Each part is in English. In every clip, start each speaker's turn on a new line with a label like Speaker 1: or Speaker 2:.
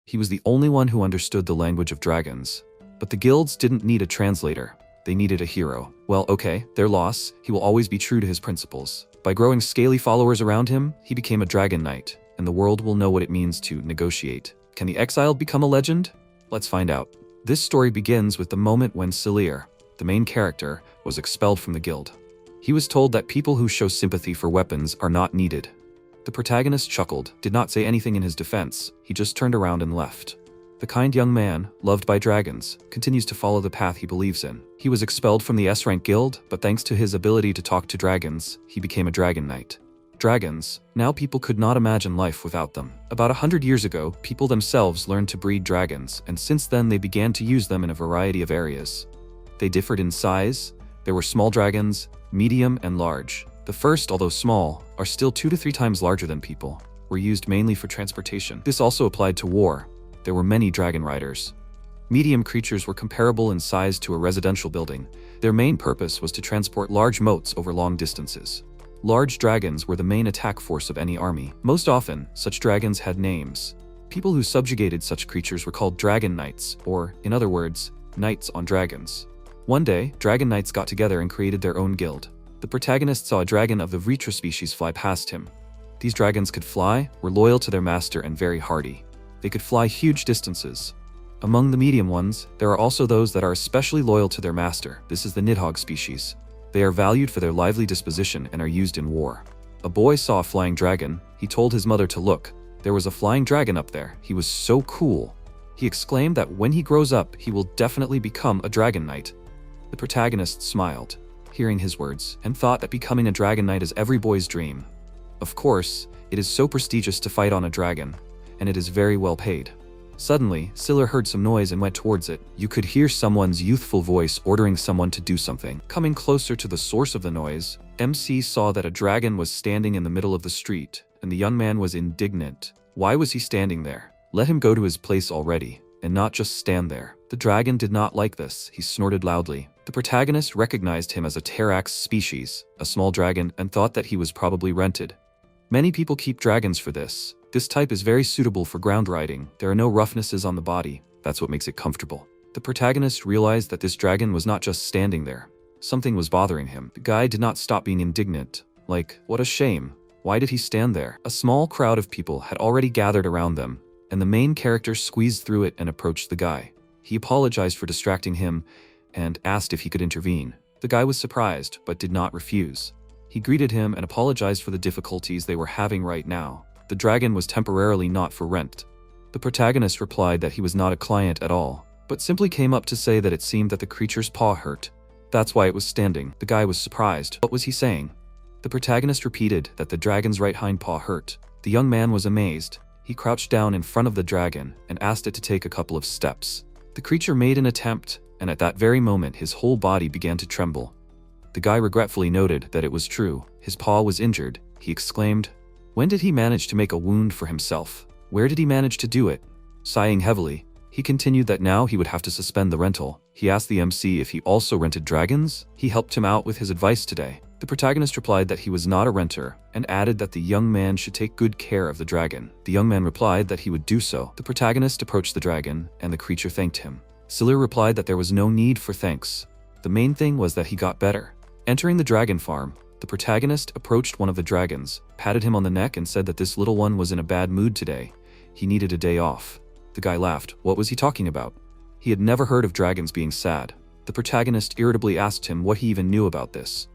Speaker 1: He was the only one who understood the language of dragons. But the guilds didn't need a translator. They needed a hero. Well, okay, their loss. He will always be true to his principles. By growing scaly followers around him, he became a dragon knight, and the world will know what it means to negotiate. Can the exiled become a legend? Let's find out. This story begins with the moment when EXILED, the main character, was expelled from the guild. He was told that people who show sympathy for weapons are not needed. The protagonist chuckled, did not say anything in his defense, he just turned around and left. The kind young man, loved by dragons, continues to follow the path he believes in. He was expelled from the S-rank guild, but thanks to his ability to talk to dragons, he became a dragon knight. Dragons, now people could not imagine life without them. About 100 years ago, people themselves learned to breed dragons, and since then they began to use them in a variety of areas. They differed in size. There were small dragons, medium, and large. The first, although small, are still 2 to 3 times larger than people, were used mainly for transportation. This also applied to war. There were many dragon riders. Medium creatures were comparable in size to a residential building. Their main purpose was to transport large moats over long distances. Large dragons were the main attack force of any army. Most often, such dragons had names. People who subjugated such creatures were called dragon knights, or, in other words, knights on dragons. One day, dragon knights got together and created their own guild. The protagonist saw a dragon of the Vritra species fly past him. These dragons could fly, were loyal to their master, and very hardy. They could fly huge distances. Among the medium ones, there are also those that are especially loyal to their master. This is the Nidhogg species. They are valued for their lively disposition and are used in war. A boy saw a flying dragon. He told his mother to look. There was a flying dragon up there. He was so cool. He exclaimed that when he grows up, he will definitely become a dragon knight. The protagonist smiled, hearing his words, and thought that becoming a dragon knight is every boy's dream. Of course, it is so prestigious to fight on a dragon, and it is very well paid. Suddenly, EXILED heard some noise and went towards it. You could hear someone's youthful voice ordering someone to do something. Coming closer to the source of the noise, MC saw that a dragon was standing in the middle of the street, and the young man was indignant. Why was he standing there? Let him go to his place already, and not just stand there. The dragon did not like this. He snorted loudly. The protagonist recognized him as a Terax species, a small dragon, and thought that he was probably rented. Many people keep dragons for this. This type is very suitable for ground riding. There are no roughnesses on the body. That's what makes it comfortable. The protagonist realized that this dragon was not just standing there. Something was bothering him. The guy did not stop being indignant. Like, what a shame. Why did he stand there? A small crowd of people had already gathered around them, and the main character squeezed through it and approached the guy. He apologized for distracting him and asked if he could intervene. The guy was surprised, but did not refuse. He greeted him and apologized for the difficulties they were having right now. The dragon was temporarily not for rent. The protagonist replied that he was not a client at all, but simply came up to say that it seemed that the creature's paw hurt. That's why it was standing. The guy was surprised. What was he saying? The protagonist repeated that the dragon's right hind paw hurt. The young man was amazed. He crouched down in front of the dragon and asked it to take a couple of steps. The creature made an attempt, and at that very moment his whole body began to tremble. The guy regretfully noted that it was true. His paw was injured. He exclaimed, "When did he manage to make a wound for himself? Where did he manage to do it?" Sighing heavily, he continued that now he would have to suspend the rental. He asked the MC if he also rented dragons. He helped him out with his advice today. The protagonist replied that he was not a renter and added that the young man should take good care of the dragon. The young man replied that he would do so. The protagonist approached the dragon and the creature thanked him. EXILED replied that there was no need for thanks. The main thing was that he got better. Entering the dragon farm, the protagonist approached one of the dragons, patted him on the neck and said that this little one was in a bad mood today. He needed a day off. The guy laughed. What was he talking about? He had never heard of dragons being sad. The protagonist irritably asked him what he even knew about this.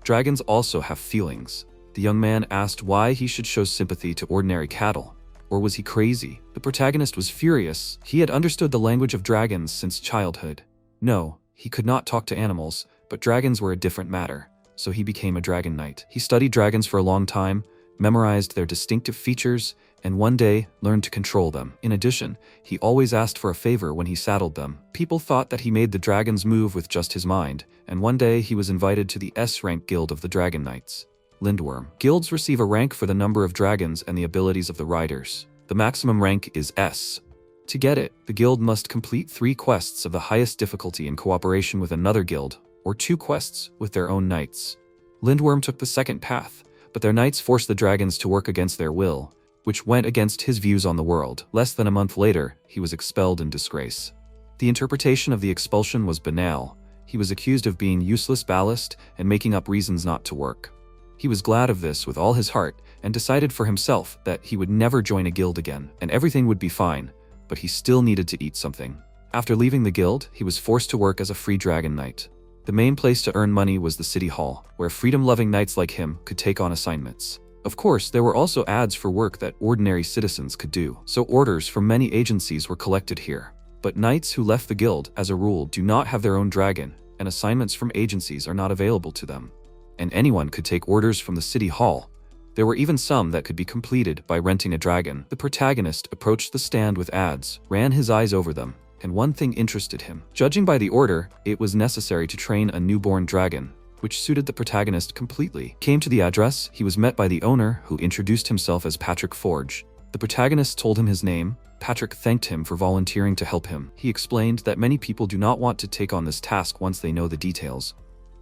Speaker 1: Dragons also have feelings. The young man asked why he should show sympathy to ordinary cattle. Or was he crazy? The protagonist was furious. He had understood the language of dragons since childhood. No, he could not talk to animals, but dragons were a different matter. So he became a dragon knight. He studied dragons for a long time, memorized their distinctive features, and one day learned to control them. In addition, he always asked for a favor when he saddled them. People thought that he made the dragons move with just his mind, and one day he was invited to the S-rank guild of the Dragon Knights. Lindworm. Guilds receive a rank for the number of dragons and the abilities of the riders. The maximum rank is S. To get it, the guild must complete 3 quests of the highest difficulty in cooperation with another guild, or 2 quests with their own knights. Lindworm took the second path, but their knights forced the dragons to work against their will. which went against his views on the world. Less than a month later, he was expelled in disgrace. The interpretation of the expulsion was banal. He was accused of being useless ballast and making up reasons not to work. He was glad of this with all his heart and decided for himself that he would never join a guild again, and everything would be fine, but he still needed to eat something. After leaving the guild, he was forced to work as a free dragon knight. The main place to earn money was the city hall, where freedom-loving knights like him could take on assignments. Of course, there were also ads for work that ordinary citizens could do, so orders from many agencies were collected here. But knights who left the guild, as a rule, do not have their own dragon, and assignments from agencies are not available to them. And anyone could take orders from the city hall. There were even some that could be completed by renting a dragon. The protagonist approached the stand with ads, ran his eyes over them, and one thing interested him. Judging by the order, it was necessary to train a newborn dragon, which suited the protagonist completely. Came to the address, he was met by the owner, who introduced himself as Patrick Forge. The protagonist told him his name. Patrick thanked him for volunteering to help him. He explained that many people do not want to take on this task once they know the details.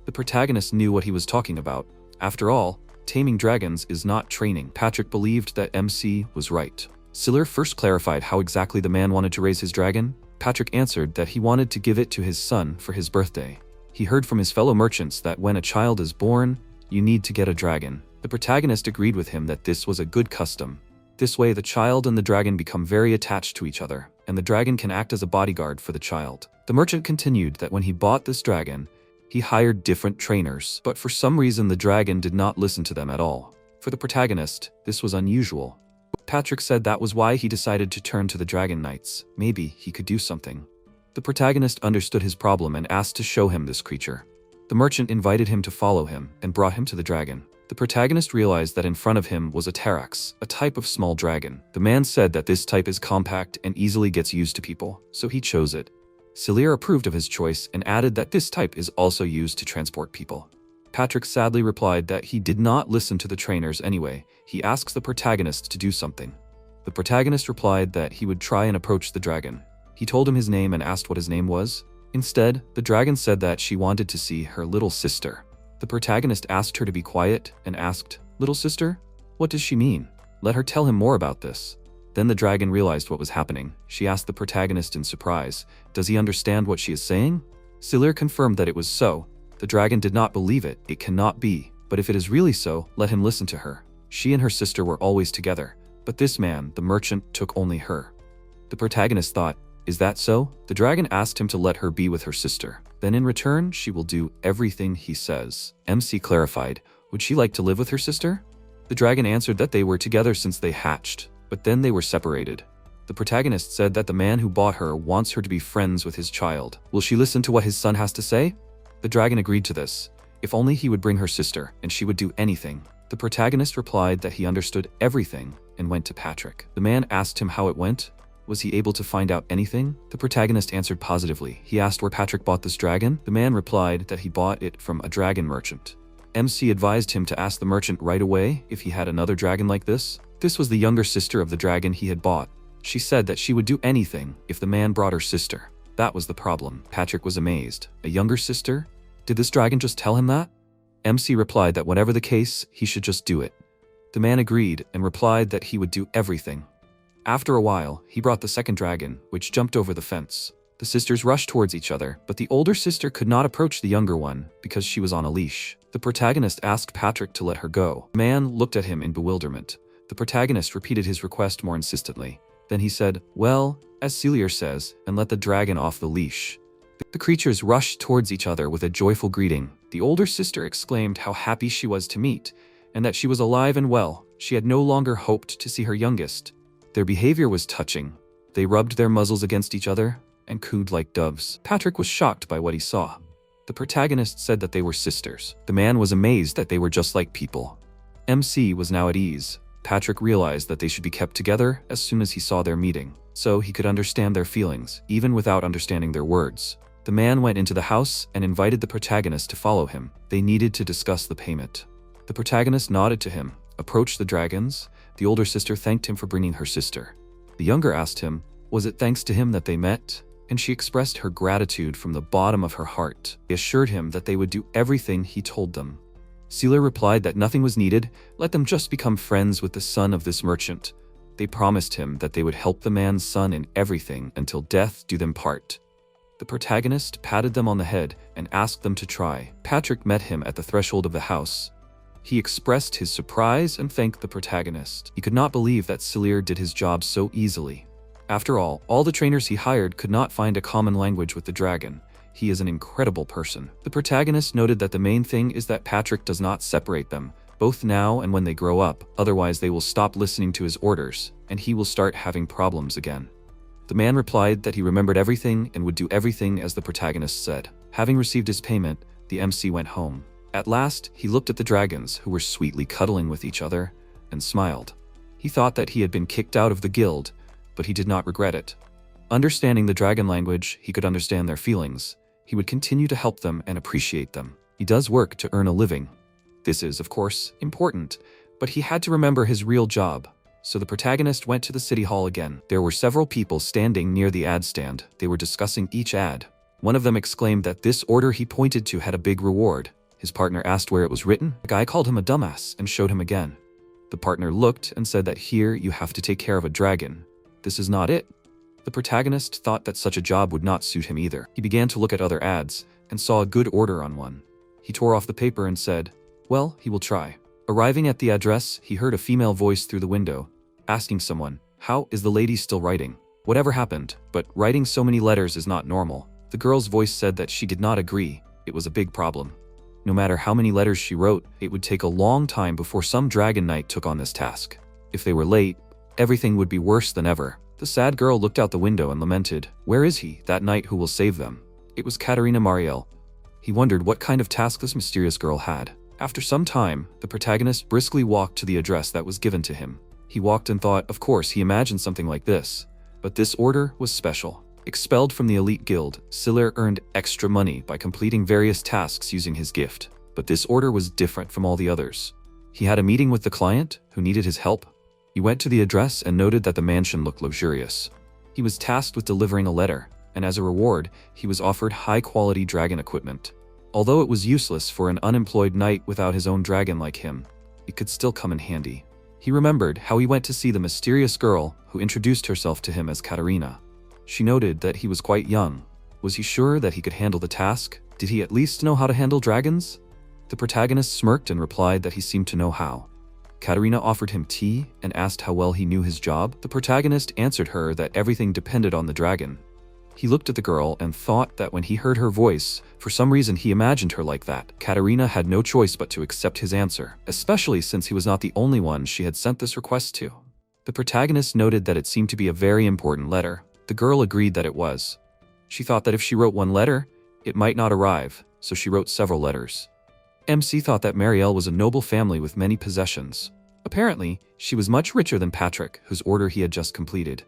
Speaker 1: The protagonist knew what he was talking about. After all, taming dragons is not training. Patrick believed that MC was right. Siller first clarified how exactly the man wanted to raise his dragon. Patrick answered that he wanted to give it to his son for his birthday. He heard from his fellow merchants that when a child is born, you need to get a dragon. The protagonist agreed with him that this was a good custom. This way, the child and the dragon become very attached to each other, and the dragon can act as a bodyguard for the child. The merchant continued that when he bought this dragon, he hired different trainers, but for some reason the dragon did not listen to them at all. For the protagonist, this was unusual. Patrick said that was why he decided to turn to the Dragon Knights. Maybe he could do something. The protagonist understood his problem and asked to show him this creature. The merchant invited him to follow him and brought him to the dragon. The protagonist realized that in front of him was a Tarax, a type of small dragon. The man said that this type is compact and easily gets used to people, so he chose it. Siller approved of his choice and added that this type is also used to transport people. Patrick sadly replied that he did not listen to the trainers anyway. He asks the protagonist to do something. The protagonist replied that he would try and approach the dragon. He told him his name and asked what his name was. Instead, the dragon said that she wanted to see her little sister. The protagonist asked her to be quiet and asked, "Little sister? What does she mean? Let her tell him more about this." Then the dragon realized what was happening. She asked the protagonist in surprise, "Does he understand what she is saying?" Siller confirmed that it was so. The dragon did not believe it. It cannot be. But if it is really so, let him listen to her. She and her sister were always together. But this man, the merchant, took only her. The protagonist thought, "Is that so?" The dragon asked him to let her be with her sister. Then in return, she will do everything he says. MC clarified, would she like to live with her sister? The dragon answered that they were together since they hatched, but then they were separated. The protagonist said that the man who bought her wants her to be friends with his child. Will she listen to what his son has to say? The dragon agreed to this. If only he would bring her sister, and she would do anything. The protagonist replied that he understood everything and went to Patrick. The man asked him how it went. Was he able to find out anything? The protagonist answered positively. He asked where Patrick bought this dragon. The man replied that he bought it from a dragon merchant. MC advised him to ask the merchant right away if he had another dragon like this. This was the younger sister of the dragon he had bought. She said that she would do anything if the man brought her sister. That was the problem. Patrick was amazed. A younger sister? Did this dragon just tell him that? MC replied that whatever the case, he should just do it. The man agreed and replied that he would do everything. After a while, he brought the second dragon, which jumped over the fence. The sisters rushed towards each other, but the older sister could not approach the younger one because she was on a leash. The protagonist asked Patrick to let her go. The man looked at him in bewilderment. The protagonist repeated his request more insistently. Then he said, "Well, as Siller says, and let the dragon off the leash." The creatures rushed towards each other with a joyful greeting. The older sister exclaimed how happy she was to meet, and that she was alive and well. She had no longer hoped to see her youngest. Their behavior was touching. They rubbed their muzzles against each other and cooed like doves. Patrick was shocked by what he saw. The protagonist said that they were sisters. The man was amazed that they were just like people. MC was now at ease. Patrick realized that they should be kept together as soon as he saw their meeting, so he could understand their feelings, even without understanding their words. The man went into the house and invited the protagonist to follow him. They needed to discuss the payment. The protagonist nodded to him, approached the dragons. The older sister thanked him for bringing her sister. The younger asked him, was it thanks to him that they met? And she expressed her gratitude from the bottom of her heart. They assured him that they would do everything he told them. Siller replied that nothing was needed, let them just become friends with the son of this merchant. They promised him that they would help the man's son in everything until death do them part. The protagonist patted them on the head and asked them to try. Patrick met him at the threshold of the house. He expressed his surprise and thanked the protagonist. He could not believe that Silir did his job so easily. After all the trainers he hired could not find a common language with the dragon. He is an incredible person. The protagonist noted that the main thing is that Patrick does not separate them, both now and when they grow up, otherwise they will stop listening to his orders, and he will start having problems again. The man replied that he remembered everything and would do everything as the protagonist said. Having received his payment, the MC went home. At last, he looked at the dragons, who were sweetly cuddling with each other, and smiled. He thought that he had been kicked out of the guild, but he did not regret it. Understanding the dragon language, he could understand their feelings. He would continue to help them and appreciate them. He does work to earn a living. This is, of course, important, but he had to remember his real job. So the protagonist went to the city hall again. There were several people standing near the ad stand. They were discussing each ad. One of them exclaimed that this order he pointed to had a big reward. His partner asked where it was written. The guy called him a dumbass and showed him again. The partner looked and said that here you have to take care of a dragon. This is not it. The protagonist thought that such a job would not suit him either. He began to look at other ads and saw a good order on one. He tore off the paper and said, well, he will try. Arriving at the address, he heard a female voice through the window, asking someone, how is the lady still writing? Whatever happened, but writing so many letters is not normal. The girl's voice said that she did not agree. It was a big problem. No matter how many letters she wrote, it would take a long time before some dragon knight took on this task. If they were late, everything would be worse than ever. The sad girl looked out the window and lamented, where is he, that knight who will save them? It was Katarina Mariel. He wondered what kind of task this mysterious girl had. After some time, the protagonist briskly walked to the address that was given to him. He walked and thought, of course, he imagined something like this. But this order was special. Expelled from the elite guild, Silir earned extra money by completing various tasks using his gift. But this order was different from all the others. He had a meeting with the client, who needed his help. He went to the address and noted that the mansion looked luxurious. He was tasked with delivering a letter, and as a reward, he was offered high-quality dragon equipment. Although it was useless for an unemployed knight without his own dragon like him, it could still come in handy. He remembered how he went to see the mysterious girl who introduced herself to him as Katarina. She noted that he was quite young. Was he sure that he could handle the task? Did he at least know how to handle dragons? The protagonist smirked and replied that he seemed to know how. Katarina offered him tea and asked how well he knew his job. The protagonist answered her that everything depended on the dragon. He looked at the girl and thought that when he heard her voice, for some reason he imagined her like that. Katarina had no choice but to accept his answer, especially since he was not the only one she had sent this request to. The protagonist noted that it seemed to be a very important letter. The girl agreed that it was. She thought that if she wrote one letter, it might not arrive, so she wrote several letters. MC thought that Marielle was a noble family with many possessions. Apparently, she was much richer than Patrick, whose order he had just completed.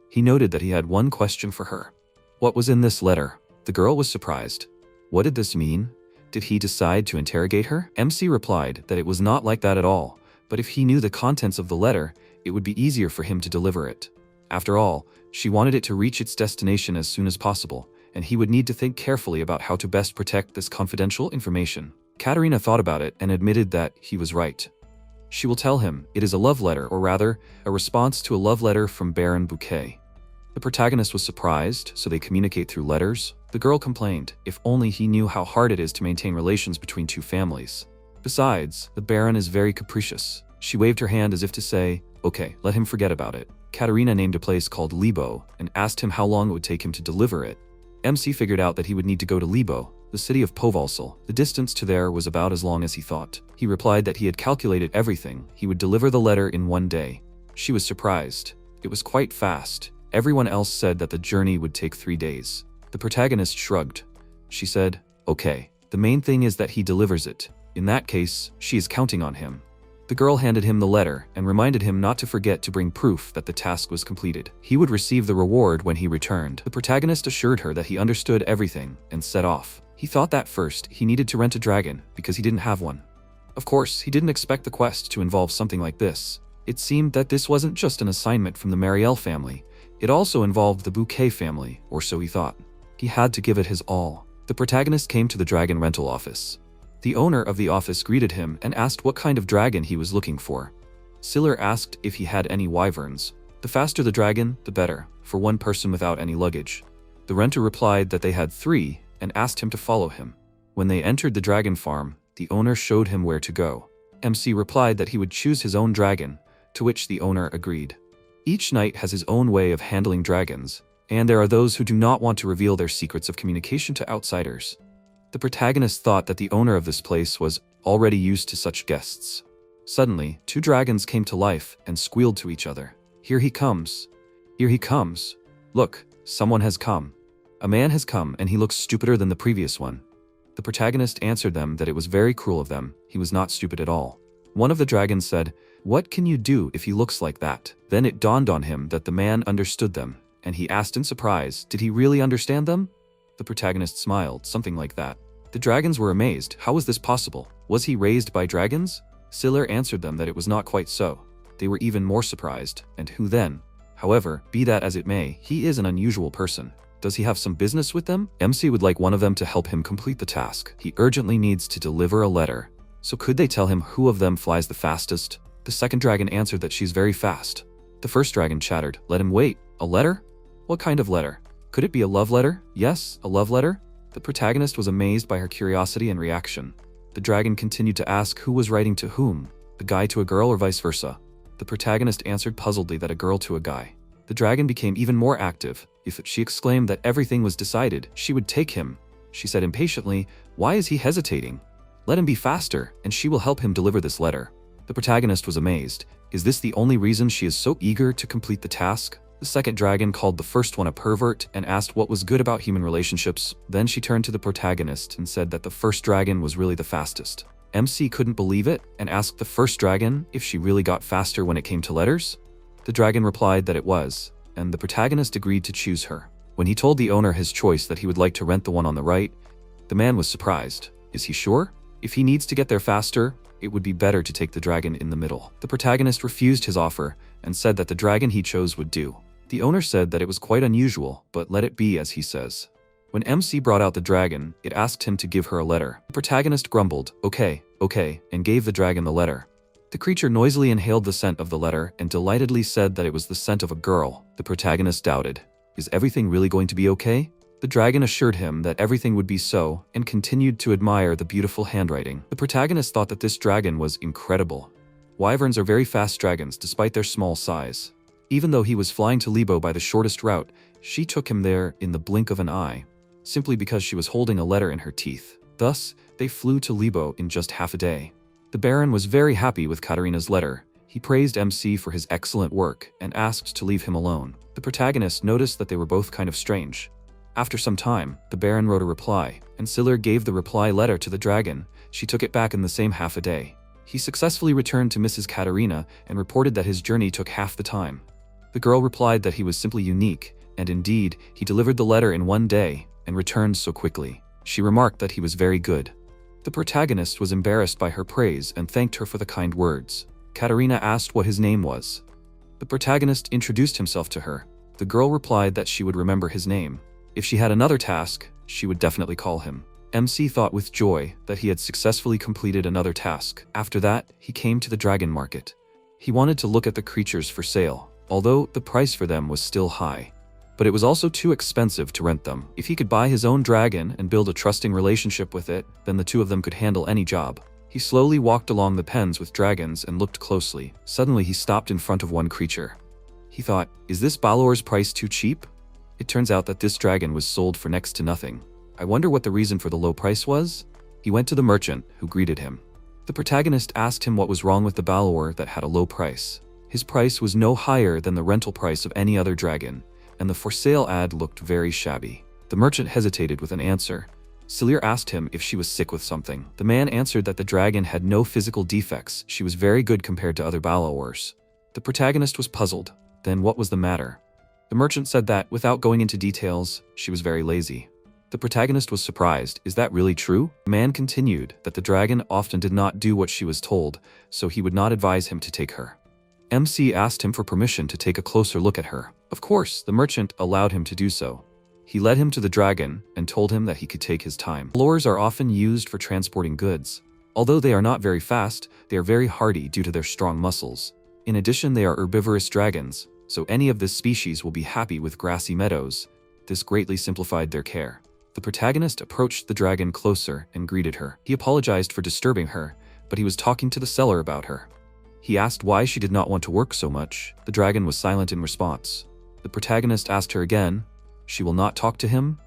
Speaker 1: He noted that he had one question for her. What was in this letter? The girl was surprised. What did this mean? Did he decide to interrogate her? MC replied that it was not like that at all, but if he knew the contents of the letter, it would be easier for him to deliver it. After all, she wanted it to reach its destination as soon as possible, and he would need to think carefully about how to best protect this confidential information. Katarina thought about it and admitted that he was right. She will tell him it is a love letter, or rather, a response to a love letter from Baron Bouquet. The protagonist was surprised, so they communicate through letters. The girl complained, if only he knew how hard it is to maintain relations between two families. Besides, the Baron is very capricious. She waved her hand as if to say, okay, let him forget about it. Katarina named a place called Libo and asked him how long it would take him to deliver it. MC figured out that he would need to go to Libo, the city of Povalsal. The distance to there was about as long as he thought. He replied that he had calculated everything. He would deliver the letter in one day. She was surprised. It was quite fast. Everyone else said that the journey would take 3 days. The protagonist shrugged. She said, okay, the main thing is that he delivers it. In that case, she is counting on him. The girl handed him the letter and reminded him not to forget to bring proof that the task was completed. He would receive the reward when he returned. The protagonist assured her that he understood everything and set off. He thought that first he needed to rent a dragon because he didn't have one. Of course, he didn't expect the quest to involve something like this. It seemed that this wasn't just an assignment from the Marielle family. It also involved the Bouquet family, or so he thought. He had to give it his all. The protagonist came to the dragon rental office. The owner of the office greeted him and asked what kind of dragon he was looking for. Siller asked if he had any wyverns. The faster the dragon, the better, for one person without any luggage. The renter replied that they had 3 and asked him to follow him. When they entered the dragon farm, the owner showed him where to go. MC replied that he would choose his own dragon, to which the owner agreed. Each knight has his own way of handling dragons, and there are those who do not want to reveal their secrets of communication to outsiders. The protagonist thought that the owner of this place was already used to such guests. Suddenly, 2 dragons came to life and squealed to each other. "Here he comes! Here he comes! Look, someone has come. A man has come and he looks stupider than the previous one." The protagonist answered them that it was very cruel of them, he was not stupid at all. One of the dragons said, "What can you do if he looks like that?" Then it dawned on him that the man understood them, and he asked in surprise, did he really understand them? The protagonist smiled, something like that. The dragons were amazed. How was this possible? Was he raised by dragons? Siller answered them that it was not quite so. They were even more surprised, and who then? However, be that as it may, he is an unusual person. Does he have some business with them? MC would like one of them to help him complete the task. He urgently needs to deliver a letter. So could they tell him who of them flies the fastest? The second dragon answered that she's very fast. The first dragon chattered, "Let him wait. A letter? What kind of letter? Could it be a love letter? Yes, a love letter?" The protagonist was amazed by her curiosity and reaction. The dragon continued to ask who was writing to whom, the guy to a girl or vice versa. The protagonist answered puzzledly that a girl to a guy. The dragon became even more active. If she exclaimed that everything was decided, she would take him. She said impatiently, "Why is he hesitating? Let him be faster, and she will help him deliver this letter." The protagonist was amazed. Is this the only reason she is so eager to complete the task? The second dragon called the first one a pervert and asked what was good about human relationships. Then she turned to the protagonist and said that the first dragon was really the fastest. MC couldn't believe it and asked the first dragon if she really got faster when it came to letters. The dragon replied that it was, and the protagonist agreed to choose her. When he told the owner his choice that he would like to rent the one on the right, the man was surprised. Is he sure? If he needs to get there faster, it would be better to take the dragon in the middle. The protagonist refused his offer and said that the dragon he chose would do. The owner said that it was quite unusual, but let it be as he says. When MC brought out the dragon, it asked him to give her a letter. The protagonist grumbled, okay, and gave the dragon the letter. The creature noisily inhaled the scent of the letter and delightedly said that it was the scent of a girl. The protagonist doubted. Is everything really going to be okay? The dragon assured him that everything would be so and continued to admire the beautiful handwriting. The protagonist thought that this dragon was incredible. Wyverns are very fast dragons despite their small size. Even though he was flying to Libo by the shortest route, she took him there in the blink of an eye, simply because she was holding a letter in her teeth. Thus, they flew to Libo in just half a day. The Baron was very happy with Katarina's letter. He praised MC for his excellent work and asked to leave him alone. The protagonist noticed that they were both kind of strange. After some time, the Baron wrote a reply, and Siller gave the reply letter to the dragon. She took it back in the same half a day. He successfully returned to Mrs. Katarina and reported that his journey took half the time. The girl replied that he was simply unique, and indeed, he delivered the letter in one day and returned so quickly. She remarked that he was very good. The protagonist was embarrassed by her praise and thanked her for the kind words. Katarina asked what his name was. The protagonist introduced himself to her. The girl replied that she would remember his name. If she had another task, she would definitely call him. MC thought with joy that he had successfully completed another task. After that, he came to the dragon market. He wanted to look at the creatures for sale, although the price for them was still high. But it was also too expensive to rent them. If he could buy his own dragon and build a trusting relationship with it, then the two of them could handle any job. He slowly walked along the pens with dragons and looked closely. Suddenly he stopped in front of one creature. He thought, is this Balor's price too cheap? It turns out that this dragon was sold for next to nothing. I wonder what the reason for the low price was? He went to the merchant, who greeted him. The protagonist asked him what was wrong with the Balor that had a low price. His price was no higher than the rental price of any other dragon, and the for sale ad looked very shabby. The merchant hesitated with an answer. Siller asked him if she was sick with something. The man answered that the dragon had no physical defects. She was very good compared to other Balors. The protagonist was puzzled. Then what was the matter? The merchant said that, without going into details, she was very lazy. The protagonist was surprised. Is that really true? The man continued that the dragon often did not do what she was told, so he would not advise him to take her. MC asked him for permission to take a closer look at her. Of course, the merchant allowed him to do so. He led him to the dragon and told him that he could take his time. Balors are often used for transporting goods. Although they are not very fast, they are very hardy due to their strong muscles. In addition, they are herbivorous dragons, so any of this species will be happy with grassy meadows. This greatly simplified their care. The protagonist approached the dragon closer and greeted her. He apologized for disturbing her, but he was talking to the seller about her. He asked why she did not want to work so much. The dragon was silent in response. The protagonist asked her again. She will not talk to him?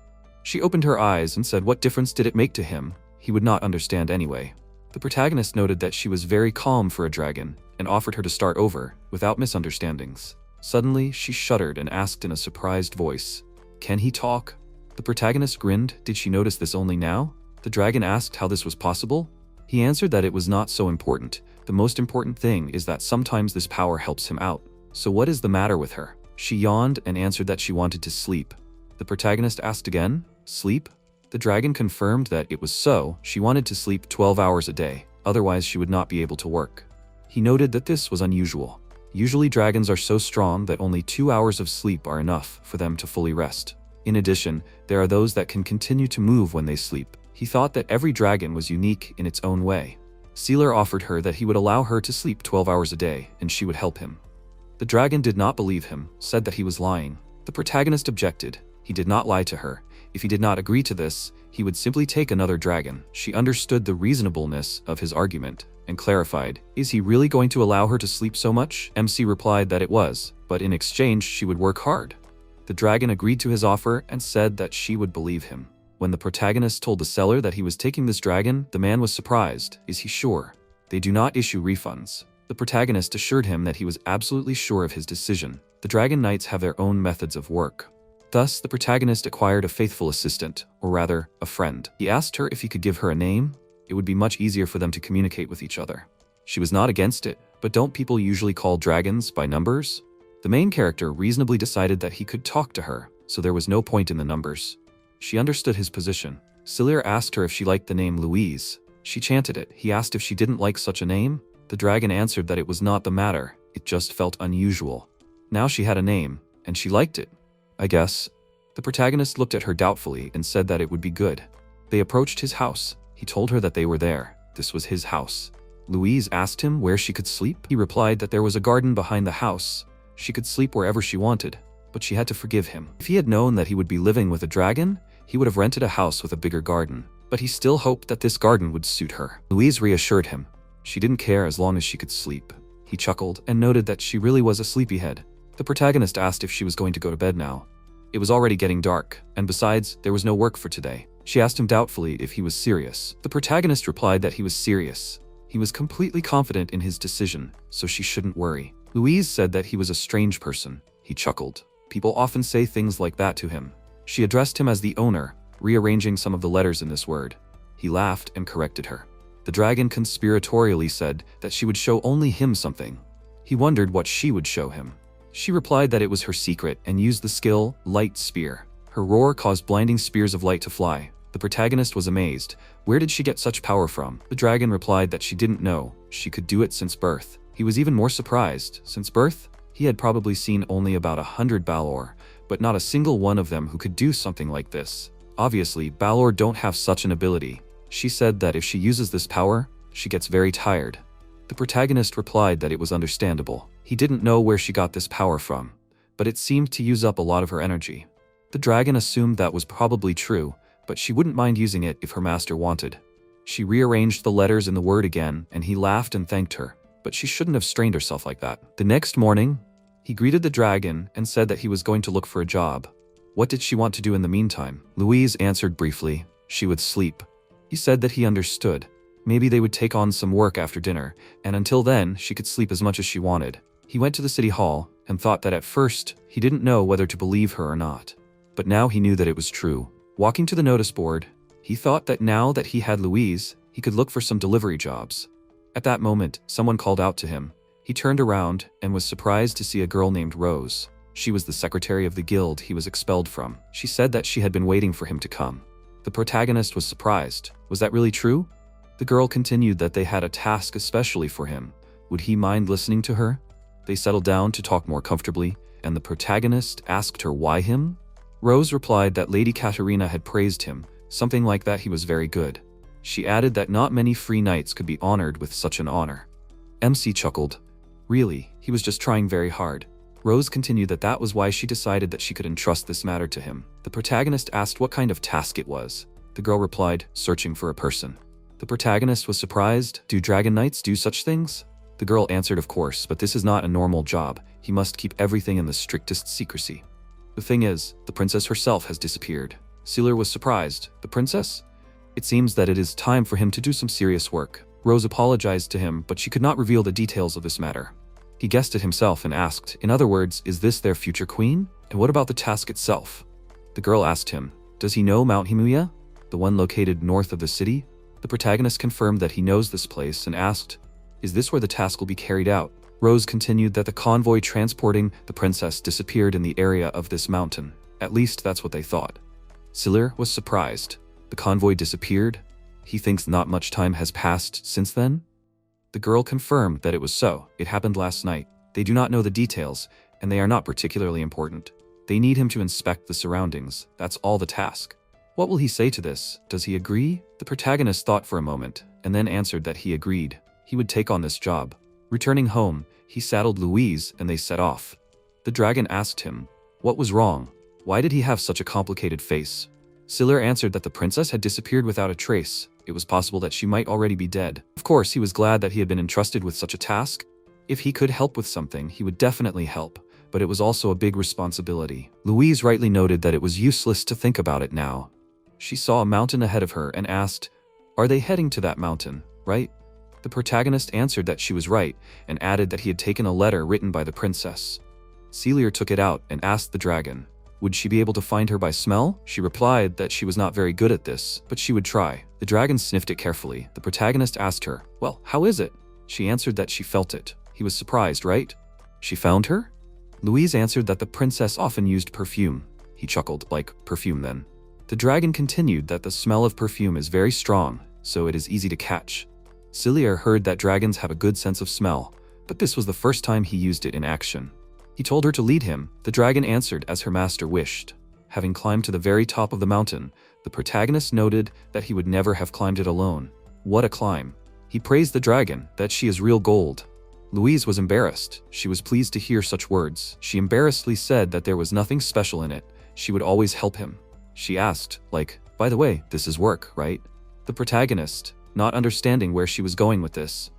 Speaker 1: She opened her eyes and said what difference did it make to him? He would not understand anyway. The protagonist noted that she was very calm for a dragon and offered her to start over without misunderstandings. Suddenly, she shuddered and asked in a surprised voice, "Can he talk?" The protagonist grinned. Did she notice this only now? The dragon asked how this was possible. He answered that it was not so important. The most important thing is that sometimes this power helps him out. So what is the matter with her? She yawned and answered that she wanted to sleep. The protagonist asked again, "Sleep?" The dragon confirmed that it was so. She wanted to sleep 12 hours a day, otherwise she would not be able to work. He noted that this was unusual. Usually dragons are so strong that only 2 hours of sleep are enough for them to fully rest. In addition, there are those that can continue to move when they sleep. He thought that every dragon was unique in its own way. Sealer offered her that he would allow her to sleep 12 hours a day and she would help him. The dragon did not believe him, said that he was lying. The protagonist objected. He did not lie to her. If he did not agree to this, he would simply take another dragon. She understood the reasonableness of his argument and clarified, "Is he really going to allow her to sleep so much?" MC replied that it was, but in exchange she would work hard. The dragon agreed to his offer and said that she would believe him. When the protagonist told the seller that he was taking this dragon, the man was surprised. Is he sure? They do not issue refunds. The protagonist assured him that he was absolutely sure of his decision. The dragon knights have their own methods of work. Thus, the protagonist acquired a faithful assistant, or rather, a friend. He asked her if he could give her a name. It would be much easier for them to communicate with each other. She was not against it, but don't people usually call dragons by numbers? The main character reasonably decided that he could talk to her, so there was no point in the numbers. She understood his position. Sealer asked her if she liked the name Louise. She chanted it. He asked if she didn't like such a name. The dragon answered that it was not the matter, it just felt unusual. Now she had a name, and she liked it. I guess. The protagonist looked at her doubtfully and said that it would be good. They approached his house. He told her that they were there. This was his house. Louise asked him where she could sleep. He replied that there was a garden behind the house. She could sleep wherever she wanted, but she had to forgive him. If he had known that he would be living with a dragon, he would have rented a house with a bigger garden. But he still hoped that this garden would suit her. Louise reassured him. She didn't care as long as she could sleep. He chuckled and noted that she really was a sleepyhead. The protagonist asked if she was going to go to bed now. It was already getting dark, and besides, there was no work for today. She asked him doubtfully if he was serious. The protagonist replied that he was serious. He was completely confident in his decision, so she shouldn't worry. Louise said that he was a strange person. He chuckled. People often say things like that to him. She addressed him as the owner, rearranging some of the letters in this word. He laughed and corrected her. The dragon conspiratorially said that she would show only him something. He wondered what she would show him. She replied that it was her secret and used the skill Light Spear. Her roar caused blinding spears of light to fly. The protagonist was amazed. Where did she get such power from? The dragon replied that she didn't know. She could do it since birth. He was even more surprised. Since birth? He had probably seen only about 100 Balor, but not a single one of them who could do something like this. Obviously, Balor don't have such an ability. She said that if she uses this power, she gets very tired. The protagonist replied that it was understandable. He didn't know where she got this power from, but it seemed to use up a lot of her energy. The dragon assumed that was probably true, but she wouldn't mind using it if her master wanted. She rearranged the letters in the word again, and he laughed and thanked her, but she shouldn't have strained herself like that. The next morning, he greeted the dragon and said that he was going to look for a job. What did she want to do in the meantime? Louise answered briefly. She would sleep. He said that he understood. Maybe they would take on some work after dinner, and until then, she could sleep as much as she wanted. He went to the city hall and thought that at first, he didn't know whether to believe her or not. But now he knew that it was true. Walking to the notice board, he thought that now that he had Louise, he could look for some delivery jobs. At that moment, someone called out to him. He turned around and was surprised to see a girl named Rose. She was the secretary of the guild he was expelled from. She said that she had been waiting for him to come. The protagonist was surprised. Was that really true? The girl continued that they had a task especially for him. Would he mind listening to her? They settled down to talk more comfortably, and the protagonist asked her why him? Rose replied that Lady Katarina had praised him, something like that he was very good. She added that not many free knights could be honored with such an honor. MC chuckled. Really, He was just trying very hard. Rose continued that that was why she decided that she could entrust this matter to him. The protagonist asked what kind of task it was. The girl replied, searching for a person. The protagonist was surprised. Do dragon knights do such things? The girl answered, of course, but this is not a normal job. He must keep everything in the strictest secrecy. The thing is, the princess herself has disappeared. Sealer was surprised. The princess? It seems that it is time for him to do some serious work. Rose apologized to him, but she could not reveal the details of this matter. He guessed it himself and asked, in other words, is this their future queen? And what about the task itself? The girl asked him, does he know Mount Himuya, the one located north of the city? The protagonist confirmed that he knows this place and asked, is this where the task will be carried out? Rose continued that the convoy transporting the princess disappeared in the area of this mountain. At least that's what they thought. Sealer was surprised. The convoy disappeared? He thinks not much time has passed since then? The girl confirmed that it was so. It happened last night. They do not know the details, and they are not particularly important. They need him to inspect the surroundings. That's all the task. What will he say to this? Does he agree? The protagonist thought for a moment, and then answered that he agreed. He would take on this job. Returning home, he saddled Louise and they set off. The dragon asked him, what was wrong? Why did he have such a complicated face? Sealer answered that the princess had disappeared without a trace. It was possible that she might already be dead. Of course, he was glad that he had been entrusted with such a task. If he could help with something, he would definitely help, but it was also a big responsibility. Louise rightly noted that it was useless to think about it now. She saw a mountain ahead of her and asked, are they heading to that mountain, right? The protagonist answered that she was right and added that he had taken a letter written by the princess. Sealer took it out and asked the dragon, would she be able to find her by smell? She replied that she was not very good at this, but she would try. The dragon sniffed it carefully. The protagonist asked her, well, how is it? She answered that she felt it. He was surprised, right? She found her? Louise answered that the princess often used perfume. He chuckled, like, perfume then. The dragon continued that the smell of perfume is very strong, so it is easy to catch. Sealer heard that dragons have a good sense of smell, but this was the first time he used it in action. He told her to lead him. The dragon answered as her master wished. Having climbed to the very top of the mountain, the protagonist noted that he would never have climbed it alone. What a climb. He praised the dragon, that she is real gold. Louise was embarrassed. She was pleased to hear such words. She embarrassedly said that there was nothing special in it. She would always help him. She asked, like, by the way, this is work, right? The protagonist, not understanding where she was going with this,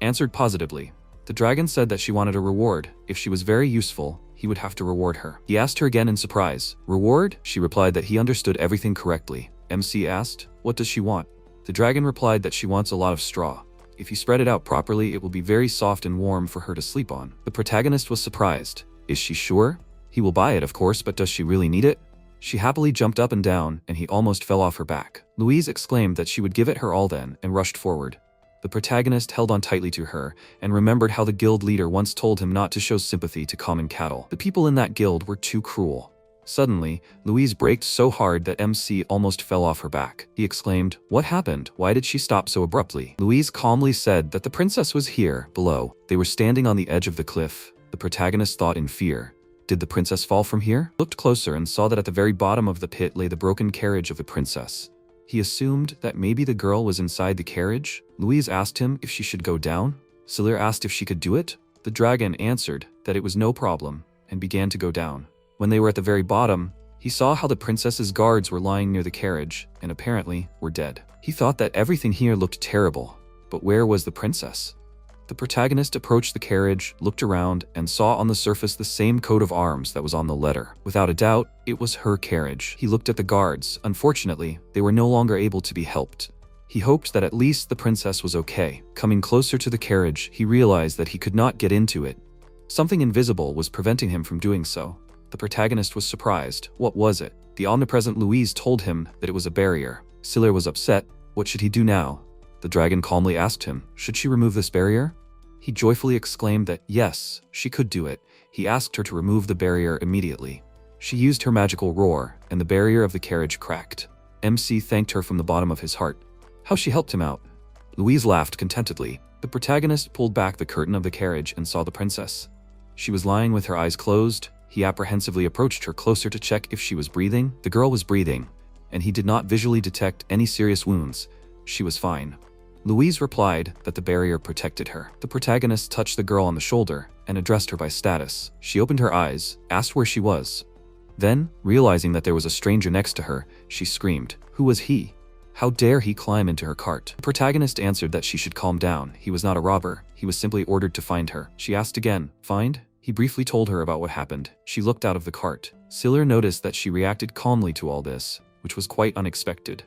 Speaker 1: answered positively. The dragon said that she wanted a reward. If she was very useful, he would have to reward her. He asked her again in surprise. Reward? She replied that he understood everything correctly. MC asked, what does she want? The dragon replied that she wants a lot of straw. If you spread it out properly, it will be very soft and warm for her to sleep on. The protagonist was surprised. Is she sure? He will buy it, of course, but does she really need it? She happily jumped up and down, and he almost fell off her back. Louise exclaimed that she would give it her all then, and rushed forward. The protagonist held on tightly to her, and remembered how the guild leader once told him not to show sympathy to common cattle. The people in that guild were too cruel. Suddenly, Louise braked so hard that MC almost fell off her back. He exclaimed, what happened? Why did she stop so abruptly? Louise calmly said that the princess was here, below. They were standing on the edge of the cliff. The protagonist thought in fear. Did the princess fall from here? Looked closer and saw that at the very bottom of the pit lay the broken carriage of the princess. He assumed that maybe the girl was inside the carriage. Louise asked him if she should go down. Sealer asked if she could do it. The dragon answered that it was no problem and began to go down. When they were at the very bottom, he saw how the princess's guards were lying near the carriage and apparently were dead. He thought that everything here looked terrible, but where was the princess? The protagonist approached the carriage, looked around, and saw on the surface the same coat of arms that was on the letter. Without a doubt, it was her carriage. He looked at the guards. Unfortunately, they were no longer able to be helped. He hoped that at least the princess was okay. Coming closer to the carriage, he realized that he could not get into it. Something invisible was preventing him from doing so. The protagonist was surprised. What was it? The omnipresent Louise told him that it was a barrier. Sealer was upset. What should he do now? The dragon calmly asked him, should she remove this barrier? He joyfully exclaimed that yes, she could do it. He asked her to remove the barrier immediately. She used her magical roar, and the barrier of the carriage cracked. MC thanked her from the bottom of his heart. How she helped him out. Louise laughed contentedly. The protagonist pulled back the curtain of the carriage and saw the princess. She was lying with her eyes closed. He apprehensively approached her closer to check if she was breathing. The girl was breathing, and he did not visually detect any serious wounds. She was fine. Louise replied that the barrier protected her. The protagonist touched the girl on the shoulder and addressed her by status. She opened her eyes, asked where she was. Then, realizing that there was a stranger next to her, she screamed, "Who was he? How dare he climb into her cart?" The protagonist answered that she should calm down. He was not a robber. He was simply ordered to find her. She asked again, "Find?" He briefly told her about what happened. She looked out of the cart. Siller noticed that she reacted calmly to all this, which was quite unexpected.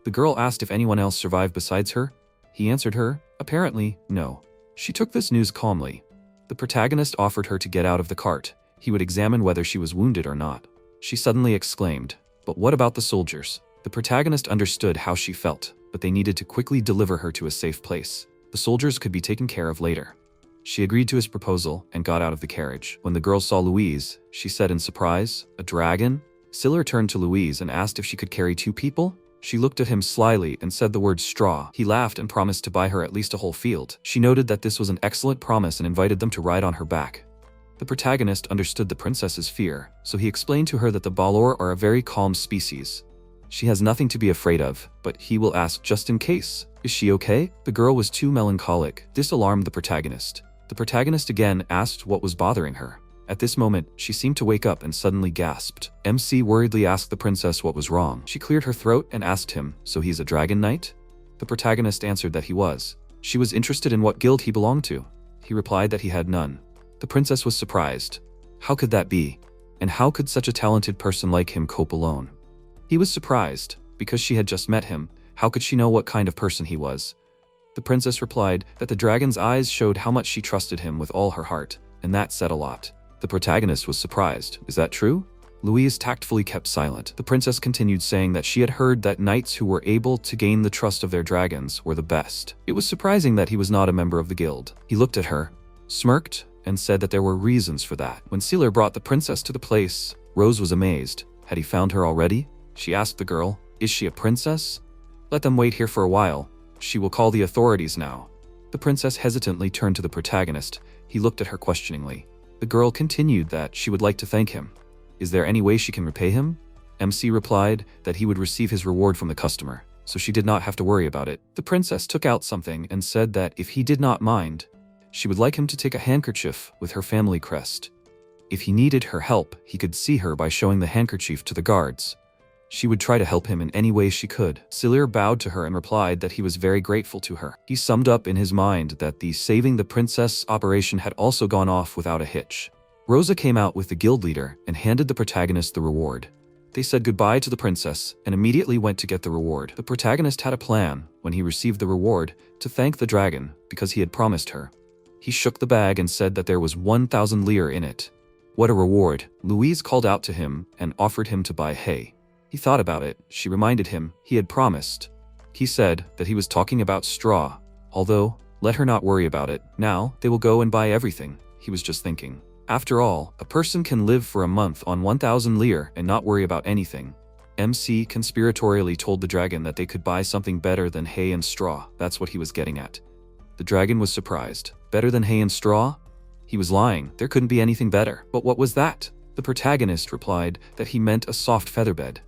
Speaker 1: The girl asked if anyone else survived besides her. He answered her, apparently, no. She took this news calmly. The protagonist offered her to get out of the cart. He would examine whether she was wounded or not. She suddenly exclaimed, "But what about the soldiers?" The protagonist understood how she felt, but they needed to quickly deliver her to a safe place. The soldiers could be taken care of later. She agreed to his proposal and got out of the carriage. When the girl saw Louise, she said in surprise, "A dragon?" Siller turned to Louise and asked if she could carry 2 people. She looked at him slyly and said the word straw. He laughed and promised to buy her at least a whole field. She noted that this was an excellent promise and invited them to ride on her back. The protagonist understood the princess's fear, so he explained to her that the Balor are a very calm species. She has nothing to be afraid of, but he will ask just in case, "Is she okay?" The girl was too melancholic. This alarmed the protagonist. The protagonist again asked what was bothering her. At this moment, she seemed to wake up and suddenly gasped. MC worriedly asked the princess what was wrong. She cleared her throat and asked him, "So he's a dragon knight?" The protagonist answered that he was. She was interested in what guild he belonged to. He replied that he had none. The princess was surprised. How could that be? And how could such a talented person like him cope alone? He was surprised, because she had just met him. How could she know what kind of person he was? The princess replied that the dragon's eyes showed how much she trusted him with all her heart, and that said a lot. The protagonist was surprised. Is that true? Louise tactfully kept silent. The princess continued saying that she had heard that knights who were able to gain the trust of their dragons were the best. It was surprising that he was not a member of the guild. He looked at her, smirked, and said that there were reasons for that. When Siller brought the princess to the place, Rose was amazed. Had he found her already? She asked the girl, "Is she a princess?" "Let them wait here for a while. She will call the authorities now." The princess hesitantly turned to the protagonist. He looked at her questioningly. The girl continued that she would like to thank him. "Is there any way she can repay him?" MC replied that he would receive his reward from the customer, so she did not have to worry about it. The princess took out something and said that if he did not mind, she would like him to take a handkerchief with her family crest. If he needed her help, he could see her by showing the handkerchief to the guards. She would try to help him in any way she could. Siller bowed to her and replied that he was very grateful to her. He summed up in his mind that the saving the princess operation had also gone off without a hitch. Rosa came out with the guild leader and handed the protagonist the reward. They said goodbye to the princess and immediately went to get the reward. The protagonist had a plan, when he received the reward, to thank the dragon because he had promised her. He shook the bag and said that there was 1,000 lire in it. What a reward! Louise called out to him and offered him to buy hay. He thought about it. She reminded him he had promised. He said that he was talking about straw. Although, let her not worry about it. Now, they will go and buy everything. He was just thinking. After all, a person can live for a month on 1,000 lire and not worry about anything. MC conspiratorially told the dragon that they could buy something better than hay and straw. That's what he was getting at. The dragon was surprised. Better than hay and straw? He was lying. There couldn't be anything better. But what was that? The protagonist replied that he meant a soft featherbed.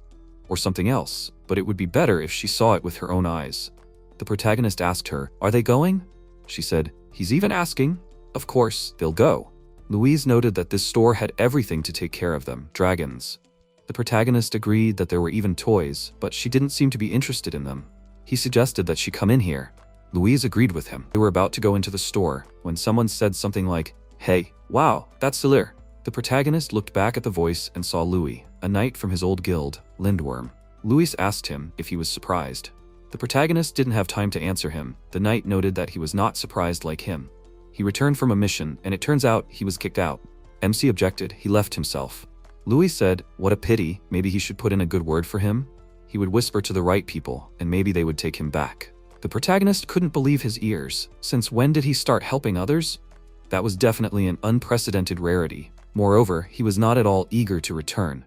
Speaker 1: Or something else, but it would be better if she saw it with her own eyes. The protagonist asked her, "Are they going?" She said, "He's even asking." Of course, they'll go. Louise noted that this store had everything to take care of them, dragons. The protagonist agreed that there were even toys, but she didn't seem to be interested in them. He suggested that she come in here. Louise agreed with him. They were about to go into the store when someone said something like, "Hey, wow, that's Siller." The protagonist looked back at the voice and saw Louis, a knight from his old guild, Lindworm. Louis asked him if he was surprised. The protagonist didn't have time to answer him. The knight noted that he was not surprised like him. He returned from a mission, and it turns out he was kicked out. MC objected. He left himself. Louis said, "What a pity, maybe he should put in a good word for him." He would whisper to the right people, and maybe they would take him back. The protagonist couldn't believe his ears. Since when did he start helping others? That was definitely an unprecedented rarity. Moreover, he was not at all eager to return.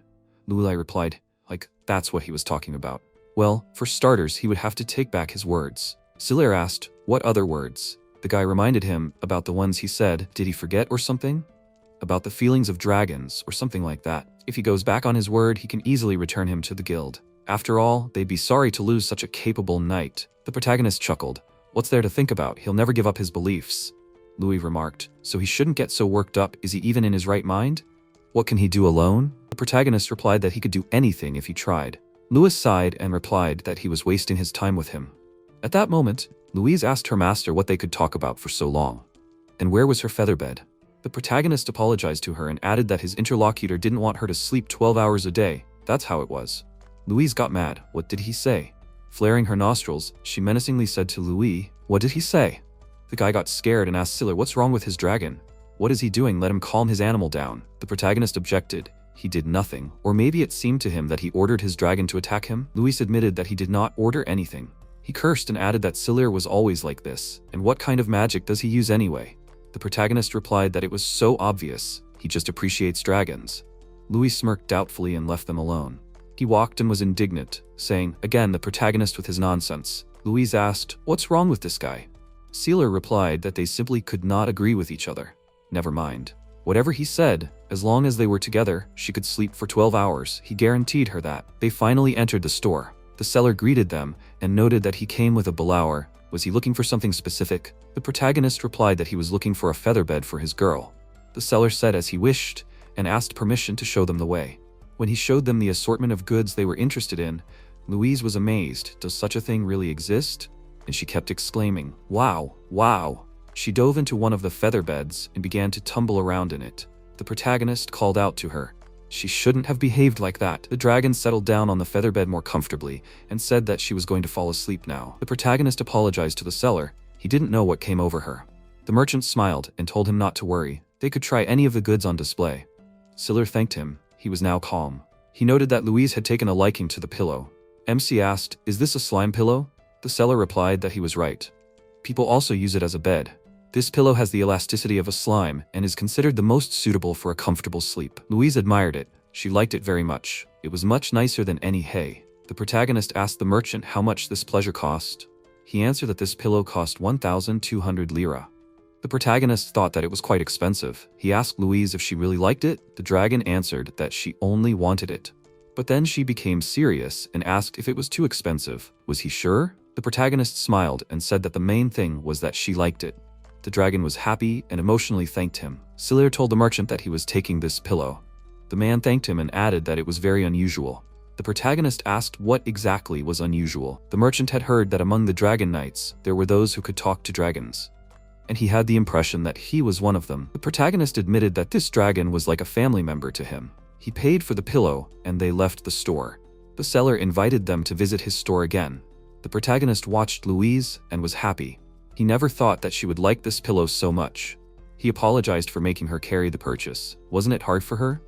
Speaker 1: Louis replied, like, that's what he was talking about. Well, for starters, he would have to take back his words. Siller asked, "What other words?" The guy reminded him about the ones he said. Did he forget or something? About the feelings of dragons or something like that. If he goes back on his word, he can easily return him to the guild. After all, they'd be sorry to lose such a capable knight. The protagonist chuckled. What's there to think about? He'll never give up his beliefs, Louis remarked. So he shouldn't get so worked up. Is he even in his right mind? What can he do alone? The protagonist replied that he could do anything if he tried. Louis sighed and replied that he was wasting his time with him. At that moment, Louise asked her master what they could talk about for so long. And where was her featherbed? The protagonist apologized to her and added that his interlocutor didn't want her to sleep 12 hours a day. That's how it was. Louise got mad. What did he say? Flaring her nostrils, she menacingly said to Louis, "What did he say?" The guy got scared and asked Siller what's wrong with his dragon. What is he doing? Let him calm his animal down. The protagonist objected. He did nothing. Or maybe it seemed to him that he ordered his dragon to attack him. Louis admitted that he did not order anything. He cursed and added that Siller was always like this. And what kind of magic does he use anyway? The protagonist replied that it was so obvious. He just appreciates dragons. Louis smirked doubtfully and left them alone. He walked and was indignant, saying, again the protagonist with his nonsense. Louise asked, "What's wrong with this guy?" Siller replied that they simply could not agree with each other. Never mind. Whatever he said, as long as they were together, she could sleep for 12 hours. He guaranteed her that. They finally entered the store. The seller greeted them and noted that he came with a blower. Was he looking for something specific? The protagonist replied that he was looking for a featherbed for his girl. The seller said as he wished and asked permission to show them the way. When he showed them the assortment of goods they were interested in, Louise was amazed. Does such a thing really exist? And she kept exclaiming, "Wow, wow." She dove into one of the feather beds and began to tumble around in it. The protagonist called out to her. She shouldn't have behaved like that. The dragon settled down on the feather bed more comfortably and said that she was going to fall asleep now. The protagonist apologized to the seller. He didn't know what came over her. The merchant smiled and told him not to worry. They could try any of the goods on display. Siller thanked him. He was now calm. He noted that Louise had taken a liking to the pillow. MC asked, "Is this a slime pillow?" The seller replied that he was right. People also use it as a bed. This pillow has the elasticity of a slime and is considered the most suitable for a comfortable sleep. Louise admired it. She liked it very much. It was much nicer than any hay. The protagonist asked the merchant how much this pleasure cost. He answered that this pillow cost 1,200 lira. The protagonist thought that it was quite expensive. He asked Louise if she really liked it. The dragon answered that she only wanted it. But then she became serious and asked if it was too expensive. Was he sure? The protagonist smiled and said that the main thing was that she liked it. The dragon was happy and emotionally thanked him. Siller told the merchant that he was taking this pillow. The man thanked him and added that it was very unusual. The protagonist asked what exactly was unusual. The merchant had heard that among the dragon knights, there were those who could talk to dragons. And he had the impression that he was one of them. The protagonist admitted that this dragon was like a family member to him. He paid for the pillow, and they left the store. The seller invited them to visit his store again. The protagonist watched Louise and was happy. He never thought that she would like this pillow so much. He apologized for making her carry the purchase. Wasn't it hard for her?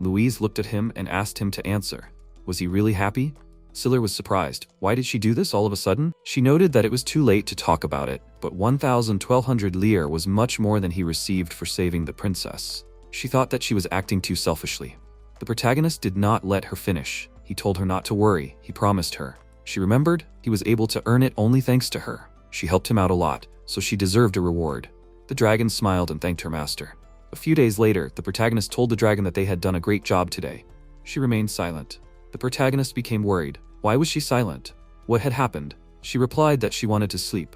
Speaker 1: Louise looked at him and asked him to answer. Was he really happy? Siller was surprised. Why did she do this all of a sudden? She noted that it was too late to talk about it, but 1,200 lire was much more than he received for saving the princess. She thought that she was acting too selfishly. The protagonist did not let her finish. He told her not to worry. He promised her. She remembered he was able to earn it only thanks to her. She helped him out a lot, so she deserved a reward. The dragon smiled and thanked her master. A few days later, the protagonist told the dragon that they had done a great job today. She remained silent. The protagonist became worried. Why was she silent? What had happened? She replied that she wanted to sleep.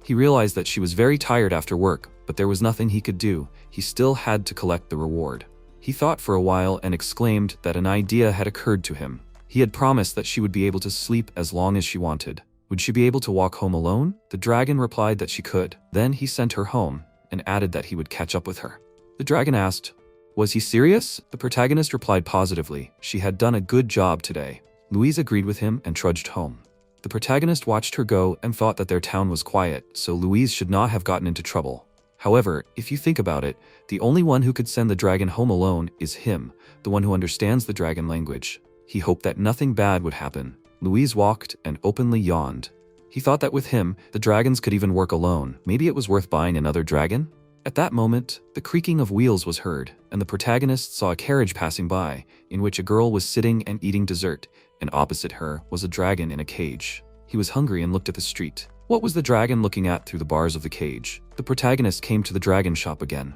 Speaker 1: He realized that she was very tired after work, but there was nothing he could do. He still had to collect the reward. He thought for a while and exclaimed that an idea had occurred to him. He had promised that she would be able to sleep as long as she wanted. Would she be able to walk home alone? The dragon replied that she could. Then he sent her home and added that he would catch up with her. The dragon asked, was he serious? The protagonist replied positively. She had done a good job today. Louise agreed with him and trudged home. The protagonist watched her go and thought that their town was quiet, so Louise should not have gotten into trouble. However, if you think about it, the only one who could send the dragon home alone is him, the one who understands the dragon language. He hoped that nothing bad would happen. Louise walked and openly yawned. He thought that with him, the dragons could even work alone. Maybe it was worth buying another dragon? At that moment, the creaking of wheels was heard, and the protagonist saw a carriage passing by, in which a girl was sitting and eating dessert, and opposite her was a dragon in a cage. He was hungry and looked at the street. What was the dragon looking at through the bars of the cage? The protagonist came to the dragon shop again.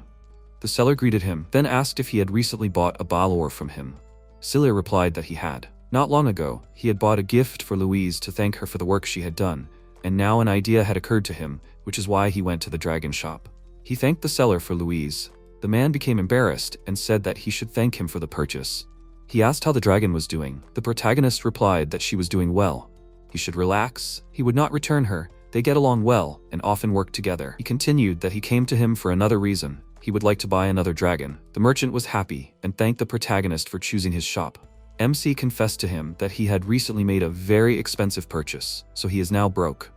Speaker 1: The seller greeted him, then asked if he had recently bought a balor from him. Siller replied that he had. Not long ago, he had bought a gift for Louise to thank her for the work she had done. and now an idea had occurred to him, which is why he went to the dragon shop. He thanked the seller for Louise. The man became embarrassed and said that he should thank him for the purchase. He asked how the dragon was doing. The protagonist replied that she was doing well. He should relax. He would not return her. They get along well and often work together. He continued that he came to him for another reason. He would like to buy another dragon. The merchant was happy and thanked the protagonist for choosing his shop. MC confessed to him that he had recently made a very expensive purchase, so he is now broke.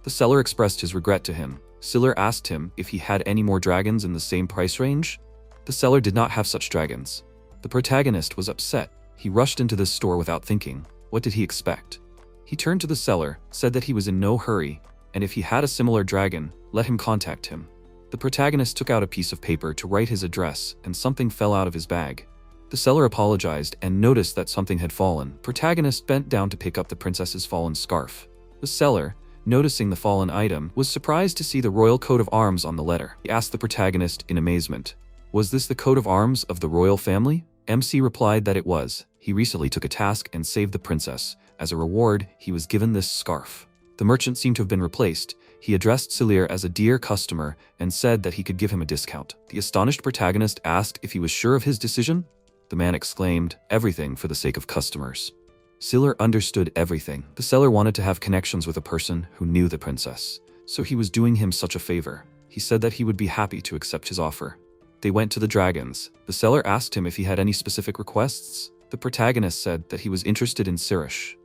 Speaker 1: The seller expressed his regret to him. Seller asked him if he had any more dragons in the same price range. The seller did not have such dragons. The protagonist was upset. He rushed into this store without thinking. What did he expect? He turned to the seller, said that he was in no hurry, and if he had a similar dragon, let him contact him. The protagonist took out a piece of paper to write his address, and something fell out of his bag. The seller apologized and noticed that something had fallen. Protagonist bent down to pick up the princess's fallen scarf. The seller, noticing the fallen item, was surprised to see the royal coat of arms on the letter. He asked the protagonist in amazement, "Was this the coat of arms of the royal family?" MC replied that it was. He recently took a task and saved the princess. As a reward, he was given this scarf. The merchant seemed to have been replaced. He addressed Selir as a dear customer and said that he could give him a discount. The astonished protagonist asked if he was sure of his decision. The man exclaimed, "Everything for the sake of customers." Selir understood everything. The seller wanted to have connections with a person who knew the princess, so he was doing him such a favor. He said that he would be happy to accept his offer. They went to the dragons. The seller asked him if he had any specific requests. The protagonist said that he was interested in Sirish.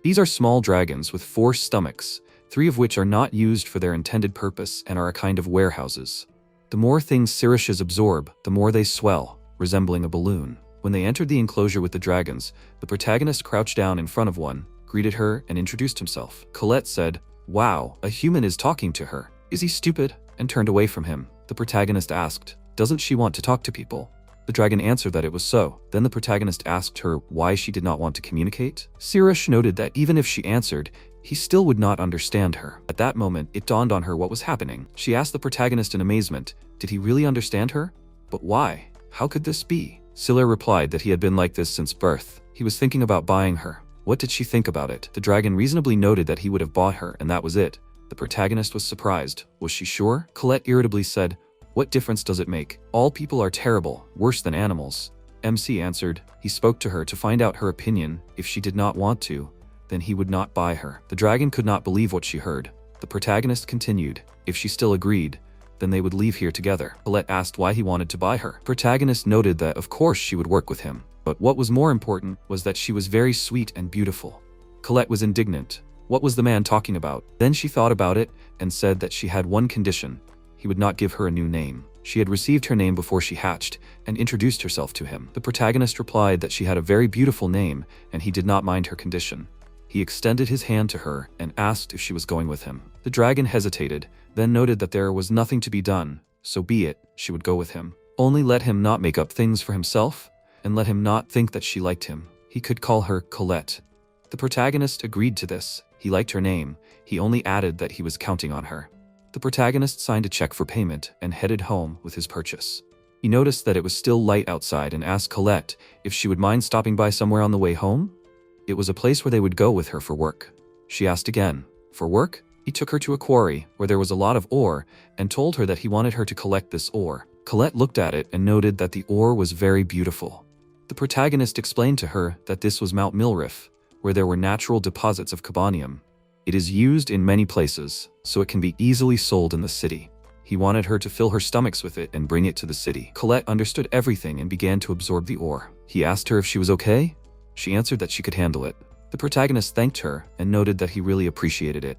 Speaker 1: These are small dragons with 4 stomachs, 3 of which are not used for their intended purpose and are a kind of warehouses. The more things Sirishes absorb, the more they swell, resembling a balloon. When they entered the enclosure with the dragons, the protagonist crouched down in front of one, greeted her, and introduced himself. Colette said, "Wow, a human is talking to her. Is he stupid?" and turned away from him. The protagonist asked, "Doesn't she want to talk to people?" The dragon answered that it was so. Then the protagonist asked her why she did not want to communicate. Sirish noted that even if she answered, he still would not understand her. At that moment, it dawned on her what was happening. She asked the protagonist in amazement, did he really understand her? But why? How could this be? Selir replied that he had been like this since birth. He was thinking about buying her. What did she think about it? The dragon reasonably noted that he would have bought her, and that was it. The protagonist was surprised. Was she sure? Colette irritably said, "What difference does it make? All people are terrible, worse than animals." MC answered, he spoke to her to find out her opinion. If she did not want to, then he would not buy her. The dragon could not believe what she heard. The protagonist continued, if she still agreed, then they would leave here together. Colette asked why he wanted to buy her. Protagonist noted that of course she would work with him, but what was more important was that she was very sweet and beautiful. Colette was indignant. What was the man talking about? Then she thought about it and said that she had one condition. He would not give her a new name. She had received her name before she hatched and introduced herself to him. The protagonist replied that she had a very beautiful name and he did not mind her condition. He extended his hand to her and asked if she was going with him. The dragon hesitated, then noted that there was nothing to be done, so be it, she would go with him. Only let him not make up things for himself, and let him not think that she liked him. He could call her Colette. The protagonist agreed to this. He liked her name. He only added that he was counting on her. The protagonist signed a check for payment and headed home with his purchase. He noticed that it was still light outside and asked Colette if she would mind stopping by somewhere on the way home. It was a place where they would go with her for work. She asked again, for work? He took her to a quarry where there was a lot of ore and told her that he wanted her to collect this ore. Colette looked at it and noted that the ore was very beautiful. The protagonist explained to her that this was Mount Milrif, where there were natural deposits of cobanium. It is used in many places, so it can be easily sold in the city. He wanted her to fill her stomachs with it and bring it to the city. Colette understood everything and began to absorb the ore. He asked her if she was okay. She answered that she could handle it. The protagonist thanked her and noted that he really appreciated it.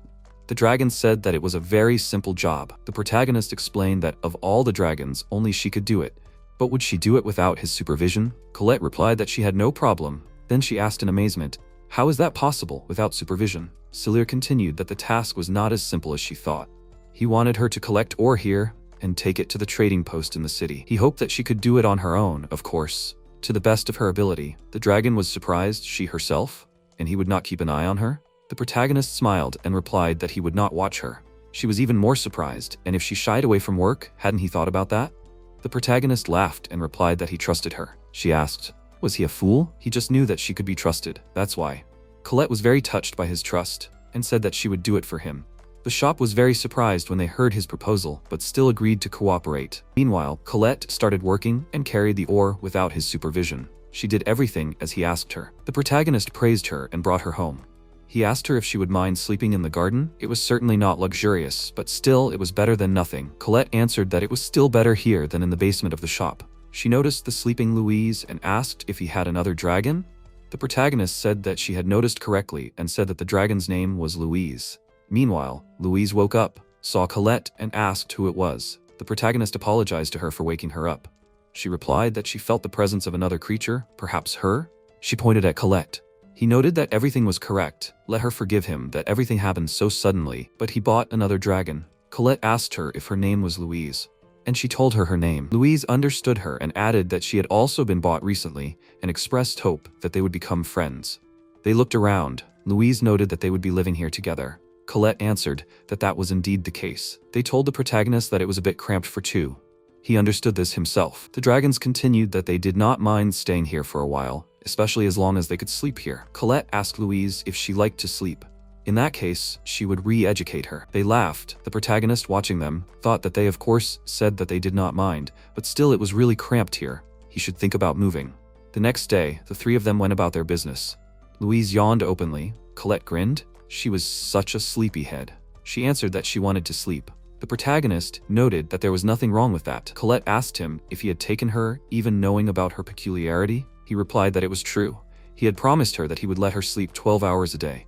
Speaker 1: The dragon said that it was a very simple job. The protagonist explained that of all the dragons, only she could do it. But would she do it without his supervision? Colette replied that she had no problem. Then she asked in amazement, how is that possible without supervision? Selir continued that the task was not as simple as she thought. He wanted her to collect ore here and take it to the trading post in the city. He hoped that she could do it on her own, of course, to the best of her ability. The dragon was surprised, she herself, and he would not keep an eye on her. The protagonist smiled and replied that he would not watch her. She was even more surprised, and if she shied away from work, hadn't he thought about that? The protagonist laughed and replied that he trusted her. She asked, was he a fool? He just knew that she could be trusted, that's why. Colette was very touched by his trust and said that she would do it for him. The shop was very surprised when they heard his proposal, but still agreed to cooperate. Meanwhile, Colette started working and carried the ore without his supervision. She did everything as he asked her. The protagonist praised her and brought her home. He asked her if she would mind sleeping in the garden. It was certainly not luxurious, but still it was better than nothing. Colette answered that it was still better here than in the basement of the shop. She noticed the sleeping Louise and asked if he had another dragon. The protagonist said that she had noticed correctly and said that the dragon's name was Louise. Meanwhile, Louise woke up, saw Colette, and asked who it was. The protagonist apologized to her for waking her up. She replied that she felt the presence of another creature, perhaps her. She pointed at Colette. He noted that everything was correct, let her forgive him that everything happened so suddenly, but he bought another dragon. Colette asked her if her name was Louise, and she told her name. Louise understood her and added that she had also been bought recently and expressed hope that they would become friends. They looked around. Louise noted that they would be living here together. Colette answered that that was indeed the case. They told the protagonist that it was a bit cramped for two. He understood this himself. The dragons continued that they did not mind staying here for a while, especially as long as they could sleep here. Colette asked Louise if she liked to sleep. In that case, she would re-educate her. They laughed. The protagonist, watching them, thought that they of course said that they did not mind, but still it was really cramped here. He should think about moving. The next day, the three of them went about their business. Louise yawned openly. Colette grinned. She was such a sleepyhead. She answered that she wanted to sleep. The protagonist noted that there was nothing wrong with that. Colette asked him if he had taken her, even knowing about her peculiarity. He replied that it was true. He had promised her that he would let her sleep 12 hours a day.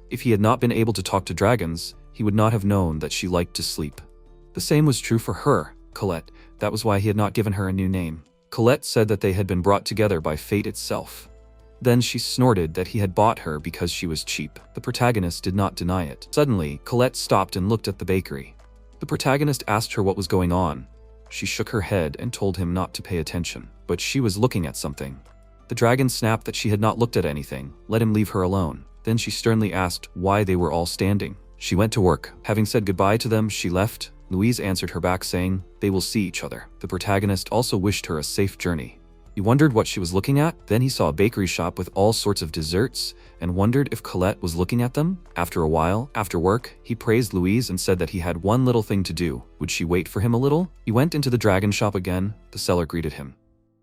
Speaker 1: If he had not been able to talk to dragons, he would not have known that she liked to sleep. The same was true for her, Colette. That was why he had not given her a new name. Colette said that they had been brought together by fate itself. Then she snorted that he had bought her because she was cheap. The protagonist did not deny it. Suddenly, Colette stopped and looked at the bakery. The protagonist asked her what was going on. She shook her head and told him not to pay attention, but she was looking at something. The dragon snapped that she had not looked at anything, let him leave her alone. Then she sternly asked why they were all standing. She went to work. Having said goodbye to them, she left. Louise answered her back saying, they will see each other. The protagonist also wished her a safe journey. He wondered what she was looking at. Then he saw a bakery shop with all sorts of desserts and wondered if Colette was looking at them. After a while, after work, he praised Louise and said that he had one little thing to do. Would she wait for him a little? He went into the dragon shop again. The seller greeted him.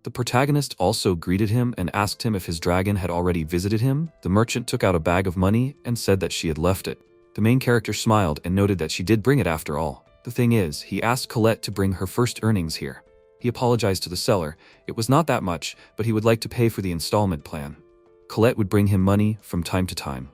Speaker 1: The protagonist also greeted him and asked him if his dragon had already visited him. The merchant took out a bag of money and said that she had left it. The main character smiled and noted that she did bring it after all. The thing is, he asked Colette to bring her first earnings here. He apologized to the seller. It was not that much, but he would like to pay for the installment plan. Colette would bring him money from time to time.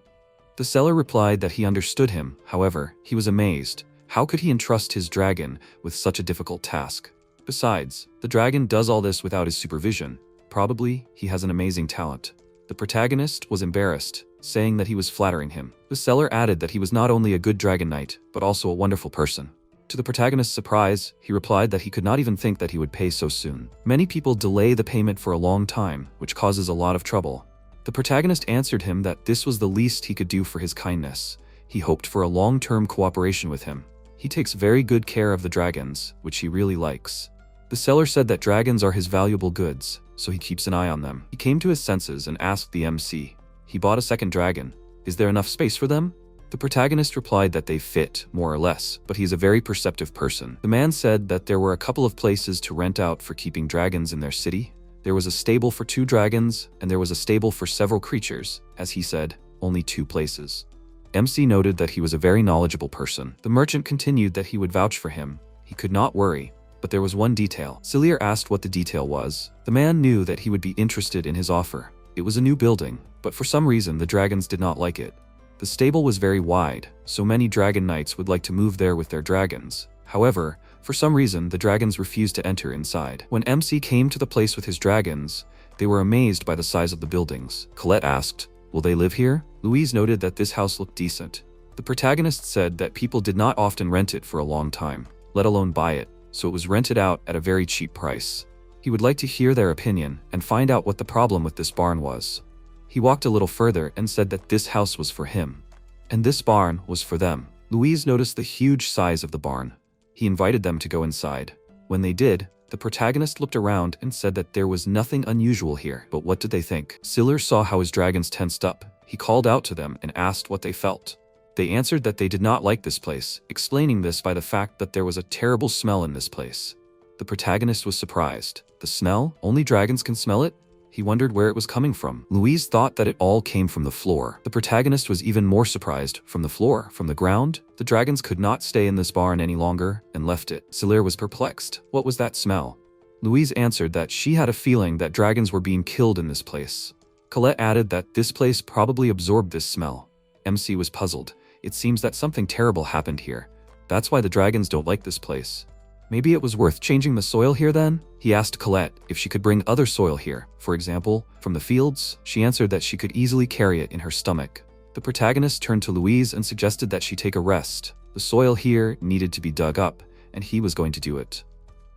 Speaker 1: The seller replied that he understood him. However, he was amazed. How could he entrust his dragon with such a difficult task? Besides, the dragon does all this without his supervision. Probably, he has an amazing talent. The protagonist was embarrassed, saying that he was flattering him. The seller added that he was not only a good dragon knight, but also a wonderful person. To the protagonist's surprise, he replied that he could not even think that he would pay so soon. Many people delay the payment for a long time, which causes a lot of trouble. The protagonist answered him that this was the least he could do for his kindness. He hoped for a long-term cooperation with him. He takes very good care of the dragons, which he really likes. The seller said that dragons are his valuable goods, so he keeps an eye on them. He came to his senses and asked the MC. He bought a second dragon. Is there enough space for them? The protagonist replied that they fit, more or less, but he's a very perceptive person. The man said that there were a couple of places to rent out for keeping dragons in their city. There was a stable for 2 dragons, and there was a stable for several creatures. As he said, only 2 places. MC noted that he was a very knowledgeable person. The merchant continued that he would vouch for him. He could not worry, but there was one detail. Cillier asked what the detail was. The man knew that he would be interested in his offer. It was a new building, but for some reason the dragons did not like it. The stable was very wide, so many dragon knights would like to move there with their dragons. However, for some reason the dragons refused to enter inside. When MC came to the place with his dragons, they were amazed by the size of the buildings. Colette asked, will they live here? Louise noted that this house looked decent. The protagonist said that people did not often rent it for a long time, let alone buy it, so it was rented out at a very cheap price. He would like to hear their opinion and find out what the problem with this barn was. He walked a little further and said that this house was for him, and this barn was for them. Louise noticed the huge size of the barn. He invited them to go inside. When they did, the protagonist looked around and said that there was nothing unusual here. But what did they think? Cillier saw how his dragons tensed up. He called out to them and asked what they felt. They answered that they did not like this place, explaining this by the fact that there was a terrible smell in this place. The protagonist was surprised. The smell? Only dragons can smell it? He wondered where it was coming from. Louise thought that it all came from the floor. The protagonist was even more surprised. From the floor, from the ground? The dragons could not stay in this barn any longer and left it. Celir was perplexed. What was that smell? Louise answered that she had a feeling that dragons were being killed in this place. Colette added that this place probably absorbed this smell. MC was puzzled. It seems that something terrible happened here. That's why the dragons don't like this place. Maybe it was worth changing the soil here then? He asked Colette if she could bring other soil here, for example, from the fields. She answered that she could easily carry it in her stomach. The protagonist turned to Louise and suggested that she take a rest. The soil here needed to be dug up, and he was going to do it.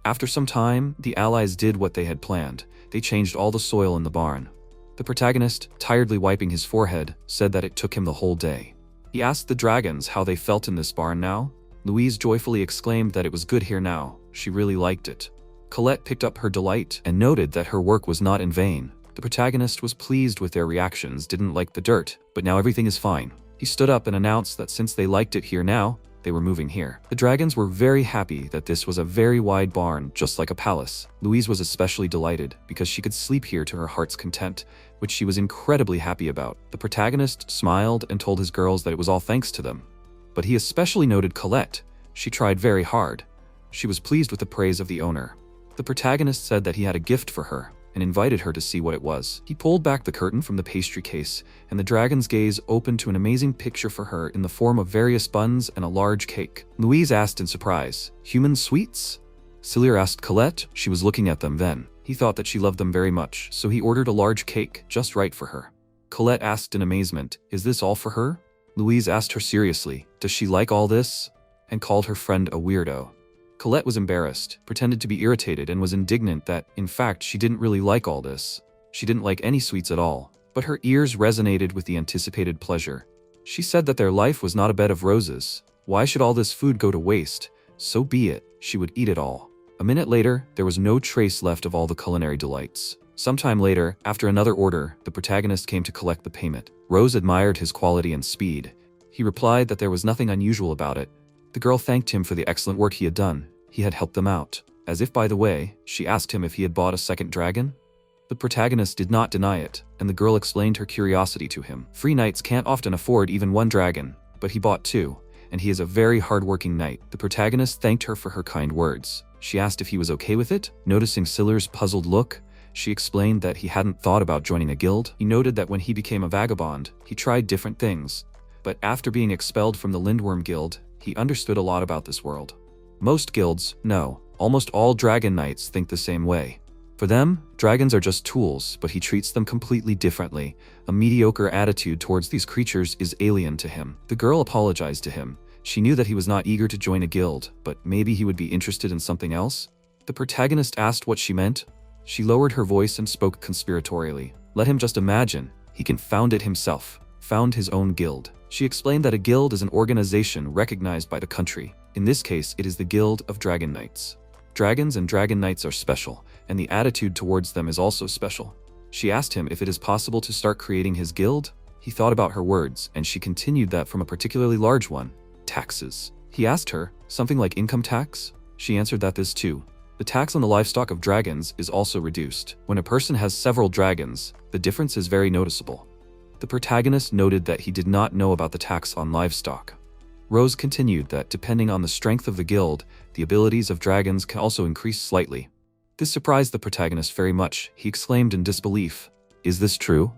Speaker 1: After some time, the allies did what they had planned. They changed all the soil in the barn. The protagonist, tiredly wiping his forehead, said that it took him the whole day. He asked the dragons how they felt in this barn now. Louise joyfully exclaimed that it was good here now. She really liked it. Colette picked up her delight and noted that her work was not in vain. The protagonist was pleased with their reactions, didn't like the dirt, but now everything is fine. He stood up and announced that since they liked it here now, they were moving here. The dragons were very happy that this was a very wide barn, just like a palace. Louise was especially delighted because she could sleep here to her heart's content, which she was incredibly happy about. The protagonist smiled and told his girls that it was all thanks to them. But he especially noted Colette. She tried very hard. She was pleased with the praise of the owner. The protagonist said that he had a gift for her and invited her to see what it was. He pulled back the curtain from the pastry case, and the dragon's gaze opened to an amazing picture for her in the form of various buns and a large cake. Louise asked in surprise, "Human sweets?" Celir asked Colette. She was looking at them then. He thought that she loved them very much, so he ordered a large cake, just right for her. Colette asked in amazement, "Is this all for her?" Louise asked her seriously, "Does she like all this?" and called her friend a weirdo. Colette was embarrassed, pretended to be irritated, and was indignant that, in fact, she didn't really like all this. She didn't like any sweets at all, but her ears resonated with the anticipated pleasure. She said that their life was not a bed of roses. Why should all this food go to waste? So be it, she would eat it all. A minute later, there was no trace left of all the culinary delights. Sometime later, after another order, the protagonist came to collect the payment. Rose admired his quality and speed. He replied that there was nothing unusual about it. The girl thanked him for the excellent work he had done. He had helped them out. As if by the way, she asked him if he had bought a second dragon. The protagonist did not deny it, and the girl explained her curiosity to him. Free knights can't often afford even one dragon, but he bought two, and he is a very hard-working knight. The protagonist thanked her for her kind words. She asked if he was okay with it. Noticing Cilir's puzzled look, she explained that he hadn't thought about joining a guild. He noted that when he became a vagabond, he tried different things, but after being expelled from the Lindworm Guild, he understood a lot about this world. Most guilds, no, almost all dragon knights think the same way. For them, dragons are just tools, but he treats them completely differently. A mediocre attitude towards these creatures is alien to him. The girl apologized to him. She knew that he was not eager to join a guild, but maybe he would be interested in something else. The protagonist asked what she meant. She lowered her voice and spoke conspiratorially. Let him just imagine. He can found it himself. Found his own guild. She explained that a guild is an organization recognized by the country. In this case, it is the Guild of Dragon Knights. Dragons and dragon knights are special, and the attitude towards them is also special. She asked him if it is possible to start creating his guild. He thought about her words, and she continued that from a particularly large one. Taxes. He asked her, something like income tax? She answered that this too. The tax on the livestock of dragons is also reduced. When a person has several dragons, the difference is very noticeable. The protagonist noted that he did not know about the tax on livestock. Rose continued that depending on the strength of the guild, the abilities of dragons can also increase slightly. This surprised the protagonist very much. He exclaimed in disbelief, "Is this true?"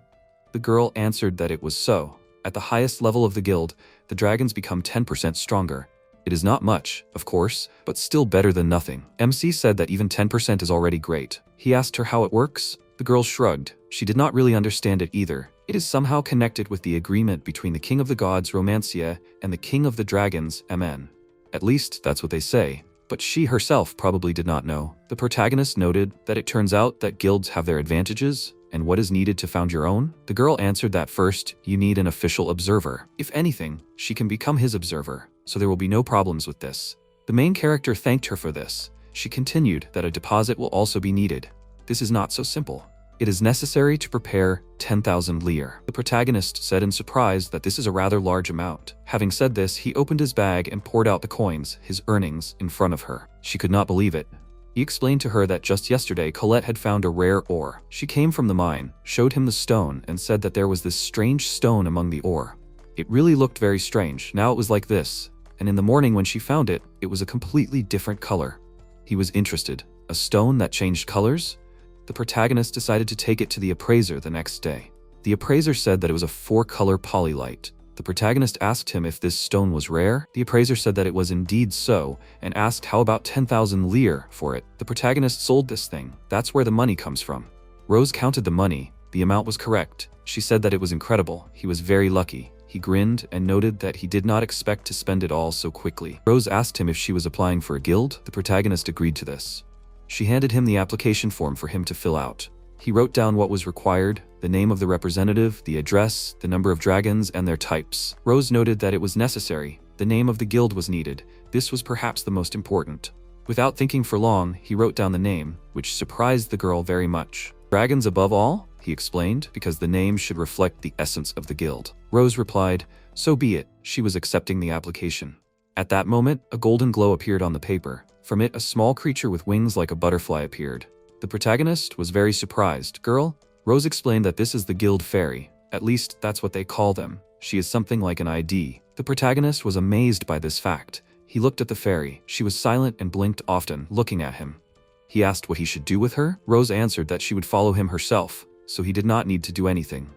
Speaker 1: The girl answered that it was so. At the highest level of the guild, the dragons become 10% stronger. It is not much, of course, but still better than nothing. MC said that even 10% is already great. He asked her how it works. The girl shrugged. She did not really understand it either. It is somehow connected with the agreement between the King of the Gods, Romancia, and the King of the Dragons, Mn. At least, that's what they say. But she herself probably did not know. The protagonist noted that it turns out that guilds have their advantages, and what is needed to found your own? The girl answered that first, you need an official observer. If anything, she can become his observer, so there will be no problems with this. The main character thanked her for this. She continued that a deposit will also be needed. This is not so simple. It is necessary to prepare 10,000 lire. The protagonist said in surprise that this is a rather large amount. Having said this, he opened his bag and poured out the coins, his earnings, in front of her. She could not believe it. He explained to her that just yesterday Colette had found a rare ore. She came from the mine, showed him the stone, and said that there was this strange stone among the ore. It really looked very strange. Now it was like this, and in the morning when she found it, it was a completely different color. He was interested. A stone that changed colors? The protagonist decided to take it to the appraiser the next day. The appraiser said that it was a 4-color polylite. The protagonist asked him if this stone was rare. The appraiser said that it was indeed so, and asked how about 10,000 lire for it. The protagonist sold this thing. That's where the money comes from. Rose counted the money. The amount was correct. She said that it was incredible. He was very lucky. He grinned and noted that he did not expect to spend it all so quickly. Rose asked him if she was applying for a guild. The protagonist agreed to this. She handed him the application form for him to fill out. He wrote down what was required, the name of the representative, the address, the number of dragons, and their types. Rose noted that it was necessary. The name of the guild was needed. This was perhaps the most important. Without thinking for long, he wrote down the name, which surprised the girl very much. Dragons above all? He explained, because the name should reflect the essence of the guild. Rose replied, so be it. She was accepting the application. At that moment, a golden glow appeared on the paper. From it, a small creature with wings like a butterfly appeared. The protagonist was very surprised. Girl? Rose explained that this is the guild fairy. At least, that's what they call them. She is something like an ID. The protagonist was amazed by this fact. He looked at the fairy. She was silent and blinked often, looking at him. He asked what he should do with her. Rose answered that she would follow him herself, so he did not need to do anything.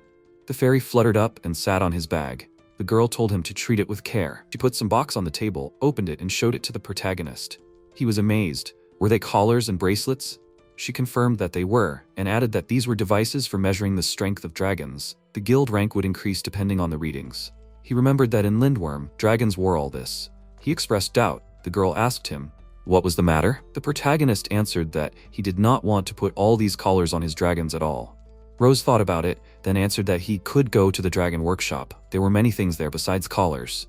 Speaker 1: The fairy fluttered up and sat on his bag. The girl told him to treat it with care. She put some box on the table, opened it, and showed it to the protagonist. He was amazed. Were they collars and bracelets? She confirmed that they were, and added that these were devices for measuring the strength of dragons. The guild rank would increase depending on the readings. He remembered that in Lindworm, dragons wore all this. He expressed doubt. The girl asked him, what was the matter? The protagonist answered that he did not want to put all these collars on his dragons at all. Rose thought about it, then answered that he could go to the dragon workshop. There were many things there besides collars.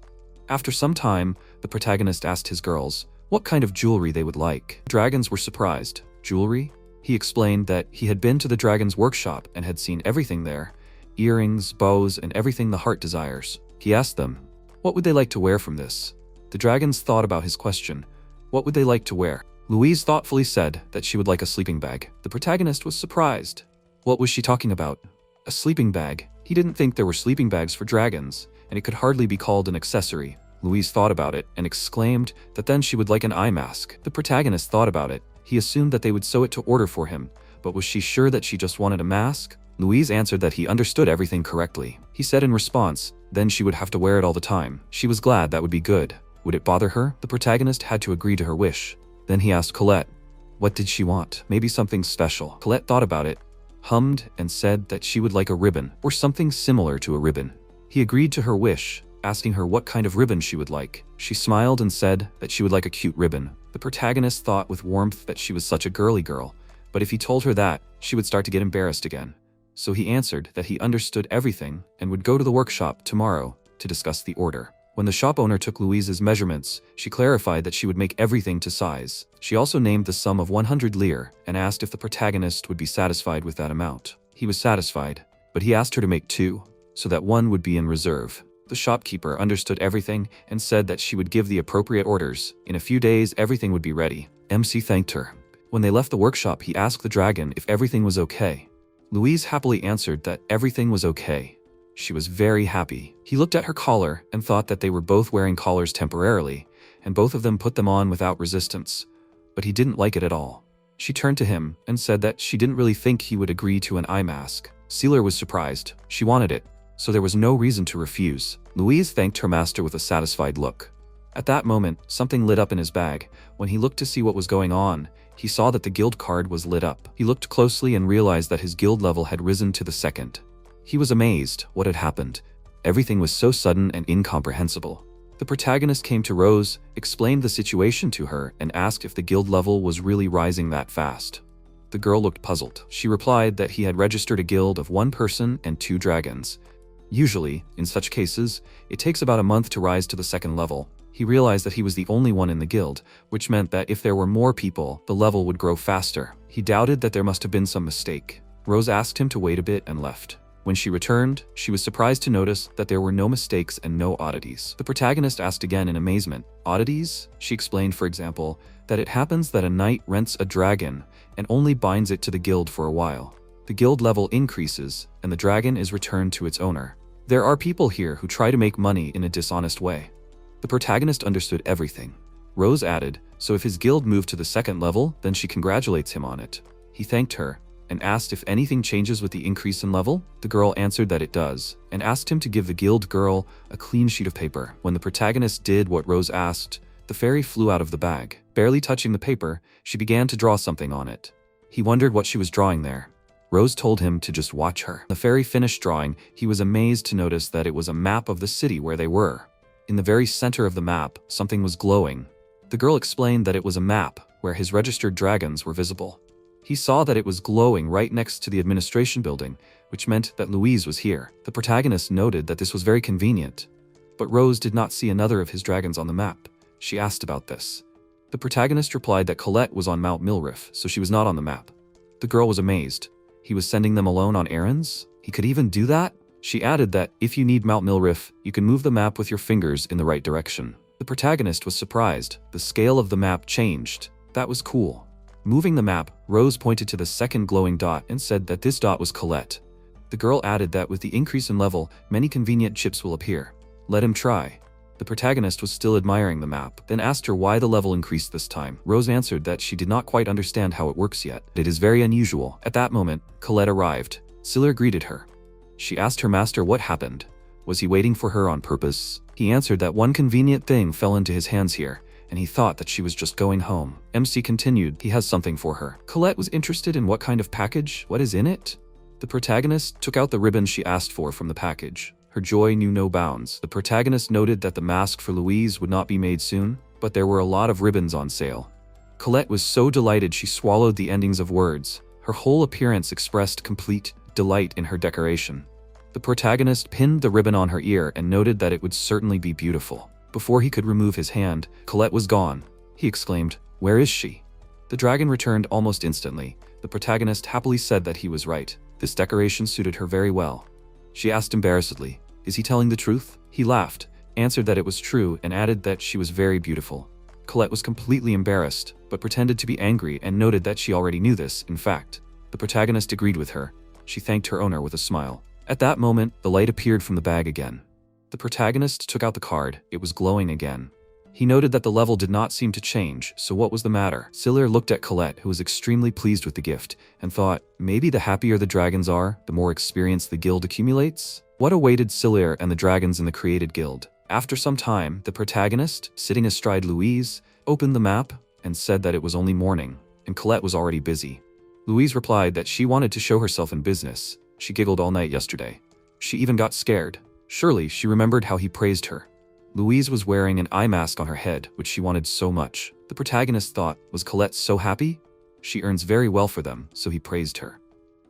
Speaker 1: After some time, the protagonist asked his girls what kind of jewelry they would like. Dragons were surprised. Jewelry? He explained that he had been to the dragon's workshop and had seen everything there. Earrings, bows, and everything the heart desires. He asked them, what would they like to wear from this? The dragons thought about his question. What would they like to wear? Louise thoughtfully said that she would like a sleeping bag. The protagonist was surprised. What was she talking about? A sleeping bag? He didn't think there were sleeping bags for dragons, and it could hardly be called an accessory. Louise thought about it and exclaimed that then she would like an eye mask. The protagonist thought about it. He assumed that they would sew it to order for him, but was she sure that she just wanted a mask? Louise answered that he understood everything correctly. He said in response, then she would have to wear it all the time. She was glad that would be good. Would it bother her? The protagonist had to agree to her wish. Then he asked Colette, what did she want? Maybe something special. Colette thought about it, hummed, and said that she would like a ribbon, or something similar to a ribbon. He agreed to her wish, asking her what kind of ribbon she would like. She smiled and said that she would like a cute ribbon. The protagonist thought with warmth that she was such a girly girl, but if he told her that, she would start to get embarrassed again. So he answered that he understood everything and would go to the workshop tomorrow to discuss the order. When the shop owner took Louise's measurements, she clarified that she would make everything to size. She also named the sum of 100 lire and asked if the protagonist would be satisfied with that amount. He was satisfied, but he asked her to make 2, so that 1 would be in reserve. The shopkeeper understood everything and said that she would give the appropriate orders. In a few days, everything would be ready. MC thanked her. When they left the workshop, he asked the dragon if everything was okay. Louise happily answered that everything was okay. She was very happy. He looked at her collar and thought that they were both wearing collars temporarily, and both of them put them on without resistance. But he didn't like it at all. She turned to him and said that she didn't really think he would agree to an eye mask. Sealer was surprised. She wanted it, so there was no reason to refuse. Louise thanked her master with a satisfied look. At that moment, something lit up in his bag. When he looked to see what was going on, he saw that the guild card was lit up. He looked closely and realized that his guild level had risen to the 2nd. He was amazed. What had happened? Everything was so sudden and incomprehensible. The protagonist came to Rose, explained the situation to her, and asked if the guild level was really rising that fast. The girl looked puzzled. She replied that he had registered a guild of 1 person and 2 dragons. Usually, in such cases, it takes about a month to rise to the 2nd level. He realized that he was the only one in the guild, which meant that if there were more people, the level would grow faster. He doubted that there must have been some mistake. Rose asked him to wait a bit and left. When she returned, she was surprised to notice that there were no mistakes and no oddities. The protagonist asked again in amazement. Oddities? She explained, for example, that it happens that a knight rents a dragon and only binds it to the guild for a while. The guild level increases, and the dragon is returned to its owner. There are people here who try to make money in a dishonest way. The protagonist understood everything. Rose added, so if his guild moved to the second level, then she congratulates him on it. He thanked her and asked if anything changes with the increase in level. The girl answered that it does, and asked him to give the guild girl a clean sheet of paper. When the protagonist did what Rose asked, the fairy flew out of the bag. Barely touching the paper, she began to draw something on it. He wondered what she was drawing there. Rose told him to just watch her. The fairy finished drawing. He was amazed to notice that it was a map of the city where they were. In the very center of the map, something was glowing. The girl explained that it was a map where his registered dragons were visible. He saw that it was glowing right next to the administration building, which meant that Louise was here. The protagonist noted that this was very convenient. But Rose did not see another of his dragons on the map. She asked about this. The protagonist replied that Colette was on Mount Milriff, so she was not on the map. The girl was amazed. He was sending them alone on errands? He could even do that? She added that if you need Mount Milriff, you can move the map with your fingers in the right direction. The protagonist was surprised. The scale of the map changed. That was cool. Moving the map, Rose pointed to the second glowing dot and said that this dot was Colette. The girl added that with the increase in level, many convenient chips will appear. Let him try. The protagonist was still admiring the map, then asked her why the level increased this time. Rose answered that she did not quite understand how it works yet. It is very unusual. At that moment, Colette arrived. Siller greeted her. She asked her master what happened. Was he waiting for her on purpose? He answered that one convenient thing fell into his hands here, and he thought that she was just going home. MC continued, he has something for her. Colette was interested in what kind of package, what is in it? The protagonist took out the ribbon she asked for from the package. Her joy knew no bounds. The protagonist noted that the mask for Louise would not be made soon, but there were a lot of ribbons on sale. Colette was so delighted she swallowed the endings of words. Her whole appearance expressed complete delight in her decoration. The protagonist pinned the ribbon on her ear and noted that it would certainly be beautiful. Before he could remove his hand, Colette was gone. He exclaimed, "Where is she?" The dragon returned almost instantly. The protagonist happily said that he was right. This decoration suited her very well. She asked embarrassedly, "Is he telling the truth?" He laughed, answered that it was true, and added that she was very beautiful. Colette was completely embarrassed, but pretended to be angry and noted that she already knew this, in fact. The protagonist agreed with her. She thanked her owner with a smile. At that moment, the light appeared from the bag again. The protagonist took out the card. It was glowing again. He noted that the level did not seem to change, so what was the matter? Siller looked at Colette, who was extremely pleased with the gift, and thought, maybe the happier the dragons are, the more experience the guild accumulates? What awaited Siller and the dragons in the created guild? After some time, the protagonist, sitting astride Louise, opened the map and said that it was only morning, and Colette was already busy. Louise replied that she wanted to show herself in business. She giggled all night yesterday. She even got scared. Surely she remembered how he praised her. Louise was wearing an eye mask on her head, which she wanted so much. The protagonist thought, was Colette so happy? She earns very well for them, so he praised her.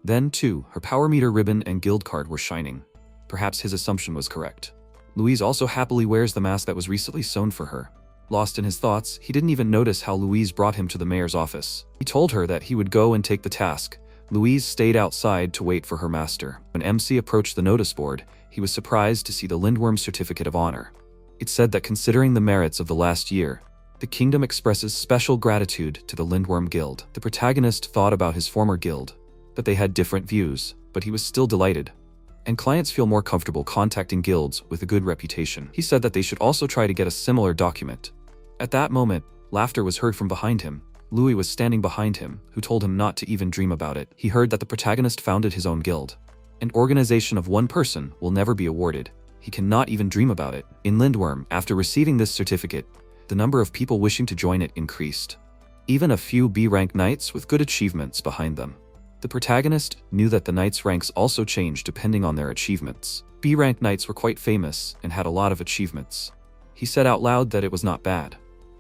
Speaker 1: Then, too, her power meter ribbon and guild card were shining. Perhaps his assumption was correct. Louise also happily wears the mask that was recently sewn for her. Lost in his thoughts, he didn't even notice how Louise brought him to the mayor's office. He told her that he would go and take the task. Louise stayed outside to wait for her master. When MC approached the notice board, he was surprised to see the Lindworm Certificate of Honor. It said that considering the merits of the last year, the kingdom expresses special gratitude to the Lindworm Guild. The protagonist thought about his former guild, that they had different views, but he was still delighted. And clients feel more comfortable contacting guilds with a good reputation. He said that they should also try to get a similar document. At that moment, laughter was heard from behind him. Louis was standing behind him, who told him not to even dream about it. He heard that the protagonist founded his own guild. An organization of one person will never be awarded. He cannot even dream about it. In Lindworm, after receiving this certificate, the number of people wishing to join it increased. Even a few B-rank knights with good achievements behind them. The protagonist knew that the knights' ranks also changed depending on their achievements. B-rank knights were quite famous and had a lot of achievements. He said out loud that it was not bad.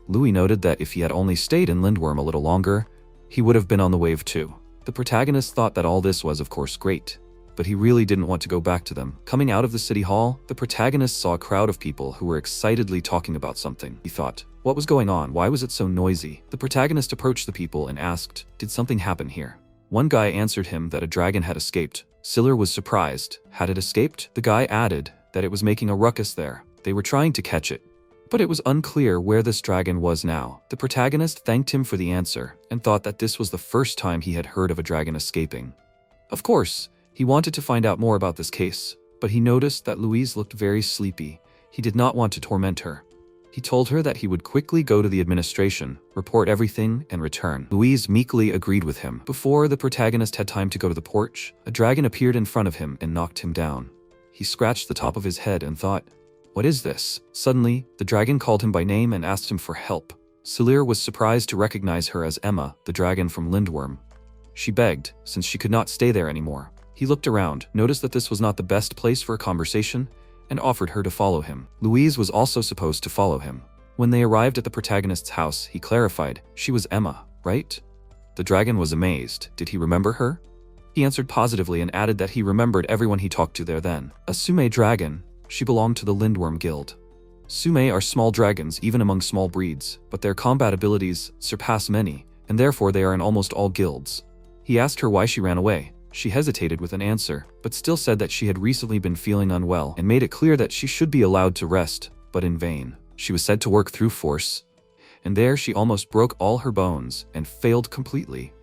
Speaker 1: Louis noted that if he had only stayed in Lindworm a little longer, he would have been on the wave too. The protagonist thought that all this was of course great, but he really didn't want to go back to them. Coming out of the city hall, the protagonist saw a crowd of people who were excitedly talking about something. He thought, what was going on? Why was it so noisy? The protagonist approached the people and asked, did something happen here? One guy answered him that a dragon had escaped. Siller was surprised. Had it escaped? The guy added that it was making a ruckus there. They were trying to catch it. But it was unclear where this dragon was now. The protagonist thanked him for the answer and thought that this was the first time he had heard of a dragon escaping. Of course, he wanted to find out more about this case, but he noticed that Louise looked very sleepy. He did not want to torment her. He told her that he would quickly go to the administration, report everything, and return. Louise meekly agreed with him. Before the protagonist had time to go to the porch, a dragon appeared in front of him and knocked him down. He scratched the top of his head and thought, "What is this?" Suddenly, the dragon called him by name and asked him for help. Siller was surprised to recognize her as Emma, the dragon from Lindworm. She begged, since she could not stay there anymore. He looked around, noticed that this was not the best place for a conversation, and offered her to follow him. Louise was also supposed to follow him. When they arrived at the protagonist's house, he clarified, "She was Emma, right?" The dragon was amazed. Did he remember her? He answered positively and added that he remembered everyone he talked to there then. A Sume dragon. She belonged to the Lindworm Guild. Sume are small dragons even among small breeds, but their combat abilities surpass many, and therefore they are in almost all guilds. He asked her why she ran away. She hesitated with an answer, but still said that she had recently been feeling unwell and made it clear that she should be allowed to rest, but in vain. She was said to work through force, and there she almost broke all her bones and failed completely.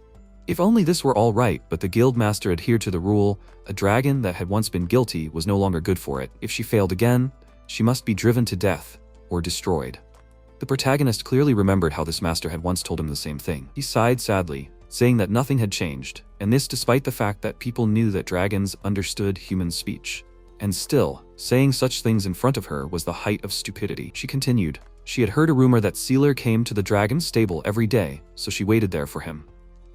Speaker 1: If only this were all right, but the guild master adhered to the rule. A dragon that had once been guilty was no longer good for it. If she failed again, she must be driven to death or destroyed. The protagonist clearly remembered how this master had once told him the same thing. He sighed sadly, saying that nothing had changed, and this despite the fact that people knew that dragons understood human speech. And still, saying such things in front of her was the height of stupidity. She continued. She had heard a rumor that Siller came to the dragon's stable every day, so she waited there for him.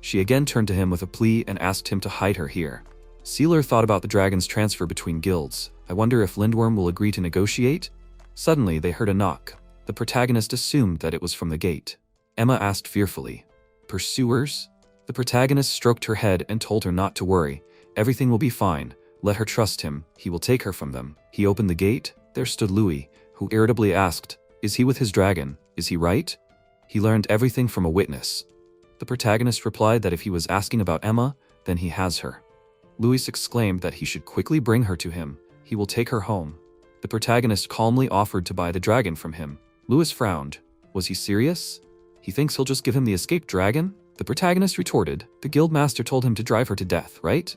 Speaker 1: She again turned to him with a plea and asked him to hide her here. Siller thought about the dragon's transfer between guilds. I wonder if Lindworm will agree to negotiate? Suddenly, they heard a knock. The protagonist assumed that it was from the gate. Emma asked fearfully, "Pursuers?" The protagonist stroked her head and told her not to worry. Everything will be fine. Let her trust him. He will take her from them. He opened the gate. There stood Louis, who irritably asked, "Is he with his dragon? Is he right?" He learned everything from a witness. The protagonist replied that if he was asking about Emma, then he has her. Louis exclaimed that he should quickly bring her to him. He will take her home. The protagonist calmly offered to buy the dragon from him. Louis frowned. Was he serious? He thinks he'll just give him the escaped dragon? The protagonist retorted, "The guildmaster told him to drive her to death, right?"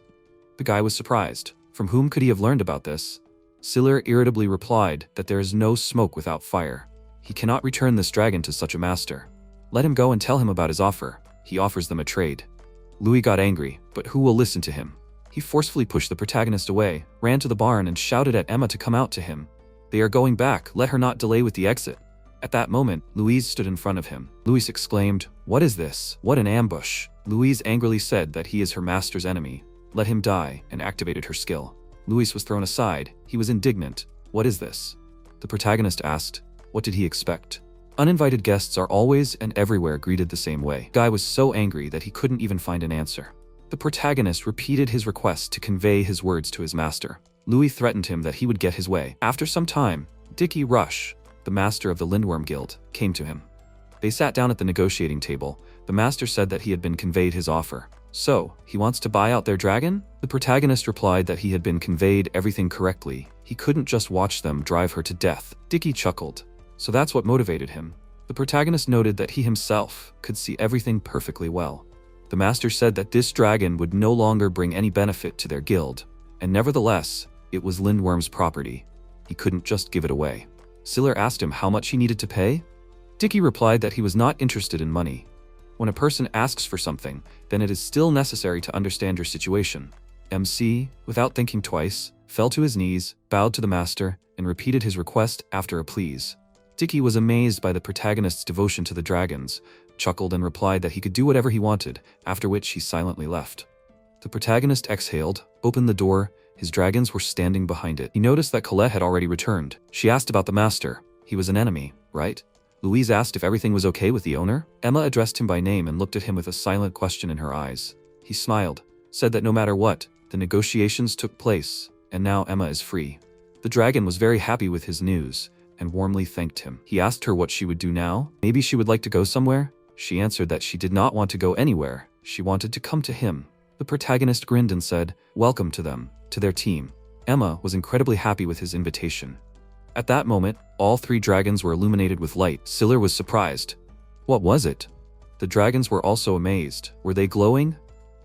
Speaker 1: The guy was surprised. From whom could he have learned about this? Siller irritably replied that there is no smoke without fire. He cannot return this dragon to such a master. Let him go and tell him about his offer. He offers them a trade. Louis got angry, but who will listen to him? He forcefully pushed the protagonist away, ran to the barn and shouted at Emma to come out to him. "They are going back, let her not delay with the exit." At that moment, Louise stood in front of him. Louis exclaimed, "What is this? What an ambush." Louise angrily said that he is her master's enemy. Let him die, and activated her skill. Louis was thrown aside. He was indignant. "What is this?" The protagonist asked. What did he expect? Uninvited guests are always and everywhere greeted the same way. Guy was so angry that he couldn't even find an answer. The protagonist repeated his request to convey his words to his master. Louis threatened him that he would get his way. After some time, Dickie Rush, the master of the Lindworm Guild, came to him. They sat down at the negotiating table. The master said that he had been conveyed his offer. So, he wants to buy out their dragon? The protagonist replied that he had been conveyed everything correctly. He couldn't just watch them drive her to death. Dickie chuckled. So that's what motivated him. The protagonist noted that he himself could see everything perfectly well. The master said that this dragon would no longer bring any benefit to their guild, and nevertheless, it was Lindworm's property. He couldn't just give it away. Siller asked him how much he needed to pay. Dickie replied that he was not interested in money. When a person asks for something, then it is still necessary to understand your situation. MC, without thinking twice, fell to his knees, bowed to the master, and repeated his request after a please. Dickie was amazed by the protagonist's devotion to the dragons, chuckled and replied that he could do whatever he wanted, after which he silently left. The protagonist exhaled, opened the door. His dragons were standing behind it. He noticed that Colette had already returned. She asked about the master. He was an enemy, right? Louise asked if everything was okay with the owner. Emma addressed him by name and looked at him with a silent question in her eyes. He smiled, said that no matter what, the negotiations took place, and now Emma is free. The dragon was very happy with his news, and warmly thanked him. He asked her what she would do now. Maybe she would like to go somewhere? She answered that she did not want to go anywhere. She wanted to come to him. The protagonist grinned and said, "Welcome to them, to their team." Emma was incredibly happy with his invitation. At that moment, all 3 dragons were illuminated with light. Siller was surprised. What was it? The dragons were also amazed. Were they glowing?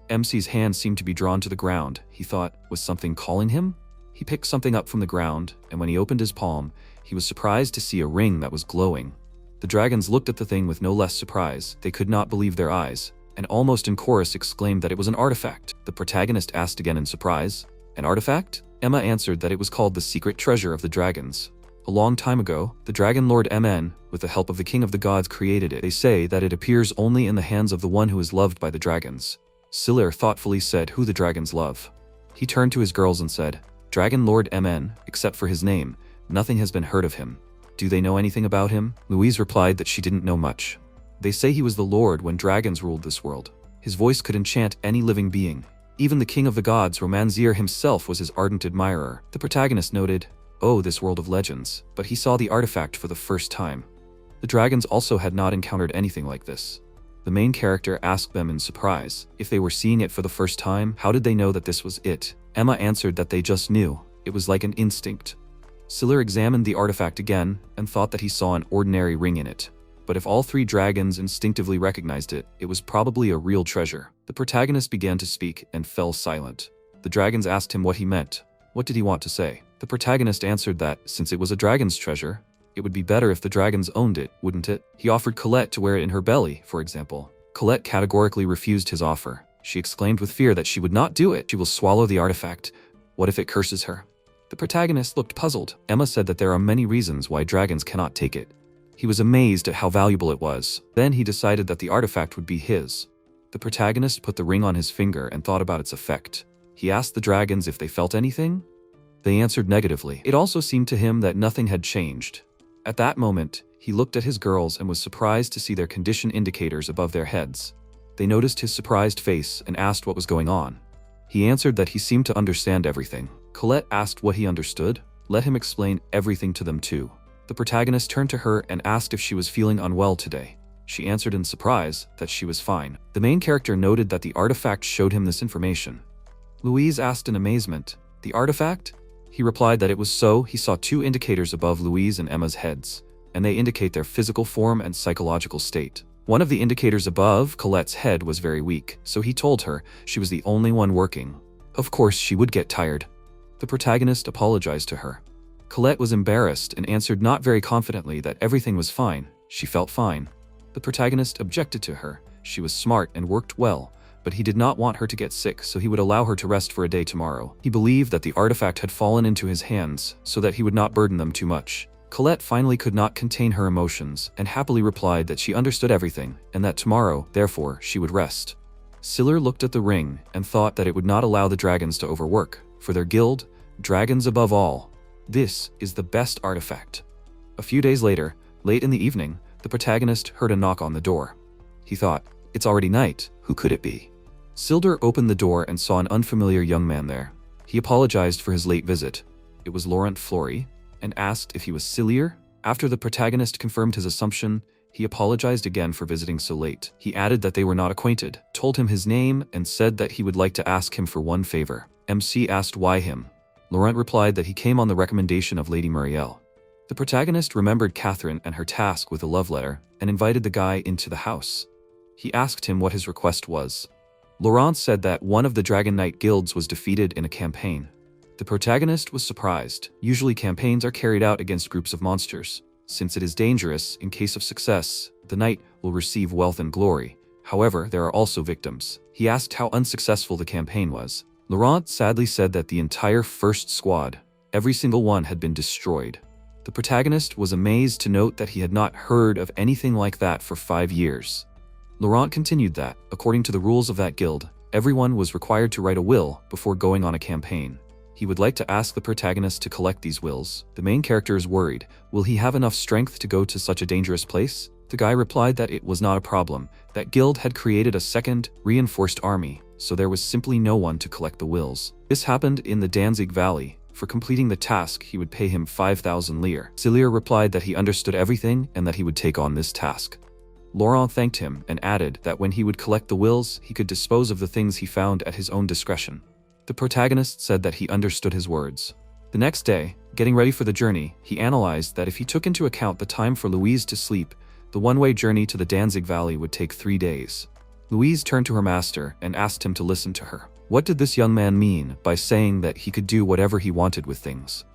Speaker 1: MC's hand seemed to be drawn to the ground. He thought, was something calling him? He picked something up from the ground, and when he opened his palm, he was surprised to see a ring that was glowing. The dragons looked at the thing with no less surprise. They could not believe their eyes, and almost in chorus exclaimed that it was an artifact. The protagonist asked again in surprise, "An artifact?" Emma answered that it was called the secret treasure of the dragons. A long time ago, the Dragon Lord MN, with the help of the King of the Gods, created it. They say that it appears only in the hands of the one who is loved by the dragons. Siller thoughtfully said who the dragons love. He turned to his girls and said, "Dragon Lord MN, except for his name, nothing has been heard of him. Do they know anything about him?" Louise replied that she didn't know much. They say he was the Lord when dragons ruled this world. His voice could enchant any living being. Even the King of the Gods, Romanzier himself, was his ardent admirer. The protagonist noted, "Oh, this world of legends," but he saw the artifact for the first time. The dragons also had not encountered anything like this. The main character asked them in surprise if they were seeing it for the first time. How did they know that this was it? Emma answered that they just knew. It was like an instinct. Siller examined the artifact again and thought that he saw an ordinary ring in it. But if all 3 dragons instinctively recognized it, it was probably a real treasure. The protagonist began to speak and fell silent. The dragons asked him what he meant. What did he want to say? The protagonist answered that, since it was a dragon's treasure, it would be better if the dragons owned it, wouldn't it? He offered Colette to wear it in her belly, for example. Colette categorically refused his offer. She exclaimed with fear that she would not do it. She will swallow the artifact. What if it curses her? The protagonist looked puzzled. Emma said that there are many reasons why dragons cannot take it. He was amazed at how valuable it was. Then he decided that the artifact would be his. The protagonist put the ring on his finger and thought about its effect. He asked the dragons if they felt anything. They answered negatively. It also seemed to him that nothing had changed. At that moment, he looked at his girls and was surprised to see their condition indicators above their heads. They noticed his surprised face and asked what was going on. He answered that he seemed to understand everything. Colette asked what he understood. Let him explain everything to them too. The protagonist turned to her and asked if she was feeling unwell today. She answered in surprise that she was fine. The main character noted that the artifact showed him this information. Louise asked in amazement, "The artifact?" He replied that it was so. He saw 2 indicators above Louise and Emma's heads, and they indicate their physical form and psychological state. One of the indicators above Colette's head was very weak, so he told her she was the only one working. Of course, she would get tired. The protagonist apologized to her. Colette was embarrassed and answered not very confidently that everything was fine. She felt fine. The protagonist objected to her. She was smart and worked well, but he did not want her to get sick, so he would allow her to rest for a day tomorrow. He believed that the artifact had fallen into his hands, so that he would not burden them too much. Colette finally could not contain her emotions, and happily replied that she understood everything, and that tomorrow, therefore, she would rest. Siller looked at the ring, and thought that it would not allow the dragons to overwork. For their guild, dragons above all, this is the best artifact. A few days later, late in the evening, the protagonist heard a knock on the door. He thought, it's already night, who could it be? Siller opened the door and saw an unfamiliar young man there. He apologized for his late visit. It was Laurent Fleury, and asked if he was Siller. After the protagonist confirmed his assumption, he apologized again for visiting so late. He added that they were not acquainted, told him his name, and said that he would like to ask him for one favor. MC asked why him. Laurent replied that he came on the recommendation of Lady Muriel. The protagonist remembered Catherine and her task with a love letter, and invited the guy into the house. He asked him what his request was. Laurent said that one of the Dragon Knight guilds was defeated in a campaign. The protagonist was surprised. Usually campaigns are carried out against groups of monsters. Since it is dangerous, in case of success, the knight will receive wealth and glory. However, there are also victims. He asked how unsuccessful the campaign was. Laurent sadly said that the entire first squad, every single one, had been destroyed. The protagonist was amazed to note that he had not heard of anything like that for 5 years. Laurent continued that, according to the rules of that guild, everyone was required to write a will before going on a campaign. He would like to ask the protagonist to collect these wills. The main character is worried. Will he have enough strength to go to such a dangerous place? The guy replied that it was not a problem. That guild had created a second, reinforced army, so there was simply no one to collect the wills. This happened in the Danzig Valley. For completing the task, he would pay him 5,000 lire. Siller replied that he understood everything and that he would take on this task. Laurent thanked him and added that when he would collect the wills, he could dispose of the things he found at his own discretion. The protagonist said that he understood his words. The next day, getting ready for the journey, he analyzed that if he took into account the time for Louise to sleep, the one-way journey to the Danzig Valley would take 3 days. Louise turned to her master and asked him to listen to her. What did this young man mean by saying that he could do whatever he wanted with things?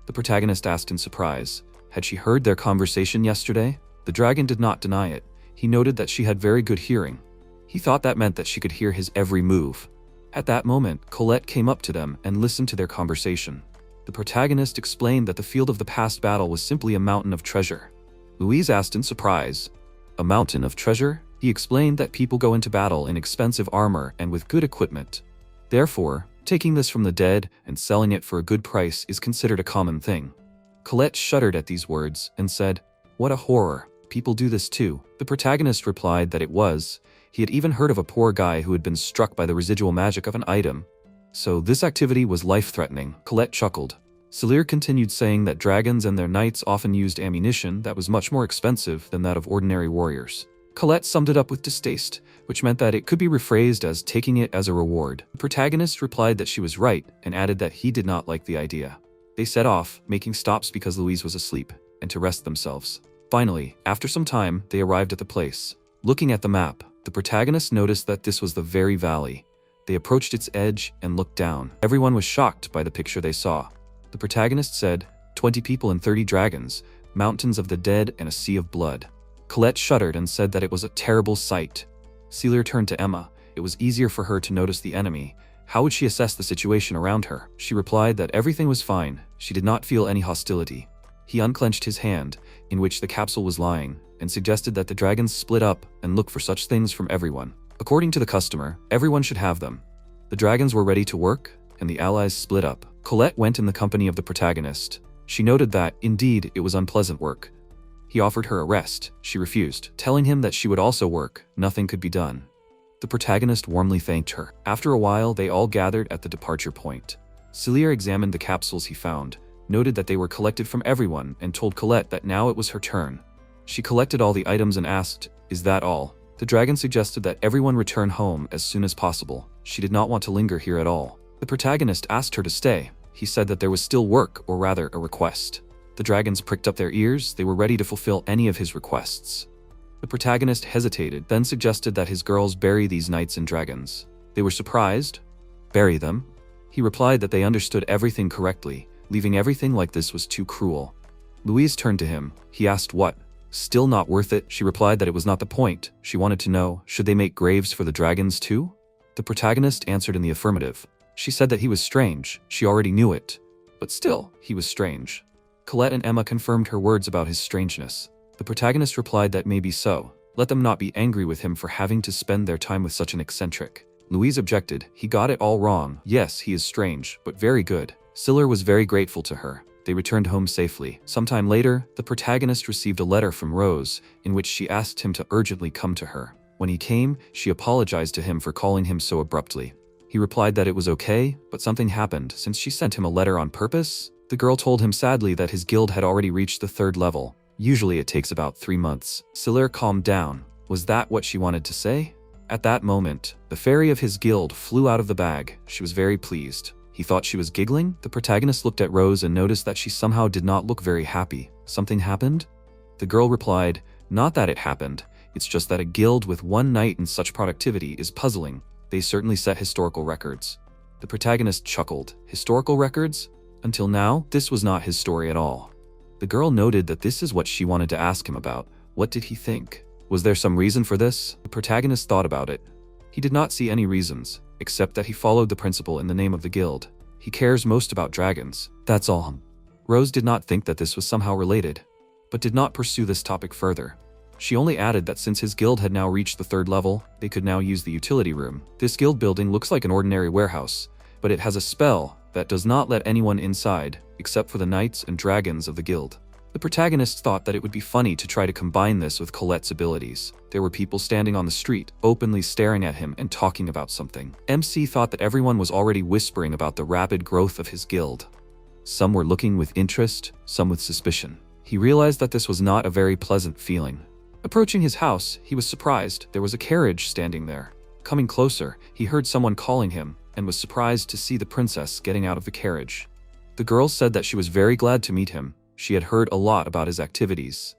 Speaker 1: The protagonist asked in surprise. Had she heard their conversation yesterday? The dragon did not deny it. He noted that she had very good hearing. He thought that meant that she could hear his every move. At that moment, Colette came up to them and listened to their conversation. The protagonist explained that the field of the past battle was simply a mountain of treasure. Louise asked in surprise, "A mountain of treasure?" He explained that people go into battle in expensive armor and with good equipment. Therefore, taking this from the dead and selling it for a good price is considered a common thing. Colette shuddered at these words and said, "What a horror. People do this too." The protagonist replied that it was. He had even heard of a poor guy who had been struck by the residual magic of an item. So this activity was life-threatening. Colette chuckled. Celir continued saying that dragons and their knights often used ammunition that was much more expensive than that of ordinary warriors. Colette summed it up with distaste, which meant that it could be rephrased as taking it as a reward. The protagonist replied that she was right and added that he did not like the idea. They set off, making stops because Louise was asleep, and to rest themselves. Finally, after some time, they arrived at the place. Looking at the map, the protagonist noticed that this was the very valley. They approached its edge and looked down. Everyone was shocked by the picture they saw. The protagonist said, 20 people and 30 dragons, mountains of the dead and a sea of blood. Colette shuddered and said that it was a terrible sight. Celir turned to Emma. It was easier for her to notice the enemy. How would she assess the situation around her? She replied that everything was fine. She did not feel any hostility. He unclenched his hand, in which the capsule was lying, and suggested that the dragons split up and look for such things from everyone. According to the customer, everyone should have them. The dragons were ready to work, and the allies split up. Colette went in the company of the protagonist. She noted that, indeed, it was unpleasant work. He offered her a rest. She refused, telling him that she would also work. Nothing could be done. The protagonist warmly thanked her. After a while, they all gathered at the departure point. Celir examined the capsules he found, noted that they were collected from everyone, and told Colette that now it was her turn. She collected all the items and asked, "Is that all?" The dragon suggested that everyone return home as soon as possible. She did not want to linger here at all. The protagonist asked her to stay. He said that there was still work, or rather, a request. The dragons pricked up their ears. They were ready to fulfill any of his requests. The protagonist hesitated, then suggested that his girls bury these knights and dragons. They were surprised. Bury them? He replied that they understood everything correctly. Leaving everything like this was too cruel. Louise turned to him. He asked what? Still not worth it? She replied that it was not the point. She wanted to know, should they make graves for the dragons too? The protagonist answered in the affirmative. She said that he was strange. She already knew it. But still, he was strange. Colette and Emma confirmed her words about his strangeness. The protagonist replied that maybe so. Let them not be angry with him for having to spend their time with such an eccentric. Louise objected. He got it all wrong. Yes, he is strange, but very good. Celir was very grateful to her. They returned home safely. Sometime later, the protagonist received a letter from Rose, in which she asked him to urgently come to her. When he came, she apologized to him for calling him so abruptly. He replied that it was okay, but something happened since she sent him a letter on purpose. The girl told him sadly that his guild had already reached the 3rd level. Usually it takes about 3 months. Celir calmed down. Was that what she wanted to say? At that moment, the fairy of his guild flew out of the bag. She was very pleased. He thought she was giggling. The protagonist looked at Rose and noticed that she somehow did not look very happy. Something happened? The girl replied, not that it happened. It's just that a guild with 1 knight in such productivity is puzzling. They certainly set historical records. The protagonist chuckled. Historical records? Until now, this was not his story at all. The girl noted that this is what she wanted to ask him about. What did he think? Was there some reason for this? The protagonist thought about it. He did not see any reasons, except that he followed the principle in the name of the guild. He cares most about dragons. That's all. Rose did not think that this was somehow related, but did not pursue this topic further. She only added that since his guild had now reached the 3rd level, they could now use the utility room. This guild building looks like an ordinary warehouse, but it has a spell that does not let anyone inside, except for the knights and dragons of the guild. The protagonist thought that it would be funny to try to combine this with Colette's abilities. There were people standing on the street, openly staring at him and talking about something. MC thought that everyone was already whispering about the rapid growth of his guild. Some were looking with interest, some with suspicion. He realized that this was not a very pleasant feeling. Approaching his house, he was surprised there was a carriage standing there. Coming closer, he heard someone calling him and was surprised to see the princess getting out of the carriage. The girl said that she was very glad to meet him. She had heard a lot about his activities.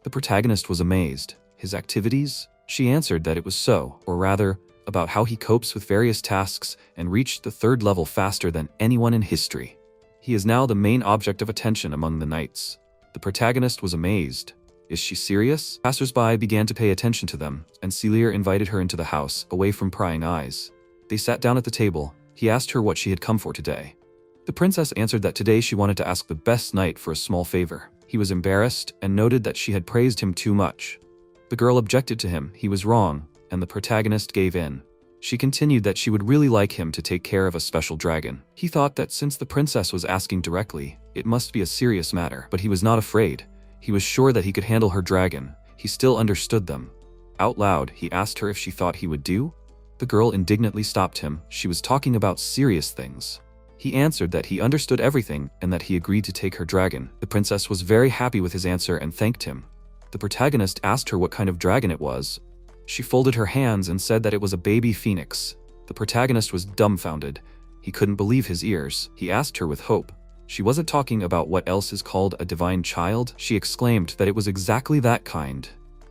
Speaker 1: The protagonist was amazed. His activities? She answered that it was so, or rather, about how he copes with various tasks and reached the 3rd level faster than anyone in history. He is now the main object of attention among the knights. The protagonist was amazed. Is she serious? Passers-by began to pay attention to them, and Celia invited her into the house, away from prying eyes. They sat down at the table. He asked her what she had come for today. The princess answered that today she wanted to ask the best knight for a small favor. He was embarrassed and noted that she had praised him too much. The girl objected to him. He was wrong, and the protagonist gave in. She continued that she would really like him to take care of a special dragon. He thought that since the princess was asking directly, it must be a serious matter, but he was not afraid. He was sure that he could handle her dragon. He still understood them. Out loud, he asked her if she thought he would do. The girl indignantly stopped him. She was talking about serious things. He answered that he understood everything and that he agreed to take her dragon. The princess was very happy with his answer and thanked him. The protagonist asked her what kind of dragon it was. She folded her hands and said that it was a baby phoenix. The protagonist was dumbfounded. He couldn't believe his ears. He asked her with hope. She wasn't talking about what else is called a divine child. She exclaimed that it was exactly that kind.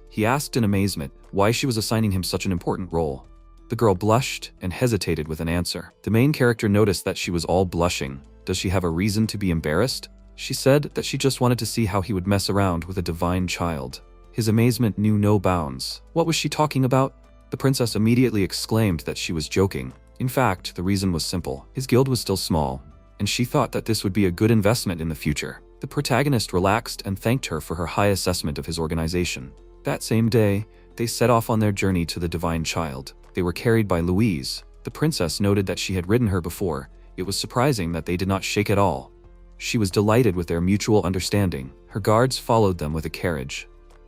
Speaker 1: He asked in amazement why she was assigning him such an important role. The girl blushed and hesitated with an answer. The main character noticed that she was all blushing. Does she have a reason to be embarrassed? She said that she just wanted to see how he would mess around with a divine child. His amazement knew no bounds. What was she talking about? The princess immediately exclaimed that she was joking. In fact, the reason was simple. His guild was still small, and she thought that this would be a good investment in the future. The protagonist relaxed and thanked her for her high assessment of his organization. That same day, they set off on their journey to the divine child. They were carried by Louise. The princess noted that she had ridden her before. It was surprising that they did not shake at all. She was delighted with their mutual understanding. Her guards followed them with a carriage.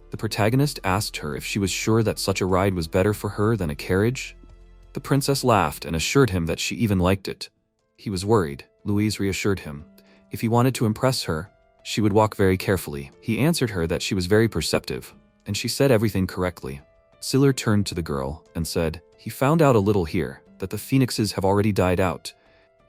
Speaker 1: The protagonist asked her if she was sure that such a ride was better for her than a carriage. The princess laughed and assured him that she even liked it. He was worried. Louise reassured him. If he wanted to impress her, she would walk very carefully. He answered her that she was very perceptive, and she said everything correctly. Siller turned to the girl and said, he found out a little here, that the phoenixes have already died out,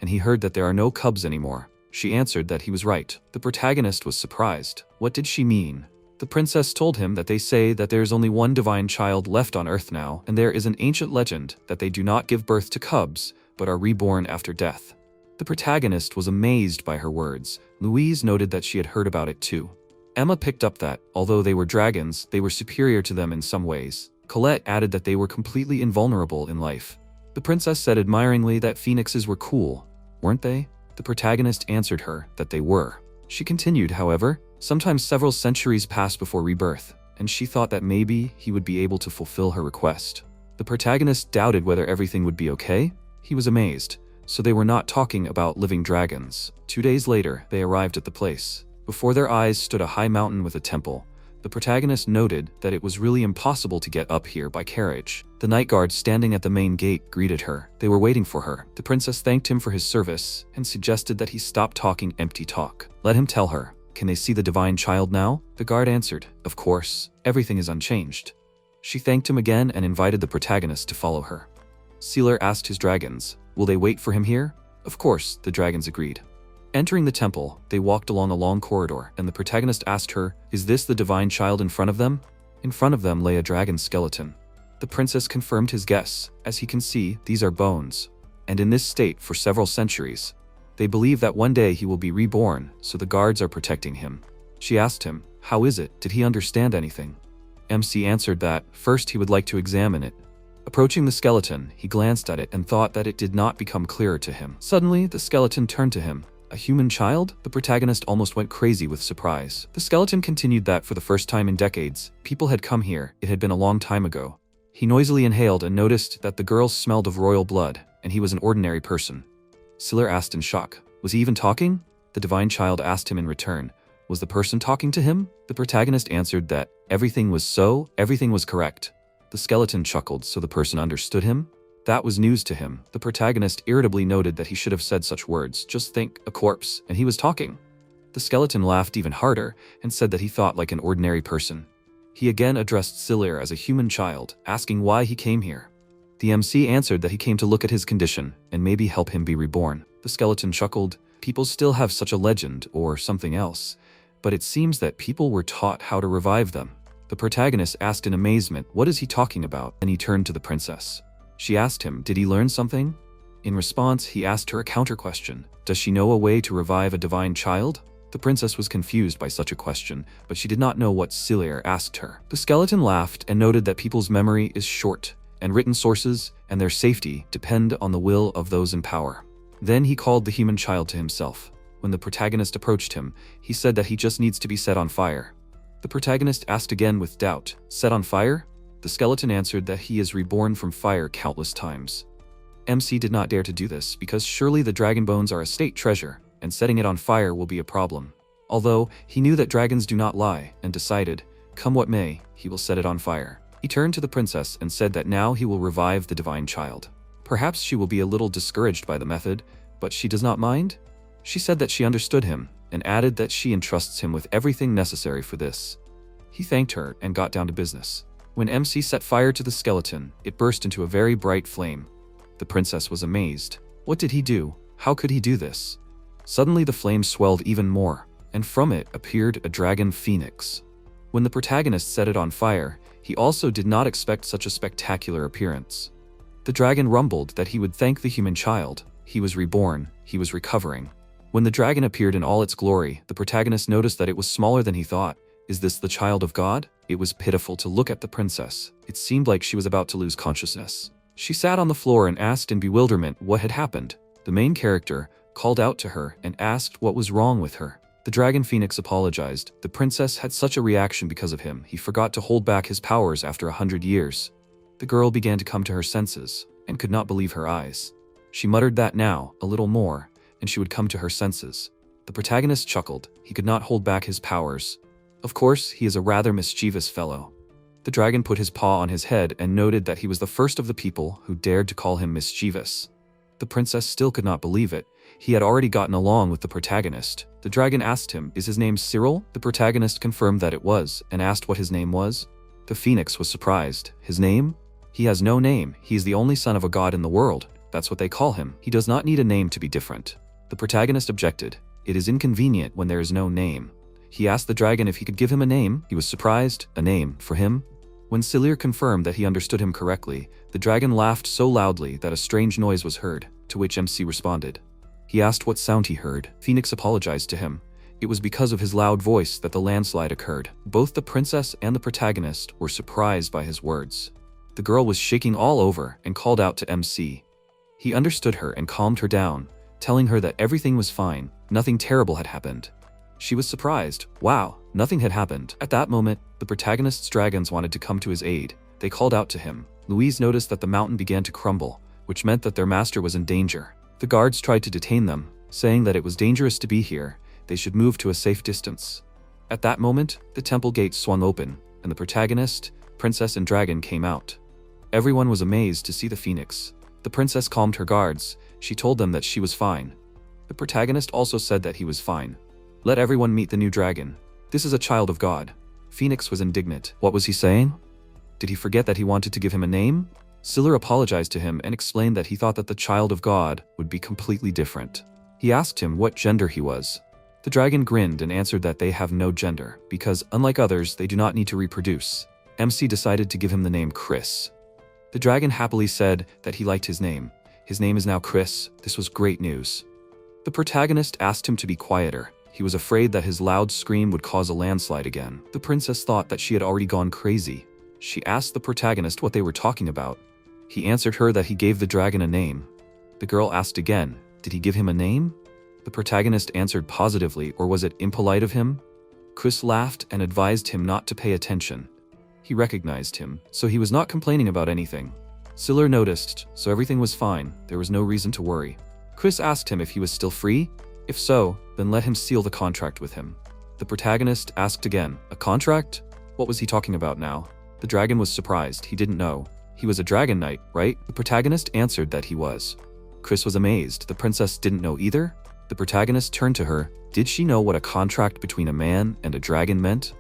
Speaker 1: and he heard that there are no cubs anymore. She answered that he was right. The protagonist was surprised. What did she mean? The princess told him that they say that there is only one divine child left on Earth now, and there is an ancient legend that they do not give birth to cubs, but are reborn after death. The protagonist was amazed by her words. Louise noted that she had heard about it too. Emma picked up that, although they were dragons, they were superior to them in some ways. Colette added that they were completely invulnerable in life. The princess said admiringly that phoenixes were cool, weren't they? The protagonist answered her that they were. She continued, however, sometimes several centuries passed before rebirth, and she thought that maybe he would be able to fulfill her request. The protagonist doubted whether everything would be okay. He was amazed. So they were not talking about living dragons. 2 days later, they arrived at the place. Before their eyes stood a high mountain with a temple. The protagonist noted that it was really impossible to get up here by carriage. The night guard standing at the main gate greeted her. They were waiting for her. The princess thanked him for his service and suggested that he stop talking empty talk. Let him tell her. Can they see the divine child now? The guard answered, of course, everything is unchanged. She thanked him again and invited the protagonist to follow her. Sealer asked his dragons, will they wait for him here? Of course, the dragons agreed. Entering the temple, they walked along a long corridor, and the protagonist asked her, is this the divine child in front of them? In front of them lay a dragon skeleton. The princess confirmed his guess. As he can see, these are bones. And in this state for several centuries. They believe that one day he will be reborn, so the guards are protecting him. She asked him, how is it? Did he understand anything? MC answered that, first he would like to examine it. Approaching the skeleton, he glanced at it and thought that it did not become clearer to him. Suddenly, the skeleton turned to him. A human child? The protagonist almost went crazy with surprise. The skeleton continued that for the first time in decades, people had come here. It had been a long time ago. He noisily inhaled and noticed that the girl smelled of royal blood, and he was an ordinary person. Siller asked in shock, was he even talking? The divine child asked him in return, was the person talking to him? The protagonist answered that everything was correct. The skeleton chuckled, so the person understood him? That was news to him. The protagonist irritably noted that he should have said such words. Just think, a corpse, and he was talking. The skeleton laughed even harder and said that he thought like an ordinary person. He again addressed Silir as a human child, asking why he came here. The MC answered that he came to look at his condition and maybe help him be reborn. The skeleton chuckled. People still have such a legend or something else, but it seems that people were taught how to revive them. The protagonist asked in amazement, what is he talking about? And he turned to the princess. She asked him, did he learn something? In response, he asked her a counter question. Does she know a way to revive a divine child? The princess was confused by such a question, but she did not know what Silir asked her. The skeleton laughed and noted that people's memory is short, and written sources and their safety depend on the will of those in power. Then he called the human child to himself. When the protagonist approached him, he said that he just needs to be set on fire. The protagonist asked again with doubt, set on fire? The skeleton answered that he is reborn from fire countless times. MC did not dare to do this because surely the dragon bones are a state treasure, and setting it on fire will be a problem. Although he knew that dragons do not lie, and decided, come what may, he will set it on fire. He turned to the princess and said that now he will revive the divine child. Perhaps she will be a little discouraged by the method, but she does not mind? She said that she understood him, and added that she entrusts him with everything necessary for this. He thanked her and got down to business. When MC set fire to the skeleton, it burst into a very bright flame. The princess was amazed. What did he do? How could he do this? Suddenly the flame swelled even more, and from it appeared a dragon phoenix. When the protagonist set it on fire, he also did not expect such a spectacular appearance. The dragon rumbled that he would thank the human child. He was reborn, he was recovering. When the dragon appeared in all its glory, the protagonist noticed that it was smaller than he thought. Is this the child of God? It was pitiful to look at the princess. It seemed like she was about to lose consciousness. She sat on the floor and asked in bewilderment what had happened. The main character called out to her and asked what was wrong with her. The dragon phoenix apologized. The princess had such a reaction because of him. He forgot to hold back his powers after 100 years. The girl began to come to her senses and could not believe her eyes. She muttered that now, a little more, and she would come to her senses. The protagonist chuckled. He could not hold back his powers. Of course, he is a rather mischievous fellow. The dragon put his paw on his head and noted that he was the first of the people who dared to call him mischievous. The princess still could not believe it. He had already gotten along with the protagonist. The dragon asked him, is his name Cyril? The protagonist confirmed that it was, and asked what his name was. The phoenix was surprised. His name? He has no name. He is the only son of a god in the world. That's what they call him. He does not need a name to be different. The protagonist objected. It is inconvenient when there is no name. He asked the dragon if he could give him a name. He was surprised. A name for him? When Silir confirmed that he understood him correctly, the dragon laughed so loudly that a strange noise was heard, to which MC responded. He asked what sound he heard. Phoenix apologized to him. It was because of his loud voice that the landslide occurred. Both the princess and the protagonist were surprised by his words. The girl was shaking all over and called out to MC. He understood her and calmed her down, telling her that everything was fine, nothing terrible had happened. She was surprised. Wow, nothing had happened. At that moment, the protagonist's dragons wanted to come to his aid. They called out to him. Louise noticed that the mountain began to crumble, which meant that their master was in danger. The guards tried to detain them, saying that it was dangerous to be here. They should move to a safe distance. At that moment, the temple gate swung open, and the protagonist, princess and dragon came out. Everyone was amazed to see the phoenix. The princess calmed her guards. She told them that she was fine. The protagonist also said that he was fine. Let everyone meet the new dragon. This is a child of God. Phoenix was indignant. What was he saying? Did he forget that he wanted to give him a name? Silir apologized to him and explained that he thought that the child of God would be completely different. He asked him what gender he was. The dragon grinned and answered that they have no gender, because unlike others, they do not need to reproduce. MC decided to give him the name Chris. The dragon happily said that he liked his name. His name is now Chris. This was great news. The protagonist asked him to be quieter. He was afraid that his loud scream would cause a landslide again. The princess thought that she had already gone crazy. She asked the protagonist what they were talking about. He answered her that he gave the dragon a name. The girl asked again, did he give him a name? The protagonist answered positively, or was it impolite of him? Chris laughed and advised him not to pay attention. He recognized him, so he was not complaining about anything. Silir noticed, so everything was fine. There was no reason to worry. Chris asked him if he was still free. If so, then let him seal the contract with him. The protagonist asked again, a contract? What was he talking about now? The dragon was surprised. He didn't know. He was a dragon knight, right? The protagonist answered that he was. Chris was amazed. The princess didn't know either. The protagonist turned to her. Did she know what a contract between a man and a dragon meant?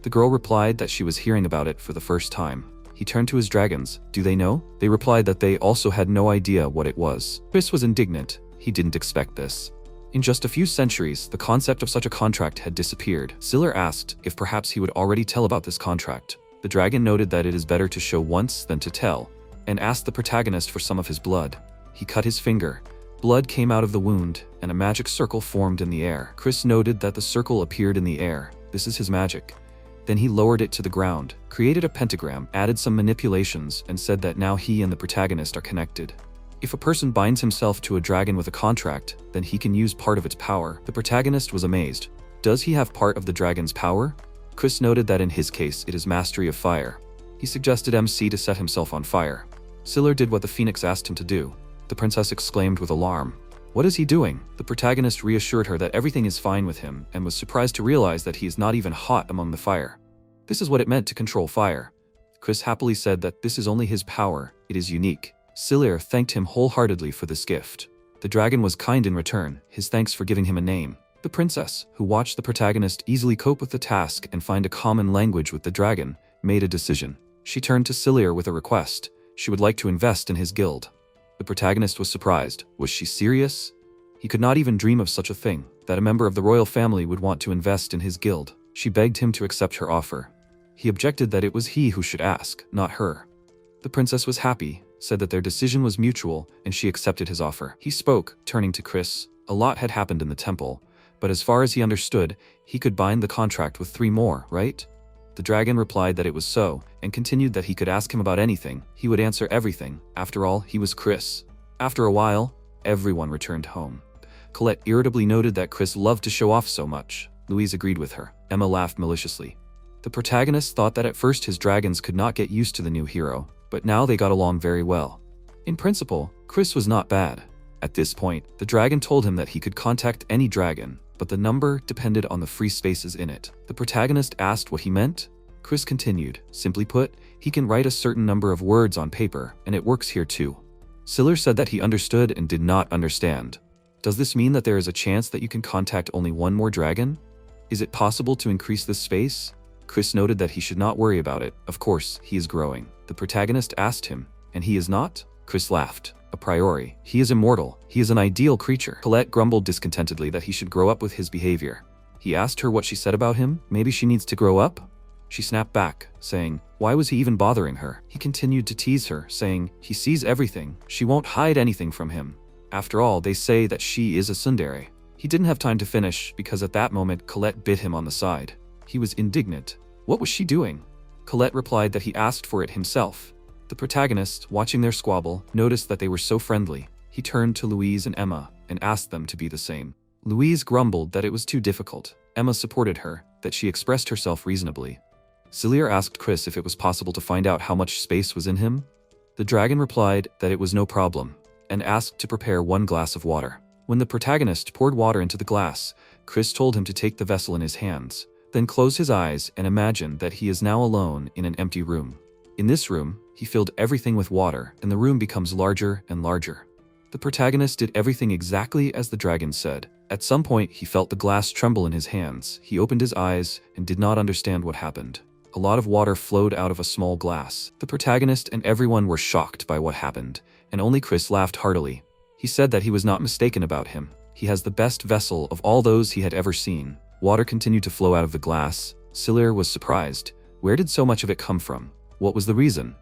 Speaker 1: The girl replied that she was hearing about it for the first time. He turned to his dragons. Do they know? They replied that they also had no idea what it was. Chris was indignant. He didn't expect this. In just a few centuries, the concept of such a contract had disappeared. Siller asked if perhaps he would already tell about this contract. The dragon noted that it is better to show once than to tell, and asked the protagonist for some of his blood. He cut his finger. Blood came out of the wound, and a magic circle formed in the air. Chris noted that the circle appeared in the air. This is his magic. Then he lowered it to the ground, created a pentagram, added some manipulations, and said that now he and the protagonist are connected. If a person binds himself to a dragon with a contract, then he can use part of its power. The protagonist was amazed. Does he have part of the dragon's power? Chris noted that in his case, it is mastery of fire. He suggested MC to set himself on fire. Siller did what the phoenix asked him to do. The princess exclaimed with alarm. What is he doing? The protagonist reassured her that everything is fine with him and was surprised to realize that he is not even hot among the fire. This is what it meant to control fire. Chris happily said that this is only his power, it is unique. Siller thanked him wholeheartedly for this gift. The dragon was kind in return, his thanks for giving him a name. The princess, who watched the protagonist easily cope with the task and find a common language with the dragon, made a decision. She turned to Siller with a request. She would like to invest in his guild. The protagonist was surprised. Was she serious? He could not even dream of such a thing, that a member of the royal family would want to invest in his guild. She begged him to accept her offer. He objected that it was he who should ask, not her. The princess was happy, said that their decision was mutual, and she accepted his offer. He spoke, turning to Chris. A lot had happened in the temple, but as far as he understood, he could bind the contract with 3 more, right? The dragon replied that it was so, and continued that he could ask him about anything. He would answer everything. After all, he was Chris. After a while, everyone returned home. Colette irritably noted that Chris loved to show off so much. Louise agreed with her. Emma laughed maliciously. The protagonist thought that at first his dragons could not get used to the new hero, but now they got along very well. In principle, Chris was not bad. At this point, the dragon told him that he could contact any dragon, but the number depended on the free spaces in it. The protagonist asked what he meant. Chris continued, simply put, he can write a certain number of words on paper, and it works here too. Siller said that he understood and did not understand. Does this mean that there is a chance that you can contact only one more dragon? Is it possible to increase this space? Chris noted that he should not worry about it. Of course, he is growing. The protagonist asked him, and he is not? Chris laughed. A priori. He is immortal. He is an ideal creature. Colette grumbled discontentedly that he should grow up with his behavior. He asked her what she said about him. Maybe she needs to grow up? She snapped back, saying, why was he even bothering her? He continued to tease her, saying, he sees everything. She won't hide anything from him. After all, they say that she is a tsundere. He didn't have time to finish because at that moment Colette bit him on the side. He was indignant. What was she doing? Colette replied that he asked for it himself. The protagonist, watching their squabble, noticed that they were so friendly. He turned to Louise and Emma and asked them to be the same. Louise grumbled that it was too difficult. Emma supported her, that she expressed herself reasonably. Siller asked Chris if it was possible to find out how much space was in him. The dragon replied that it was no problem, and asked to prepare 1 glass of water. When the protagonist poured water into the glass, Chris told him to take the vessel in his hands, then close his eyes and imagine that he is now alone in an empty room. In this room, he filled everything with water, and the room becomes larger and larger. The protagonist did everything exactly as the dragon said. At some point, he felt the glass tremble in his hands. He opened his eyes and did not understand what happened. A lot of water flowed out of a small glass. The protagonist and everyone were shocked by what happened, and only Chris laughed heartily. He said that he was not mistaken about him. He has the best vessel of all those he had ever seen. Water continued to flow out of the glass. Siller was surprised. Where did so much of it come from? What was the reason?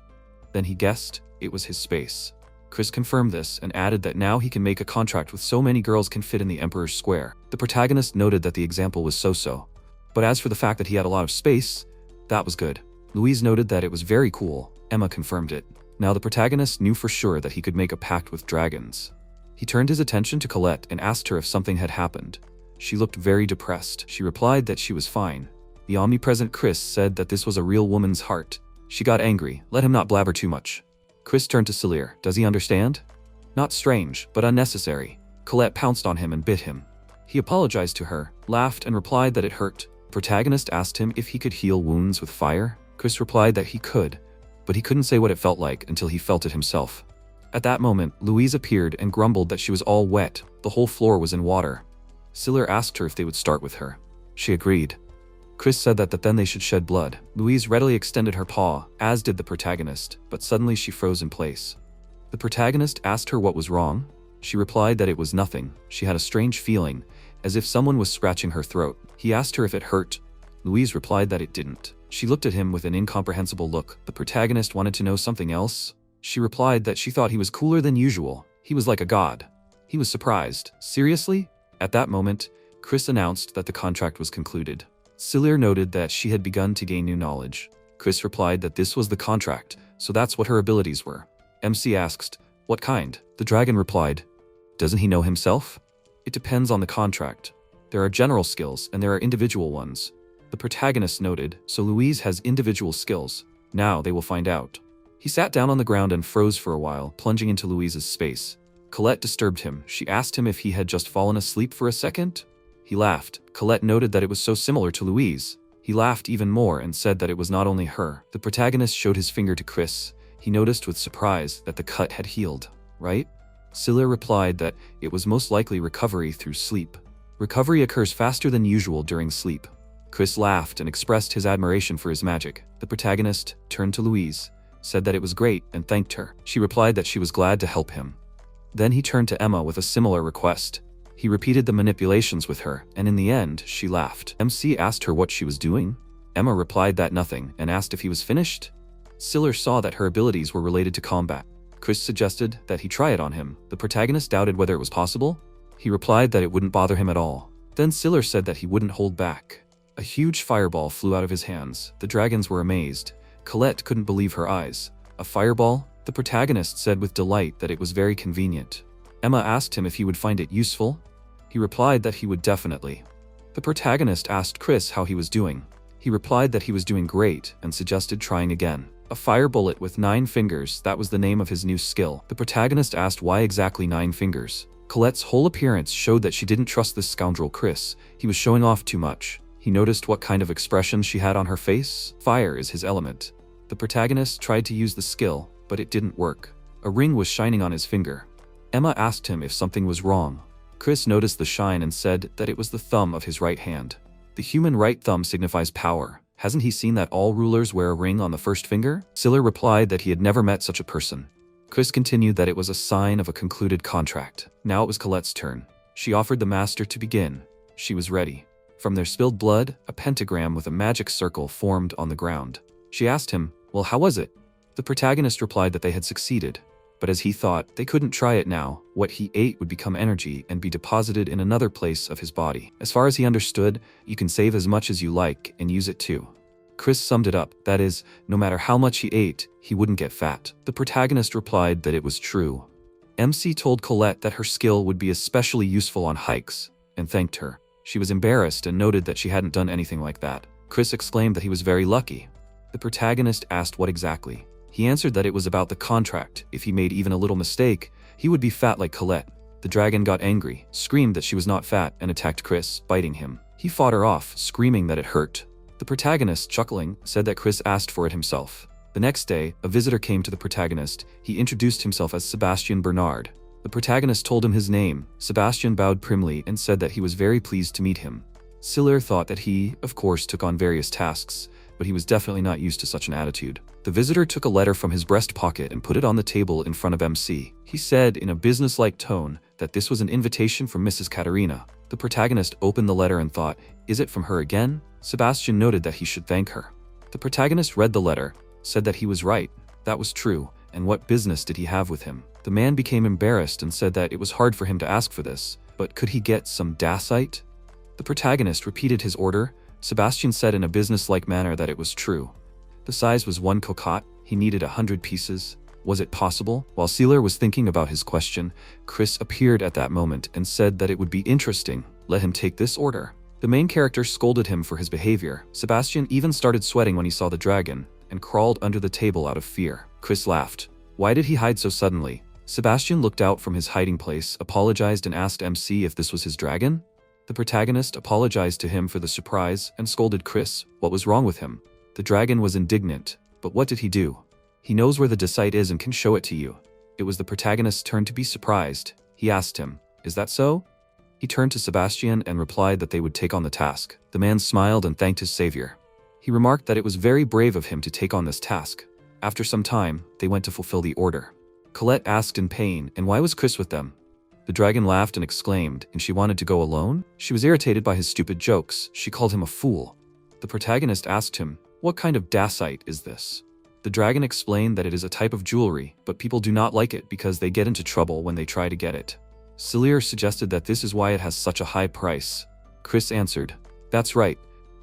Speaker 1: Then he guessed it was his space. Chris confirmed this and added that now he can make a contract with so many girls can fit in the Emperor's Square. The protagonist noted that the example was so-so. But as for the fact that he had a lot of space, that was good. Louise noted that it was very cool. Emma confirmed it. Now the protagonist knew for sure that he could make a pact with dragons. He turned his attention to Colette and asked her if something had happened. She looked very depressed. She replied that she was fine. The omnipresent Chris said that this was a real woman's heart. She got angry. Let him not blabber too much. Chris turned to Siller. Does he understand? Not strange, but unnecessary. Colette pounced on him and bit him. He apologized to her, laughed, and replied that it hurt. The protagonist asked him if he could heal wounds with fire. Chris replied that he could, but he couldn't say what it felt like until he felt it himself. At that moment, Louise appeared and grumbled that she was all wet. The whole floor was in water. Siller asked her if they would start with her. She agreed. Chris said that then they should shed blood. Louise readily extended her paw, as did the protagonist, but suddenly she froze in place. The protagonist asked her what was wrong. She replied that it was nothing. She had a strange feeling, as if someone was scratching her throat. He asked her if it hurt. Louise replied that it didn't. She looked at him with an incomprehensible look. The protagonist wanted to know something else. She replied that she thought he was cooler than usual. He was like a god. He was surprised. Seriously? At that moment, Chris announced that the contract was concluded. Cilir noted that she had begun to gain new knowledge. Chris replied that this was the contract, so that's what her abilities were. MC asked, "What kind?" The dragon replied, "Doesn't he know himself?" "It depends on the contract. There are general skills and there are individual ones." The protagonist noted, "So Louise has individual skills. Now they will find out." He sat down on the ground and froze for a while, plunging into Louise's space. Colette disturbed him. She asked him if he had just fallen asleep for a second. He laughed. Colette noted that it was so similar to Louise. He laughed even more and said that it was not only her. The protagonist showed his finger to Chris. He noticed with surprise that the cut had healed. "Right?" Cilir replied that it was most likely recovery through sleep. Recovery occurs faster than usual during sleep. Chris laughed and expressed his admiration for his magic. The protagonist turned to Louise, said that it was great, and thanked her. She replied that she was glad to help him. Then he turned to Emma with a similar request. He repeated the manipulations with her, and in the end, she laughed. MC asked her what she was doing. Emma replied that nothing, and asked if he was finished. Cilir saw that her abilities were related to combat. Chris suggested that he try it on him. The protagonist doubted whether it was possible. He replied that it wouldn't bother him at all. Then Cilir said that he wouldn't hold back. A huge fireball flew out of his hands. The dragons were amazed. Colette couldn't believe her eyes. A fireball? The protagonist said with delight that it was very convenient. Emma asked him if he would find it useful. He replied that he would definitely. The protagonist asked Chris how he was doing. He replied that he was doing great and suggested trying again. A fire bullet with 9 fingers, that was the name of his new skill. The protagonist asked why exactly 9 fingers. Colette's whole appearance showed that she didn't trust this scoundrel Chris. He was showing off too much. He noticed what kind of expression she had on her face. Fire is his element. The protagonist tried to use the skill, but it didn't work. A ring was shining on his finger. Emma asked him if something was wrong. Chris noticed the shine and said that it was the thumb of his right hand. The human right thumb signifies power. Hasn't he seen that all rulers wear a ring on the first finger? Cilir replied that he had never met such a person. Chris continued that it was a sign of a concluded contract. Now it was Colette's turn. She offered the master to begin. She was ready. From their spilled blood, a pentagram with a magic circle formed on the ground. She asked him, "Well, how was it?" The protagonist replied that they had succeeded. But as he thought, they couldn't try it now. What he ate would become energy and be deposited in another place of his body. As far as he understood, you can save as much as you like and use it too. Chris summed it up, that is, no matter how much he ate, he wouldn't get fat. The protagonist replied that it was true. MC told Colette that her skill would be especially useful on hikes, and thanked her. She was embarrassed and noted that she hadn't done anything like that. Chris exclaimed that he was very lucky. The protagonist asked what exactly. He answered that it was about the contract. If he made even a little mistake, he would be fat like Colette. The dragon got angry, screamed that she was not fat, and attacked Chris, biting him. He fought her off, screaming that it hurt. The protagonist, chuckling, said that Chris asked for it himself. The next day, a visitor came to the protagonist. He introduced himself as Sebastian Bernard. The protagonist told him his name. Sebastian bowed primly and said that he was very pleased to meet him. Cilir thought that he, of course, took on various tasks, but he was definitely not used to such an attitude. The visitor took a letter from his breast pocket and put it on the table in front of MC. He said in a businesslike tone that this was an invitation from Mrs. Katerina. The protagonist opened the letter and thought, "Is it from her again?" Sebastian noted that he should thank her. The protagonist read the letter, said that he was right, that was true, and what business did he have with him? The man became embarrassed and said that it was hard for him to ask for this, but could he get some dacite? The protagonist repeated his order. Sebastian said in a businesslike manner that it was true. The size was 1 cocotte. He needed 100 pieces. Was it possible? While Cilir was thinking about his question, Chris appeared at that moment and said that it would be interesting. Let him take this order. The main character scolded him for his behavior. Sebastian even started sweating when he saw the dragon and crawled under the table out of fear. Chris laughed. Why did he hide so suddenly? Sebastian looked out from his hiding place, apologized and asked MC if this was his dragon. The protagonist apologized to him for the surprise and scolded Chris. What was wrong with him? The dragon was indignant, but what did he do? He knows where the dacite is and can show it to you. It was the protagonist's turn to be surprised. He asked him, "Is that so?" He turned to Sebastian and replied that they would take on the task. The man smiled and thanked his savior. He remarked that it was very brave of him to take on this task. After some time, they went to fulfill the order. Colette asked in pain, and why was Chris with them? The dragon laughed and exclaimed, and she wanted to go alone? She was irritated by his stupid jokes. She called him a fool. The protagonist asked him, what kind of dacite is this? The dragon explained that it is a type of jewelry, but people do not like it because they get into trouble when they try to get it. Celir suggested that this is why it has such a high price. Chris answered, that's right.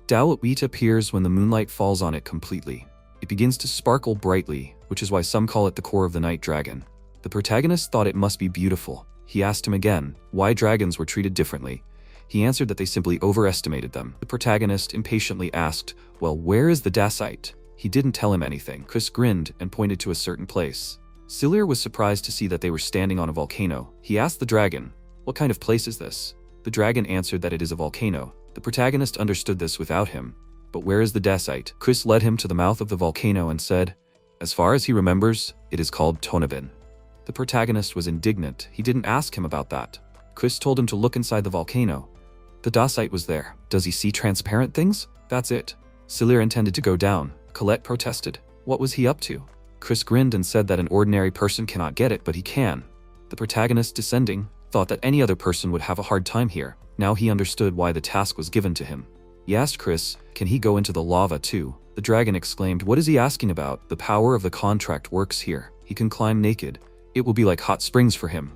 Speaker 1: Dao appears when the moonlight falls on it completely. It begins to sparkle brightly, which is why some call it the core of the night dragon. The protagonist thought it must be beautiful. He asked him again why dragons were treated differently. He answered that they simply overestimated them. The protagonist impatiently asked, well, where is the dacite? He didn't tell him anything. Chris grinned and pointed to a certain place. Celir was surprised to see that they were standing on a volcano. He asked the dragon, what kind of place is this? The dragon answered that it is a volcano. The protagonist understood this without him. But where is the dacite? Chris led him to the mouth of the volcano and said, as far as he remembers, it is called Tonabin. The protagonist was indignant. He didn't ask him about that. Chris told him to look inside the volcano. The dacite was there. Does he see transparent things? That's it. Celir intended to go down. Colette protested. What was he up to? Chris grinned and said that an ordinary person cannot get it, but he can. The protagonist, descending, thought that any other person would have a hard time here. Now he understood why the task was given to him. He asked Chris, can he go into the lava too? The dragon exclaimed, what is he asking about? The power of the contract works here. He can climb naked. It will be like hot springs for him.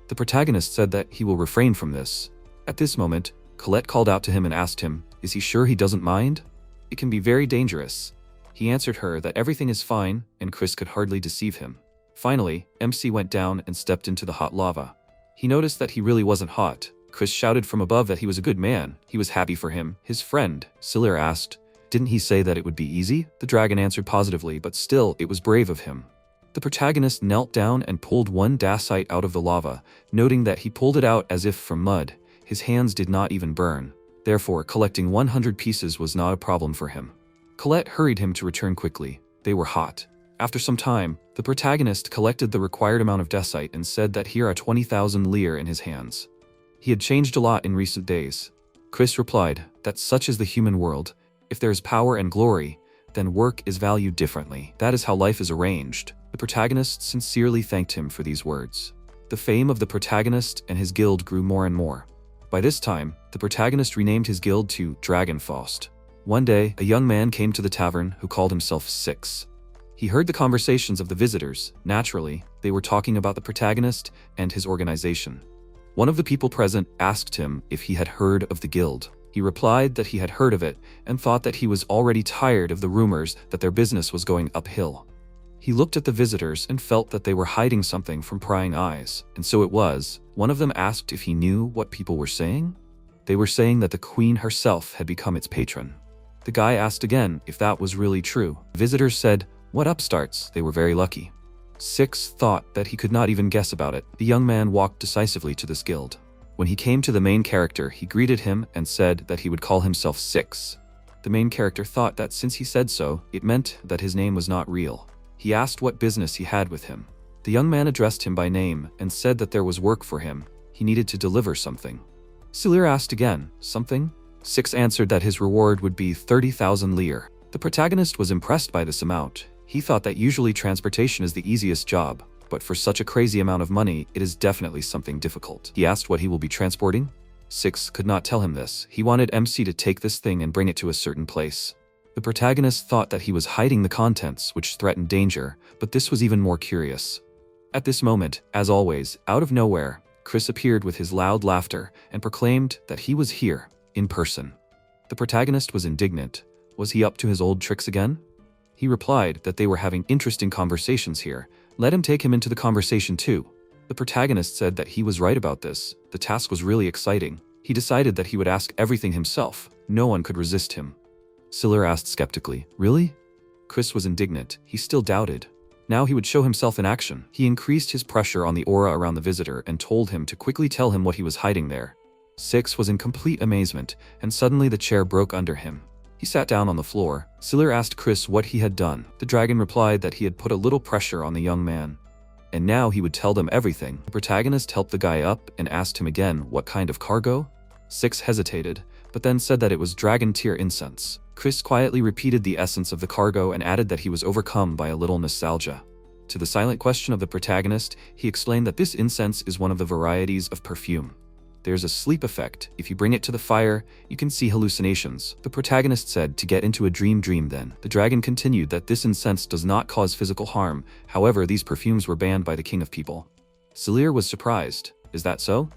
Speaker 1: The protagonist said that he will refrain from this. At this moment, Colette called out to him and asked him, is he sure he doesn't mind? It can be very dangerous. He answered her that everything is fine, and Chris could hardly deceive him. Finally, MC went down and stepped into the hot lava. He noticed that he really wasn't hot. Chris shouted from above that he was a good man. He was happy for him. His friend, Celir, asked, didn't he say that it would be easy? The dragon answered positively, but still, it was brave of him. The protagonist knelt down and pulled one dacite out of the lava, noting that he pulled it out as if from mud. His hands did not even burn. Therefore, collecting 100 pieces was not a problem for him. Colette hurried him to return quickly. They were hot. After some time, the protagonist collected the required amount of dacite and said that here are 20,000 lire in his hands. He had changed a lot in recent days. Chris replied that such is the human world. If there is power and glory, then work is valued differently. That is how life is arranged. The protagonist sincerely thanked him for these words. The fame of the protagonist and his guild grew more and more. By this time, the protagonist renamed his guild to Dragonfaust. One day, a young man came to the tavern who called himself Six. He heard the conversations of the visitors. Naturally, they were talking about the protagonist and his organization. One of the people present asked him if he had heard of the guild. He replied that he had heard of it and thought that he was already tired of the rumors that their business was going uphill. He looked at the visitors and felt that they were hiding something from prying eyes, and so it was. One of them asked if he knew what people were saying. They were saying that the queen herself had become its patron. The guy asked again if that was really true. Visitors said, what upstarts, they were very lucky. Six thought that he could not even guess about it. The young man walked decisively to this guild. When he came to the main character, he greeted him and said that he would call himself Six. The main character thought that since he said so, it meant that his name was not real. He asked what business he had with him. The young man addressed him by name and said that there was work for him. He needed to deliver something. Celir asked again, something? Six answered that his reward would be 30,000 lire. The protagonist was impressed by this amount. He thought that usually transportation is the easiest job, but for such a crazy amount of money, it is definitely something difficult. He asked what he will be transporting. Six could not tell him this. He wanted MC to take this thing and bring it to a certain place. The protagonist thought that he was hiding the contents, which threatened danger, but this was even more curious. At this moment, as always, out of nowhere, Chris appeared with his loud laughter and proclaimed that he was here, in person. The protagonist was indignant. Was he up to his old tricks again? He replied that they were having interesting conversations here. Let him take him into the conversation too. The protagonist said that he was right about this. The task was really exciting. He decided that he would ask everything himself. No one could resist him. Celir asked skeptically, really? Chris was indignant. He still doubted. Now he would show himself in action. He increased his pressure on the aura around the visitor and told him to quickly tell him what he was hiding there. Six was in complete amazement, and suddenly the chair broke under him. He sat down on the floor. Celir asked Chris what he had done. The dragon replied that he had put a little pressure on the young man. and now he would tell them everything. The protagonist helped the guy up and asked him again what kind of cargo. 6 hesitated, but then said that it was dragon tier incense. Chris quietly repeated the essence of the cargo and added that he was overcome by a little nostalgia. To the silent question of the protagonist, he explained that this incense is one of the varieties of perfume. There's a sleep effect. If you bring it to the fire, you can see hallucinations. The protagonist said to get into a dream then. The dragon continued that this incense does not cause physical harm. However, these perfumes were banned by the king of people. Selir was surprised. Is that so?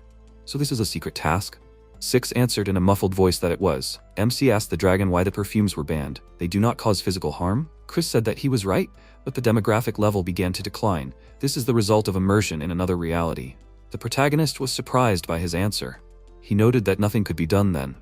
Speaker 1: So this is a secret task? 6 answered in a muffled voice that it was. MC asked the dragon why the perfumes were banned. They do not cause physical harm? Chris said that he was right, but the demographic level began to decline. This is the result of immersion in another reality. The protagonist was surprised by his answer. He noted that nothing could be done then.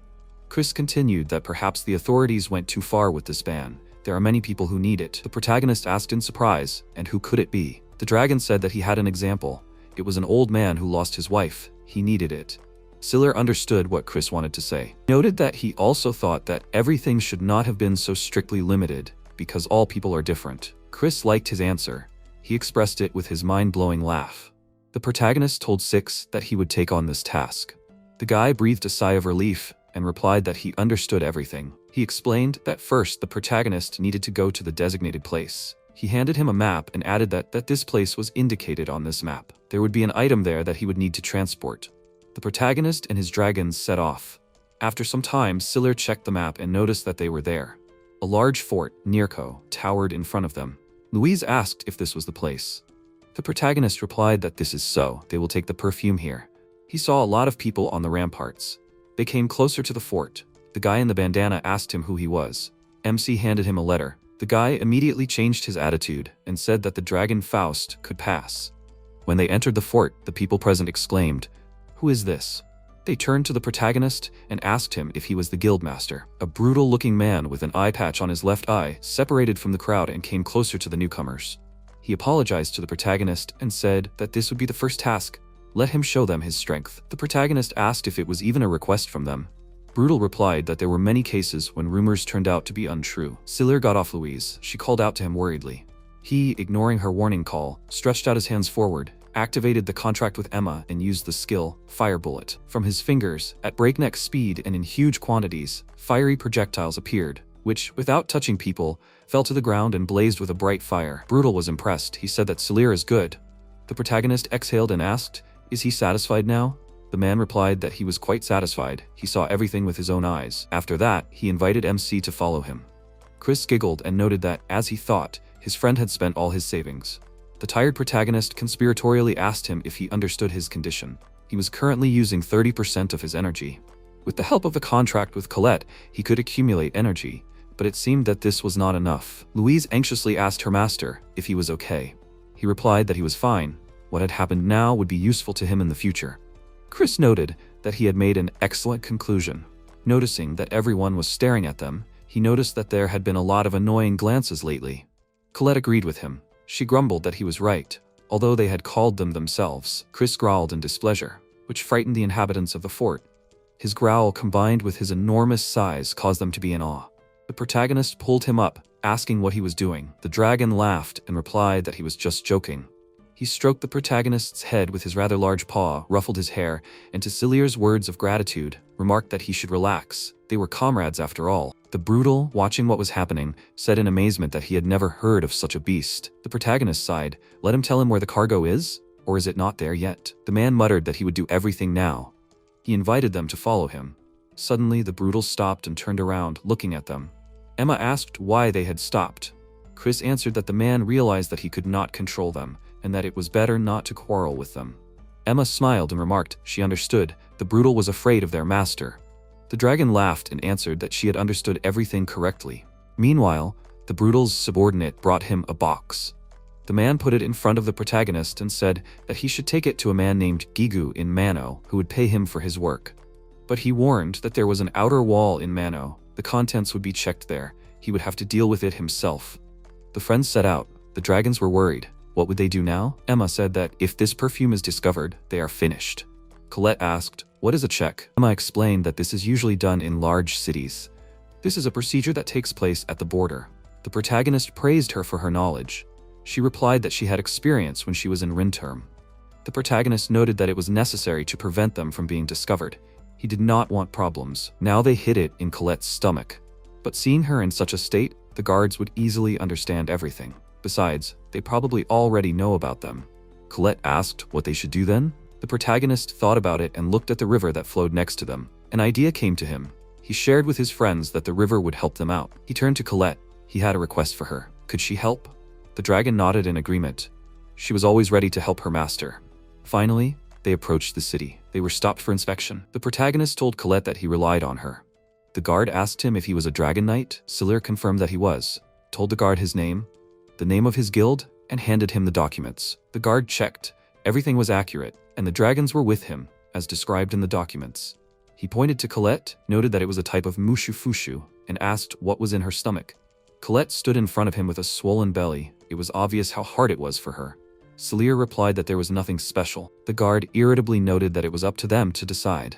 Speaker 1: Chris continued that perhaps the authorities went too far with this ban. There are many people who need it. The protagonist asked in surprise, and who could it be? The dragon said that he had an example. It was an old man who lost his wife. He needed it. Selir understood what Chris wanted to say. He noted that he also thought that everything should not have been so strictly limited, because all people are different. Chris liked his answer. He expressed it with his mind-blowing laugh. The protagonist told 6 that he would take on this task. The guy breathed a sigh of relief and replied that he understood everything. He explained that first the protagonist needed to go to the designated place. He handed him a map and added that this place was indicated on this map. There would be an item there that he would need to transport. The protagonist and his dragons set off. After some time, Selir checked the map and noticed that they were there. A large fort, Nirko, towered in front of them. Louise asked if this was the place. The protagonist replied that this is so. They will take the perfume here. He saw a lot of people on the ramparts. They came closer to the fort. The guy in the bandana asked him who he was. MC handed him a letter. The guy immediately changed his attitude and said that the dragon Faust could pass. When they entered the fort, the people present exclaimed, "Who is this?" They turned to the protagonist and asked him if he was the guildmaster. A brutal-looking man with an eye patch on his left eye separated from the crowd and came closer to the newcomers. He apologized to the protagonist and said that this would be the first task. Let him show them his strength. The protagonist asked if it was even a request from them. Brutal replied that there were many cases when rumors turned out to be untrue. Selir got off Louise. She called out to him worriedly. He, ignoring her warning call, stretched out his hands forward, activated the contract with Emma and used the skill, Fire Bullet. From his fingers, at breakneck speed and in huge quantities, fiery projectiles appeared, which, without touching people, fell to the ground and blazed with a bright fire. Brutal was impressed. He said that Selir is good. The protagonist exhaled and asked, "Is he satisfied now?" The man replied that he was quite satisfied. He saw everything with his own eyes. After that, he invited MC to follow him. Chris giggled and noted that, as he thought, his friend had spent all his savings. The tired protagonist conspiratorially asked him if he understood his condition. He was currently using 30% of his energy. With the help of the contract with Colette, he could accumulate energy, but it seemed that this was not enough. Louise anxiously asked her master if he was okay. He replied that he was fine. What had happened now would be useful to him in the future. Chris noted that he had made an excellent conclusion. Noticing that everyone was staring at them, he noticed that there had been a lot of annoying glances lately. Colette agreed with him. She grumbled that he was right, although they had called them themselves. Chris growled in displeasure, which frightened the inhabitants of the fort. His growl combined with his enormous size caused them to be in awe. The protagonist pulled him up, asking what he was doing. The dragon laughed and replied that he was just joking. He stroked the protagonist's head with his rather large paw, ruffled his hair, and to Selir's words of gratitude, remarked that he should relax. They were comrades after all. The brutal, watching what was happening, said in amazement that he had never heard of such a beast. The protagonist sighed. Let him tell him where the cargo is? Or is it not there yet? The man muttered that he would do everything now. He invited them to follow him. Suddenly, the brutal stopped and turned around, looking at them. Emma asked why they had stopped. Chris answered that the man realized that he could not control them, and that it was better not to quarrel with them. Emma smiled and remarked she understood. The brutal was afraid of their master. The dragon laughed and answered that she had understood everything correctly. Meanwhile, the brutal's subordinate brought him a box. The man put it in front of the protagonist and said that he should take it to a man named Gigu in Mano, who would pay him for his work. But he warned that there was an outer wall in Mano. The contents would be checked there. He would have to deal with it himself. The friends set out. The dragons were worried. What would they do now? Emma said that if this perfume is discovered, they are finished. Colette asked, "What is a check?" Emma explained that this is usually done in large cities. This is a procedure that takes place at the border. The protagonist praised her for her knowledge. She replied that she had experience when she was in Rinterm. The protagonist noted that it was necessary to prevent them from being discovered. He did not want problems. Now they hid it in Colette's stomach. But seeing her in such a state, the guards would easily understand everything. Besides, they probably already know about them. Colette asked what they should do then. The protagonist thought about it and looked at the river that flowed next to them. An idea came to him. He shared with his friends that the river would help them out. He turned to Colette. He had a request for her. Could she help? The dragon nodded in agreement. She was always ready to help her master. Finally, they approached the city. They were stopped for inspection. The protagonist told Colette that he relied on her. The guard asked him if he was a dragon knight. Iseiled confirmed that he was, told the guard his name, the name of his guild, and handed him the documents. The guard checked. Everything was accurate, and the dragons were with him, as described in the documents. He pointed to Colette, noted that it was a type of mushu-fushu, and asked what was in her stomach. Colette stood in front of him with a swollen belly. It was obvious how hard it was for her. Iseiled replied that there was nothing special. The guard irritably noted that it was up to them to decide.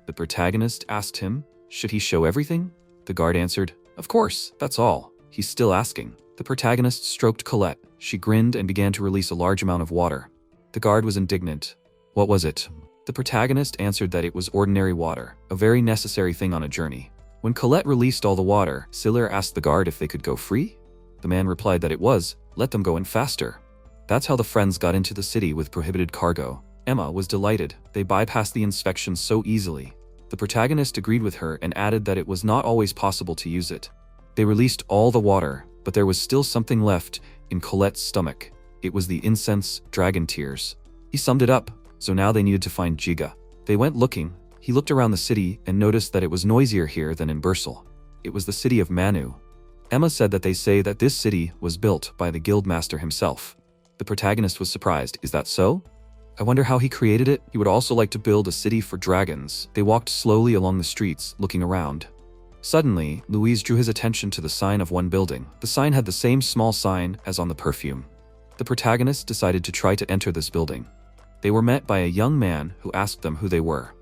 Speaker 1: The protagonist asked him, should he show everything? The guard answered, of course, that's all. He's still asking. The protagonist stroked Colette. She grinned and began to release a large amount of water. The guard was indignant. What was it? The protagonist answered that it was ordinary water, a very necessary thing on a journey. When Colette released all the water, Iseiled asked the guard if they could go free. The man replied that it was, let them go in faster. That's how the friends got into the city with prohibited cargo. Emma was delighted. They bypassed the inspection so easily. The protagonist agreed with her and added that it was not always possible to use it. They released all the water, but there was still something left in Colette's stomach. It was the incense, dragon tears. He summed it up, so now they needed to find Giga. They went looking. He looked around the city and noticed that it was noisier here than in Bursel. It was the city of Manu. Emma said that they say that this city was built by the guildmaster himself. The protagonist was surprised. Is that so? I wonder how he created it. He would also like to build a city for dragons. They walked slowly along the streets, looking around. Suddenly, Louise drew his attention to the sign of one building. The sign had the same small sign as on the perfume. The protagonist decided to try to enter this building. They were met by a young man who asked them who they were.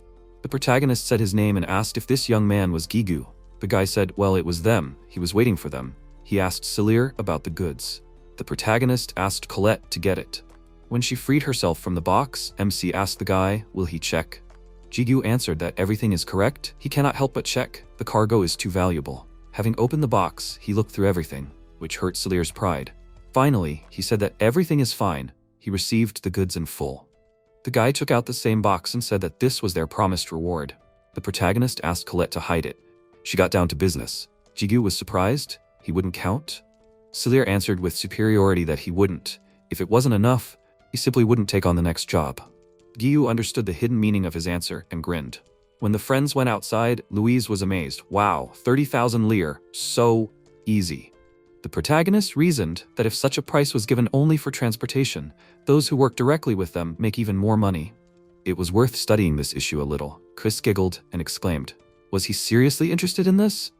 Speaker 1: The protagonist said his name and asked if this young man was Gigu. The guy said, well, it was them. He was waiting for them. He asked Iseiled about the goods. The protagonist asked Colette to get it. When she freed herself from the box, MC asked the guy, will he check? Gigu answered that everything is correct. He cannot help but check. The cargo is too valuable. Having opened the box, he looked through everything, which hurt Iseild's pride. Finally, he said that everything is fine. He received the goods in full. The guy took out the same box and said that this was their promised reward. The protagonist asked Colette to hide it. She got down to business. Gigu was surprised. He wouldn't count. Iseiled answered with superiority that he wouldn't. If it wasn't enough, he simply wouldn't take on the next job. Gigu understood the hidden meaning of his answer and grinned. When the friends went outside, Louise was amazed. Wow, 30,000 lire. So easy. The protagonist reasoned that if such a price was given only for transportation, those who work directly with them make even more money. It was worth studying this issue a little. Chris giggled and exclaimed, was he seriously interested in this?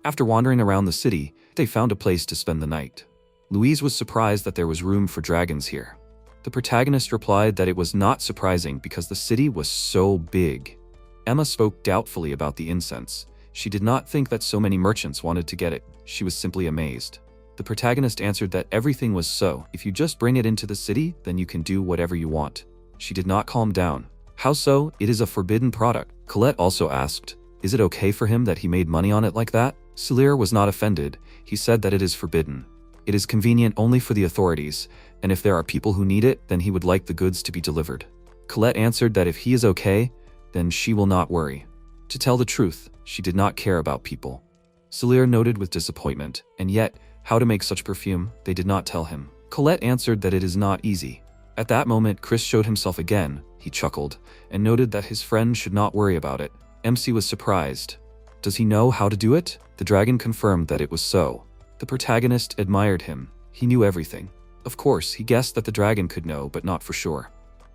Speaker 1: After wandering around the city, they found a place to spend the night. Louise was surprised that there was room for dragons here. The protagonist replied that it was not surprising because the city was so big. Emma spoke doubtfully about the incense. She did not think that so many merchants wanted to get it. She was simply amazed. The protagonist answered that everything was so. If you just bring it into the city, then you can do whatever you want. She did not calm down. How so? It is a forbidden product. Colette also asked, is it okay for him that he made money on it like that? Iseiled was not offended. He said that it is forbidden. It is convenient only for the authorities, and if there are people who need it, then he would like the goods to be delivered. Colette answered that if he is okay, then she will not worry. To tell the truth, she did not care about people. Iseiled noted with disappointment, and yet, how to make such perfume, they did not tell him. Colette answered that it is not easy. At that moment, Chris showed himself again. He chuckled, and noted that his friend should not worry about it. MC was surprised. Does he know how to do it? The dragon confirmed that it was so. The protagonist admired him. He knew everything. Of course, he guessed that the dragon could know, but not for sure.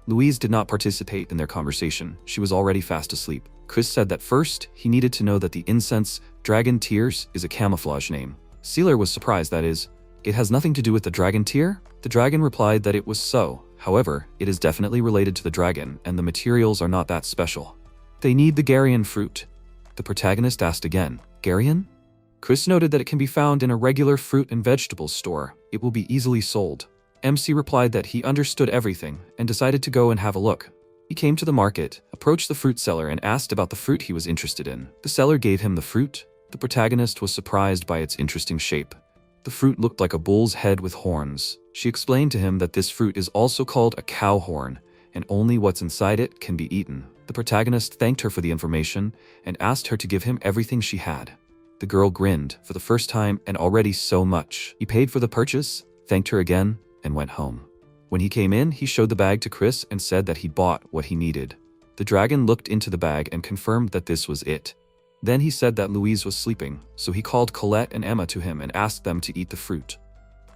Speaker 1: Louise did not participate in their conversation. She was already fast asleep. Chris said that first, he needed to know that the incense, Dragon Tears, is a camouflage name. Iseiled was surprised, that is, it has nothing to do with the dragon tear? The dragon replied that it was so. However, it is definitely related to the dragon, and the materials are not that special. They need the Garian fruit. The protagonist asked again, Garian? Chris noted that it can be found in a regular fruit and vegetables store. It will be easily sold. MC replied that he understood everything and decided to go and have a look. He came to the market, approached the fruit seller and asked about the fruit he was interested in. The seller gave him the fruit. The protagonist was surprised by its interesting shape. The fruit looked like a bull's head with horns. She explained to him that this fruit is also called a cow horn, and only what's inside it can be eaten. The protagonist thanked her for the information and asked her to give him everything she had. The girl grinned for the first time and already so much. He paid for the purchase, thanked her again, and went home. When he came in, he showed the bag to Chris and said that he'd bought what he needed. The dragon looked into the bag and confirmed that this was it. Then he said that Louise was sleeping, so he called Colette and Emma to him and asked them to eat the fruit.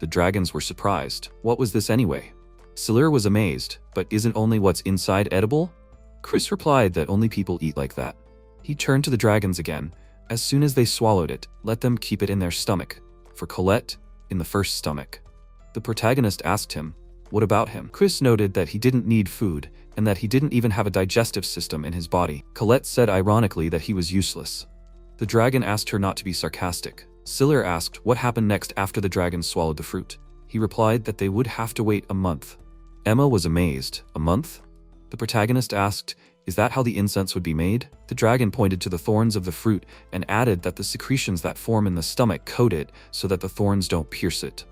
Speaker 1: The dragons were surprised. What was this anyway? Celir was amazed, but isn't only what's inside edible? Chris replied that only people eat like that. He turned to the dragons again. As soon as they swallowed it, let them keep it in their stomach. For Colette, in the first stomach. The protagonist asked him, what about him? Chris noted that he didn't need food, and that he didn't even have a digestive system in his body. Colette said ironically that he was useless. The dragon asked her not to be sarcastic. Celir asked what happened next after the dragon swallowed the fruit. He replied that they would have to wait a month. Emma was amazed. A month? The protagonist asked, is that how the incense would be made? The dragon pointed to the thorns of the fruit and added that the secretions that form in the stomach coat it so that the thorns don't pierce it.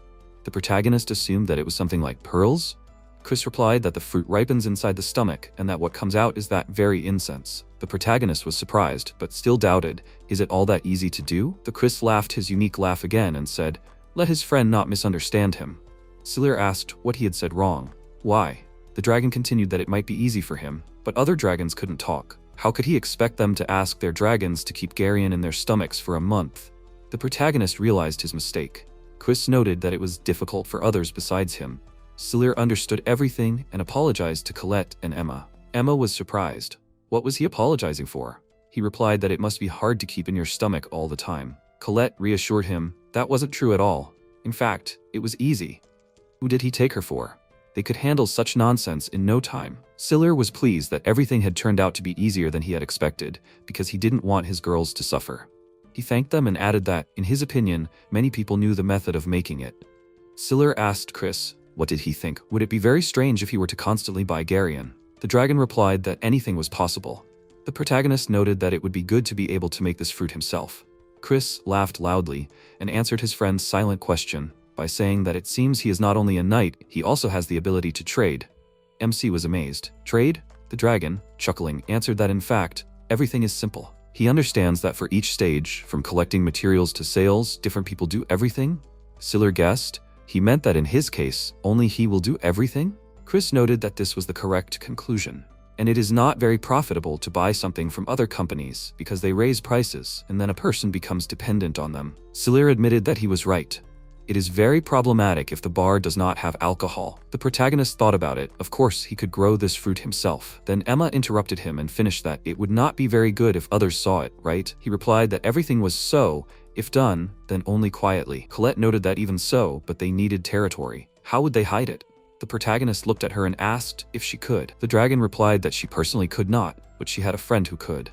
Speaker 1: The protagonist assumed that it was something like pearls. Chris replied that the fruit ripens inside the stomach and that what comes out is that very incense. The protagonist was surprised, but still doubted, is it all that easy to do? The Chris laughed his unique laugh again and said, let his friend not misunderstand him. Celir asked what he had said wrong. Why? The dragon continued that it might be easy for him, but other dragons couldn't talk. How could he expect them to ask their dragons to keep Garion in their stomachs for a month? The protagonist realized his mistake. Chris noted that it was difficult for others besides him. Celir understood everything and apologized to Colette and Emma. Emma was surprised. What was he apologizing for? He replied that it must be hard to keep in your stomach all the time. Colette reassured him that wasn't true at all. In fact, it was easy. Who did he take her for? They could handle such nonsense in no time. Celir was pleased that everything had turned out to be easier than he had expected, because he didn't want his girls to suffer. He thanked them and added that, in his opinion, many people knew the method of making it. Celir asked Chris, what did he think? Would it be very strange if he were to constantly buy Garion? The dragon replied that anything was possible. The protagonist noted that it would be good to be able to make this fruit himself. Chris laughed loudly and answered his friend's silent question by saying that it seems he is not only a knight, he also has the ability to trade. MC was amazed. Trade? The dragon, chuckling, answered that in fact, everything is simple. He understands that for each stage, from collecting materials to sales, different people do everything. Celir guessed. He meant that in his case, only he will do everything? Chris noted that this was the correct conclusion. And it is not very profitable to buy something from other companies because they raise prices and then a person becomes dependent on them. Celir admitted that he was right. It is very problematic if the bar does not have alcohol. The protagonist thought about it. Of course, he could grow this fruit himself. Then Emma interrupted him and finished that it would not be very good if others saw it, right? He replied that everything was so, if done, then only quietly. Colette noted that even so, but they needed territory. How would they hide it? The protagonist looked at her and asked if she could. The dragon replied that she personally could not, but she had a friend who could.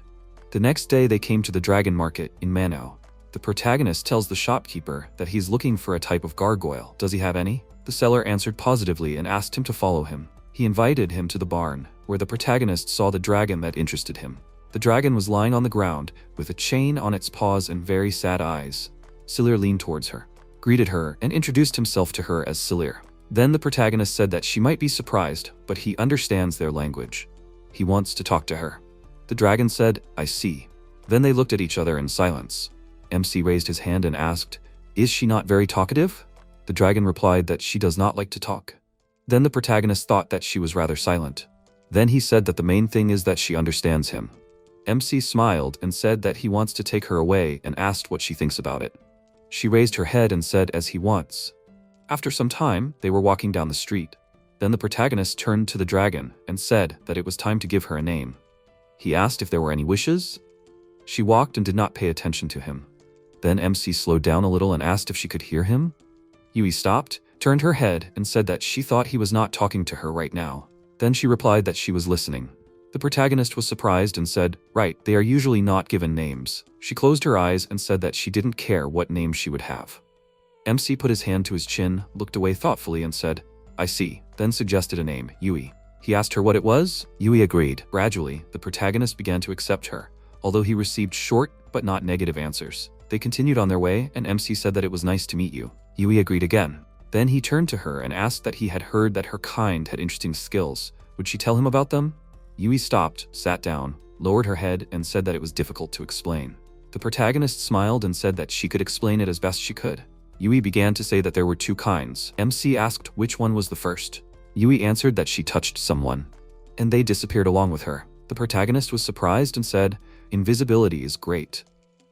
Speaker 1: The next day they came to the dragon market in Mano. The protagonist tells the shopkeeper that he's looking for a type of gargoyle. Does he have any? The seller answered positively and asked him to follow him. He invited him to the barn, where the protagonist saw the dragon that interested him. The dragon was lying on the ground, with a chain on its paws and very sad eyes. Celir leaned towards her, greeted her, and introduced himself to her as Celir. Then the protagonist said that she might be surprised, but he understands their language. He wants to talk to her. The dragon said, I see. Then they looked at each other in silence. MC raised his hand and asked, is she not very talkative? The dragon replied that she does not like to talk. Then the protagonist thought that she was rather silent. Then he said that the main thing is that she understands him. MC smiled and said that he wants to take her away and asked what she thinks about it. She raised her head and said as he wants. After some time, they were walking down the street. Then the protagonist turned to the dragon and said that it was time to give her a name. He asked if there were any wishes. She walked and did not pay attention to him. Then MC slowed down a little and asked if she could hear him. Yui stopped, turned her head, and said that she thought he was not talking to her right now. Then she replied that she was listening. The protagonist was surprised and said, right, they are usually not given names. She closed her eyes and said that she didn't care what name she would have. MC put his hand to his chin, looked away thoughtfully and said, I see, then suggested a name, Yui. He asked her what it was. Yui agreed. Gradually, the protagonist began to accept her, although he received short but not negative answers. They continued on their way, and MC said that it was nice to meet you. Yui agreed again. Then he turned to her and asked that he had heard that her kind had interesting skills. Would she tell him about them? Yui stopped, sat down, lowered her head, and said that it was difficult to explain. The protagonist smiled and said that she could explain it as best she could. Yui began to say that there were two kinds. MC asked which one was the first. Yui answered that she touched someone, and they disappeared along with her. The protagonist was surprised and said, invisibility is great.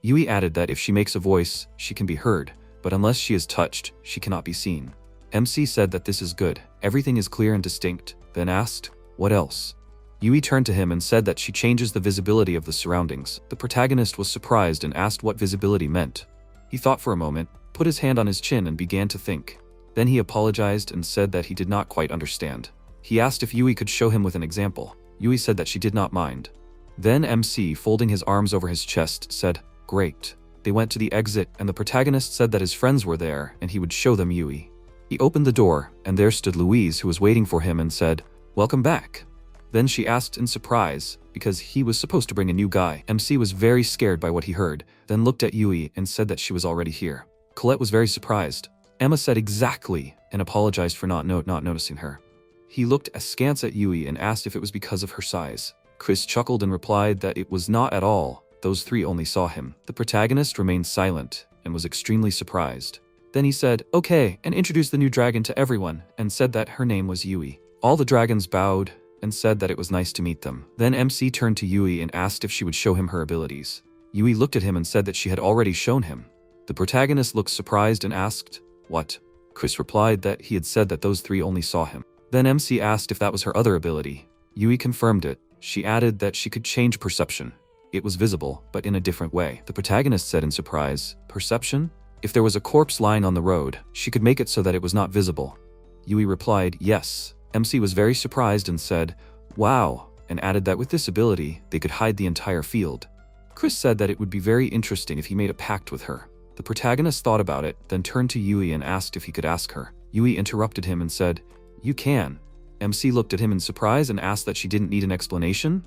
Speaker 1: Yui added that if she makes a voice, she can be heard, but unless she is touched, she cannot be seen. MC said that this is good, everything is clear and distinct, then asked, what else? Yui turned to him and said that she changes the visibility of the surroundings. The protagonist was surprised and asked what visibility meant. He thought for a moment, put his hand on his chin and began to think. Then he apologized and said that he did not quite understand. He asked if Yui could show him with an example. Yui said that she did not mind. Then MC, folding his arms over his chest, said, great. They went to the exit and the protagonist said that his friends were there and he would show them Yui. He opened the door and there stood Louise, who was waiting for him, and said, welcome back. Then she asked in surprise, because he was supposed to bring a new guy. MC was very scared by what he heard, then looked at Yui and said that she was already here. Colette was very surprised. Emma said exactly and apologized for not noticing her. He looked askance at Yui and asked if it was because of her size. Chris chuckled and replied that it was not at all. Those three only saw him. The protagonist remained silent and was extremely surprised. Then he said, okay, and introduced the new dragon to everyone and said that her name was Yui. All the dragons bowed and said that it was nice to meet them. Then MC turned to Yui and asked if she would show him her abilities. Yui looked at him and said that she had already shown him. The protagonist looked surprised and asked, what? Chris replied that he had said that those three only saw him. Then MC asked if that was her other ability. Yui confirmed it. She added that she could change perception. It was visible, but in a different way. The protagonist said in surprise, perception? If there was a corpse lying on the road, she could make it so that it was not visible. Yui replied, yes. MC was very surprised and said, wow, and added that with this ability, they could hide the entire field. Chris said that it would be very interesting if he made a pact with her. The protagonist thought about it, then turned to Yui and asked if he could ask her. Yui interrupted him and said, you can. MC looked at him in surprise and asked that she didn't need an explanation.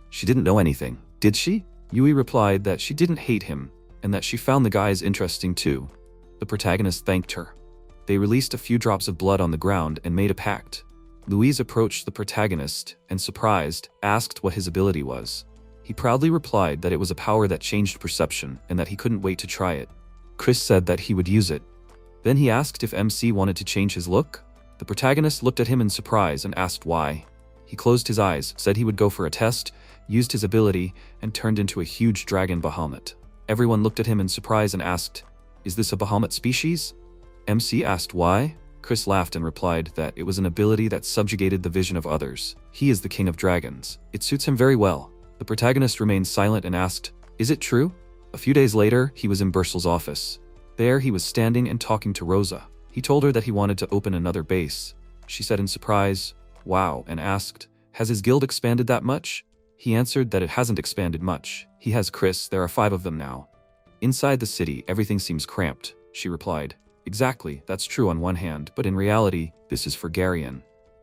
Speaker 1: She didn't know anything, did she? Yui replied that she didn't hate him, and that she found the guys interesting too. The protagonist thanked her. They released a few drops of blood on the ground and made a pact. Louise approached the protagonist and, surprised, asked what his ability was. He proudly replied that it was a power that changed perception and that he couldn't wait to try it. Chris said that he would use it. Then he asked if MC wanted to change his look. The protagonist looked at him in surprise and asked why. He closed his eyes, said he would go for a test, used his ability, and turned into a huge dragon Bahamut. Everyone looked at him in surprise and asked, is this a Bahamut species? MC asked why. Chris laughed and replied that it was an ability that subjugated the vision of others. He is the king of dragons. It suits him very well. The protagonist remained silent and asked, is it true? A few days later, he was in Bursel's office. There he was standing and talking to Rosa. He told her that he wanted to open another base. She said in surprise, wow, and asked, has his guild expanded that much? He answered that it hasn't expanded much. He has Chris, there are 5 of them now. Inside the city, everything seems cramped. She replied, exactly, that's true on one hand, but in reality, this is for Garion.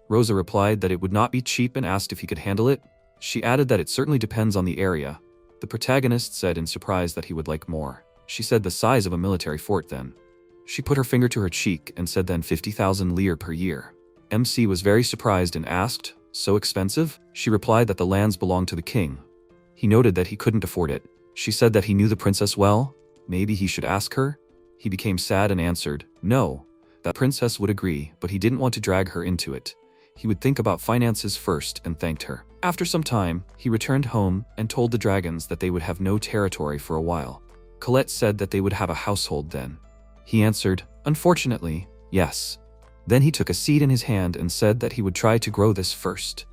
Speaker 1: Rosa replied that it would not be cheap and asked if he could handle it. She added that it certainly depends on the area. The protagonist said in surprise that he would like more. She said the size of a military fort then. She put her finger to her cheek and said then 50,000 lire per year. MC was very surprised and asked, so expensive? She replied that the lands belonged to the king. He noted that he couldn't afford it. She said that he knew the princess well. Maybe he should ask her? He became sad and answered, no. That princess would agree, but he didn't want to drag her into it. He would think about finances first and thanked her. After some time, he returned home and told the dragons that they would have no territory for a while. Colette said that they would have a household then. He answered, unfortunately, yes. Then he took a seed in his hand and said that he would try to grow this first.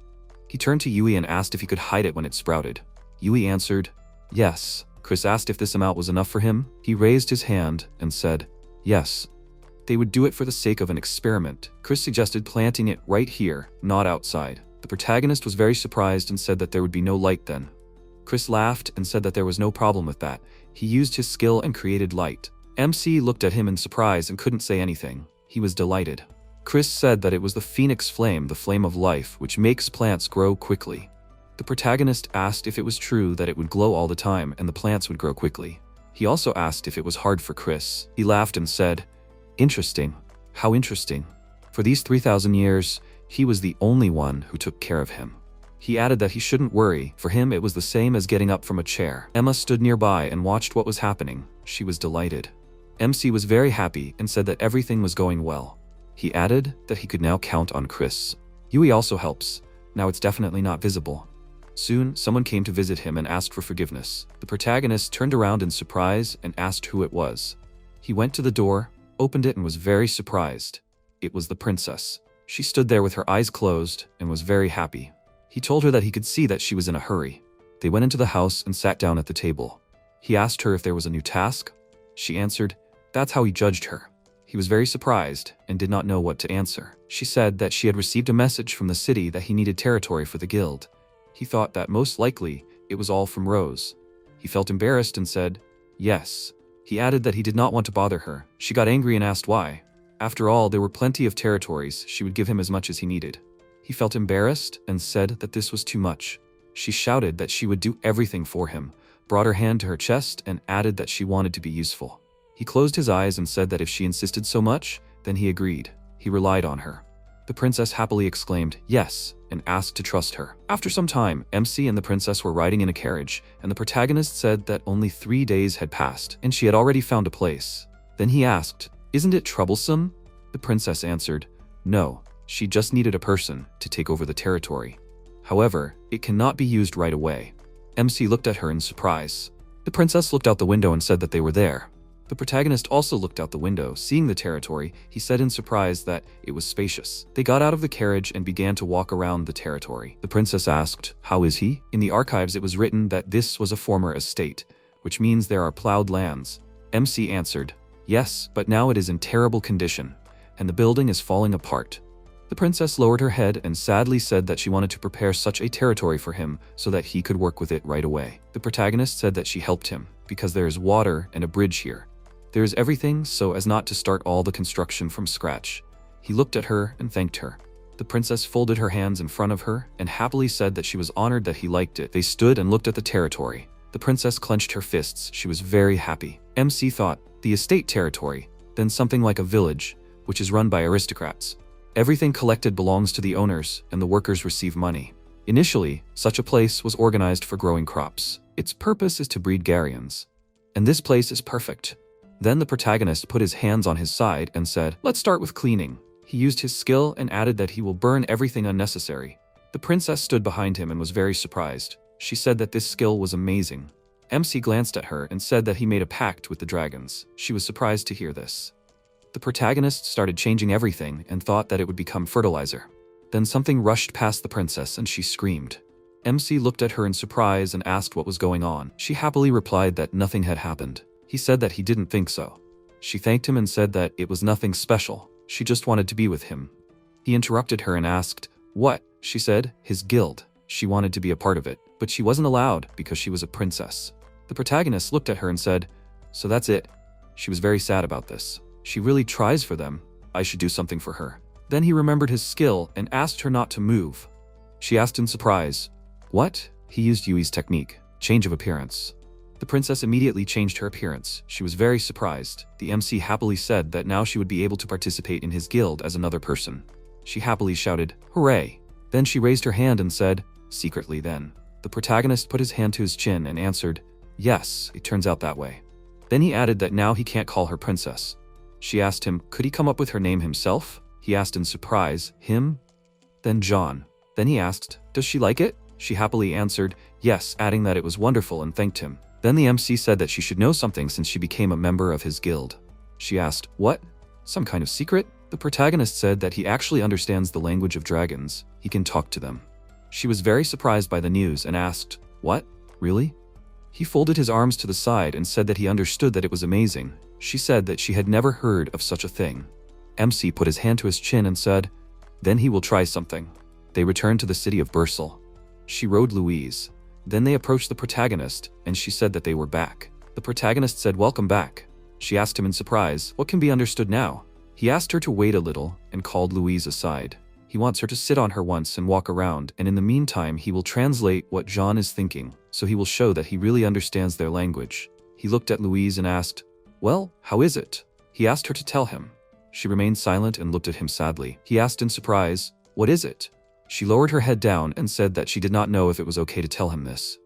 Speaker 1: He turned to Yui and asked if he could hide it when it sprouted. Yui answered, yes. Chris asked if this amount was enough for him. He raised his hand and said, yes. They would do it for the sake of an experiment. Chris suggested planting it right here, not outside. The protagonist was very surprised and said that there would be no light then. Chris laughed and said that there was no problem with that. He used his skill and created light. MC looked at him in surprise and couldn't say anything. He was delighted. Chris said that it was the phoenix flame, the flame of life, which makes plants grow quickly. The protagonist asked if it was true that it would glow all the time and the plants would grow quickly. He also asked if it was hard for Chris. He laughed and said, "Interesting. How interesting. For these 3,000 years, he was the only one who took care of him." He added that he shouldn't worry, for him it was the same as getting up from a chair. Emma stood nearby and watched what was happening. She was delighted. MC was very happy and said that everything was going well. He added that he could now count on Chris. Yui also helps. Now it's definitely not visible. Soon, someone came to visit him and asked for forgiveness. The protagonist turned around in surprise and asked who it was. He went to the door, opened it and was very surprised. It was the princess. She stood there with her eyes closed and was very happy. He told her that he could see that she was in a hurry. They went into the house and sat down at the table. He asked her if there was a new task. She answered, that's how he judged her. He was very surprised and did not know what to answer. She said that she had received a message from the city that he needed territory for the guild. He thought that most likely it was all from Rose. He felt embarrassed and said, yes. He added that he did not want to bother her. She got angry and asked why. After all, there were plenty of territories. She would give him as much as he needed. He felt embarrassed and said that this was too much. She shouted that she would do everything for him, brought her hand to her chest and added that she wanted to be useful. He closed his eyes and said that if she insisted so much, then he agreed. He relied on her. The princess happily exclaimed, yes, and asked to trust her. After some time, MC and the princess were riding in a carriage, and the protagonist said that only 3 days had passed, and she had already found a place. Then he asked, isn't it troublesome? The princess answered, no, she just needed a person to take over the territory. However, it cannot be used right away. MC looked at her in surprise. The princess looked out the window and said that they were there. The protagonist also looked out the window, seeing the territory. He said in surprise that it was spacious. They got out of the carriage and began to walk around the territory. The princess asked, how is he? In the archives it was written that this was a former estate, which means there are plowed lands. MC answered, yes, but now it is in terrible condition, and the building is falling apart. The princess lowered her head and sadly said that she wanted to prepare such a territory for him so that he could work with it right away. The protagonist said that she helped him, because there is water and a bridge here. There is everything so as not to start all the construction from scratch. He looked at her and thanked her. The princess folded her hands in front of her and happily said that she was honored that he liked it. They stood and looked at the territory. The princess clenched her fists. She was very happy. MC thought, the estate territory, then something like a village, which is run by aristocrats. Everything collected belongs to the owners and the workers receive money. Initially, such a place was organized for growing crops. Its purpose is to breed Garians. And this place is perfect. Then the protagonist put his hands on his side and said, let's start with cleaning. He used his skill and added that he will burn everything unnecessary. The princess stood behind him and was very surprised. She said that this skill was amazing. MC glanced at her and said that he made a pact with the dragons. She was surprised to hear this. The protagonist started changing everything and thought that it would become fertilizer. Then something rushed past the princess and she screamed. MC looked at her in surprise and asked what was going on. She happily replied that nothing had happened. He said that he didn't think so. She thanked him and said that it was nothing special. She just wanted to be with him. He interrupted her and asked, what? She said, his guild. She wanted to be a part of it, but she wasn't allowed because she was a princess. The protagonist looked at her and said, so that's it. She was very sad about this. She really tries for them. I should do something for her. Then he remembered his skill and asked her not to move. She asked in surprise, what? He used Yui's technique, change of appearance. The princess immediately changed her appearance. She was very surprised. The MC happily said that now she would be able to participate in his guild as another person. She happily shouted, hooray! Then she raised her hand and said, secretly then. The protagonist put his hand to his chin and answered, yes, it turns out that way. Then he added that now he can't call her princess. She asked him, could he come up with her name himself? He asked in surprise, him? Then John. Then he asked, does she like it? She happily answered, yes, adding that it was wonderful and thanked him. Then the MC said that she should know something since she became a member of his guild. She asked, what? Some kind of secret? The protagonist said that he actually understands the language of dragons. He can talk to them. She was very surprised by the news and asked, what? Really? He folded his arms to the side and said that he understood that it was amazing. She said that she had never heard of such a thing. MC put his hand to his chin and said, then he will try something. They returned to the city of Bursel. She rode Louise. Then they approached the protagonist, and she said that they were back. The protagonist said welcome back. She asked him in surprise, what can be understood now? He asked her to wait a little and called Louise aside. He wants her to sit on her once and walk around, and in the meantime he will translate what Jean is thinking, so he will show that he really understands their language. He looked at Louise and asked, "Well, how is it?" He asked her to tell him. She remained silent and looked at him sadly. He asked in surprise, "What is it?" She lowered her head down and said that she did not know if it was okay to tell him this.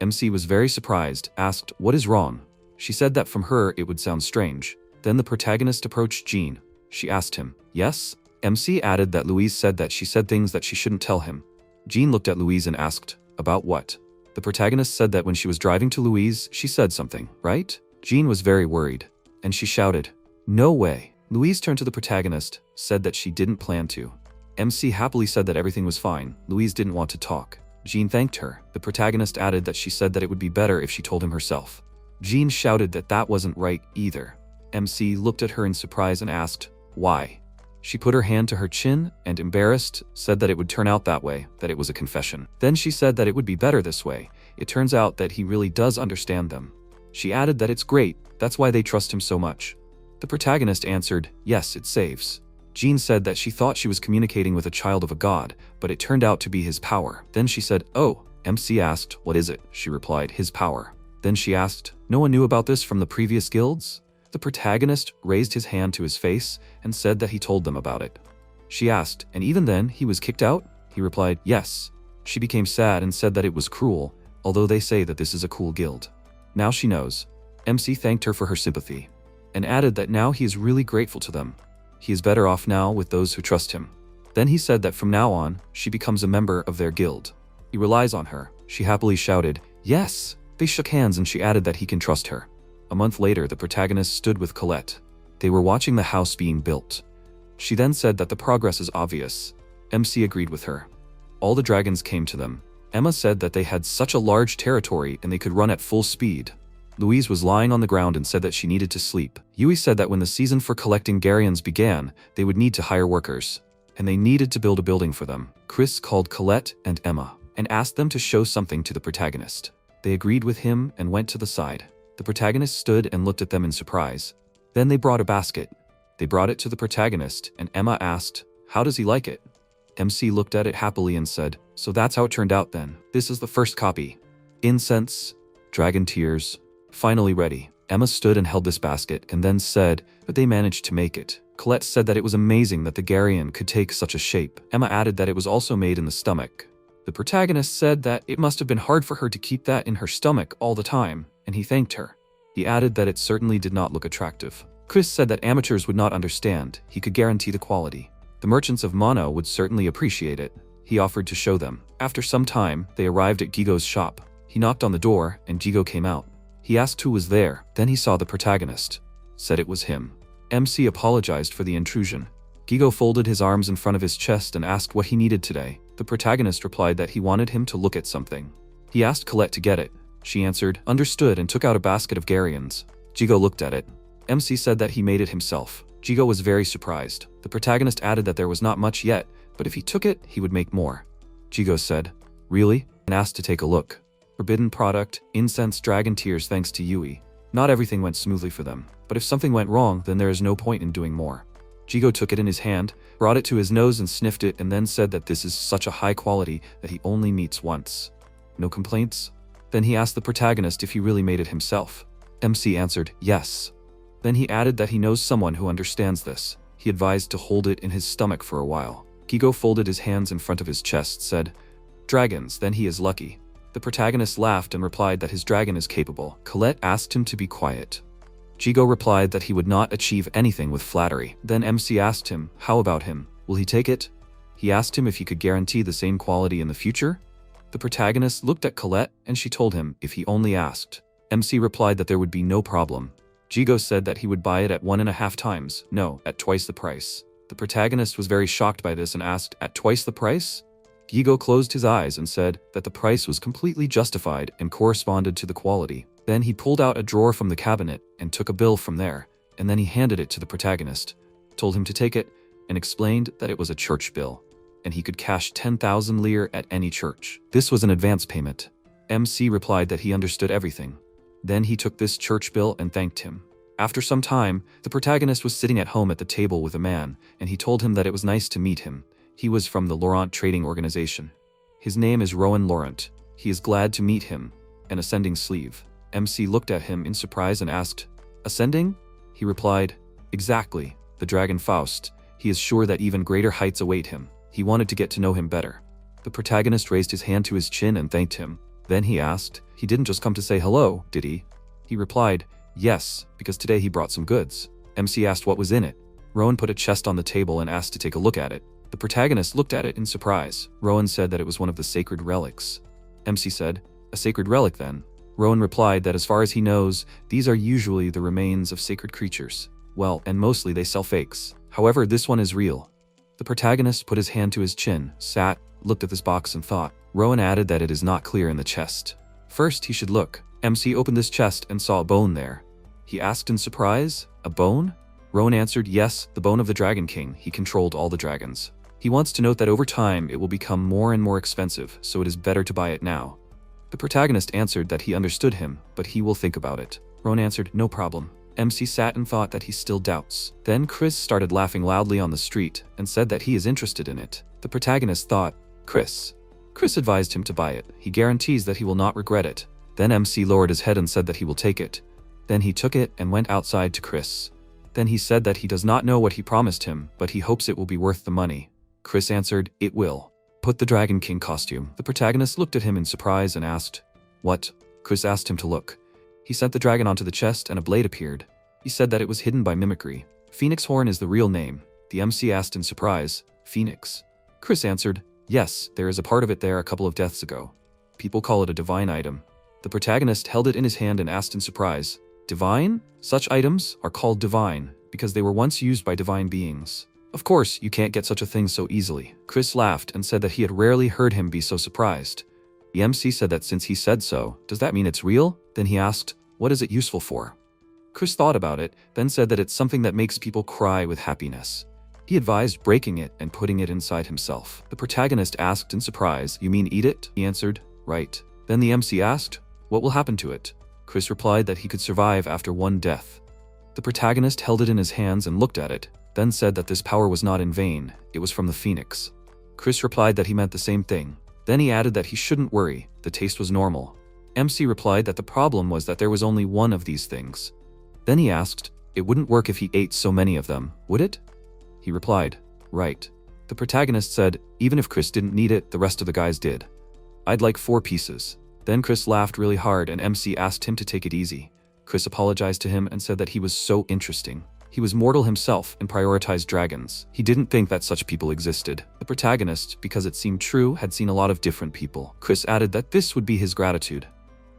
Speaker 1: MC was very surprised, asked, "What is wrong?" She said that from her it would sound strange. Then the protagonist approached Jean. She asked him, "Yes?" MC added that Louise said that she said things that she shouldn't tell him. Jean looked at Louise and asked, "About what?" The protagonist said that when she was driving to Louise, she said something, right? Jean was very worried, and she shouted, "No way." Louise turned to the protagonist, said that she didn't plan to. MC happily said that everything was fine. Louise didn't want to talk. Jean thanked her. The protagonist added that she said that it would be better if she told him herself. Jean shouted that that wasn't right either. MC looked at her in surprise and asked, "Why?" She put her hand to her chin and, embarrassed, said that it would turn out that way, that it was a confession. Then she said that it would be better this way. It turns out that he really does understand them. She added that it's great, that's why they trust him so much. The protagonist answered, "Yes, it saves." Jean said that she thought she was communicating with a child of a god, but it turned out to be his power. Then she said, "Oh." MC asked, "What is it?" She replied, "His power." Then she asked, "No one knew about this from the previous guilds?" The protagonist raised his hand to his face and said that he told them about it. She asked, "And even then, he was kicked out?" He replied, "Yes." She became sad and said that it was cruel, although they say that this is a cool guild. Now she knows. MC thanked her for her sympathy, and added that now he is really grateful to them. He is better off now with those who trust him. Then he said that from now on, she becomes a member of their guild. He relies on her. She happily shouted, "Yes!" They shook hands and she added that he can trust her. A month later, the protagonist stood with Colette. They were watching the house being built. She then said that the progress is obvious. MC agreed with her. All the dragons came to them. Emma said that they had such a large territory and they could run at full speed. Louise was lying on the ground and said that she needed to sleep. Yui said that when the season for collecting Garians began, they would need to hire workers, and they needed to build a building for them. Chris called Colette and Emma and asked them to show something to the protagonist. They agreed with him and went to the side. The protagonist stood and looked at them in surprise. Then they brought a basket. They brought it to the protagonist, and Emma asked, "How does he like it?" MC looked at it happily and said, "So that's how it turned out then. This is the first copy. Incense, dragon tears, finally ready." Emma stood and held this basket and then said, "But they managed to make it." Colette said that it was amazing that the Garian could take such a shape. Emma added that it was also made in the stomach. The protagonist said that it must have been hard for her to keep that in her stomach all the time, and he thanked her. He added that it certainly did not look attractive. Chris said that amateurs would not understand. He could guarantee the quality. The merchants of Mono would certainly appreciate it. He offered to show them. After some time, they arrived at Gigo's shop. He knocked on the door, and Gigo came out. He asked who was there. Then he saw the protagonist. Said it was him. MC apologized for the intrusion. Gigo folded his arms in front of his chest and asked what he needed today. The protagonist replied that he wanted him to look at something. He asked Colette to get it. She answered, "Understood," and took out a basket of Garians. Gigo looked at it. MC said that he made it himself. Gigo was very surprised. The protagonist added that there was not much yet, but if he took it, he would make more. Gigo said, "Really?" and asked to take a look. Forbidden product, incense, dragon tears thanks to Yui. Not everything went smoothly for them, but if something went wrong, then there is no point in doing more. Gigo took it in his hand, brought it to his nose and sniffed it, and then said that this is such a high quality that he only meets once. No complaints? Then he asked the protagonist if he really made it himself. MC answered, "Yes." Then he added that he knows someone who understands this. He advised to hold it in his stomach for a while. Gigo folded his hands in front of his chest, said, "Dragons, then he is lucky." The protagonist laughed and replied that his dragon is capable. Colette asked him to be quiet. Gigo replied that he would not achieve anything with flattery. Then MC asked him, "How about him? Will he take it?" He asked him if he could guarantee the same quality in the future. The protagonist looked at Colette and she told him if he only asked. MC replied that there would be no problem. Gigo said that he would buy it at 1.5 times, no, at twice the price. The protagonist was very shocked by this and asked, "At twice the price?" Gigo closed his eyes and said that the price was completely justified and corresponded to the quality. Then he pulled out a drawer from the cabinet and took a bill from there, and then he handed it to the protagonist, told him to take it, and explained that it was a church bill, and he could cash 10,000 lire at any church. This was an advance payment. MC replied that he understood everything. Then he took this church bill and thanked him. After some time, the protagonist was sitting at home at the table with a man, and he told him that it was nice to meet him. He was from the Laurent Trading Organization. His name is Rowan Laurent. He is glad to meet him. An ascending sleeve. MC looked at him in surprise and asked, "Ascending?" He replied, "Exactly, the dragon Faust. He is sure that even greater heights await him. He wanted to get to know him better." The protagonist raised his hand to his chin and thanked him. Then he asked, "He didn't just come to say hello, did he?" He replied, "Yes, because today he brought some goods." MC asked what was in it. Rowan put a chest on the table and asked to take a look at it. The protagonist looked at it in surprise. Rowan said that it was one of the sacred relics. MC said, "A sacred relic then?" Rowan replied that as far as he knows, these are usually the remains of sacred creatures. Well, and mostly they sell fakes. However, this one is real. The protagonist put his hand to his chin, sat, looked at this box and thought. Rowan added that it is not clear in the chest. First, he should look. MC opened this chest and saw a bone there. He asked in surprise, "A bone?" Rowan answered, "Yes, the bone of the Dragon King. He controlled all the dragons." He wants to note that over time it will become more and more expensive, so it is better to buy it now. The protagonist answered that he understood him, but he will think about it. Rowan answered, "No problem." MC sat and thought that he still doubts. Then Chris started laughing loudly on the street and said that he is interested in it. The protagonist thought, Chris advised him to buy it. He guarantees that he will not regret it. Then MC lowered his head and said that he will take it. Then he took it and went outside to Chris. Then he said that he does not know what he promised him, but he hopes it will be worth the money. Chris answered, "It will." Put the Dragon King costume. The protagonist looked at him in surprise and asked, "What?" Chris asked him to look. He sent the dragon onto the chest and a blade appeared. He said that it was hidden by mimicry. Phoenix Horn is the real name. The MC asked in surprise, "Phoenix?" Chris answered, "Yes, there is a part of it there a couple of deaths ago. People call it a divine item." The protagonist held it in his hand and asked in surprise, "Divine?" Such items are called divine because they were once used by divine beings. Of course, you can't get such a thing so easily. Chris laughed and said that he had rarely heard him be so surprised. The MC said that since he said so, does that mean it's real? Then he asked, "What is it useful for?" Chris thought about it, then said that it's something that makes people cry with happiness. He advised breaking it and putting it inside himself. The protagonist asked in surprise, "You mean eat it?" He answered, "Right." Then the MC asked, "What will happen to it?" Chris replied that he could survive after one death. The protagonist held it in his hands and looked at it, then said that this power was not in vain, it was from the phoenix. Chris replied that he meant the same thing. Then he added that he shouldn't worry, the taste was normal. MC replied that the problem was that there was only one of these things. Then he asked, "It wouldn't work if he ate so many of them, would it?" He replied, "Right." The protagonist said, even if Chris didn't need it, the rest of the guys did. "I'd like 4 pieces. Then Chris laughed really hard and MC asked him to take it easy. Chris apologized to him and said that he was so interesting. He was mortal himself and prioritized dragons. He didn't think that such people existed. The protagonist, because it seemed true, had seen a lot of different people. Chris added that this would be his gratitude.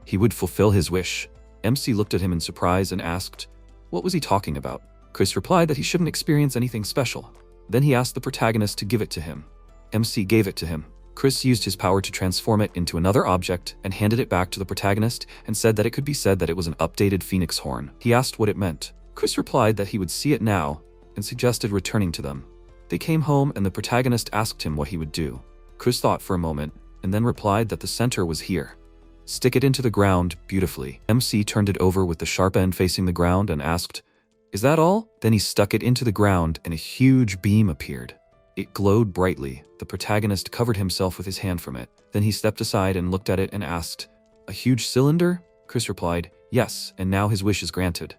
Speaker 1: He would fulfill his wish. MC looked at him in surprise and asked, what was he talking about? Chris replied that he shouldn't experience anything special. Then he asked the protagonist to give it to him. MC gave it to him. Chris used his power to transform it into another object and handed it back to the protagonist and said that it could be said that it was an updated phoenix horn. He asked what it meant. Chris replied that he would see it now and suggested returning to them. They came home and the protagonist asked him what he would do. Chris thought for a moment and then replied that the center was here. Stick it into the ground beautifully. MC turned it over with the sharp end facing the ground and asked, "Is that all?" Then he stuck it into the ground and a huge beam appeared. It glowed brightly. The protagonist covered himself with his hand from it. Then he stepped aside and looked at it and asked, "A huge cylinder?" Chris replied, "Yes, and now his wish is granted."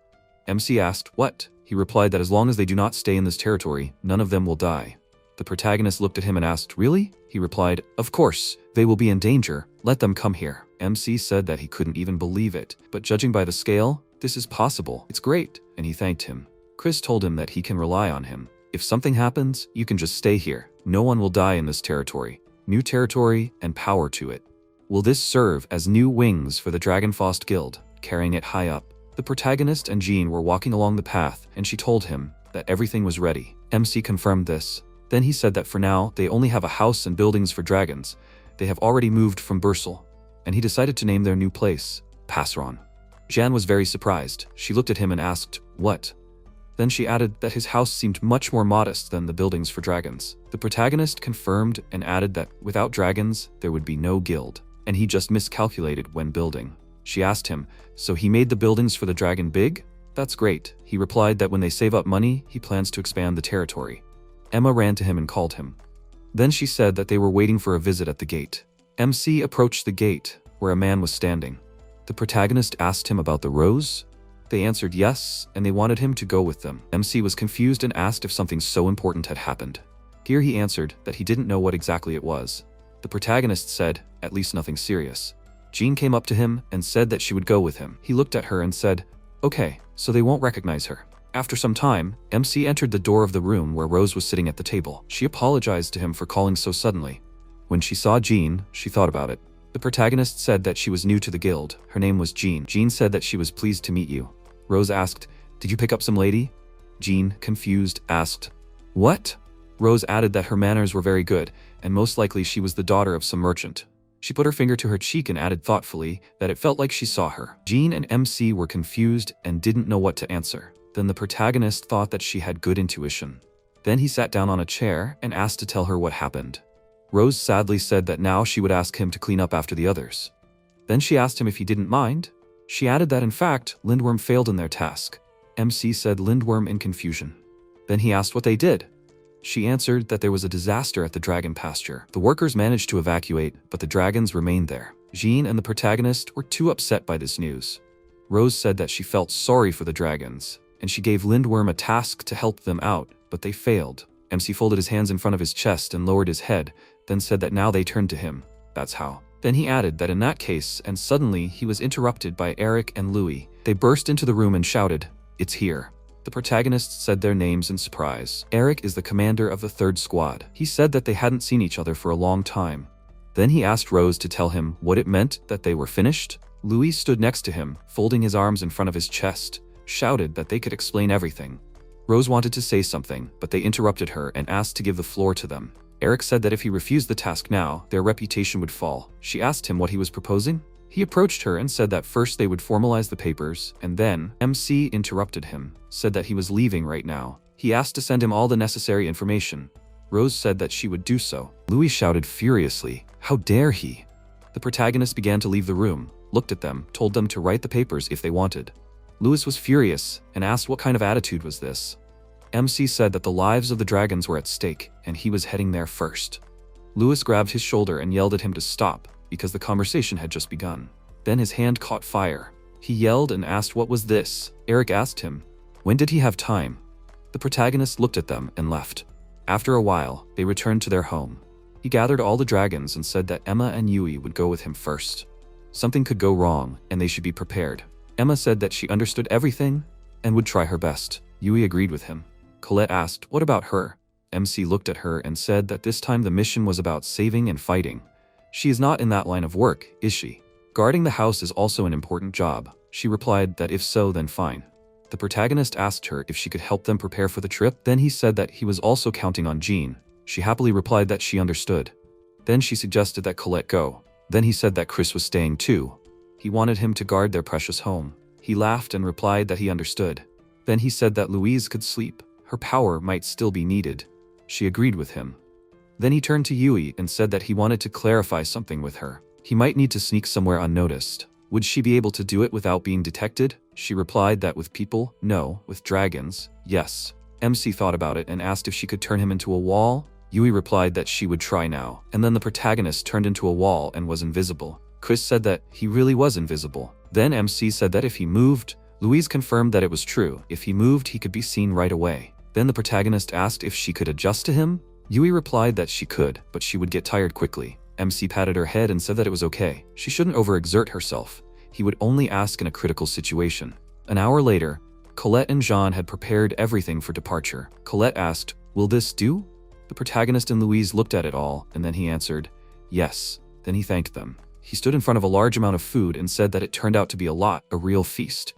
Speaker 1: MC asked, "What?" He replied that as long as they do not stay in this territory, none of them will die. The protagonist looked at him and asked, "Really?" He replied, "Of course, they will be in danger. Let them come here." MC said that he couldn't even believe it, but judging by the scale, this is possible. It's great, and he thanked him. Chris told him that he can rely on him. If something happens, you can just stay here. No one will die in this territory. New territory and power to it. Will this serve as new wings for the Dragonfaust Guild, carrying it high up? The protagonist and Jean were walking along the path, and she told him that everything was ready. MC confirmed this. Then he said that for now, they only have a house and buildings for dragons. They have already moved from Bursel, and he decided to name their new place Passeron. Jean was very surprised. She looked at him and asked, "What?" Then she added that his house seemed much more modest than the buildings for dragons. The protagonist confirmed and added that without dragons, there would be no guild, and he just miscalculated when building. She asked him, "So he made the buildings for the dragon big?" That's great. He replied that when they save up money, he plans to expand the territory. Emma ran to him and called him. Then she said that they were waiting for a visit at the gate. MC approached the gate, where a man was standing. The protagonist asked him about the rose. They answered yes, and they wanted him to go with them. MC was confused and asked if something so important had happened. Here he answered that he didn't know what exactly it was. The protagonist said, at least nothing serious. Jean came up to him and said that she would go with him. He looked at her and said, okay, so they won't recognize her. After some time, MC entered the door of the room where Rose was sitting at the table. She apologized to him for calling so suddenly. When she saw Jean, she thought about it. The protagonist said that she was new to the guild. Her name was Jean. Jean said that she was pleased to meet you. Rose asked, did you pick up some lady? Jean, confused, asked, what? Rose added that her manners were very good, and most likely she was the daughter of some merchant. She put her finger to her cheek and added thoughtfully that it felt like she saw her. Jean and MC were confused and didn't know what to answer. Then the protagonist thought that she had good intuition. Then he sat down on a chair and asked to tell her what happened. Rose sadly said that now she would ask him to clean up after the others. Then she asked him if he didn't mind. She added that in fact, Lindworm failed in their task. MC said Lindworm in confusion. Then he asked what they did. She answered that there was a disaster at the dragon pasture. The workers managed to evacuate, but the dragons remained there. Jean and the protagonist were too upset by this news. Rose said that she felt sorry for the dragons, and she gave Lindworm a task to help them out, but they failed. MC folded his hands in front of his chest and lowered his head, then said that now they turned to him. That's how. Then he added that in that case, and suddenly he was interrupted by Eric and Louis. They burst into the room and shouted, "It's here." The protagonists said their names in surprise. Eric is the commander of the 3rd squad. He said that they hadn't seen each other for a long time. Then he asked Rose to tell him what it meant that they were finished. Louis stood next to him, folding his arms in front of his chest, shouted that they could explain everything. Rose wanted to say something, but they interrupted her and asked to give the floor to them. Eric said that if he refused the task now, their reputation would fall. She asked him what he was proposing. He approached her and said that first they would formalize the papers, and then MC interrupted him, said that he was leaving right now. He asked to send him all the necessary information. Rose said that she would do so. Louis shouted furiously, "How dare he?" The protagonist began to leave the room, looked at them, told them to write the papers if they wanted. Louis was furious and asked what kind of attitude was this. MC said that the lives of the dragons were at stake, and he was heading there first. Louis grabbed his shoulder and yelled at him to stop, because the conversation had just begun. Then his hand caught fire. He yelled and asked what was this. Eric asked him, when did he have time? The protagonist looked at them and left. After a while, they returned to their home. He gathered all the dragons and said that Emma and Yui would go with him first. Something could go wrong, and they should be prepared. Emma said that she understood everything and would try her best. Yui agreed with him. Colette asked, what about her? MC looked at her and said that this time the mission was about saving and fighting. She is not in that line of work, is she? Guarding the house is also an important job. She replied that if so, then fine. The protagonist asked her if she could help them prepare for the trip. Then he said that he was also counting on Jean. She happily replied that she understood. Then she suggested that Colette go. Then he said that Chris was staying too. He wanted him to guard their precious home. He laughed and replied that he understood. Then he said that Louise could sleep. Her power might still be needed. She agreed with him. Then he turned to Yui and said that he wanted to clarify something with her. He might need to sneak somewhere unnoticed. Would she be able to do it without being detected? She replied that with people, no. With dragons, yes. MC thought about it and asked if she could turn him into a wall. Yui replied that she would try now. And then the protagonist turned into a wall and was invisible. Chris said that he really was invisible. Then MC said that if he moved, Louise confirmed that it was true. If he moved, he could be seen right away. Then the protagonist asked if she could adjust to him. Yui replied that she could, but she would get tired quickly. MC patted her head and said that it was okay. She shouldn't overexert herself. He would only ask in a critical situation. An hour later, Colette and Jean had prepared everything for departure. Colette asked, will this do? The protagonist and Louise looked at it all, and then he answered, yes. Then he thanked them. He stood in front of a large amount of food and said that it turned out to be a lot, a real feast.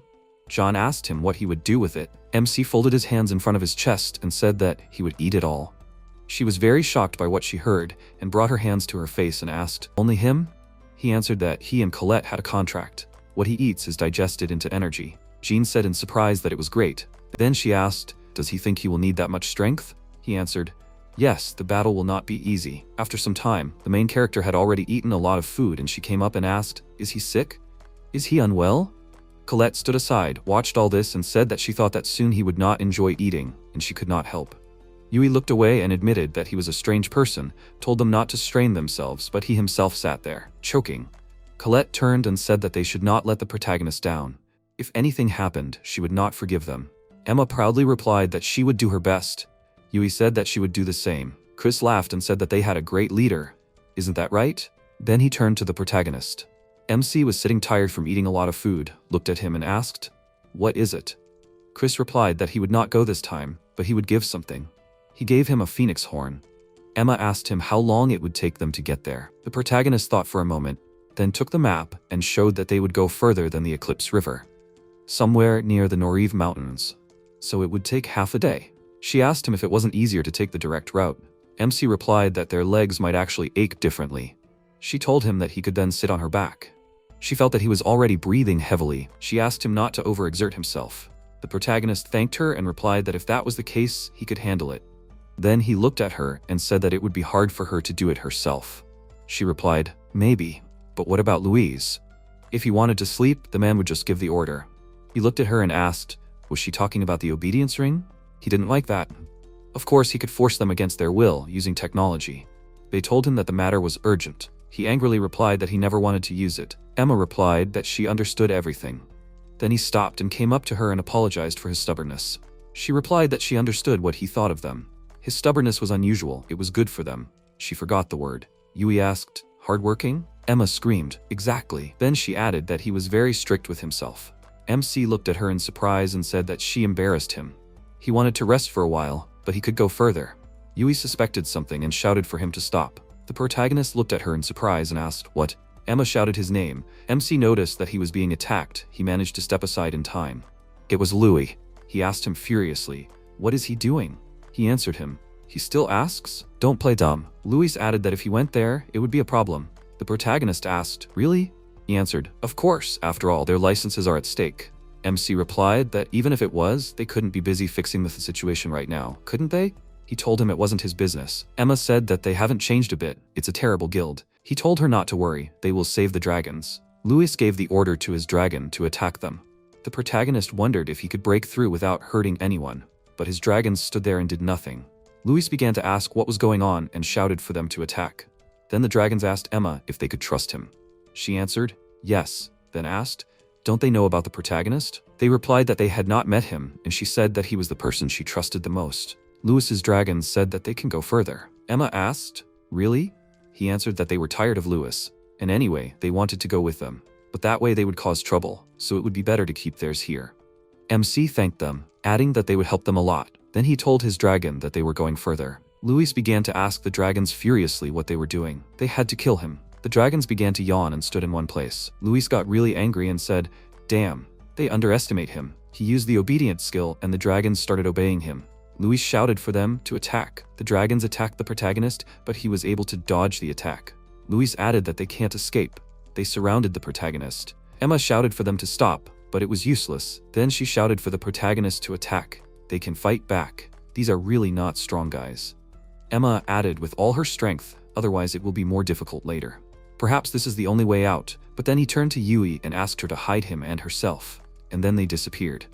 Speaker 1: John asked him what he would do with it. MC folded his hands in front of his chest and said that he would eat it all. She was very shocked by what she heard and brought her hands to her face and asked, only him? He answered that he and Colette had a contract. What he eats is digested into energy. Jean said in surprise that it was great. Then she asked, does he think he will need that much strength? He answered, yes, the battle will not be easy. After some time, the main character had already eaten a lot of food and she came up and asked, is he sick? Is he unwell? Colette stood aside, watched all this, and said that she thought that soon he would not enjoy eating, and she could not help. Yui looked away and admitted that he was a strange person, told them not to strain themselves, but he himself sat there, choking. Colette turned and said that they should not let the protagonist down. If anything happened, she would not forgive them. Emma proudly replied that she would do her best. Yui said that she would do the same. Chris laughed and said that they had a great leader. Isn't that right? Then he turned to the protagonist. MC was sitting tired from eating a lot of food, looked at him and asked, "What is it?" Chris replied that he would not go this time, but he would give something. He gave him a phoenix horn. Emma asked him how long it would take them to get there. The protagonist thought for a moment, then took the map and showed that they would go further than the Eclipse River, somewhere near the Noriv Mountains. So it would take half a day. She asked him if it wasn't easier to take the direct route. MC replied that their legs might actually ache differently. She told him that he could then sit on her back. She felt that he was already breathing heavily. She asked him not to overexert himself. The protagonist thanked her and replied that if that was the case, he could handle it. Then he looked at her and said that it would be hard for her to do it herself. She replied, "Maybe, but what about Louise?" If he wanted to sleep, the man would just give the order. He looked at her and asked, was she talking about the obedience ring? He didn't like that. Of course, he could force them against their will using technology. They told him that the matter was urgent. He angrily replied that he never wanted to use it. Emma replied that she understood everything. Then he stopped and came up to her and apologized for his stubbornness. She replied that she understood what he thought of them. His stubbornness was unusual, it was good for them. She forgot the word. Yui asked, "Hardworking?" Emma screamed, "Exactly." Then she added that he was very strict with himself. MC looked at her in surprise and said that she embarrassed him. He wanted to rest for a while, but he could go further. Yui suspected something and shouted for him to stop. The protagonist looked at her in surprise and asked, "What?" Emma shouted his name. MC noticed that he was being attacked. He managed to step aside in time. It was Louis. He asked him furiously, "What is he doing?" He answered him. He still asks? Don't play dumb. Louis added that if he went there, it would be a problem. The protagonist asked, "Really?" He answered, "Of course, after all, their licenses are at stake." MC replied that even if it was, they couldn't be busy fixing the situation right now, couldn't they? He told him it wasn't his business. Emma said that they haven't changed a bit, it's a terrible guild. He told her not to worry, they will save the dragons. Louis gave the order to his dragon to attack them. The protagonist wondered if he could break through without hurting anyone, but his dragons stood there and did nothing. Louis began to ask what was going on and shouted for them to attack. Then the dragons asked Emma if they could trust him. She answered, yes, then asked, don't they know about the protagonist? They replied that they had not met him, and she said that he was the person she trusted the most. Louis's dragons said that they can go further. Emma asked, really? He answered that they were tired of Louis, and anyway, they wanted to go with them. But that way they would cause trouble, so it would be better to keep theirs here. MC thanked them, adding that they would help them a lot. Then he told his dragon that they were going further. Louis began to ask the dragons furiously what they were doing. They had to kill him. The dragons began to yawn and stood in one place. Louis got really angry and said, damn, they underestimate him. He used the obedience skill and the dragons started obeying him. Louis shouted for them to attack. The dragons attacked the protagonist, but he was able to dodge the attack. Louis added that they can't escape. They surrounded the protagonist. Emma shouted for them to stop, but it was useless. Then she shouted for the protagonist to attack. They can fight back. These are really not strong guys. Emma added with all her strength, otherwise it will be more difficult later. Perhaps this is the only way out, but then he turned to Yui and asked her to hide him and herself, and then they disappeared.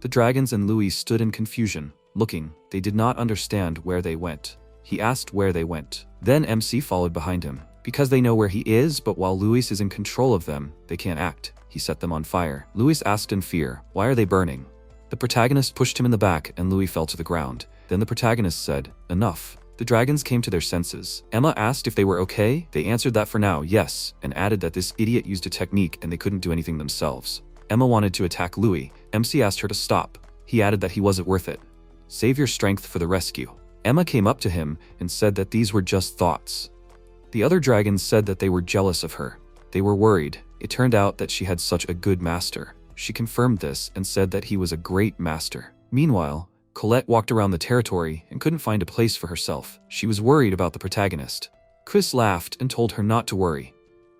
Speaker 1: The dragons and Louis stood in confusion, looking. They did not understand where they went. He asked where they went. Then MC followed behind him. Because they know where he is, but while Louis is in control of them, they can't act. He set them on fire. Louis asked in fear, why are they burning? The protagonist pushed him in the back and Louis fell to the ground. Then the protagonist said, enough. The dragons came to their senses. Emma asked if they were okay. They answered that for now, yes, and added that this idiot used a technique and they couldn't do anything themselves. Emma wanted to attack Louis. MC asked her to stop. He added that he wasn't worth it. Save your strength for the rescue. Emma came up to him and said that these were just thoughts. The other dragons said that they were jealous of her. They were worried. It turned out that she had such a good master. She confirmed this and said that he was a great master. Meanwhile, Colette walked around the territory and couldn't find a place for herself. She was worried about the protagonist. Chris laughed and told her not to worry.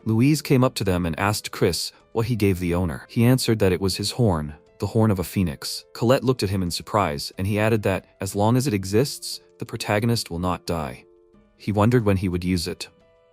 Speaker 1: Louise came up to them and asked Chris what he gave the owner. He answered that it was his horn, the horn of a phoenix. Colette looked at him in surprise, and he added that, as long as it exists, the protagonist will not die. He wondered when he would use it.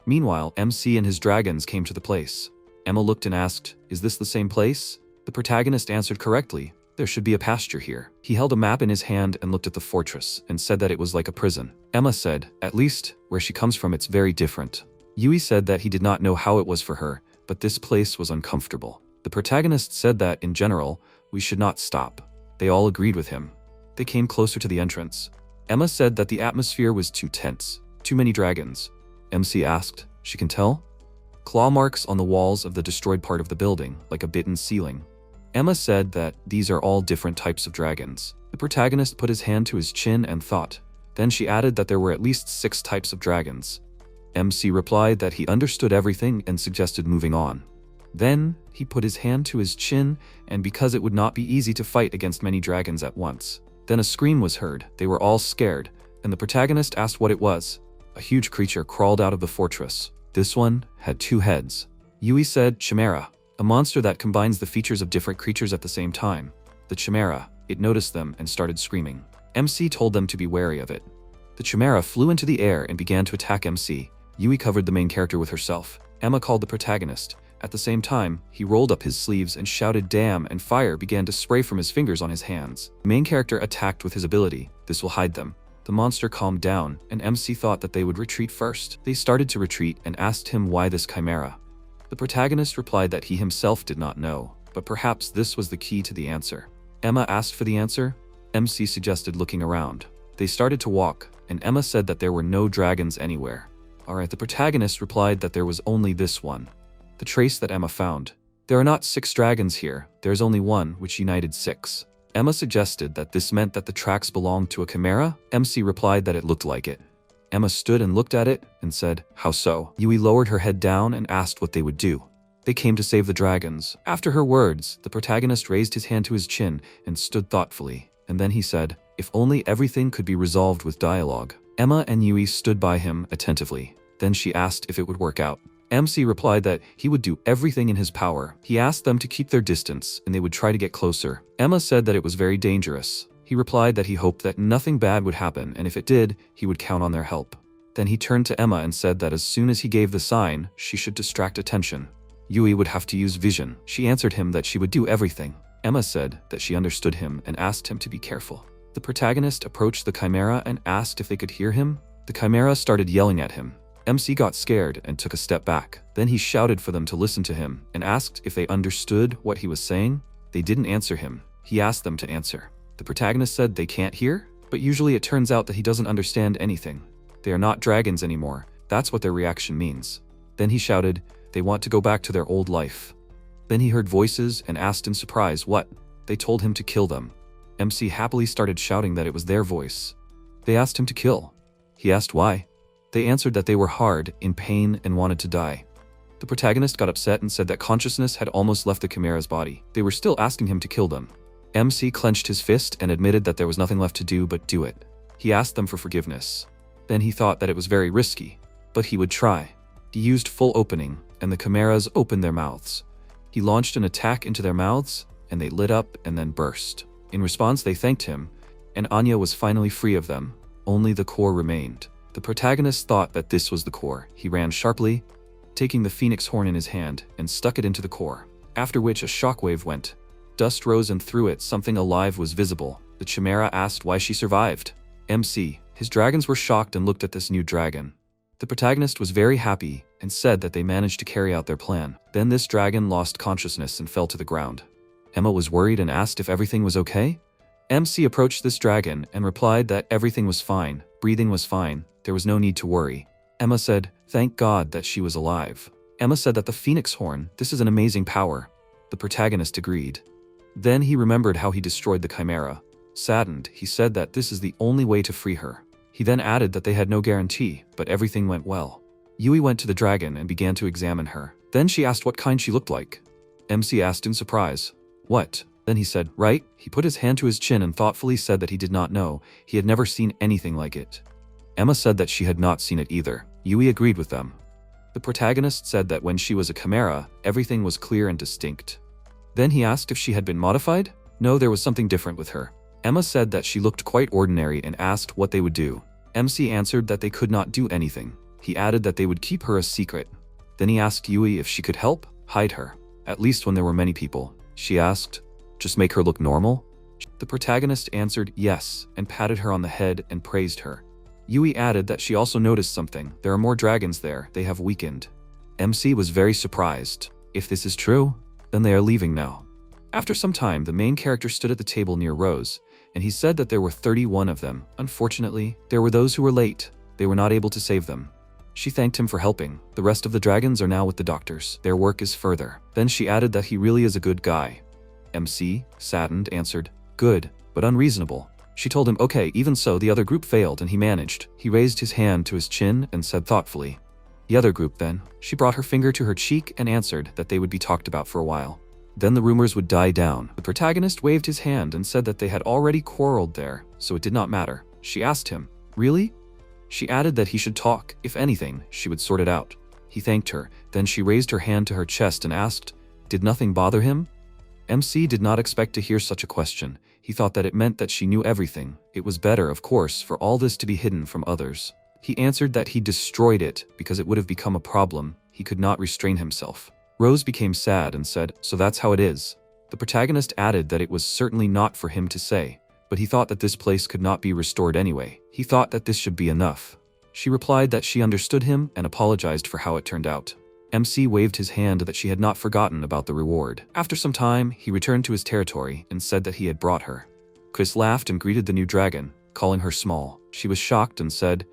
Speaker 1: Meanwhile, MC and his dragons came to the place. Emma looked and asked, is this the same place? The protagonist answered correctly. There should be a pasture here. He held a map in his hand and looked at the fortress and said that it was like a prison. Emma said, at least, where she comes from it's very different. Yui said that he did not know how it was for her, but this place was uncomfortable. The protagonist said that, in general, we should not stop. They all agreed with him. They came closer to the entrance. Emma said that the atmosphere was too tense. Too many dragons. MC asked, she can tell? Claw marks on the walls of the destroyed part of the building, like a bitten ceiling. Emma said that these are all different types of dragons. The protagonist put his hand to his chin and thought. Then she added that there were at least 6 types of dragons. MC replied that he understood everything and suggested moving on. Then, he put his hand to his chin, and because it would not be easy to fight against many dragons at once. Then a scream was heard. They were all scared, and the protagonist asked what it was. A huge creature crawled out of the fortress. This one had 2 heads. Yui said, Chimera. A monster that combines the features of different creatures at the same time. The Chimera, it noticed them and started screaming. MC told them to be wary of it. The Chimera flew into the air and began to attack MC. Yui covered the main character with herself. Emma called the protagonist. At the same time, he rolled up his sleeves and shouted damn, and fire began to spray from his fingers on his hands. The main character attacked with his ability. This will hide them. The monster calmed down, and MC thought that they would retreat first. They started to retreat and asked him why this chimera. The protagonist replied that he himself did not know, but perhaps this was the key to the answer. Emma asked for the answer. MC suggested looking around. They started to walk, and Emma said that there were no dragons anywhere. Alright, the protagonist replied that there was only this one. The trace that Emma found. There are not 6 dragons here, there's only one, which united 6. Emma suggested that this meant that the tracks belonged to a chimera. MC replied that it looked like it. Emma stood and looked at it and said, how so? Yui lowered her head down and asked what they would do. They came to save the dragons. After her words, the protagonist raised his hand to his chin and stood thoughtfully. And then he said, if only everything could be resolved with dialogue. Emma and Yui stood by him attentively. Then she asked if it would work out. MC replied that he would do everything in his power. He asked them to keep their distance and they would try to get closer. Emma said that it was very dangerous. He replied that he hoped that nothing bad would happen, and if it did, he would count on their help. Then he turned to Emma and said that as soon as he gave the sign, she should distract attention. Yui would have to use vision. She answered him that she would do everything. Emma said that she understood him and asked him to be careful. The protagonist approached the chimera and asked if they could hear him. The chimera started yelling at him. MC got scared and took a step back. Then he shouted for them to listen to him and asked if they understood what he was saying. They didn't answer him. He asked them to answer. The protagonist said they can't hear, but usually it turns out that he doesn't understand anything. They are not dragons anymore. That's what their reaction means. Then he shouted, they want to go back to their old life. Then he heard voices and asked in surprise what. They told him to kill them. MC happily started shouting that it was their voice. They asked him to kill. He asked why. They answered that they were hard, in pain, and wanted to die. The protagonist got upset and said that consciousness had almost left the chimera's body. They were still asking him to kill them. MC clenched his fist and admitted that there was nothing left to do but do it. He asked them for forgiveness. Then he thought that it was very risky, but he would try. He used full opening, and the chimeras opened their mouths. He launched an attack into their mouths, and they lit up and then burst. In response, they thanked him, and Anya was finally free of them. Only the core remained. The protagonist thought that this was the core. He ran sharply, taking the phoenix horn in his hand, and stuck it into the core, after which a shockwave went. Dust rose and through it something alive was visible. The chimera asked why she survived. MC, his dragons were shocked and looked at this new dragon. The protagonist was very happy and said that they managed to carry out their plan. Then this dragon lost consciousness and fell to the ground. Emma was worried and asked if everything was okay. MC approached this dragon and replied that everything was fine, breathing was fine, there was no need to worry. Emma said, thank God that she was alive. Emma said that the phoenix horn, this is an amazing power. The protagonist agreed. Then he remembered how he destroyed the chimera. Saddened, he said that this is the only way to free her. He then added that they had no guarantee, but everything went well. Yui went to the dragon and began to examine her. Then she asked what kind she looked like. MC asked in surprise, what? Then he said, right? He put his hand to his chin and thoughtfully said that he did not know. He had never seen anything like it. Emma said that she had not seen it either. Yui agreed with them. The protagonist said that when she was a chimera, everything was clear and distinct. Then he asked if she had been modified. No, there was something different with her. Emma said that she looked quite ordinary and asked what they would do. MC answered that they could not do anything. He added that they would keep her a secret. Then he asked Yui if she could help hide her, at least when there were many people. She asked. Just make her look normal? The protagonist answered yes, and patted her on the head and praised her. Yui added that she also noticed something. There are more dragons there, they have weakened. MC was very surprised. If this is true, then they are leaving now. After some time, the main character stood at the table near Rose, and he said that there were 31 of them. Unfortunately, there were those who were late. They were not able to save them. She thanked him for helping. The rest of the dragons are now with the doctors. Their work is further. Then she added that he really is a good guy. MC, saddened, answered, good, but unreasonable. She told him, okay, even so, the other group failed and he managed. He raised his hand to his chin and said thoughtfully, the other group then. She brought her finger to her cheek and answered that they would be talked about for a while. Then the rumors would die down. The protagonist waved his hand and said that they had already quarreled there, so it did not matter. She asked him, really? She added that he should talk. If anything, she would sort it out. He thanked her. Then she raised her hand to her chest and asked, did nothing bother him? MC did not expect to hear such a question. He thought that it meant that she knew everything. It was better, of course, for all this to be hidden from others. He answered that he destroyed it because it would have become a problem. He could not restrain himself. Rose became sad and said, so that's how it is. The protagonist added that it was certainly not for him to say, but he thought that this place could not be restored anyway. He thought that this should be enough. She replied that she understood him and apologized for how it turned out. MC waved his hand that she had not forgotten about the reward. After some time, he returned to his territory and said that he had brought her. Chris laughed and greeted the new dragon, calling her small. She was shocked and said,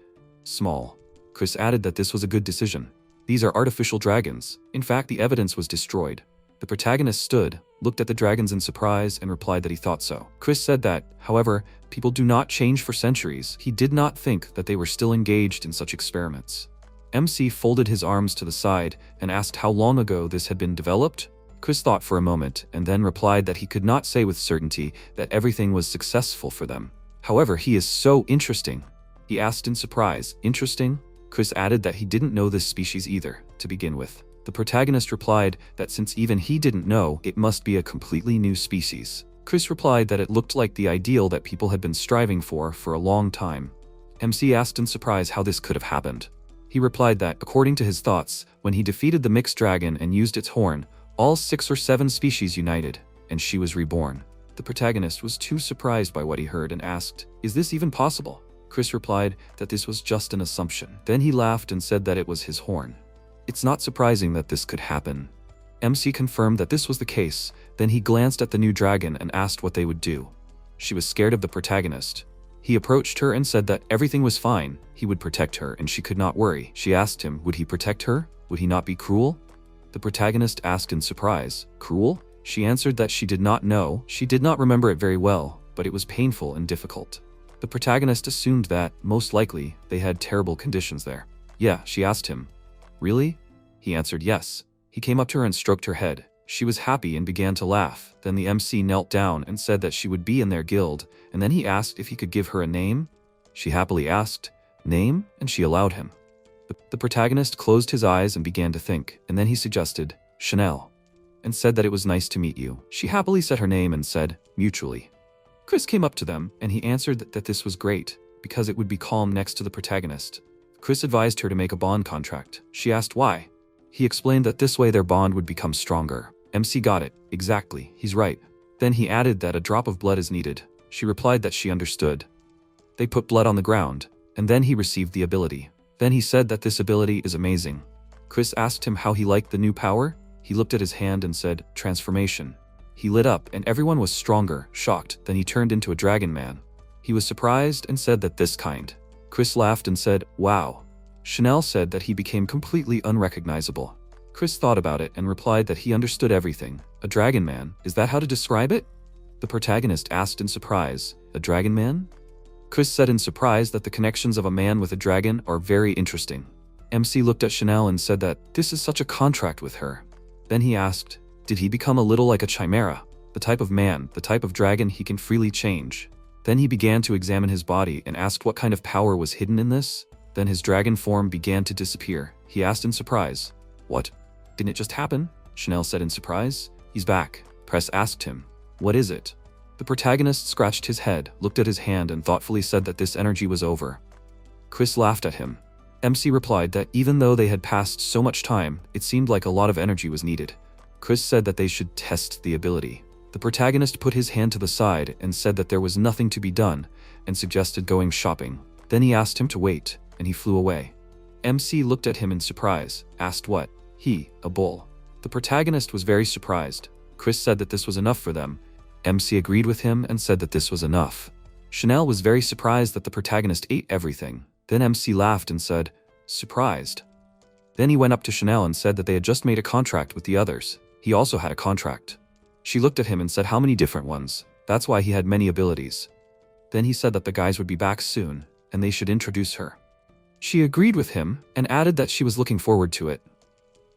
Speaker 1: small. Chris added that this was a good decision. These are artificial dragons. In fact, the evidence was destroyed. The protagonist stood, looked at the dragons in surprise, and replied that he thought so. Chris said that, however, people do not change for centuries. He did not think that they were still engaged in such experiments. MC folded his arms to the side and asked how long ago this had been developed. Chris thought for a moment and then replied that he could not say with certainty that everything was successful for them. However, he is so interesting. He asked in surprise, interesting? Chris added that he didn't know this species either, to begin with. The protagonist replied that since even he didn't know, it must be a completely new species. Chris replied that it looked like the ideal that people had been striving for a long time. MC asked in surprise how this could have happened. He replied that, according to his thoughts, when he defeated the mixed dragon and used its horn, all 6 or 7 species united, and she was reborn. The protagonist was too surprised by what he heard and asked, is this even possible? Chris replied that this was just an assumption. Then he laughed and said that it was his horn. It's not surprising that this could happen. MC confirmed that this was the case. Then he glanced at the new dragon and asked what they would do. She was scared of the protagonist. He approached her and said that everything was fine. He would protect her and she could not worry. She asked him, would he protect her? Would he not be cruel? The protagonist asked in surprise, cruel? She answered that she did not know. She did not remember it very well, but it was painful and difficult. The protagonist assumed that, most likely, they had terrible conditions there. Yeah, she asked him. Really? He answered yes. He came up to her and stroked her head. She was happy and began to laugh. Then the MC knelt down and said that she would be in their guild, and then he asked if he could give her a name. She happily asked, name, and she allowed him. The protagonist closed his eyes and began to think, and then he suggested, Chanel, and said that it was nice to meet you. She happily said her name and said, mutually. Chris came up to them, and he answered that this was great, because it would be calm next to the protagonist. Chris advised her to make a bond contract. She asked why. He explained that this way their bond would become stronger. MC got it. Exactly, he's right. Then he added that a drop of blood is needed. She replied that she understood. They put blood on the ground, and then he received the ability. Then he said that this ability is amazing. Chris asked him how he liked the new power. He looked at his hand and said, transformation. He lit up and everyone was stronger, shocked. Then he turned into a dragon man. He was surprised and said that this kind. Chris laughed and said, wow. Chanel said that he became completely unrecognizable. Chris thought about it and replied that he understood everything. A dragon man, is that how to describe it? The protagonist asked in surprise, a dragon man? Chris said in surprise that the connections of a man with a dragon are very interesting. MC looked at Chanel and said that this is such a contract with her. Then he asked, did he become a little like a chimera? The type of man, the type of dragon he can freely change. Then he began to examine his body and asked what kind of power was hidden in this. Then his dragon form began to disappear. He asked in surprise, what? Didn't it just happen? Chanel said in surprise. He's back. Press asked him, what is it? The protagonist scratched his head, looked at his hand and thoughtfully said that this energy was over. Chris laughed at him. MC replied that even though they had passed so much time, it seemed like a lot of energy was needed. Chris said that they should test the ability. The protagonist put his hand to the side and said that there was nothing to be done and suggested going shopping. Then he asked him to wait, and he flew away. MC looked at him in surprise, asked what? He, a bull. The protagonist was very surprised. Chris said that this was enough for them. MC agreed with him and said that this was enough. Chanel was very surprised that the protagonist ate everything. Then MC laughed and said, surprised. Then he went up to Chanel and said that they had just made a contract with the others. He also had a contract. She looked at him and said how many different ones. That's why he had many abilities. Then he said that the guys would be back soon, and they should introduce her. She agreed with him and added that she was looking forward to it.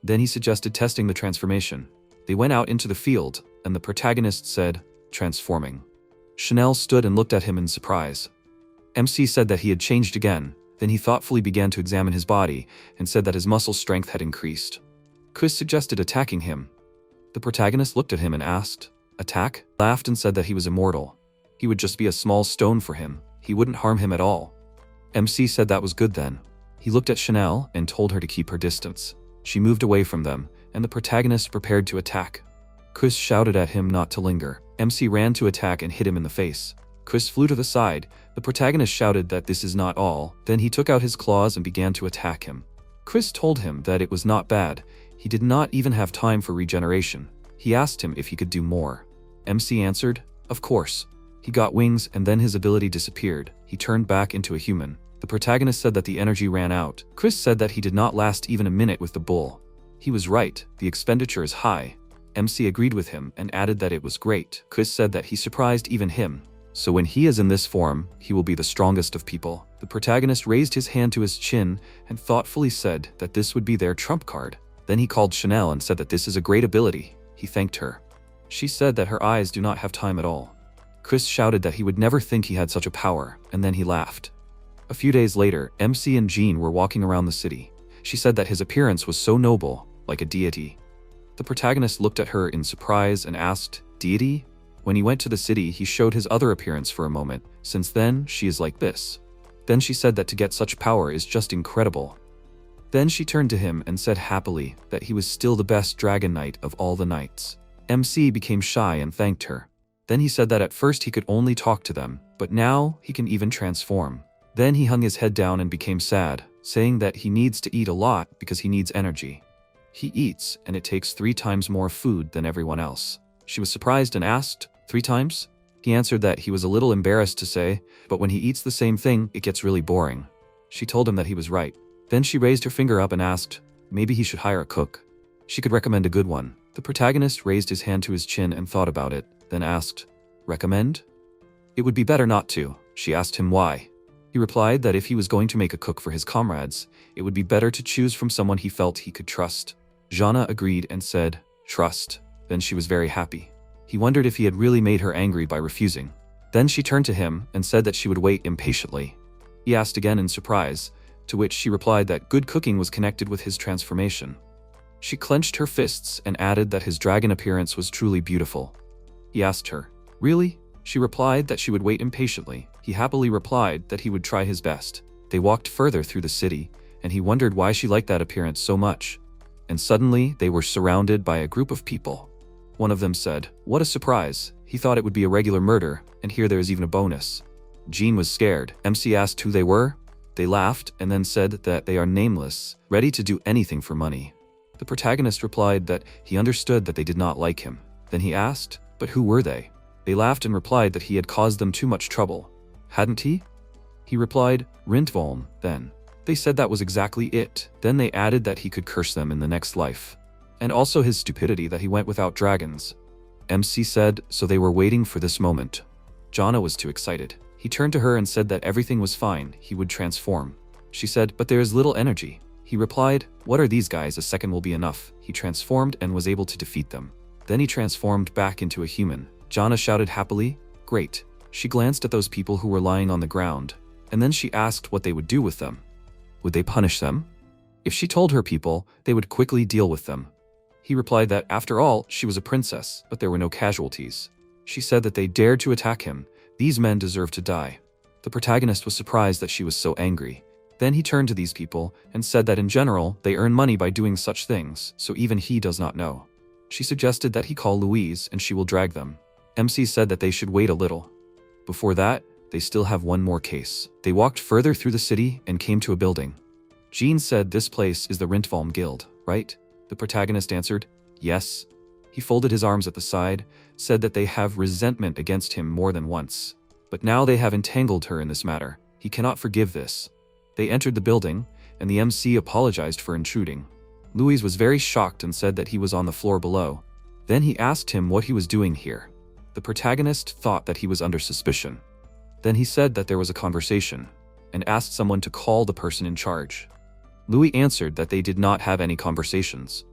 Speaker 1: Then he suggested testing the transformation. They went out into the field, and the protagonist said, transforming. Chanel stood and looked at him in surprise. MC said that he had changed again. Then he thoughtfully began to examine his body and said that his muscle strength had increased. Chris suggested attacking him. The protagonist looked at him and asked, attack? Laughed and said that he was immortal. He would just be a small stone for him. He wouldn't harm him at all. MC said that was good then. He looked at Chanel and told her to keep her distance. She moved away from them, and the protagonist prepared to attack. Chris shouted at him not to linger. MC ran to attack and hit him in the face. Chris flew to the side. The protagonist shouted that this is not all. Then he took out his claws and began to attack him. Chris told him that it was not bad. He did not even have time for regeneration. He asked him if he could do more. MC answered, of course. He got wings and then his ability disappeared. He turned back into a human. The protagonist said that the energy ran out. Chris said that he did not last even a minute with the bull. He was right, the expenditure is high. MC agreed with him and added that it was great. Chris said that he surprised even him. So when he is in this form, he will be the strongest of people. The protagonist raised his hand to his chin and thoughtfully said that this would be their trump card. Then he called Chanel and said that this is a great ability. He thanked her. She said that her eyes do not have time at all. Chris shouted that he would never think he had such a power, and then he laughed. A few days later, MC and Jean were walking around the city. She said that his appearance was so noble, like a deity. The protagonist looked at her in surprise and asked, deity? When he went to the city, he showed his other appearance for a moment. Since then, she is like this. Then she said that to get such power is just incredible. Then she turned to him and said happily that he was still the best dragon knight of all the knights. MC became shy and thanked her. Then he said that at first he could only talk to them, but now he can even transform. Then he hung his head down and became sad, saying that he needs to eat a lot because he needs energy. He eats, and it takes 3 times more food than everyone else. She was surprised and asked, 3 times? He answered that he was a little embarrassed to say, but when he eats the same thing, it gets really boring. She told him that he was right. Then she raised her finger up and asked, maybe he should hire a cook. She could recommend a good one. The protagonist raised his hand to his chin and thought about it, then asked, recommend? It would be better not to. She asked him why. He replied that if he was going to make a cook for his comrades, it would be better to choose from someone he felt he could trust. Jana agreed and said, trust. Then she was very happy. He wondered if he had really made her angry by refusing. Then she turned to him and said that she would wait impatiently. He asked again in surprise, to which she replied that good cooking was connected with his transformation. She clenched her fists and added that his dragon appearance was truly beautiful. He asked her, really? She replied that she would wait impatiently. He happily replied that he would try his best. They walked further through the city, and he wondered why she liked that appearance so much. And suddenly, they were surrounded by a group of people. One of them said, what a surprise. He thought it would be a regular murder, and here there is even a bonus. Jean was scared. MC asked who they were. They laughed and then said that they are nameless, ready to do anything for money. The protagonist replied that he understood that they did not like him. Then he asked, but who were they? They laughed and replied that he had caused them too much trouble. Hadn't he? He replied, Rintvolm, then. They said that was exactly it. Then they added that he could curse them in the next life. And also his stupidity that he went without dragons. MC said, so they were waiting for this moment. Jana was too excited. He turned to her and said that everything was fine, he would transform. She said, but there is little energy. He replied, what are these guys, a second will be enough. He transformed and was able to defeat them. Then he transformed back into a human. Jana shouted happily, great. She glanced at those people who were lying on the ground, and then she asked what they would do with them. Would they punish them? If she told her people, they would quickly deal with them. He replied that, after all, she was a princess, but there were no casualties. She said that they dared to attack him. These men deserved to die. The protagonist was surprised that she was so angry. Then he turned to these people and said that in general, they earn money by doing such things, so even he does not know. She suggested that he call Louise and she will drag them. MC said that they should wait a little. Before that, they still have one more case. They walked further through the city and came to a building. Jean said this place is the Rintvalm Guild, right? The protagonist answered, yes. He folded his arms at the side, said that they have resentment against him more than once. But now they have entangled her in this matter. He cannot forgive this. They entered the building, and the MC apologized for intruding. Louise was very shocked and said that he was on the floor below. Then he asked him what he was doing here. The protagonist thought that he was under suspicion. Then he said that there was a conversation, and asked someone to call the person in charge. Louis answered that they did not have any conversations.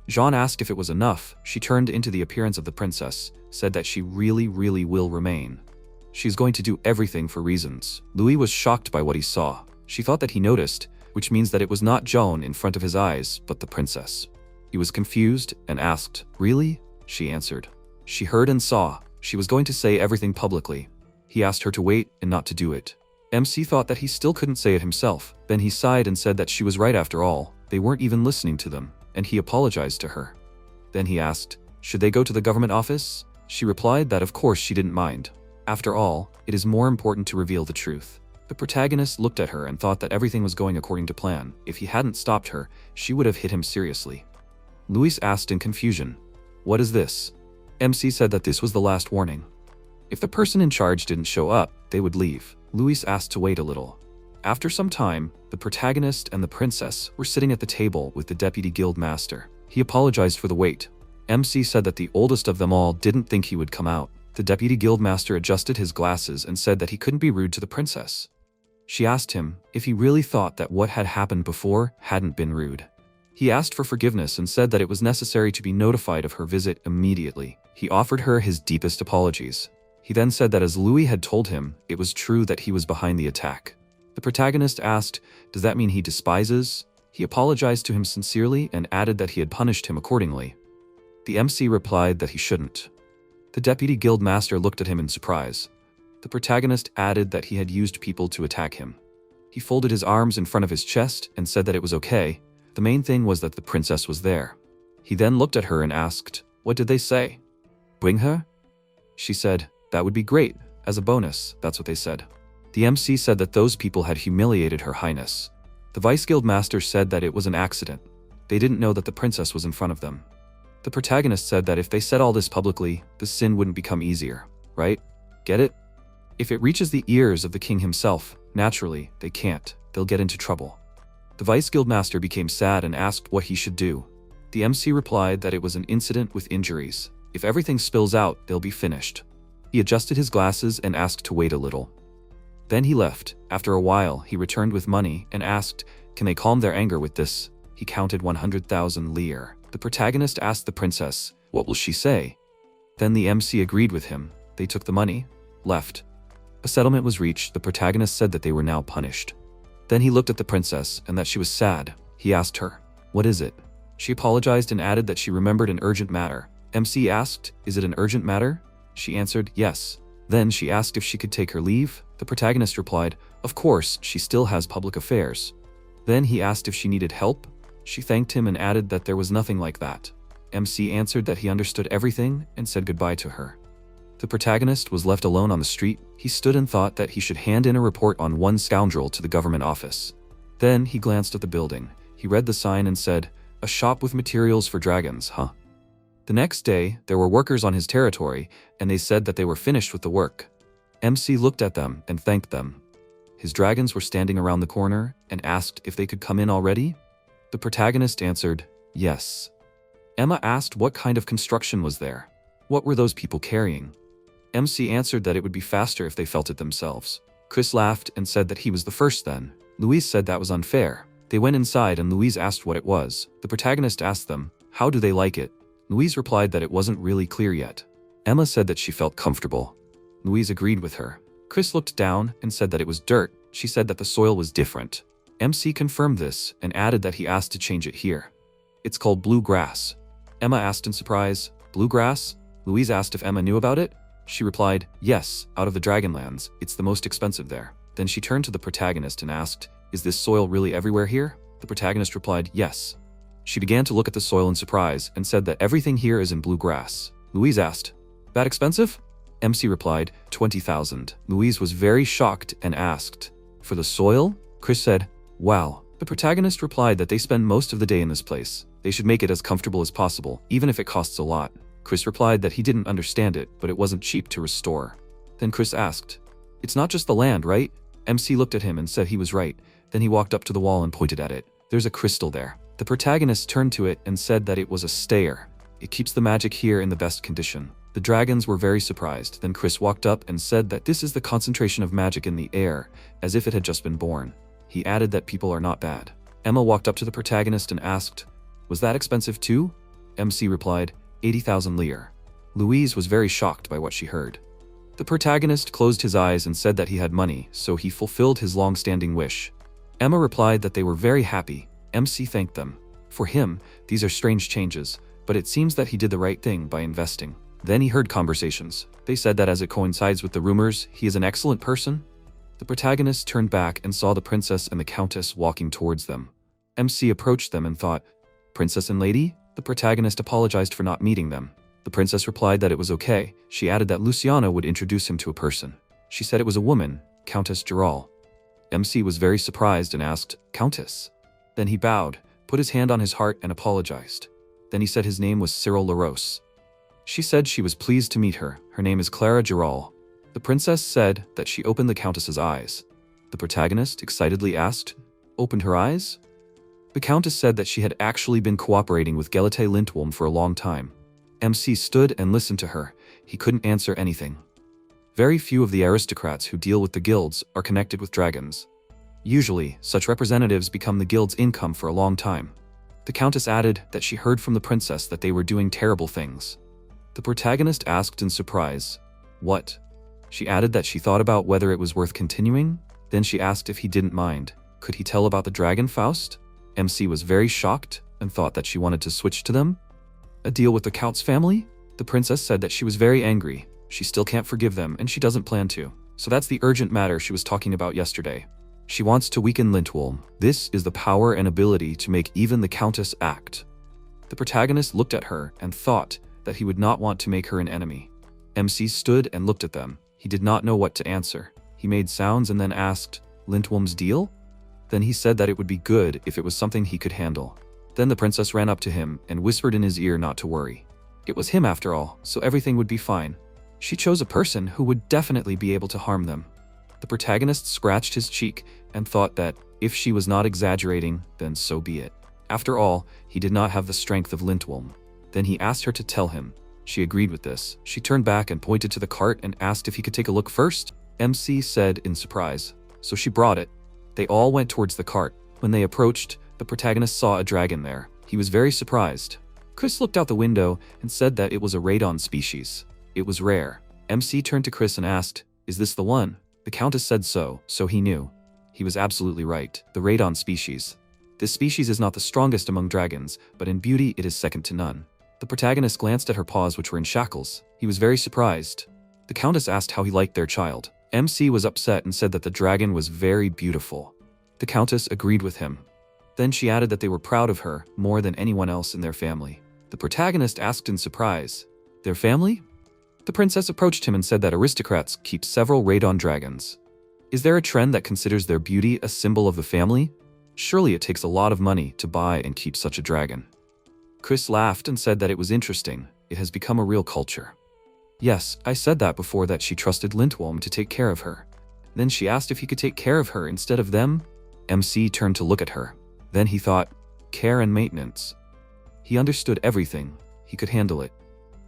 Speaker 1: Jean asked if it was enough. She turned into the appearance of the princess, said that she really will remain. She's going to do everything for reasons. Louis was shocked by what he saw. She thought that he noticed, which means that it was not Joan in front of his eyes, but the princess. He was confused and asked, really? She answered. She heard and saw. She was going to say everything publicly. He asked her to wait and not to do it. MC thought that he still couldn't say it himself. Then he sighed and said that she was right after all. They weren't even listening to them, and he apologized to her. Then he asked, should they go to the government office? She replied that of course she didn't mind. After all, it is more important to reveal the truth. The protagonist looked at her and thought that everything was going according to plan. If he hadn't stopped her, she would have hit him seriously. Louis asked in confusion, what is this? MC said that this was the last warning. If the person in charge didn't show up, they would leave. Louis asked to wait a little. After some time, the protagonist and the princess were sitting at the table with the deputy guild master. He apologized for the wait. MC said that the oldest of them all didn't think he would come out. The deputy guild master adjusted his glasses and said that he couldn't be rude to the princess. She asked him if he really thought that what had happened before hadn't been rude. He asked for forgiveness and said that it was necessary to be notified of her visit immediately. He offered her his deepest apologies. He then said that as Louis had told him, it was true that he was behind the attack. The protagonist asked, does that mean he despises? He apologized to him sincerely and added that he had punished him accordingly. The MC replied that he shouldn't. The deputy guild master looked at him in surprise. The protagonist added that he had used people to attack him. He folded his arms in front of his chest and said that it was okay. The main thing was that the princess was there. He then looked at her and asked, what did they say? Bring her? She said, that would be great. As a bonus, that's what they said. The MC said that those people had humiliated Her Highness. The Vice Guild Master said that it was an accident. They didn't know that the princess was in front of them. The protagonist said that if they said all this publicly, the sin wouldn't become easier, right? Get it? If it reaches the ears of the king himself, naturally, they can't. They'll get into trouble. The Vice Guild Master became sad and asked what he should do. The MC replied that it was an incident with injuries. If everything spills out, they'll be finished. He adjusted his glasses and asked to wait a little. Then he left. After a while, he returned with money and asked, can they calm their anger with this? He counted 100,000 lire. The protagonist asked the princess, what will she say? Then the MC agreed with him. They took the money, left. A settlement was reached. The protagonist said that they were now punished. Then he looked at the princess and that she was sad. He asked her, what is it? She apologized and added that she remembered an urgent matter. MC asked, is it an urgent matter? She answered, yes. Then she asked if she could take her leave. The protagonist replied, of course, she still has public affairs. Then he asked if she needed help. She thanked him and added that there was nothing like that. MC answered that he understood everything and said goodbye to her. The protagonist was left alone on the street. He stood and thought that he should hand in a report on one scoundrel to the government office. Then he glanced at the building. He read the sign and said, a shop with materials for dragons, huh? The next day, there were workers on his territory, and they said that they were finished with the work. MC looked at them and thanked them. His dragons were standing around the corner and asked if they could come in already. The protagonist answered, yes. Emma asked what kind of construction was there. What were those people carrying? MC answered that it would be faster if they felt it themselves. Chris laughed and said that he was the first then. Louise said that was unfair. They went inside and Louise asked what it was. The protagonist asked them, how do they like it? Louise replied that it wasn't really clear yet. Emma said that she felt comfortable. Louise agreed with her. Chris looked down and said that it was dirt. She said that the soil was different. MC confirmed this and added that he asked to change it here. It's called blue grass. Emma asked in surprise, blue grass? Louise asked if Emma knew about it. She replied, yes, out of the Dragonlands, it's the most expensive there. Then she turned to the protagonist and asked, is this soil really everywhere here? The protagonist replied, yes. She began to look at the soil in surprise and said that everything here is in blue grass. Louise asked, "That expensive?" MC replied, 20,000. Louise was very shocked and asked, "For the soil?" Chris said, "Wow." The protagonist replied that they spend most of the day in this place. They should make it as comfortable as possible, even if it costs a lot. Chris replied that he didn't understand it, but it wasn't cheap to restore. Then Chris asked, "It's not just the land, right?" MC looked at him and said he was right. Then he walked up to the wall and pointed at it. "There's a crystal there." The protagonist turned to it and said that it was a stayer. "It keeps the magic here in the best condition." The dragons were very surprised. Then Chris walked up and said that this is the concentration of magic in the air, as if it had just been born. He added that people are not bad. Emma walked up to the protagonist and asked, "Was that expensive too?" MC replied, 80,000 lire. Louise was very shocked by what she heard. The protagonist closed his eyes and said that he had money, so he fulfilled his long-standing wish. Emma replied that they were very happy. MC thanked them. For him, these are strange changes, but it seems that he did the right thing by investing. Then he heard conversations. They said that as it coincides with the rumors, he is an excellent person. The protagonist turned back and saw the princess and the countess walking towards them. MC approached them and thought, "Princess and lady?" The protagonist apologized for not meeting them. The princess replied that it was okay. She added that Luciana would introduce him to a person. She said it was a woman, Countess Giral. MC was very surprised and asked, "Countess?" Then he bowed, put his hand on his heart and apologized. Then he said his name was Cyril Larose. She said she was pleased to meet her. Her name is Clara Giral. The princess said that she opened the countess's eyes. The protagonist excitedly asked, "Opened her eyes?" The countess said that she had actually been cooperating with Gelate Lindwolm for a long time. MC stood and listened to her. He couldn't answer anything. Very few of the aristocrats who deal with the guilds are connected with dragons. Usually, such representatives become the guild's income for a long time. The countess added that she heard from the princess that they were doing terrible things. The protagonist asked in surprise, "What?" She added that she thought about whether it was worth continuing. Then she asked if he didn't mind. Could he tell about the dragon Faust? MC was very shocked and thought that she wanted to switch to them. A deal with the Count's family? The princess said that she was very angry. She still can't forgive them and she doesn't plan to. So that's the urgent matter she was talking about yesterday. She wants to weaken Lindwolm. This is the power and ability to make even the Countess act. The protagonist looked at her and thought that he would not want to make her an enemy. MC stood and looked at them. He did not know what to answer. He made sounds and then asked, "Lindwolm's deal?" Then he said that it would be good if it was something he could handle. Then the princess ran up to him and whispered in his ear not to worry. It was him after all, so everything would be fine. She chose a person who would definitely be able to harm them. The protagonist scratched his cheek and thought that if she was not exaggerating, then so be it. After all, he did not have the strength of Lindwolm. Then he asked her to tell him. She agreed with this. She turned back and pointed to the cart and asked if he could take a look first. MC said in surprise. So she brought it. They all went towards the cart. When they approached, the protagonist saw a dragon there. He was very surprised. Chris looked out the window and said that it was a radon species. It was rare. MC turned to Chris and asked, "Is this the one?" The countess said so he knew. He was absolutely right. The radon species. This species is not the strongest among dragons, but in beauty it is second to none. The protagonist glanced at her paws, which were in shackles. He was very surprised. The countess asked how he liked their child. MC was upset and said that the dragon was very beautiful. The countess agreed with him. Then she added that they were proud of her more than anyone else in their family. The protagonist asked in surprise, "Their family?" The princess approached him and said that aristocrats keep several radon dragons. Is there a trend that considers their beauty a symbol of the family? Surely it takes a lot of money to buy and keep such a dragon. Chris laughed and said that it was interesting. It has become a real culture. Yes, I said that before, that she trusted Lindwolm to take care of her. Then she asked if he could take care of her instead of them. MC turned to look at her. Then he thought, care and maintenance. He understood everything. He could handle it.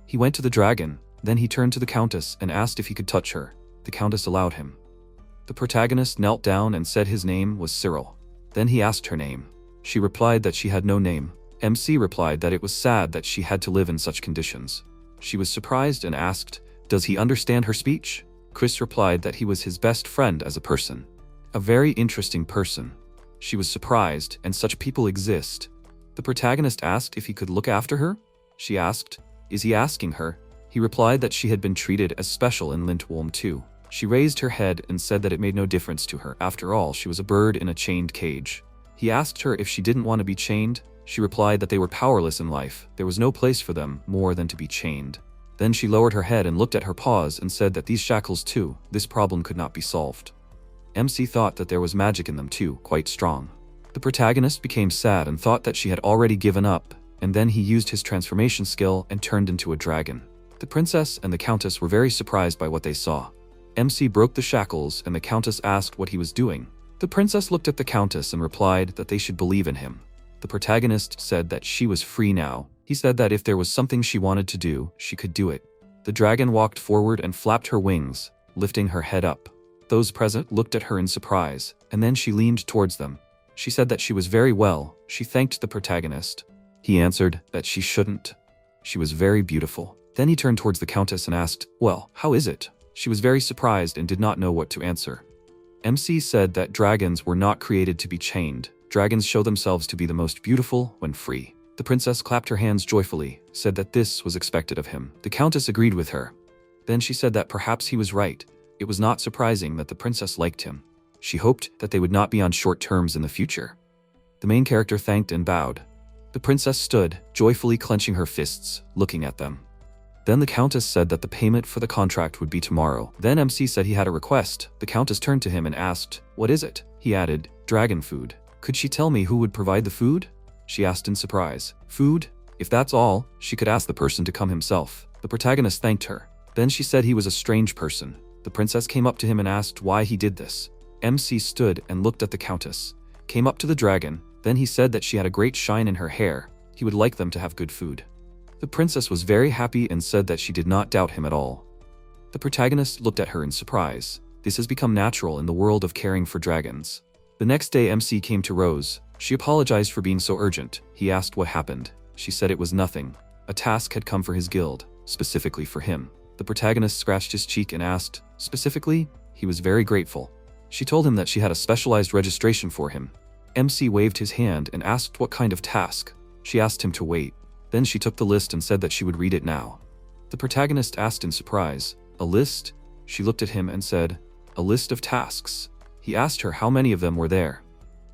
Speaker 1: He went to the dragon. Then he turned to the countess and asked if he could touch her. The countess allowed him. The protagonist knelt down and said his name was Cyril. Then he asked her name. She replied that she had no name. MC replied that it was sad that she had to live in such conditions. She was surprised and asked, "Does he understand her speech?" Chris replied that he was his best friend as a person. A very interesting person. She was surprised, and such people exist. The protagonist asked if he could look after her. She asked, "Is he asking her?" He replied that she had been treated as special in Lindwolm too. She raised her head and said that it made no difference to her. After all, she was a bird in a chained cage. He asked her if she didn't want to be chained. She replied that they were powerless in life. There was no place for them more than to be chained. Then she lowered her head and looked at her paws and said that these shackles too, this problem could not be solved. MC thought that there was magic in them too, quite strong. The protagonist became sad and thought that she had already given up, and then he used his transformation skill and turned into a dragon. The princess and the countess were very surprised by what they saw. MC broke the shackles and the countess asked what he was doing. The princess looked at the countess and replied that they should believe in him. The protagonist said that she was free now. He said that if there was something she wanted to do, she could do it. The dragon walked forward and flapped her wings, lifting her head up. Those present looked at her in surprise, and then she leaned towards them. She said that she was very well. She thanked the protagonist. He answered that she shouldn't. She was very beautiful. Then he turned towards the countess and asked, "Well, how is it?" She was very surprised and did not know what to answer. MC said that dragons were not created to be chained. Dragons show themselves to be the most beautiful when free. The princess clapped her hands joyfully, said that this was expected of him. The countess agreed with her. Then she said that perhaps he was right. It was not surprising that the princess liked him. She hoped that they would not be on short terms in the future. The main character thanked and bowed. The princess stood, joyfully clenching her fists, looking at them. Then the countess said that the payment for the contract would be tomorrow. Then MC said he had a request. The countess turned to him and asked, "What is it?" He added, "Dragon food." "Could she tell me who would provide the food?" she asked in surprise. "Food? If that's all, she could ask the person to come himself." The protagonist thanked her. Then she said he was a strange person. The princess came up to him and asked why he did this. MC stood and looked at the countess, came up to the dragon. Then he said that she had a great shine in her hair. He would like them to have good food. The princess was very happy and said that she did not doubt him at all. The protagonist looked at her in surprise. This has become natural in the world of caring for dragons. The next day MC came to Rose. She apologized for being so urgent. He asked what happened. She said it was nothing. A task had come for his guild, specifically for him. The protagonist scratched his cheek and asked, specifically? He was very grateful. She told him that she had a specialized registration for him. MC waved his hand and asked what kind of task. She asked him to wait. Then she took the list and said that she would read it now. The protagonist asked in surprise, "A list?" She looked at him and said, "A list of tasks." He asked her how many of them were there.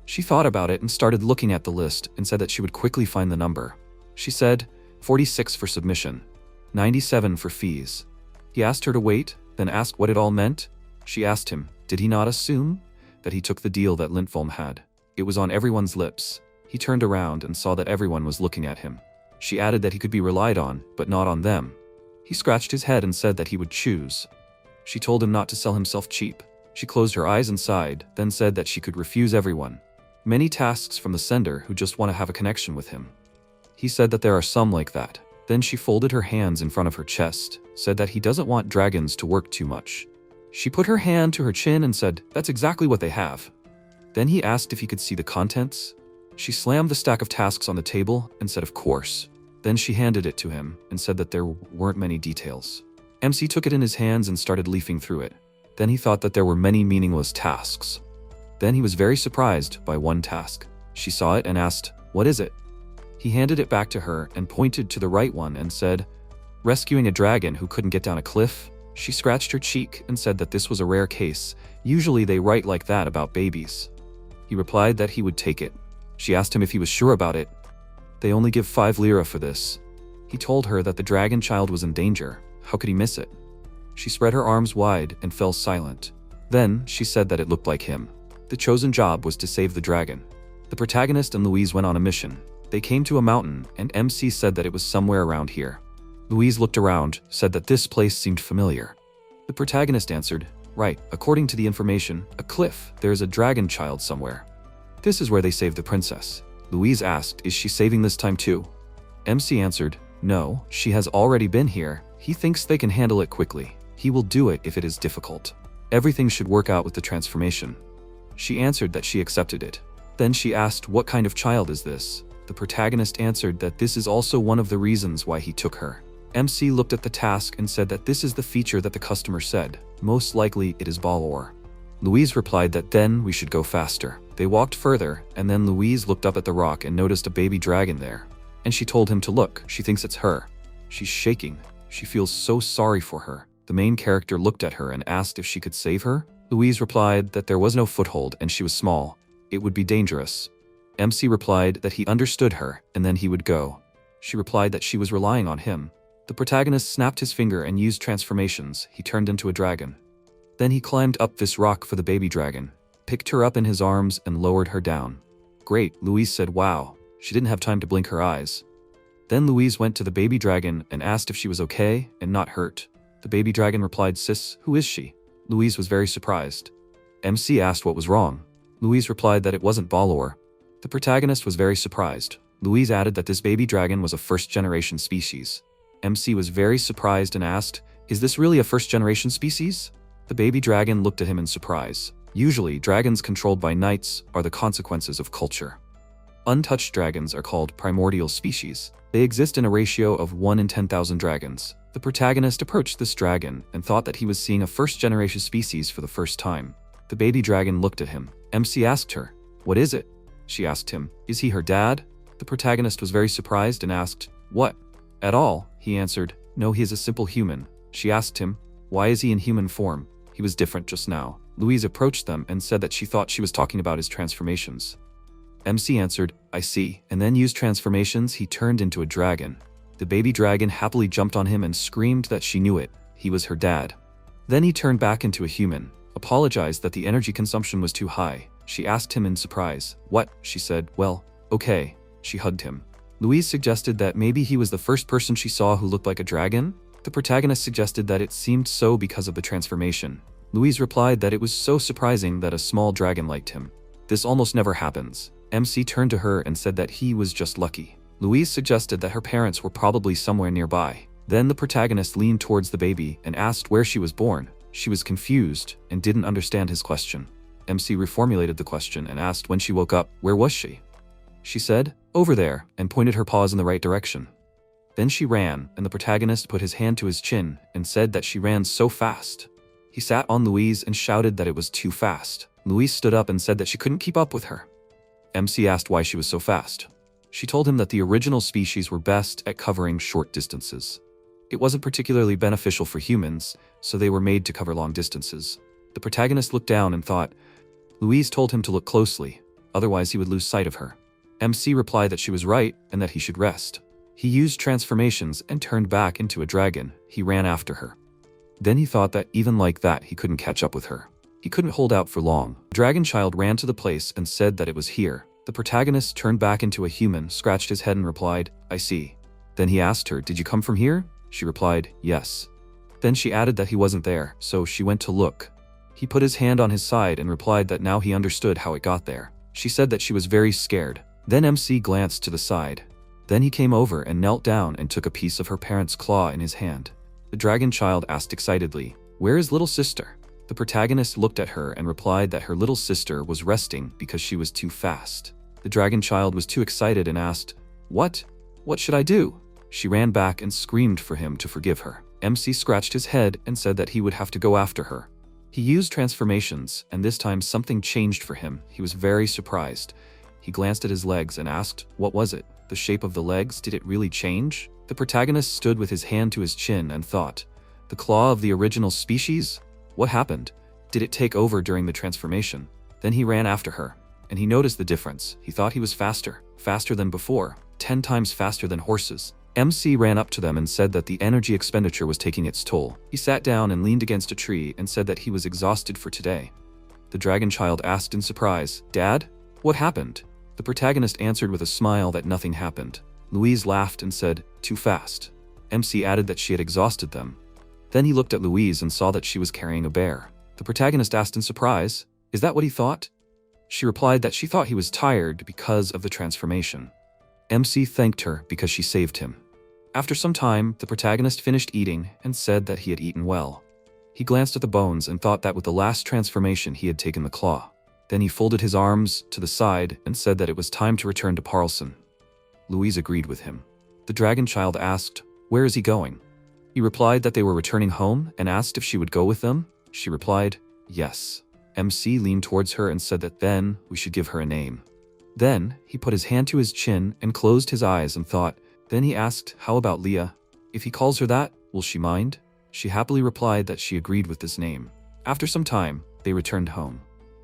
Speaker 1: She thought about it and started looking at the list and said that she would quickly find the number. She said, 46 for submission, 97 for fees. He asked her to wait, then asked what it all meant. She asked him, did he not assume that he took the deal that Lintfolm had? It was on everyone's lips. He turned around and saw that everyone was looking at him. She added that he could be relied on, but not on them. He scratched his head and said that he would choose. She told him not to sell himself cheap. She closed her eyes and sighed, then said that she could refuse everyone. Many tasks from the sender who just want to have a connection with him. He said that there are some like that. Then she folded her hands in front of her chest, said that he doesn't want dragons to work too much. She put her hand to her chin and said, that's exactly what they have. Then he asked if he could see the contents. She slammed the stack of tasks on the table and said of course. Then she handed it to him and said that there weren't many details. MC took it in his hands and started leafing through it. Then he thought that there were many meaningless tasks. Then he was very surprised by one task. She saw it and asked, what is it? He handed it back to her and pointed to the right one and said, rescuing a dragon who couldn't get down a cliff. She scratched her cheek and said that this was a rare case. Usually they write like that about babies. He replied that he would take it. She asked him if he was sure about it. They only give 5 lira for this. He told her that the dragon child was in danger. How could he miss it? She spread her arms wide and fell silent. Then she said that it looked like him. The chosen job was to save the dragon. The protagonist and Louise went on a mission. They came to a mountain and MC said that it was somewhere around here. Louise looked around, said that this place seemed familiar. The protagonist answered, right, according to the information, a cliff, there is a dragon child somewhere. This is where they saved the princess. Louise asked, is she saving this time too? MC answered, no, she has already been here. He thinks they can handle it quickly. He will do it if it is difficult. Everything should work out with the transformation. She answered that she accepted it. Then she asked, what kind of child is this? The protagonist answered that this is also one of the reasons why he took her. MC looked at the task and said that this is the feature that the customer said. Most likely it is ball ore. Louise replied that then we should go faster. They walked further, and then Louise looked up at the rock and noticed a baby dragon there. And she told him to look, she thinks it's her. She's shaking. She feels so sorry for her. The main character looked at her and asked if she could save her. Louise replied that there was no foothold and she was small. It would be dangerous. MC replied that he understood her and then he would go. She replied that she was relying on him. The protagonist snapped his finger and used transformations. He turned into a dragon. Then he climbed up this rock for the baby dragon, picked her up in his arms and lowered her down. Great, Louise said wow. She didn't have time to blink her eyes. Then Louise went to the baby dragon and asked if she was okay and not hurt. The baby dragon replied, "Sis, who is she?" Louise was very surprised. MC asked what was wrong. Louise replied that it wasn't Balor. The protagonist was very surprised. Louise added that this baby dragon was a first-generation species. MC was very surprised and asked, "Is this really a first-generation species?" The baby dragon looked at him in surprise. Usually, dragons controlled by knights are the consequences of culture. Untouched dragons are called primordial species. They exist in a ratio of 1 in 10,000 dragons. The protagonist approached this dragon and thought that he was seeing a first-generation species for the first time. The baby dragon looked at him. MC asked her, "What is it?" She asked him, "Is he her dad?" The protagonist was very surprised and asked, "What?" "At all," he answered. "No, he is a simple human." She asked him, "Why is he in human form? He was different just now." Louise approached them and said that she thought she was talking about his transformations. MC answered, "I see," and then used transformations. He turned into a dragon. The baby dragon happily jumped on him and screamed that she knew it. He was her dad. Then he turned back into a human, apologized that the energy consumption was too high. She asked him in surprise. "What?" She said, "Well, okay." She hugged him. Louise suggested that maybe he was the first person she saw who looked like a dragon. The protagonist suggested that it seemed so because of the transformation. Louise replied that it was so surprising that a small dragon liked him. This almost never happens. MC turned to her and said that he was just lucky. Louise suggested that her parents were probably somewhere nearby. Then the protagonist leaned towards the baby and asked where she was born. She was confused and didn't understand his question. MC reformulated the question and asked when she woke up, where was she? She said, "Over there," and pointed her paws in the right direction. Then she ran, and the protagonist put his hand to his chin and said that she ran so fast. He sat on Louise and shouted that it was too fast. Louise stood up and said that she couldn't keep up with her. MC asked why she was so fast. She told him that the original species were best at covering short distances. It wasn't particularly beneficial for humans, so they were made to cover long distances. The protagonist looked down and thought, Louise told him to look closely, otherwise he would lose sight of her. MC replied that she was right and that he should rest. He used transformations and turned back into a dragon. He ran after her. Then he thought that even like that he couldn't catch up with her. He couldn't hold out for long. The dragon child ran to the place and said that it was here. The protagonist turned back into a human, scratched his head and replied, "I see." Then he asked her, "Did you come from here?" She replied, "Yes." Then she added that he wasn't there, so she went to look. He put his hand on his side and replied that now he understood how it got there. She said that she was very scared. Then MC glanced to the side. Then he came over and knelt down and took a piece of her parent's claw in his hand. The dragon child asked excitedly, "Where is little sister?" The protagonist looked at her and replied that her little sister was resting because she was too fast. The dragon child was too excited and asked, "What? What should I do?" She ran back and screamed for him to forgive her. MC scratched his head and said that he would have to go after her. He used transformations, and this time something changed for him. He was very surprised. He glanced at his legs and asked, "What was it? The shape of the legs, did it really change?" The protagonist stood with his hand to his chin and thought, "The claw of the original species? What happened? Did it take over during the transformation?" Then he ran after her, and he noticed the difference. He thought he was faster than before, 10 times faster than horses. MC ran up to them and said that the energy expenditure was taking its toll. He sat down and leaned against a tree and said that he was exhausted for today. The dragon child asked in surprise, "Dad, what happened?" The protagonist answered with a smile that nothing happened. Louise laughed and said, "Too fast." MC added that she had exhausted them. Then he looked at Louise and saw that she was carrying a bear. The protagonist asked in surprise, "Is that what he thought?" She replied that she thought he was tired because of the transformation. MC thanked her because she saved him. After some time, the protagonist finished eating and said that he had eaten well. He glanced at the bones and thought that with the last transformation he had taken the claw. Then he folded his arms to the side and said that it was time to return to Parlson. Louise agreed with him. The dragon child asked, "Where is he going?" He replied that they were returning home and asked if she would go with them. She replied, "Yes." MC leaned towards her and said that then we should give her a name. Then he put his hand to his chin and closed his eyes and thought. Then he asked, "How about Leah? If he calls her that, will she mind?" She happily replied that she agreed with this name. After some time, they returned home.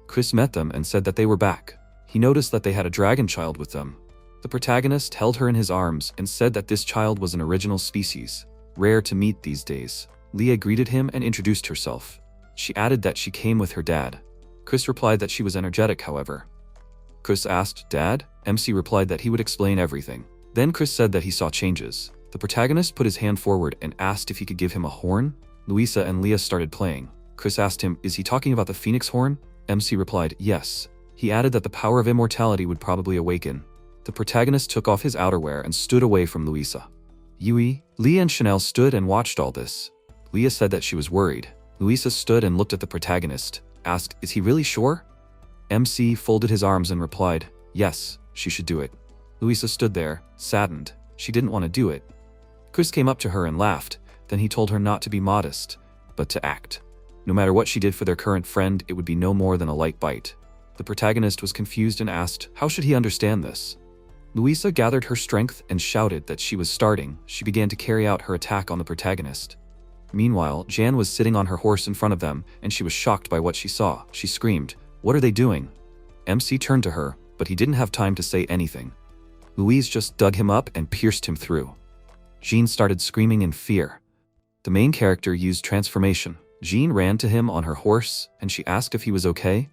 Speaker 1: Chris met them and said that they were back. He noticed that they had a dragon child with them. The protagonist held her in his arms and said that this child was an original species, rare to meet these days. Leah greeted him and introduced herself. She added that she came with her dad. Chris replied that she was energetic, however. Chris asked, "Dad?" MC replied that he would explain everything. Then Chris said that he saw changes. The protagonist put his hand forward and asked if he could give him a horn. Luisa and Leah started playing. Chris asked him, "Is he talking about the phoenix horn?" MC replied, "Yes." He added that the power of immortality would probably awaken. The protagonist took off his outerwear and stood away from Luisa. Yui, Leah and Chanel stood and watched all this. Leah said that she was worried. Luisa stood and looked at the protagonist, asked, "Is he really sure?" MC folded his arms and replied, "Yes, she should do it." Luisa stood there, saddened. She didn't want to do it. Chris came up to her and laughed. Then he told her not to be modest, but to act. No matter what she did for their current friend, it would be no more than a light bite. The protagonist was confused and asked, how should he understand this? Luisa gathered her strength and shouted that she was starting. She began to carry out her attack on the protagonist. Meanwhile, Jan was sitting on her horse in front of them, and she was shocked by what she saw. She screamed, "What are they doing?" MC turned to her, but he didn't have time to say anything. Louise just dug him up and pierced him through. Jean started screaming in fear. The main character used transformation. Jean ran to him on her horse, and she asked if he was okay.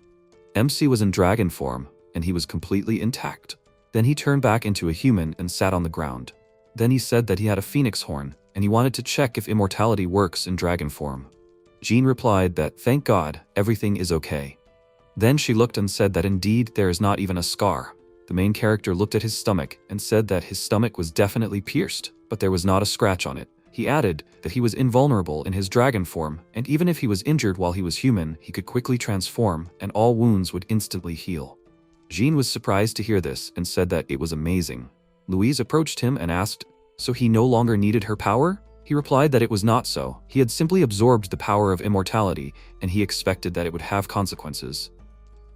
Speaker 1: MC was in dragon form, and he was completely intact. Then he turned back into a human and sat on the ground. Then he said that he had a phoenix horn, and he wanted to check if immortality works in dragon form. Jean replied that, "Thank God, everything is okay." Then she looked and said that indeed there is not even a scar. The main character looked at his stomach and said that his stomach was definitely pierced, but there was not a scratch on it. He added that he was invulnerable in his dragon form, and even if he was injured while he was human, he could quickly transform, and all wounds would instantly heal. Jean was surprised to hear this and said that it was amazing. Louise approached him and asked, "So he no longer needed her power?" He replied that it was not so. He had simply absorbed the power of immortality, and he expected that it would have consequences.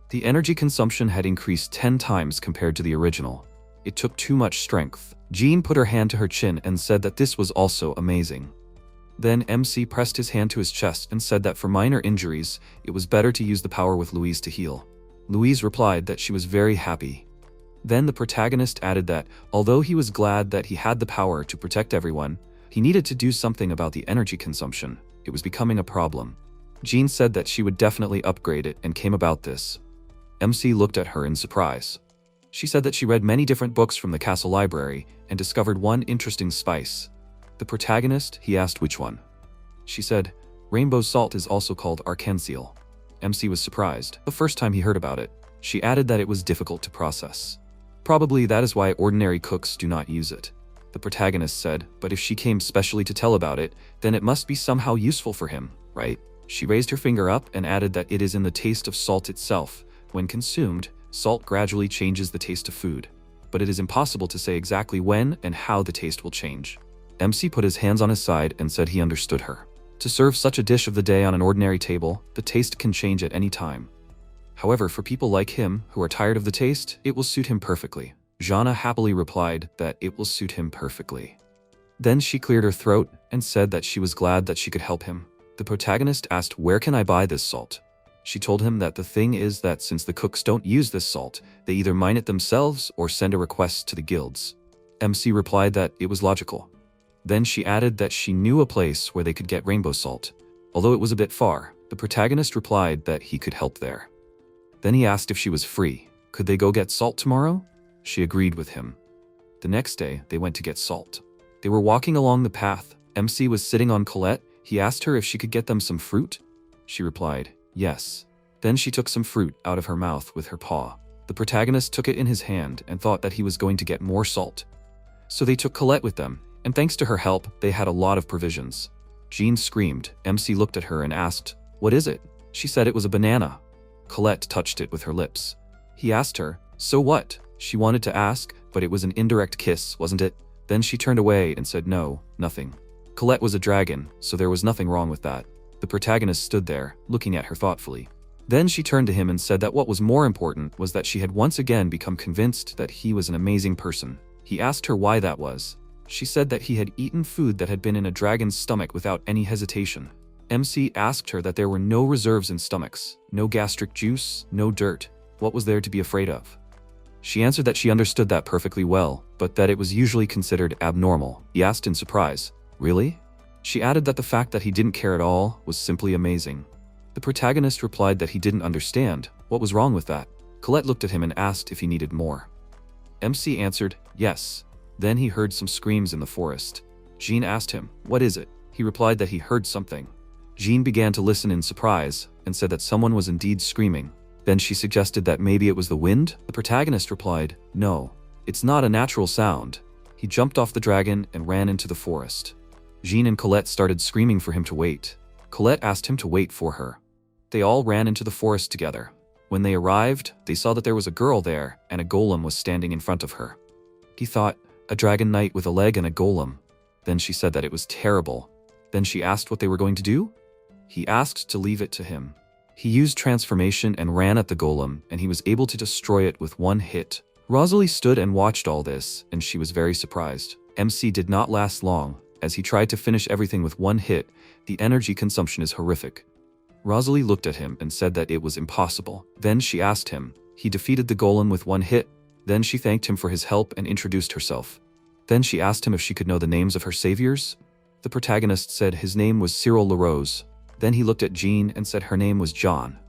Speaker 1: The energy consumption had increased 10 times compared to the original. It took too much strength. Jean put her hand to her chin and said that this was also amazing. Then MC pressed his hand to his chest and said that for minor injuries, it was better to use the power with Louise to heal. Louise replied that she was very happy. Then the protagonist added that, although he was glad that he had the power to protect everyone, he needed to do something about the energy consumption. It was becoming a problem. Jean said that she would definitely upgrade it and came about this. MC looked at her in surprise. She said that she read many different books from the castle library and discovered one interesting spice. The protagonist, he asked which one. She said, "Rainbow salt is also called arc-en-ciel." MC was surprised the first time he heard about it. She added that it was difficult to process. Probably that is why ordinary cooks do not use it. The protagonist said, but if she came specially to tell about it, then it must be somehow useful for him, right? She raised her finger up and added that it is in the taste of salt itself. When consumed, salt gradually changes the taste of food, but it is impossible to say exactly when and how the taste will change. MC put his hands on his side and said he understood her. To serve such a dish of the day on an ordinary table, the taste can change at any time. However, for people like him, who are tired of the taste, it will suit him perfectly. Jana happily replied that it will suit him perfectly. Then she cleared her throat and said that she was glad that she could help him. The protagonist asked, "Where can I buy this salt?" She told him that the thing is that since the cooks don't use this salt, they either mine it themselves or send a request to the guilds. MC replied that it was logical. Then she added that she knew a place where they could get rainbow salt. Although it was a bit far, the protagonist replied that he could help there. Then he asked if she was free. Could they go get salt tomorrow? She agreed with him. The next day, they went to get salt. They were walking along the path. MC was sitting on Colette. He asked her if she could get them some fruit. She replied, yes. Then she took some fruit out of her mouth with her paw. The protagonist took it in his hand and thought that he was going to get more salt. So they took Colette with them, and thanks to her help, they had a lot of provisions. Jean screamed. MC looked at her and asked, "What is it?" She said it was a banana. Colette touched it with her lips. He asked her, "So what?" She wanted to ask, but it was an indirect kiss, wasn't it? Then she turned away and said no, nothing. Colette was a dragon, so there was nothing wrong with that. The protagonist stood there, looking at her thoughtfully. Then she turned to him and said that what was more important was that she had once again become convinced that he was an amazing person. He asked her why that was. She said that he had eaten food that had been in a dragon's stomach without any hesitation. MC asked her that there were no reserves in stomachs, no gastric juice, no dirt. What was there to be afraid of? She answered that she understood that perfectly well, but that it was usually considered abnormal. He asked in surprise, "Really?" She added that the fact that he didn't care at all was simply amazing. The protagonist replied that he didn't understand. What was wrong with that? Colette looked at him and asked if he needed more. MC answered, yes. Then he heard some screams in the forest. Jean asked him, "What is it?" He replied that he heard something. Jean began to listen in surprise and said that someone was indeed screaming. Then she suggested that maybe it was the wind. The protagonist replied, "No, it's not a natural sound." He jumped off the dragon and ran into the forest. Jean and Colette started screaming for him to wait. Colette asked him to wait for her. They all ran into the forest together. When they arrived, they saw that there was a girl there and a golem was standing in front of her. He thought, a dragon knight with a leg and a golem. Then she said that it was terrible. Then she asked what they were going to do. He asked to leave it to him. He used transformation and ran at the golem, and he was able to destroy it with one hit. Rosalie stood and watched all this, and she was very surprised. MC did not last long. As he tried to finish everything with one hit, the energy consumption is horrific. Rosalie looked at him and said that it was impossible. Then she asked him. He defeated the golem with one hit. Then she thanked him for his help and introduced herself. Then she asked him if she could know the names of her saviors. The protagonist said his name was Cyril LaRose. Then he looked at Jean and said her name was John.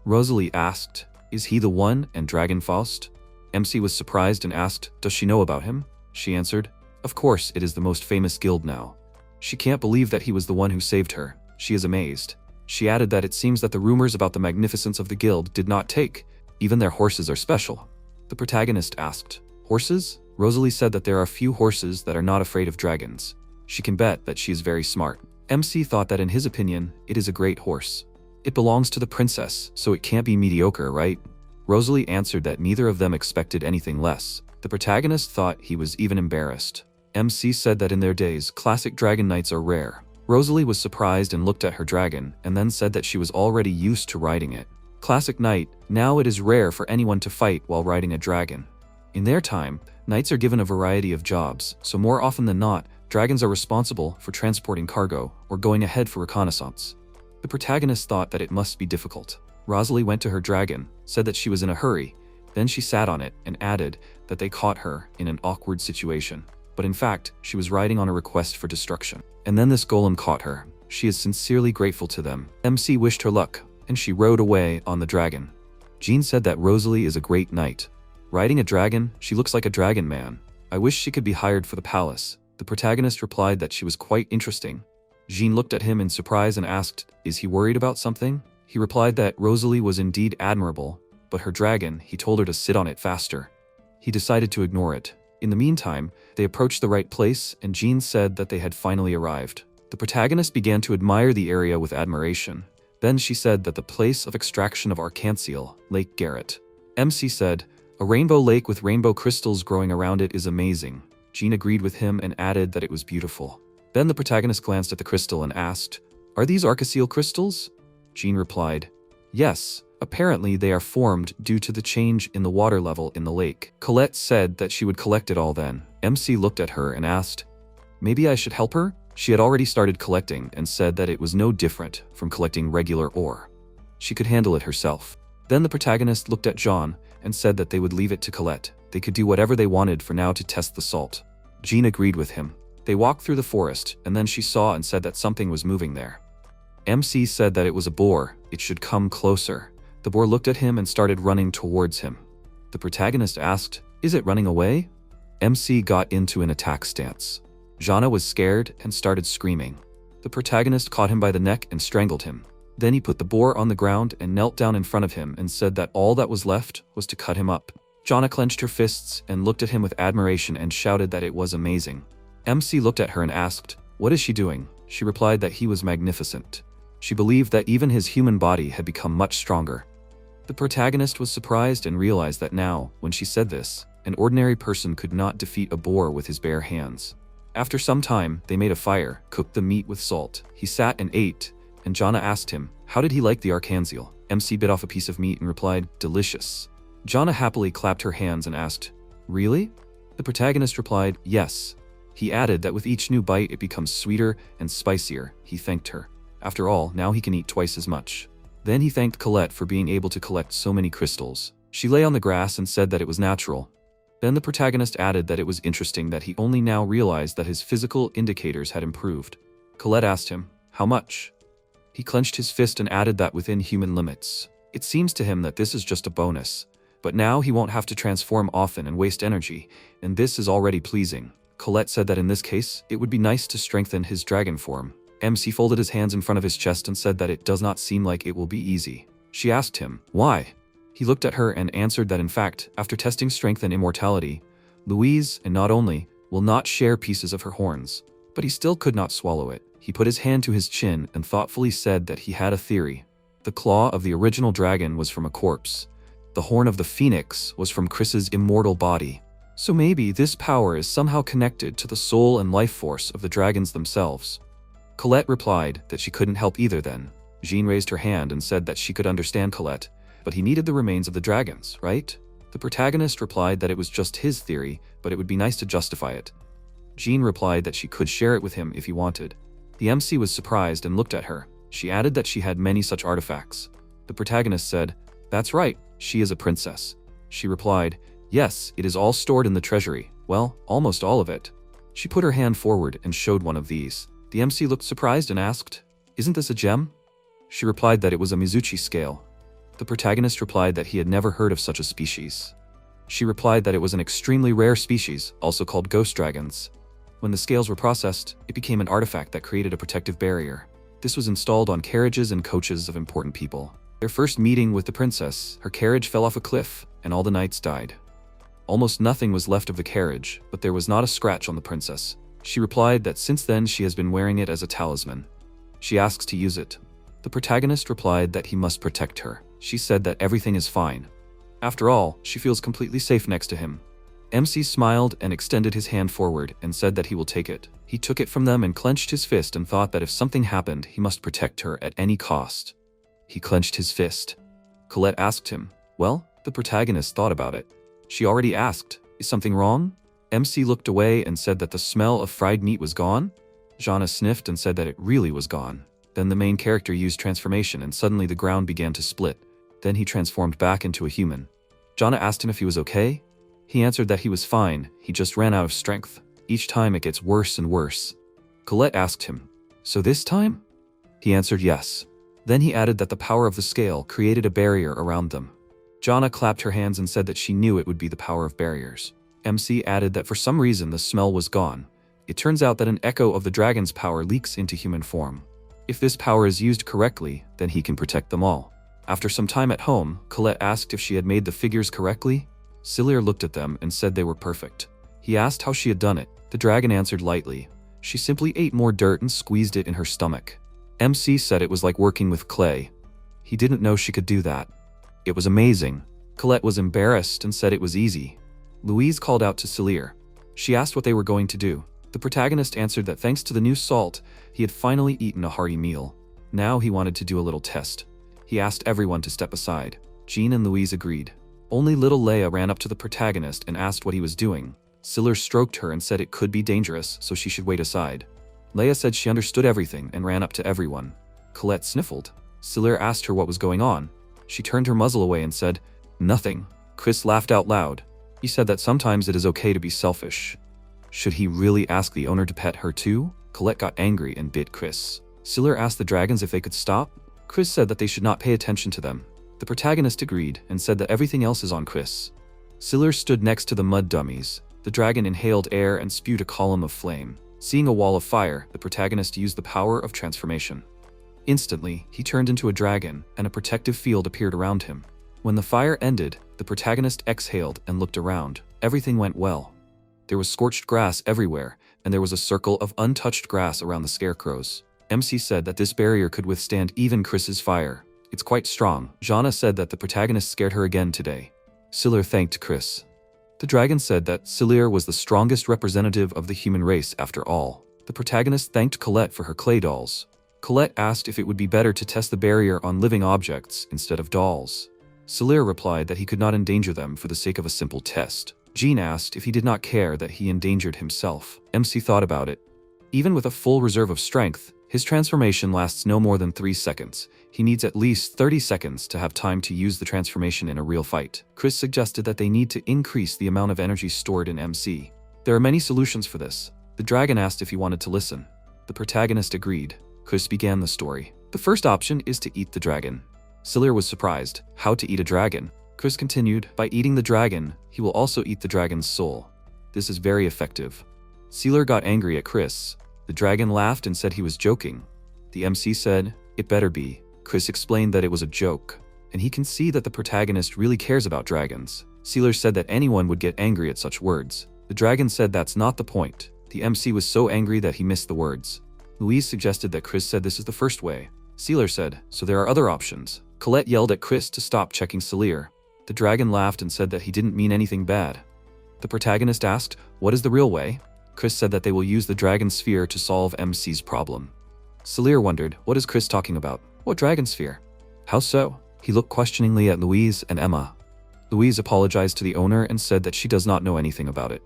Speaker 1: Rosalie asked, "Is he the one and Dragon Faust?" MC was surprised and asked, "Does she know about him?" She answered, "Of course, it is the most famous guild now." She can't believe that he was the one who saved her. She is amazed. She added that it seems that the rumors about the magnificence of the guild did not take. Even their horses are special. The protagonist asked, "Horses?" Rosalie said that there are few horses that are not afraid of dragons. She can bet that she is very smart. MC thought that in his opinion, it is a great horse. It belongs to the princess, so it can't be mediocre, right? Rosalie answered that neither of them expected anything less. The protagonist thought he was even embarrassed. MC said that in their days, classic dragon knights are rare. Rosalie was surprised and looked at her dragon, and then said that she was already used to riding it. Classic knight, now it is rare for anyone to fight while riding a dragon. In their time, knights are given a variety of jobs, so more often than not, dragons are responsible for transporting cargo or going ahead for reconnaissance. The protagonist thought that it must be difficult. Rosalie went to her dragon, said that she was in a hurry, then she sat on it and added that they caught her in an awkward situation. But in fact, she was riding on a request for destruction. And then this golem caught her. She is sincerely grateful to them. MC wished her luck, and she rode away on the dragon. Jean said that Rosalie is a great knight. Riding a dragon, she looks like a dragon man. I wish she could be hired for the palace. The protagonist replied that she was quite interesting. Jean looked at him in surprise and asked, "Is he worried about something?" He replied that Rosalie was indeed admirable, but her dragon, he told her to sit on it faster. He decided to ignore it. In the meantime, they approached the right place, and Jean said that they had finally arrived. The protagonist began to admire the area with admiration. Then she said that the place of extraction of Arcanceal, Lake Garrett. MC said, "A rainbow lake with rainbow crystals growing around it is amazing." Jean agreed with him and added that it was beautiful. Then the protagonist glanced at the crystal and asked, "Are these Arcanceal crystals?" Jean replied, "Yes. Apparently they are formed due to the change in the water level in the lake." Colette said that she would collect it all then. MC looked at her and asked, "Maybe I should help her?" She had already started collecting and said that it was no different from collecting regular ore. She could handle it herself. Then the protagonist looked at John and said that they would leave it to Colette. They could do whatever they wanted for now to test the salt. Jean agreed with him. They walked through the forest, and then she saw and said that something was moving there. MC said that it was a boar. It should come closer. The boar looked at him and started running towards him. The protagonist asked, "Is it running away?" MC got into an attack stance. Jana was scared and started screaming. The protagonist caught him by the neck and strangled him. Then he put the boar on the ground and knelt down in front of him and said that all that was left was to cut him up. Jana clenched her fists and looked at him with admiration and shouted that it was amazing. MC looked at her and asked, "What is she doing?" She replied that he was magnificent. She believed that even his human body had become much stronger. The protagonist was surprised and realized that now, when she said this, an ordinary person could not defeat a boar with his bare hands. After some time, they made a fire, cooked the meat with salt. He sat and ate, and Jana asked him, how did he like the Arcanceal? MC bit off a piece of meat and replied, "Delicious." Jana happily clapped her hands and asked, "Really?" The protagonist replied, "Yes." He added that with each new bite it becomes sweeter and spicier. He thanked her. After all, now he can eat twice as much. Then he thanked Colette for being able to collect so many crystals. She lay on the grass and said that it was natural. Then the protagonist added that it was interesting that he only now realized that his physical indicators had improved. Colette asked him, "How much?" He clenched his fist and added that within human limits. It seems to him that this is just a bonus, but now he won't have to transform often and waste energy, and this is already pleasing. Colette said that in this case, it would be nice to strengthen his dragon form. MC folded his hands in front of his chest and said that it does not seem like it will be easy. She asked him, "Why?" He looked at her and answered that in fact, after testing strength and immortality, Louise, and not only, will not share pieces of her horns. But he still could not swallow it. He put his hand to his chin and thoughtfully said that he had a theory. The claw of the original dragon was from a corpse. The horn of the phoenix was from Chris's immortal body. So maybe this power is somehow connected to the soul and life force of the dragons themselves. Colette replied that she couldn't help either then. Jean raised her hand and said that she could understand Colette, but he needed the remains of the dragons, right? The protagonist replied that it was just his theory, but it would be nice to justify it. Jean replied that she could share it with him if he wanted. The MC was surprised and looked at her. She added that she had many such artifacts. The protagonist said, "That's right, she is a princess." She replied, "Yes, it is all stored in the treasury. Well, almost all of it." She put her hand forward and showed one of these. The MC looked surprised and asked, "Isn't this a gem?" She replied that it was a Mizuchi scale. The protagonist replied that he had never heard of such a species. She replied that it was an extremely rare species, also called ghost dragons. When the scales were processed, it became an artifact that created a protective barrier. This was installed on carriages and coaches of important people. Their first meeting with the princess, her carriage fell off a cliff, and all the knights died. Almost nothing was left of the carriage, but there was not a scratch on the princess. She replied that since then she has been wearing it as a talisman. She asks to use it. The protagonist replied that he must protect her. She said that everything is fine. After all, she feels completely safe next to him. MC smiled and extended his hand forward and said that he will take it. He took it from them and clenched his fist and thought that if something happened, he must protect her at any cost. He clenched his fist. Colette asked him. Well, the protagonist thought about it. She already asked, "Is something wrong?" MC looked away and said that the smell of fried meat was gone. Jana sniffed and said that it really was gone. Then the main character used transformation and suddenly the ground began to split. Then he transformed back into a human. Jana asked him if he was okay. He answered that he was fine, he just ran out of strength. Each time it gets worse and worse. Colette asked him, "So this time?" He answered yes. Then he added that the power of the scale created a barrier around them. Jana clapped her hands and said that she knew it would be the power of barriers. MC added that for some reason the smell was gone. It turns out that an echo of the dragon's power leaks into human form. If this power is used correctly, then he can protect them all. After some time at home, Colette asked if she had made the figures correctly. Cilir looked at them and said they were perfect. He asked how she had done it. The dragon answered lightly. She simply ate more dirt and squeezed it in her stomach. MC said it was like working with clay. He didn't know she could do that. It was amazing. Colette was embarrassed and said it was easy. Louise called out to Cilir. She asked what they were going to do. The protagonist answered that thanks to the new salt, he had finally eaten a hearty meal. Now he wanted to do a little test. He asked everyone to step aside. Jean and Louise agreed. Only little Leia ran up to the protagonist and asked what he was doing. Cilir stroked her and said it could be dangerous, so she should wait aside. Leia said she understood everything and ran up to everyone. Colette sniffled. Cilir asked her what was going on. She turned her muzzle away and said, "Nothing." Chris laughed out loud. He said that sometimes it is okay to be selfish. Should he really ask the owner to pet her too? Colette got angry and bit Chris. Cilir asked the dragons if they could stop. Chris said that they should not pay attention to them. The protagonist agreed and said that everything else is on Chris. Cilir stood next to the mud dummies. The dragon inhaled air and spewed a column of flame. Seeing a wall of fire, the protagonist used the power of transformation. Instantly, he turned into a dragon, and a protective field appeared around him. When the fire ended, the protagonist exhaled and looked around. Everything went well. There was scorched grass everywhere, and there was a circle of untouched grass around the scarecrows. MC said that this barrier could withstand even Chris's fire. It's quite strong. Jana said that the protagonist scared her again today. Cilir thanked Chris. The dragon said that Cilir was the strongest representative of the human race after all. The protagonist thanked Colette for her clay dolls. Colette asked if it would be better to test the barrier on living objects instead of dolls. Cilir replied that he could not endanger them for the sake of a simple test. Jean asked if he did not care that he endangered himself. MC thought about it. Even with a full reserve of strength, His transformation lasts no more than 3 seconds. He needs at least 30 seconds to have time to use the transformation in a real fight. Chris suggested that they need to increase the amount of energy stored in MC. There are many solutions for this. The dragon asked if he wanted to listen. The protagonist agreed. Chris began the story. The first option is to eat the dragon. Silir was surprised. How to eat a dragon? Chris continued, by eating the dragon, he will also eat the dragon's soul. This is very effective. Silir got angry at Chris. The dragon laughed and said he was joking. The MC said, it better be. Chris explained that it was a joke, and he can see that the protagonist really cares about dragons. Silir said that anyone would get angry at such words. The dragon said that's not the point. The MC was so angry that he missed the words. Louise suggested that Chris said this is the first way. Silir said, so there are other options. Colette yelled at Chris to stop checking Silir. The dragon laughed and said that he didn't mean anything bad. The protagonist asked, what is the real way? Chris said that they will use the dragon sphere to solve MC's problem. Silir wondered, what is Chris talking about? What dragon sphere? How so? He looked questioningly at Louise and Emma. Louise apologized to the owner and said that she does not know anything about it.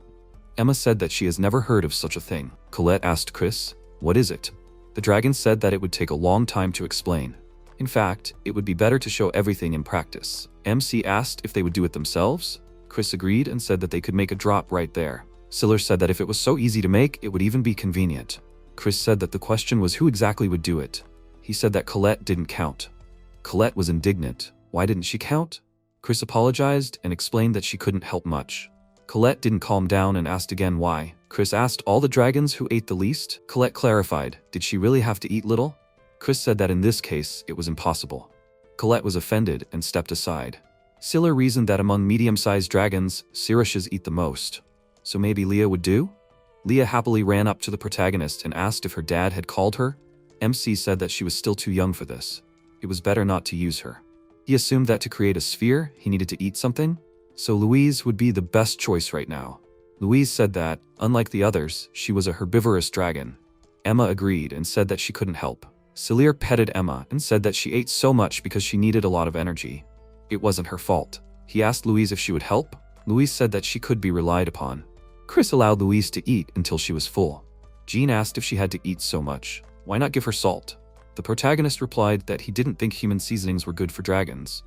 Speaker 1: Emma said that she has never heard of such a thing. Colette asked Chris, what is it? The dragon said that it would take a long time to explain. In fact, it would be better to show everything in practice. MC asked if they would do it themselves. Chris agreed and said that they could make a drop right there. Silir said that if it was so easy to make, it would even be convenient. Chris said that the question was who exactly would do it. He said that Colette didn't count. Colette was indignant. Why didn't she count? Chris apologized and explained that she couldn't help much. Colette didn't calm down and asked again why. Chris asked all the dragons who ate the least. Colette clarified, did she really have to eat little? Chris said that in this case, it was impossible. Colette was offended and stepped aside. Silir reasoned that among medium-sized dragons, Sirishas eat the most. So maybe Leah would do? Leah happily ran up to the protagonist and asked if her dad had called her. MC said that she was still too young for this. It was better not to use her. He assumed that to create a sphere, he needed to eat something, so Louise would be the best choice right now. Louise said that, unlike the others, she was a herbivorous dragon. Emma agreed and said that she couldn't help. Silir petted Emma and said that she ate so much because she needed a lot of energy. It wasn't her fault. He asked Louise if she would help. Louise said that she could be relied upon. Chris allowed Louise to eat until she was full. Jean asked if she had to eat so much. Why not give her salt? The protagonist replied that he didn't think human seasonings were good for dragons.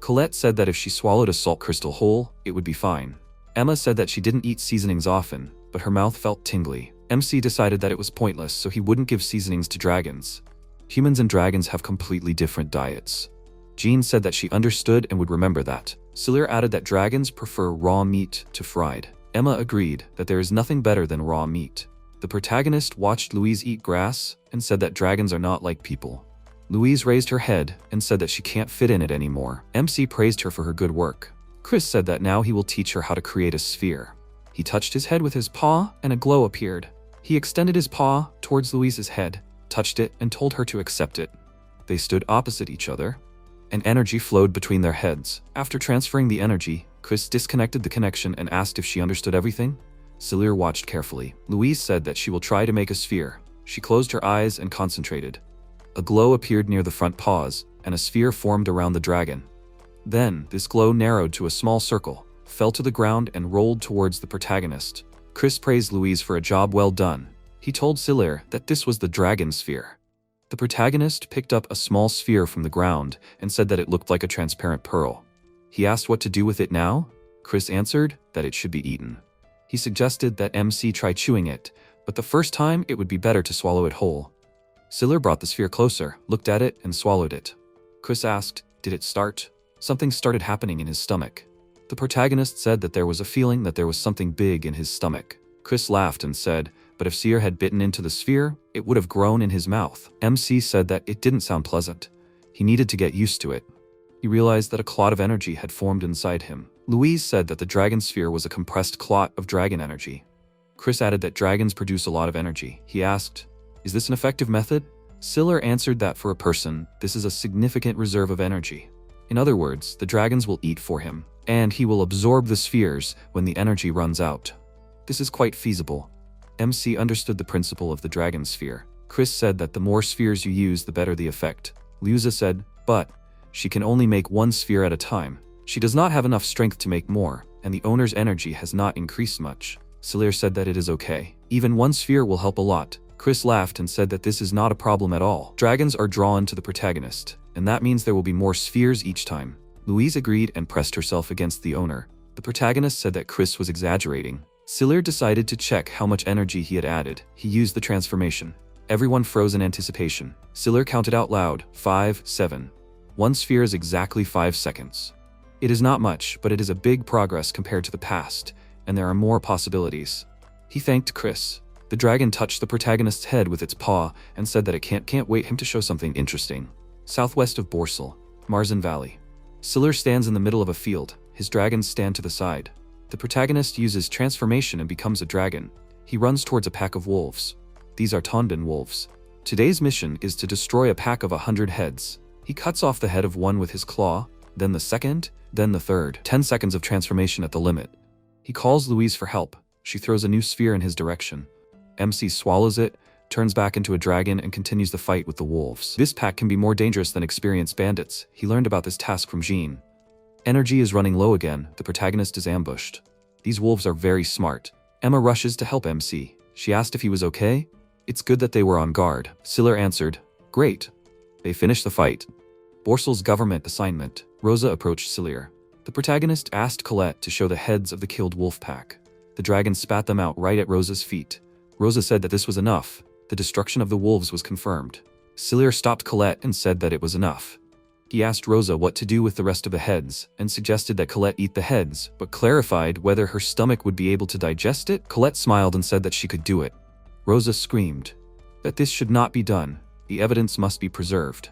Speaker 1: Colette said that if she swallowed a salt crystal whole, it would be fine. Emma said that she didn't eat seasonings often, but her mouth felt tingly. MC decided that it was pointless, so he wouldn't give seasonings to dragons. Humans and dragons have completely different diets. Jean said that she understood and would remember that. Silir added that dragons prefer raw meat to fried. Emma agreed that there is nothing better than raw meat. The protagonist watched Louise eat grass and said that dragons are not like people. Louise raised her head and said that she can't fit in it anymore. MC praised her for her good work. Chris said that now he will teach her how to create a sphere. He touched his head with his paw and a glow appeared. He extended his paw towards Louise's head, touched it, and told her to accept it. They stood opposite each other, and energy flowed between their heads. After transferring the energy, Chris disconnected the connection and asked if she understood everything. Silir watched carefully. Louise said that she will try to make a sphere. She closed her eyes and concentrated. A glow appeared near the front paws, and a sphere formed around the dragon. Then, this glow narrowed to a small circle, fell to the ground and rolled towards the protagonist. Chris praised Louise for a job well done. He told Silir that this was the dragon sphere. The protagonist picked up a small sphere from the ground and said that it looked like a transparent pearl. He asked what to do with it now. Chris answered that it should be eaten. He suggested that MC try chewing it, but the first time it would be better to swallow it whole. Silir brought the sphere closer, looked at it, and swallowed it. Chris asked, did it start? Something started happening in his stomach. The protagonist said that there was a feeling that there was something big in his stomach. Chris laughed and said, but if Seer had bitten into the sphere, it would have grown in his mouth. MC said that it didn't sound pleasant. He needed to get used to it. He realized that a clot of energy had formed inside him. Louise said that the dragon sphere was a compressed clot of dragon energy. Chris added that dragons produce a lot of energy. He asked, is this an effective method? Silir answered that for a person, this is a significant reserve of energy. In other words, the dragons will eat for him, and he will absorb the spheres when the energy runs out. This is quite feasible. MC understood the principle of the dragon sphere. Chris said that the more spheres you use, the better the effect. Liuza said, but she can only make one sphere at a time. She does not have enough strength to make more, and the owner's energy has not increased much. Silir said that it is okay. Even one sphere will help a lot. Chris laughed and said that this is not a problem at all. Dragons are drawn to the protagonist, and that means there will be more spheres each time. Louise agreed and pressed herself against the owner. The protagonist said that Chris was exaggerating. Siller decided to check how much energy he had added. He used the transformation. Everyone froze in anticipation. Siller counted out loud, 5, 7. One sphere is exactly 5 seconds. It is not much, but it is a big progress compared to the past, and there are more possibilities. He thanked Chris. The dragon touched the protagonist's head with its paw and said that it can't wait him to show something interesting. Southwest of Borsal, Marzen Valley. Siller stands in the middle of a field. His dragons stand to the side. The protagonist uses transformation and becomes a dragon. He runs towards a pack of wolves. These are Tonbin wolves. Today's mission is to destroy a pack of 100 heads. He cuts off the head of one with his claw, then the second, then the third. 10 seconds of transformation at the limit. He calls Louise for help. She throws a new sphere in his direction. MC swallows it, turns back into a dragon, and continues the fight with the wolves. This pack can be more dangerous than experienced bandits. He learned about this task from Jean. Energy is running low again. The protagonist is ambushed. These wolves are very smart. Emma rushes to help MC. She asked if he was okay. It's good that they were on guard. Siller answered, "Great." They finished the fight. Borsal's government assignment. Rosa approached Siller. The protagonist asked Colette to show the heads of the killed wolf pack. The dragon spat them out right at Rosa's feet. Rosa said that this was enough. The destruction of the wolves was confirmed. Siller stopped Colette and said that it was enough. He asked Rosa what to do with the rest of the heads, and suggested that Colette eat the heads, but clarified whether her stomach would be able to digest it. Colette smiled and said that she could do it. Rosa screamed that this should not be done. The evidence must be preserved.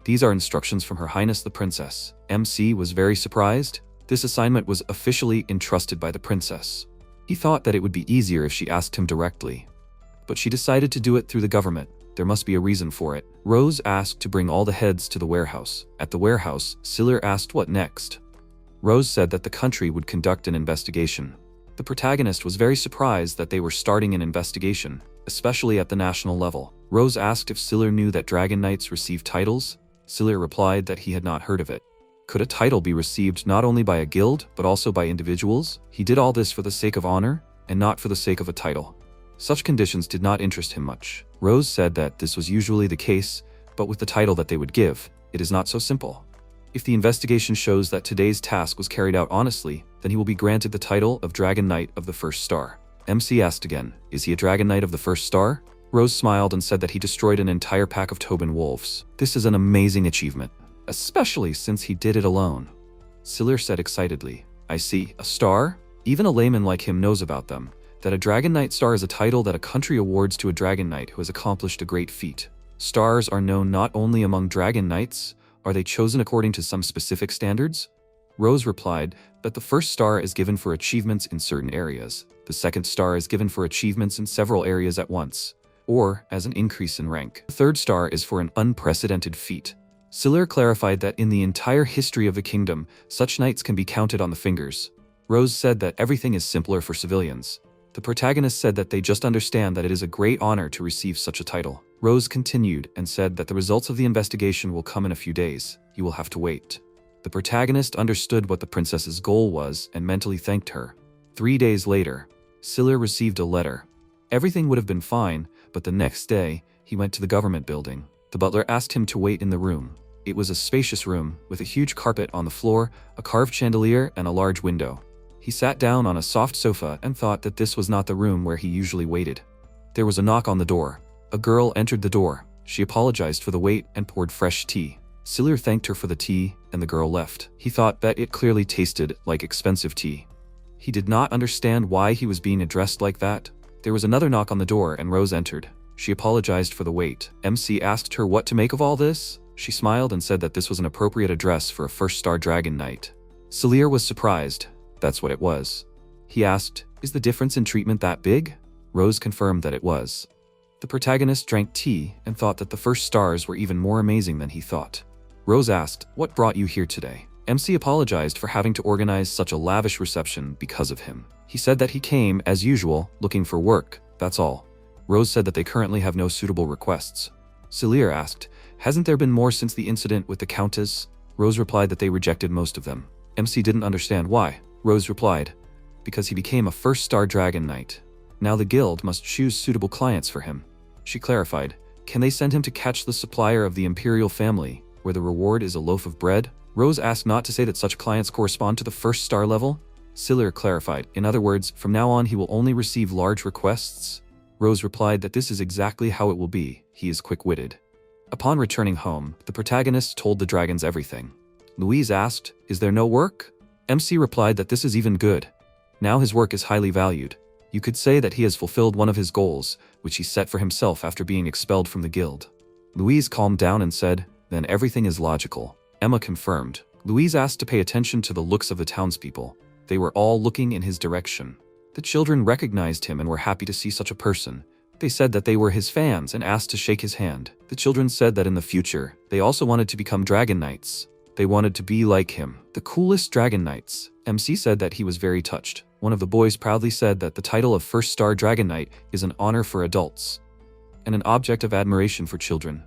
Speaker 1: These are instructions from Her Highness the Princess. MC was very surprised. This assignment was officially entrusted by the princess. He thought that it would be easier if she asked him directly, but she decided to do it through the government. There must be a reason for it. Rose asked to bring all the heads to the warehouse. At the warehouse, Siller asked what next. Rose said that the country would conduct an investigation. The protagonist was very surprised that they were starting an investigation, especially at the national level. Rose asked if Siller knew that dragon knights receive titles. Siller replied that he had not heard of it. Could a title be received not only by a guild, but also by individuals? He did all this for the sake of honor, and not for the sake of a title. Such conditions did not interest him much. Rose said that this was usually the case, but with the title that they would give, it is not so simple. If the investigation shows that today's task was carried out honestly, then he will be granted the title of Dragon Knight of the First Star. MC asked again, "Is he a Dragon Knight of the First Star?" Rose smiled and said that he destroyed an entire pack of Tobin wolves. This is an amazing achievement, especially since he did it alone. Siller said excitedly, "I see, a star? Even a layman like him knows about them. That a Dragon Knight star is a title that a country awards to a Dragon Knight who has accomplished a great feat. Stars are known not only among Dragon Knights, are they chosen according to some specific standards?" Rose replied that the first star is given for achievements in certain areas. The second star is given for achievements in several areas at once, or as an increase in rank. The third star is for an unprecedented feat. Siller clarified that in the entire history of the kingdom, such knights can be counted on the fingers. Rose said that everything is simpler for civilians. The protagonist said that they just understand that it is a great honor to receive such a title. Rose continued and said that the results of the investigation will come in a few days. You will have to wait. The protagonist understood what the princess's goal was and mentally thanked her. 3 days later, Siller received a letter. Everything would have been fine, but the next day, he went to the government building. The butler asked him to wait in the room. It was a spacious room, with a huge carpet on the floor, a carved chandelier, and a large window. He sat down on a soft sofa and thought that this was not the room where he usually waited. There was a knock on the door. A girl entered the door. She apologized for the wait and poured fresh tea. Siller thanked her for the tea, and the girl left. He thought that it clearly tasted like expensive tea. He did not understand why he was being addressed like that. There was another knock on the door and Rose entered. She apologized for the wait. MC asked her what to make of all this. She smiled and said that this was an appropriate address for a first-star Dragon Knight. Siller was surprised. That's what it was. He asked, "Is the difference in treatment that big?" Rose confirmed that it was. The protagonist drank tea and thought that the first stars were even more amazing than he thought. Rose asked, "What brought you here today?" MC apologized for having to organize such a lavish reception because of him. He said that he came, as usual, looking for work, that's all. Rose said that they currently have no suitable requests. Siller asked, "Hasn't there been more since the incident with the Countess?" Rose replied that they rejected most of them. MC didn't understand why. Rose replied, "Because he became a first-star Dragon Knight. Now the guild must choose suitable clients for him." She clarified, can they send him to catch the supplier of the imperial family, where the reward is a loaf of bread? Rose asked not to say that such clients correspond to the first star level. Siller clarified, in other words, from now on he will only receive large requests. Rose replied that this is exactly how it will be, he is quick-witted. Upon returning home, the protagonist told the dragons everything. Louise asked, is there no work? MC replied that this is even good. Now his work is highly valued. You could say that he has fulfilled one of his goals, which he set for himself after being expelled from the guild. Louise calmed down and said, then everything is logical. Emma confirmed. Louise asked to pay attention to the looks of the townspeople. They were all looking in his direction. The children recognized him and were happy to see such a person. They said that they were his fans and asked to shake his hand. The children said that in the future, they also wanted to become dragon knights. They wanted to be like him, the coolest dragon knights. MC said that he was very touched. One of the boys proudly said that the title of First Star Dragon Knight is an honor for adults and an object of admiration for children.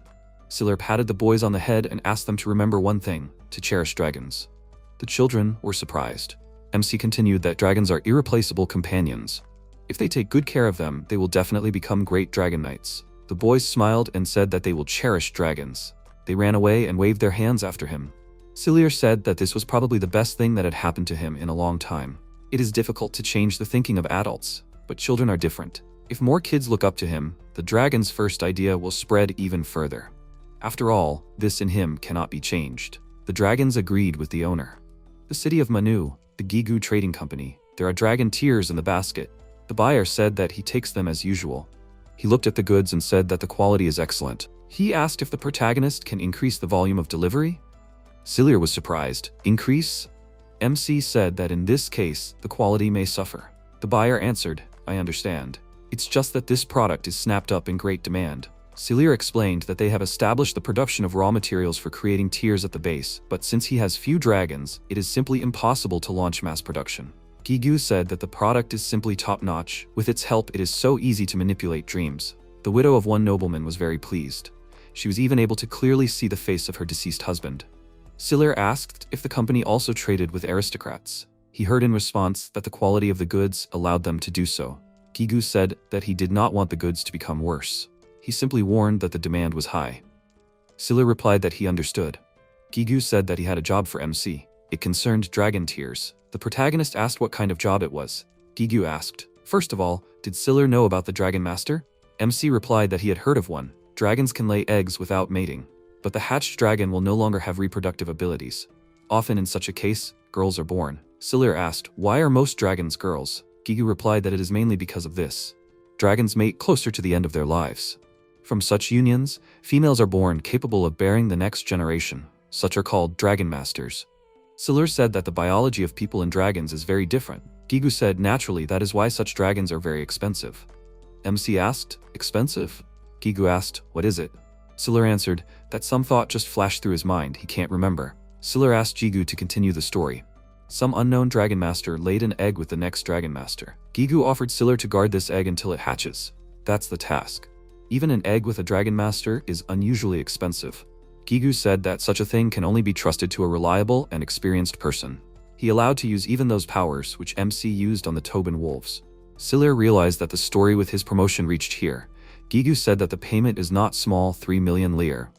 Speaker 1: Siller patted the boys on the head and asked them to remember one thing, to cherish dragons. The children were surprised. MC continued that dragons are irreplaceable companions. If they take good care of them, they will definitely become great dragon knights. The boys smiled and said that they will cherish dragons. They ran away and waved their hands after him. Siller said that this was probably the best thing that had happened to him in a long time. It is difficult to change the thinking of adults, but children are different. If more kids look up to him, the dragon's first idea will spread even further. After all, this in him cannot be changed. The dragons agreed with the owner. The city of Manu, the Gigu Trading Company, there are dragon tears in the basket. The buyer said that he takes them as usual. He looked at the goods and said that the quality is excellent. He asked if the protagonist can increase the volume of delivery. Siller was surprised. Increase? MC said that in this case, the quality may suffer. The buyer answered, I understand. It's just that this product is snapped up in great demand. Siller explained that they have established the production of raw materials for creating tiers at the base, but since he has few dragons, it is simply impossible to launch mass production. Gigu said that the product is simply top-notch. With its help, it is so easy to manipulate dreams. The widow of one nobleman was very pleased. She was even able to clearly see the face of her deceased husband. Siller asked if the company also traded with aristocrats. He heard in response that the quality of the goods allowed them to do so. Gigu said that he did not want the goods to become worse. He simply warned that the demand was high. Siller replied that he understood. Gigu said that he had a job for MC. It concerned dragon tears. The protagonist asked what kind of job it was. Gigu asked, first of all, did Siller know about the Dragon Master? MC replied that he had heard of one. Dragons can lay eggs without mating, but the hatched dragon will no longer have reproductive abilities. Often in such a case, girls are born. Siller asked, why are most dragons girls? Gigu replied that it is mainly because of this. Dragons mate closer to the end of their lives. From such unions, females are born capable of bearing the next generation. Such are called dragon masters. Siller said that the biology of people and dragons is very different. Gigu said naturally that is why such dragons are very expensive. MC asked, expensive? Gigu asked, what is it? Siller answered that some thought just flashed through his mind, he can't remember. Siller asked Gigu to continue the story. Some unknown dragon master laid an egg with the next dragon master. Gigu offered Siller to guard this egg until it hatches. That's the task. Even an egg with a dragon master is unusually expensive. Gigu said that such a thing can only be trusted to a reliable and experienced person. He allowed to use even those powers which MC used on the Tobin wolves. Siller realized that the story with his promotion reached here. Gigu said that the payment is not small, 3 million lire.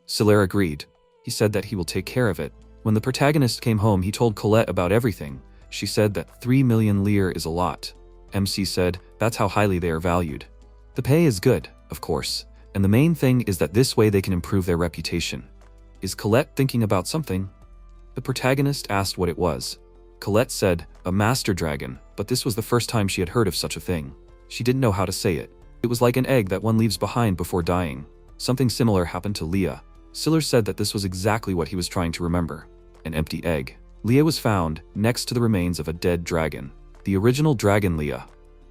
Speaker 1: Siller agreed. He said that he will take care of it. When the protagonist came home, he told Colette about everything. She said that 3 million lire is a lot. MC said that's how highly they are valued. The pay is good, of course, and the main thing is that this way they can improve their reputation. Is Colette thinking about something? The protagonist asked what it was. Colette said, a master dragon, but this was the first time she had heard of such a thing. She didn't know how to say it. It was like an egg that one leaves behind before dying. Something similar happened to Leah. Siller said that this was exactly what he was trying to remember. An empty egg. Leah was found next to the remains of a dead dragon. The original dragon Leah.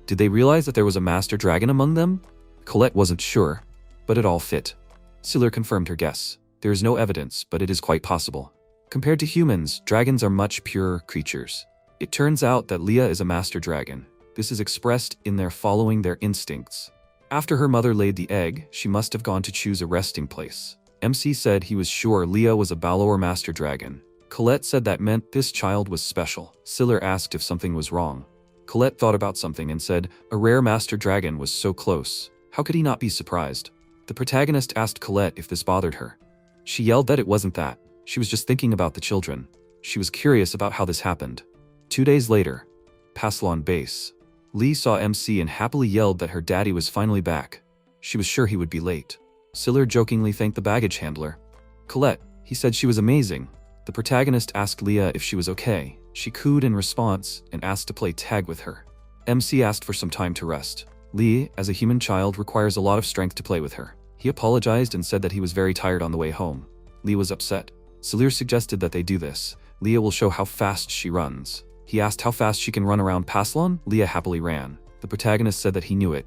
Speaker 1: Did they realize that there was a master dragon among them? Colette wasn't sure, but it all fit. Siller confirmed her guess. There is no evidence, but it is quite possible. Compared to humans, dragons are much purer creatures. It turns out that Leah is a master dragon. This is expressed in their following their instincts. After her mother laid the egg, she must have gone to choose a resting place. MC said he was sure Leah was a Balor master dragon. Colette said that meant this child was special. Siller asked if something was wrong. Colette thought about something and said, a rare master dragon was so close. How could he not be surprised? The protagonist asked Colette if this bothered her. She yelled that it wasn't that. She was just thinking about the children. She was curious about how this happened. 2 days later, Paslon base. Lee saw MC and happily yelled that her daddy was finally back. She was sure he would be late. Siller jokingly thanked the baggage handler. Colette, he said she was amazing. The protagonist asked Leah if she was okay. She cooed in response and asked to play tag with her. MC asked for some time to rest. Lee, as a human child, requires a lot of strength to play with her. He apologized and said that he was very tired on the way home. Lee was upset. Siller suggested that they do this. Leah will show how fast she runs. He asked how fast she can run around Paslon. Leah happily ran. The protagonist said that he knew it.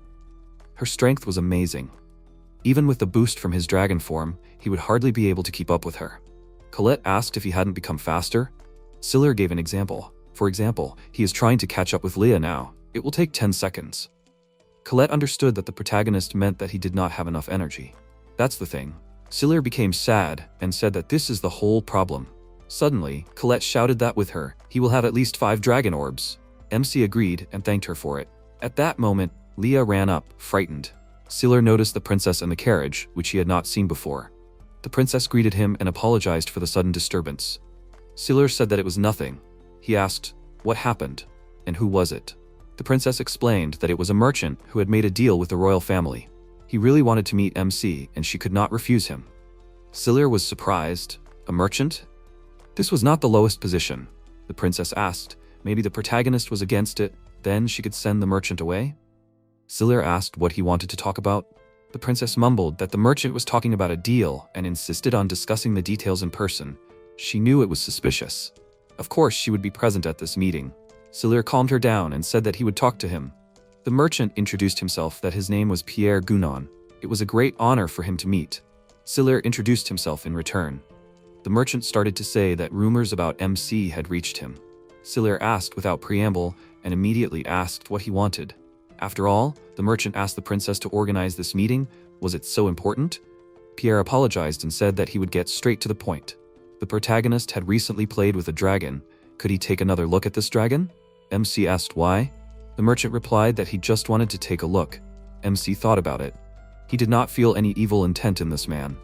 Speaker 1: Her strength was amazing. Even with the boost from his dragon form, he would hardly be able to keep up with her. Colette asked if he hadn't become faster. Siller gave an example. For example, he is trying to catch up with Leah now. It will take 10 seconds. Colette understood that the protagonist meant that he did not have enough energy. That's the thing. Siller became sad and said that this is the whole problem. Suddenly, Colette shouted that with her, he will have at least 5 dragon orbs. MC agreed and thanked her for it. At that moment, Leah ran up, frightened. Siller noticed the princess in the carriage, which he had not seen before. The princess greeted him and apologized for the sudden disturbance. Siller said that it was nothing. He asked, what happened? And who was it? The princess explained that it was a merchant who had made a deal with the royal family. He really wanted to meet MC and she could not refuse him. Siller was surprised. A merchant? This was not the lowest position. The princess asked. Maybe the protagonist was against it, then she could send the merchant away? Siller asked what he wanted to talk about. The princess mumbled that the merchant was talking about a deal and insisted on discussing the details in person. She knew it was suspicious. Of course, she would be present at this meeting. Siller calmed her down and said that he would talk to him. The merchant introduced himself that his name was Pierre Gunon. It was a great honor for him to meet. Siller introduced himself in return. The merchant started to say that rumors about MC had reached him. Siller asked without preamble and immediately asked what he wanted. After all, the merchant asked the princess to organize this meeting. Was it so important? Pierre apologized and said that he would get straight to the point. The protagonist had recently played with a dragon. Could he take another look at this dragon? MC asked why. The merchant replied that he just wanted to take a look. MC thought about it. He did not feel any evil intent in this man.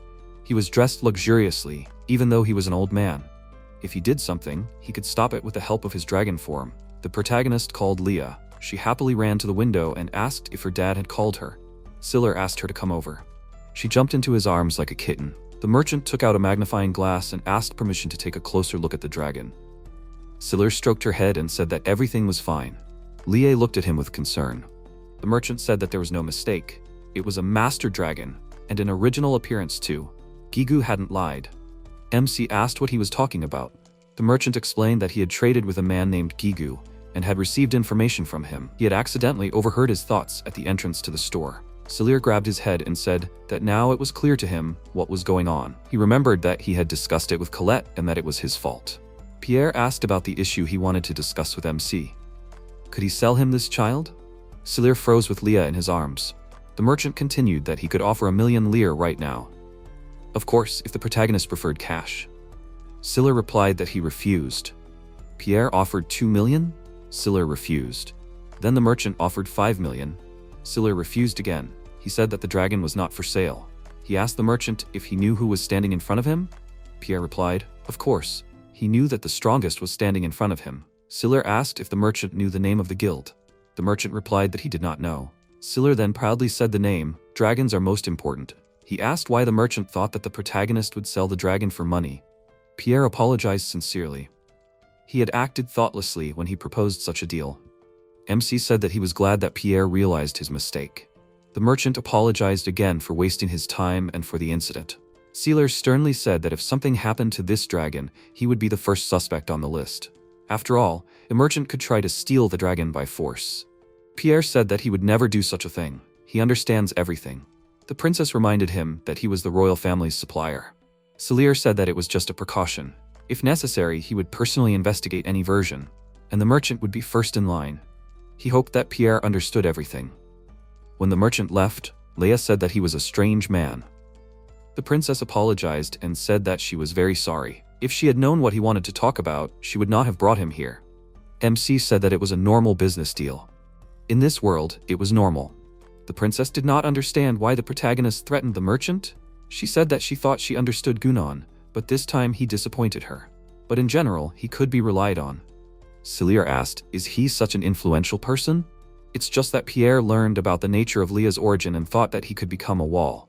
Speaker 1: He was dressed luxuriously, even though he was an old man. If he did something, he could stop it with the help of his dragon form. The protagonist called Leah. She happily ran to the window and asked if her dad had called her. Siller asked her to come over. She jumped into his arms like a kitten. The merchant took out a magnifying glass and asked permission to take a closer look at the dragon. Siller stroked her head and said that everything was fine. Leah looked at him with concern. The merchant said that there was no mistake. It was a master dragon, and an original appearance too. Gigu hadn't lied. MC asked what he was talking about. The merchant explained that he had traded with a man named Gigu, and had received information from him. He had accidentally overheard his thoughts at the entrance to the store. Siller grabbed his head and said that now it was clear to him what was going on. He remembered that he had discussed it with Colette and that it was his fault. Pierre asked about the issue he wanted to discuss with MC. Could he sell him this child? Siller froze with Leah in his arms. The merchant continued that he could offer 1,000,000 lire right now. Of course, if the protagonist preferred cash. Siller replied that he refused. Pierre offered 2 million? Siller refused. Then the merchant offered 5 million. Siller refused again. He said that the dragon was not for sale. He asked the merchant if he knew who was standing in front of him. Pierre replied, of course. He knew that the strongest was standing in front of him. Siller asked if the merchant knew the name of the guild. The merchant replied that he did not know. Siller then proudly said the name, dragons are most important. He asked why the merchant thought that the protagonist would sell the dragon for money. Pierre apologized sincerely. He had acted thoughtlessly when he proposed such a deal. MC said that he was glad that Pierre realized his mistake. The merchant apologized again for wasting his time and for the incident. Siller sternly said that if something happened to this dragon, he would be the first suspect on the list. After all, a merchant could try to steal the dragon by force. Pierre said that he would never do such a thing. He understands everything. The princess reminded him that he was the royal family's supplier. Siller said that it was just a precaution. If necessary, he would personally investigate any version, and the merchant would be first in line. He hoped that Pierre understood everything. When the merchant left, Leah said that he was a strange man. The princess apologized and said that she was very sorry. If she had known what he wanted to talk about, she would not have brought him here. MC said that it was a normal business deal. In this world, it was normal. The princess did not understand why the protagonist threatened the merchant. She said that she thought she understood Gunan, but this time he disappointed her. But in general, he could be relied on. Celia asked, is he such an influential person? It's just that Pierre learned about the nature of Leah's origin and thought that he could become a wall.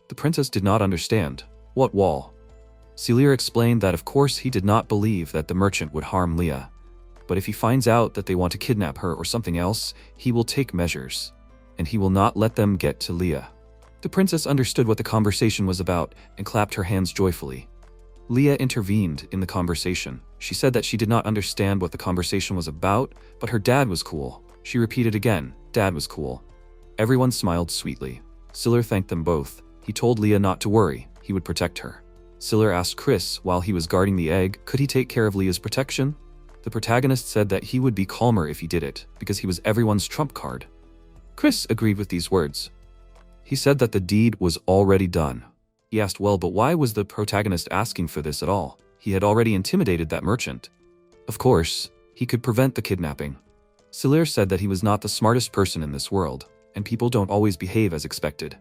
Speaker 1: The princess did not understand. What wall? Celia explained that of course he did not believe that the merchant would harm Leah. But if he finds out that they want to kidnap her or something else, he will take measures. And he will not let them get to Leah. The princess understood what the conversation was about and clapped her hands joyfully. Leah intervened in the conversation. She said that she did not understand what the conversation was about, but her dad was cool. She repeated again, Dad was cool. Everyone smiled sweetly. Siller thanked them both. He told Leah not to worry, he would protect her. Siller asked Chris while he was guarding the egg, could he take care of Leah's protection? The protagonist said that he would be calmer if he did it, because he was everyone's trump card. Chris agreed with these words. He said that the deed was already done. He asked, well, but why was the protagonist asking for this at all? He had already intimidated that merchant. Of course, he could prevent the kidnapping. Siller said that he was not the smartest person in this world, and people don't always behave as expected.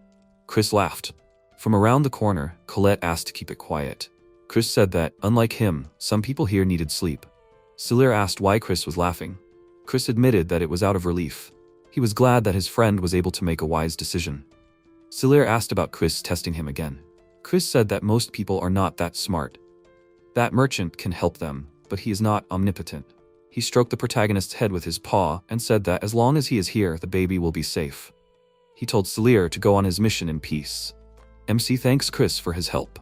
Speaker 1: Chris laughed. From around the corner, Colette asked to keep it quiet. Chris said that, unlike him, some people here needed sleep. Siller asked why Chris was laughing. Chris admitted that it was out of relief. He was glad that his friend was able to make a wise decision. Siller asked about Chris testing him again. Chris said that most people are not that smart. That merchant can help them, but he is not omnipotent. He stroked the protagonist's head with his paw and said that as long as he is here, the baby will be safe. He told Siller to go on his mission in peace. MC thanks Chris for his help.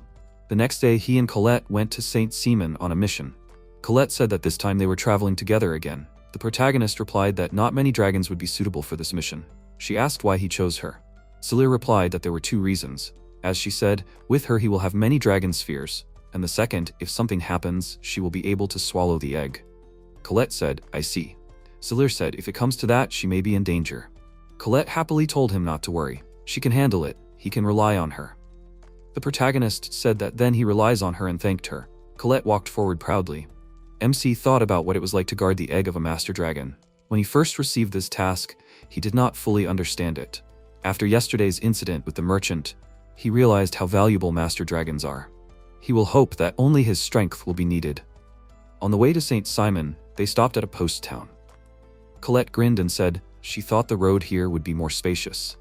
Speaker 1: The next day, he and Colette went to St. Simon on a mission. Colette said that this time they were traveling together again. The protagonist replied that not many dragons would be suitable for this mission. She asked why he chose her. Siller replied that there were 2 reasons. As she said, with her he will have many dragon spheres, and the second, if something happens, she will be able to swallow the egg. Colette said, I see. Siller said if it comes to that, she may be in danger. Colette happily told him not to worry. She can handle it, he can rely on her. The protagonist said that then he relies on her and thanked her. Colette walked forward proudly. MC thought about what it was like to guard the egg of a master dragon. When he first received this task, he did not fully understand it. After yesterday's incident with the merchant, he realized how valuable master dragons are. He will hope that only his strength will be needed. On the way to St. Simon, they stopped at a post town. Colette grinned and said she thought the road here would be more spacious.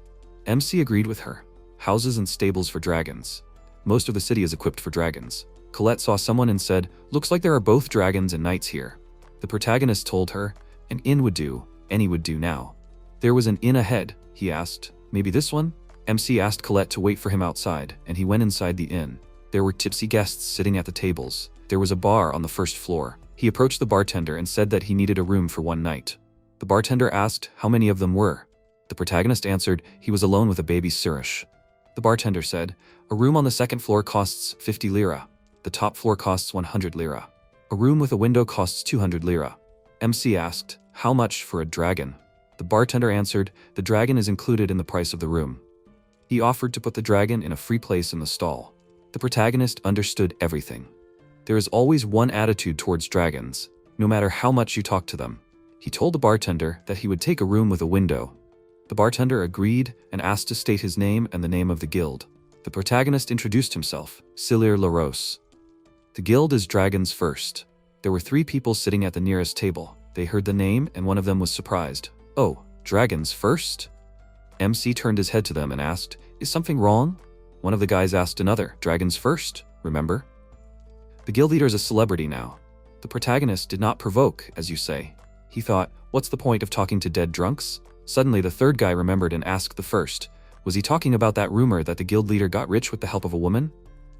Speaker 1: MC agreed with her. Houses and stables for dragons. Most of the city is equipped for dragons. Colette saw someone and said, looks like there are both dragons and knights here. The protagonist told her, an inn would do, any would do now. There was an inn ahead, he asked. Maybe this one? MC asked Colette to wait for him outside, and he went inside the inn. There were tipsy guests sitting at the tables. There was a bar on the first floor. He approached the bartender and said that he needed a room for one night. The bartender asked how many of them were. The protagonist answered he was alone with a baby Sirish. The bartender said, a room on the second floor costs 50 lira. The top floor costs 100 lira. A room with a window costs 200 lira. MC asked, how much for a dragon? The bartender answered, the dragon is included in the price of the room. He offered to put the dragon in a free place in the stall. The protagonist understood everything. There is always one attitude towards dragons, no matter how much you talk to them. He told the bartender that he would take a room with a window. The bartender agreed and asked to state his name and the name of the guild. The protagonist introduced himself, Siller Larose. The guild is Dragons First. There were 3 people sitting at the nearest table. They heard the name and one of them was surprised. Oh, Dragons First? MC turned his head to them and asked, is something wrong? One of the guys asked another, Dragons First, remember? The guild leader is a celebrity now. The protagonist did not provoke, as you say. He thought, what's the point of talking to dead drunks? Suddenly the third guy remembered and asked the first, was he talking about that rumor that the guild leader got rich with the help of a woman?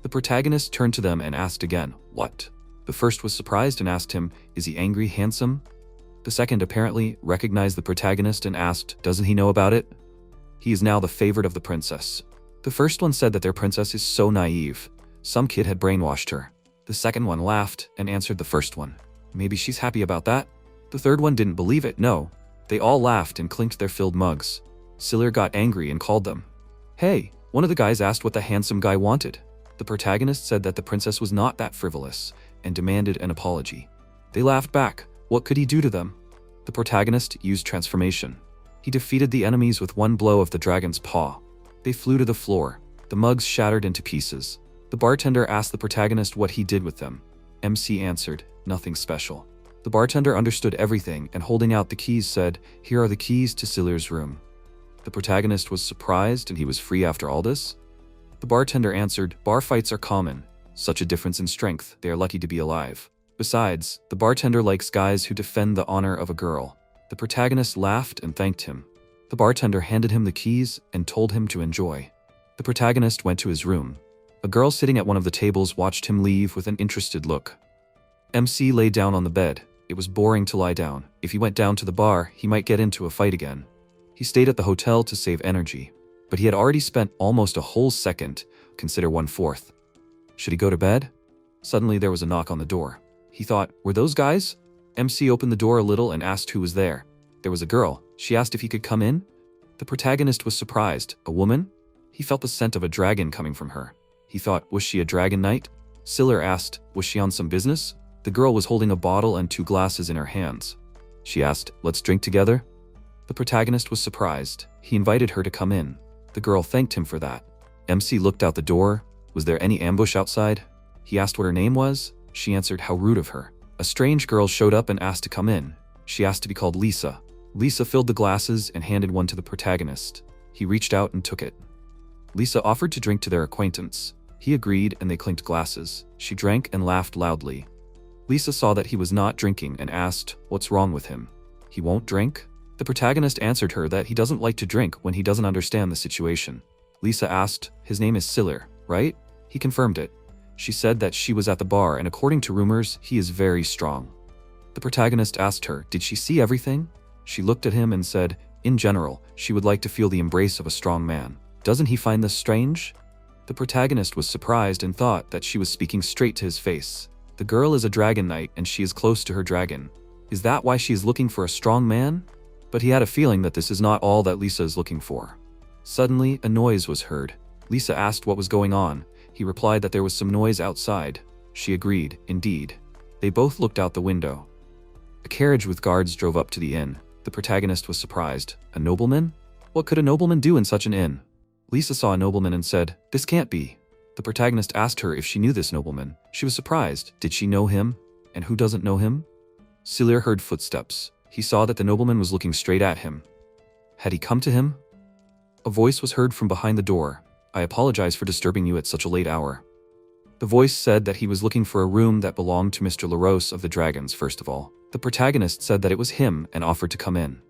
Speaker 1: The protagonist turned to them and asked again, what? The first was surprised and asked him, is he angry, handsome? The second apparently recognized the protagonist and asked, doesn't he know about it? He is now the favorite of the princess. The first one said that their princess is so naive. Some kid had brainwashed her. The second one laughed and answered the first one. Maybe she's happy about that? The third one didn't believe it, no. They all laughed and clinked their filled mugs. Siller got angry and called them. Hey, one of the guys asked what the handsome guy wanted. The protagonist said that the princess was not that frivolous and demanded an apology. They laughed back. What could he do to them? The protagonist used transformation. He defeated the enemies with one blow of the dragon's paw. They flew to the floor. The mugs shattered into pieces. The bartender asked the protagonist what he did with them. MC answered, "Nothing special." The bartender understood everything and holding out the keys said, "Here are the keys to Silier's room." The protagonist was surprised and he was free after all this? The bartender answered, "Bar fights are common. Such a difference in strength, they are lucky to be alive. Besides, the bartender likes guys who defend the honor of a girl." The protagonist laughed and thanked him. The bartender handed him the keys and told him to enjoy. The protagonist went to his room. A girl sitting at one of the tables watched him leave with an interested look. MC lay down on the bed. It was boring to lie down. If he went down to the bar, he might get into a fight again. He stayed at the hotel to save energy. But he had already spent almost a whole second, consider 1/4. Should he go to bed? Suddenly there was a knock on the door. He thought, were those guys? MC opened the door a little and asked who was there. There was a girl. She asked if he could come in. The protagonist was surprised. A woman? He felt the scent of a dragon coming from her. He thought, was she a dragon knight? Siller asked, was she on some business? The girl was holding a bottle and 2 glasses in her hands. She asked, let's drink together? The protagonist was surprised. He invited her to come in. The girl thanked him for that. MC looked out the door. Was there any ambush outside? He asked what her name was. She answered, how rude of her. A strange girl showed up and asked to come in. She asked to be called Lisa. Lisa filled the glasses and handed one to the protagonist. He reached out and took it. Lisa offered to drink to their acquaintance. He agreed and they clinked glasses. She drank and laughed loudly. Lisa saw that he was not drinking and asked, what's wrong with him? He won't drink? The protagonist answered her that he doesn't like to drink when he doesn't understand the situation. Lisa asked, his name is Siller, right? He confirmed it. She said that she was at the bar and according to rumors, he is very strong. The protagonist asked her, did she see everything? She looked at him and said, in general, she would like to feel the embrace of a strong man. Doesn't he find this strange? The protagonist was surprised and thought that she was speaking straight to his face. The girl is a dragon knight and she is close to her dragon. Is that why she is looking for a strong man? But he had a feeling that this is not all that Lisa is looking for. Suddenly, a noise was heard. Lisa asked what was going on. He replied that there was some noise outside. She agreed, indeed. They both looked out the window. A carriage with guards drove up to the inn. The protagonist was surprised. A nobleman? What could a nobleman do in such an inn? Lisa saw a nobleman and said, this can't be. The protagonist asked her if she knew this nobleman. She was surprised. Did she know him? And who doesn't know him? Siller heard footsteps. He saw that the nobleman was looking straight at him. Had he come to him? A voice was heard from behind the door. I apologize for disturbing you at such a late hour. The voice said that he was looking for a room that belonged to Mr. LaRose of the Dragons, first of all. The protagonist said that it was him and offered to come in.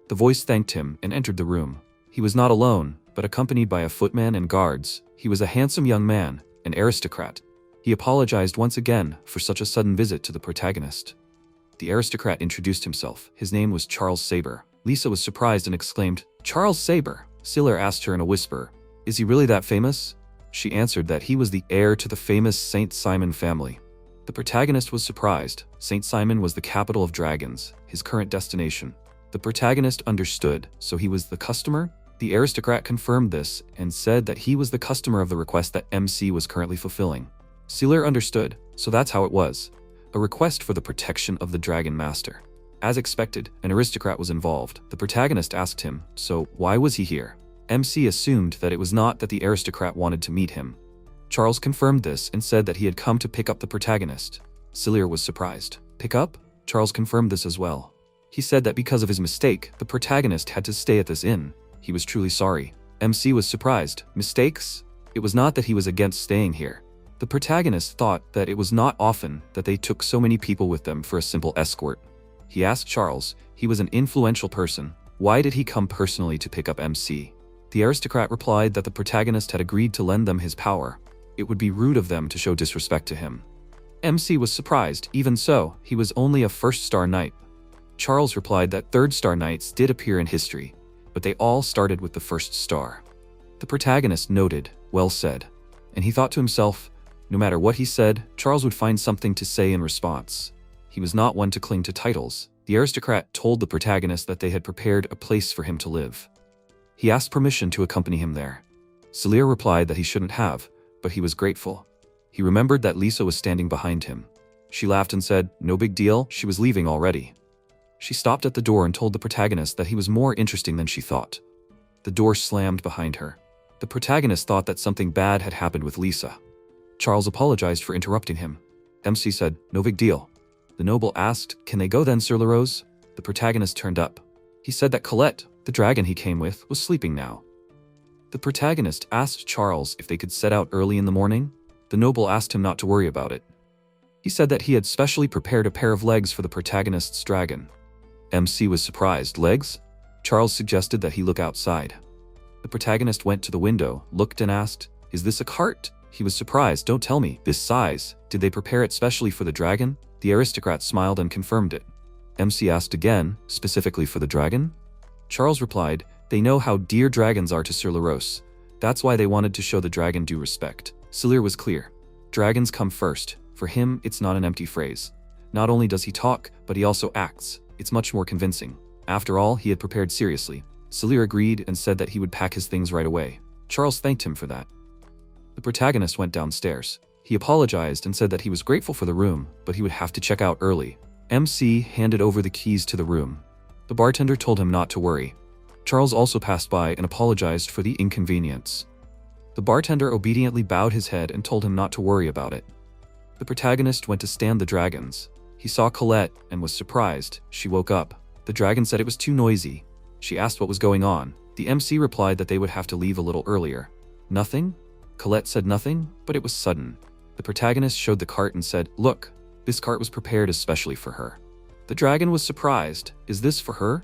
Speaker 1: The voice thanked him and entered the room. He was not alone, but accompanied by a footman and guards. He was a handsome young man, an aristocrat. He apologized once again for such a sudden visit to the protagonist. The aristocrat introduced himself. His name was Charles Saber. Lisa was surprised and exclaimed, Charles Saber? Siller asked her in a whisper, is he really that famous? She answered that he was the heir to the famous Saint Simon family. The protagonist was surprised. Saint Simon was the capital of dragons, his current destination. The protagonist understood, so he was the customer? The aristocrat confirmed this and said that he was the customer of the request that MC was currently fulfilling. Siller understood, so that's how it was. A request for the protection of the Dragon Master. As expected, an aristocrat was involved. The protagonist asked him, so why was he here? MC assumed that it was not that the aristocrat wanted to meet him. Charles confirmed this and said that he had come to pick up the protagonist. Siller was surprised. Pick up? Charles confirmed this as well. He said that because of his mistake, the protagonist had to stay at this inn. He was truly sorry. MC was surprised. Mistakes? It was not that he was against staying here. The protagonist thought that it was not often that they took so many people with them for a simple escort. He asked Charles, he was an influential person, why did he come personally to pick up MC? The aristocrat replied that the protagonist had agreed to lend them his power. It would be rude of them to show disrespect to him. MC was surprised. Even so, he was only a first-star knight. Charles replied that third-star knights did appear in history, but they all started with the first star. The protagonist noted, well said, and he thought to himself, no matter what he said, Charles would find something to say in response. He was not one to cling to titles. The aristocrat told the protagonist that they had prepared a place for him to live. He asked permission to accompany him there. Siller replied that he shouldn't have, but he was grateful. He remembered that Lisa was standing behind him. She laughed and said, no big deal, she was leaving already. She stopped at the door and told the protagonist that he was more interesting than she thought. The door slammed behind her. The protagonist thought that something bad had happened with Lisa. Charles apologized for interrupting him. MC said, "No big deal." The noble asked, "Can they go then, Sir LaRose?" The protagonist turned up. He said that Colette, the dragon he came with, was sleeping now. The protagonist asked Charles if they could set out early in the morning. The noble asked him not to worry about it. He said that he had specially prepared a pair of legs for the protagonist's dragon. MC was surprised. Legs? Charles suggested that he look outside. The protagonist went to the window, looked and asked, "Is this a cart?" He was surprised. "Don't tell me. This size. Did they prepare it specially for the dragon?" The aristocrat smiled and confirmed it. MC asked again, "Specifically for the dragon?" Charles replied, "They know how dear dragons are to Sir LaRose. That's why they wanted to show the dragon due respect." Silir was clear. Dragons come first. For him, it's not an empty phrase. Not only does he talk, but he also acts. It's much more convincing. After all, he had prepared seriously. Silir agreed and said that he would pack his things right away. Charles thanked him for that. The protagonist went downstairs. He apologized and said that he was grateful for the room, but he would have to check out early. MC handed over the keys to the room. The bartender told him not to worry. Charles also passed by and apologized for the inconvenience. The bartender obediently bowed his head and told him not to worry about it. The protagonist went to stand the dragons. He saw Colette and was surprised. She woke up. The dragon said it was too noisy. She asked what was going on. The MC replied that they would have to leave a little earlier. Nothing? Colette said nothing, but it was sudden. The protagonist showed the cart and said, "Look, this cart was prepared especially for her." The dragon was surprised. "Is this for her?"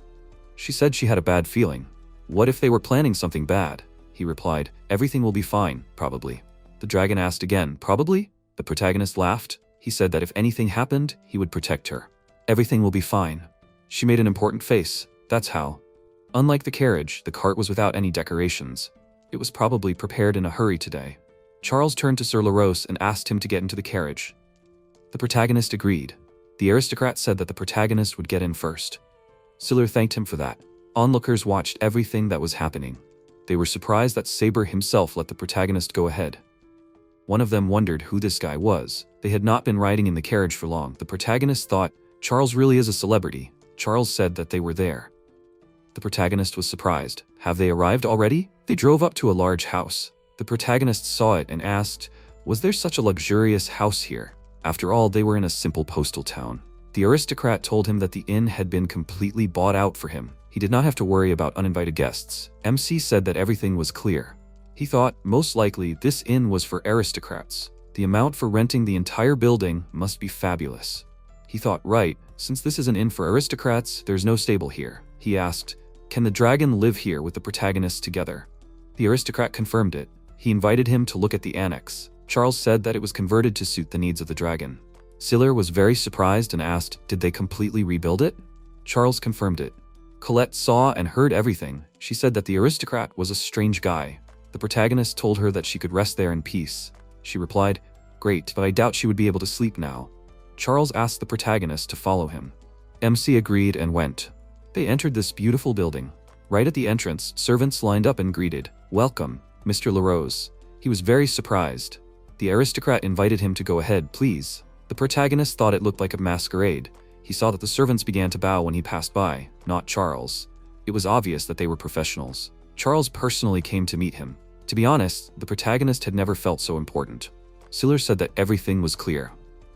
Speaker 1: She said she had a bad feeling. "What if they were planning something bad?" He replied, "Everything will be fine, probably." The dragon asked again, "Probably?" The protagonist laughed. He said that if anything happened, he would protect her. "Everything will be fine." She made an important face. That's how. Unlike the carriage, the cart was without any decorations. It was probably prepared in a hurry today. Charles turned to Sir LaRose and asked him to get into the carriage. The protagonist agreed. The aristocrat said that the protagonist would get in first. Silir thanked him for that. Onlookers watched everything that was happening. They were surprised that Saber himself let the protagonist go ahead. One of them wondered who this guy was. They had not been riding in the carriage for long. The protagonist thought, "Charles really is a celebrity." Charles said that they were there. The protagonist was surprised. "Have they arrived already?" They drove up to a large house. The protagonist saw it and asked, "Was there such a luxurious house here?" After all, they were in a simple postal town. The aristocrat told him that the inn had been completely bought out for him. He did not have to worry about uninvited guests. MC said that everything was clear. He thought, most likely, this inn was for aristocrats. The amount for renting the entire building must be fabulous. He thought, right, since this is an inn for aristocrats, there's no stable here. He asked, "Can the dragon live here with the protagonists together?" The aristocrat confirmed it. He invited him to look at the annex. Charles said that it was converted to suit the needs of the dragon. Silir was very surprised and asked, "Did they completely rebuild it?" Charles confirmed it. Colette saw and heard everything. She said that the aristocrat was a strange guy. The protagonist told her that she could rest there in peace. She replied, "Great, but I doubt she would be able to sleep now." Charles asked the protagonist to follow him. MC agreed and went. They entered this beautiful building. Right at the entrance, servants lined up and greeted, "Welcome, Mr. LaRose." He was very surprised. The aristocrat invited him to go ahead, please. The protagonist thought it looked like a masquerade. He saw that the servants began to bow when he passed by, not Charles. It was obvious that they were professionals. Charles personally came to meet him. To be honest, the protagonist had never felt so important. Silir said that everything was clear.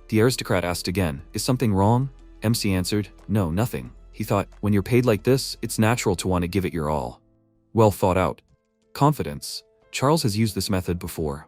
Speaker 1: The aristocrat asked again, "Is something wrong?" MC answered, "No, nothing." He thought, when you're paid like this, it's natural to want to give it your all. Well thought out. Confidence. Charles has used this method before.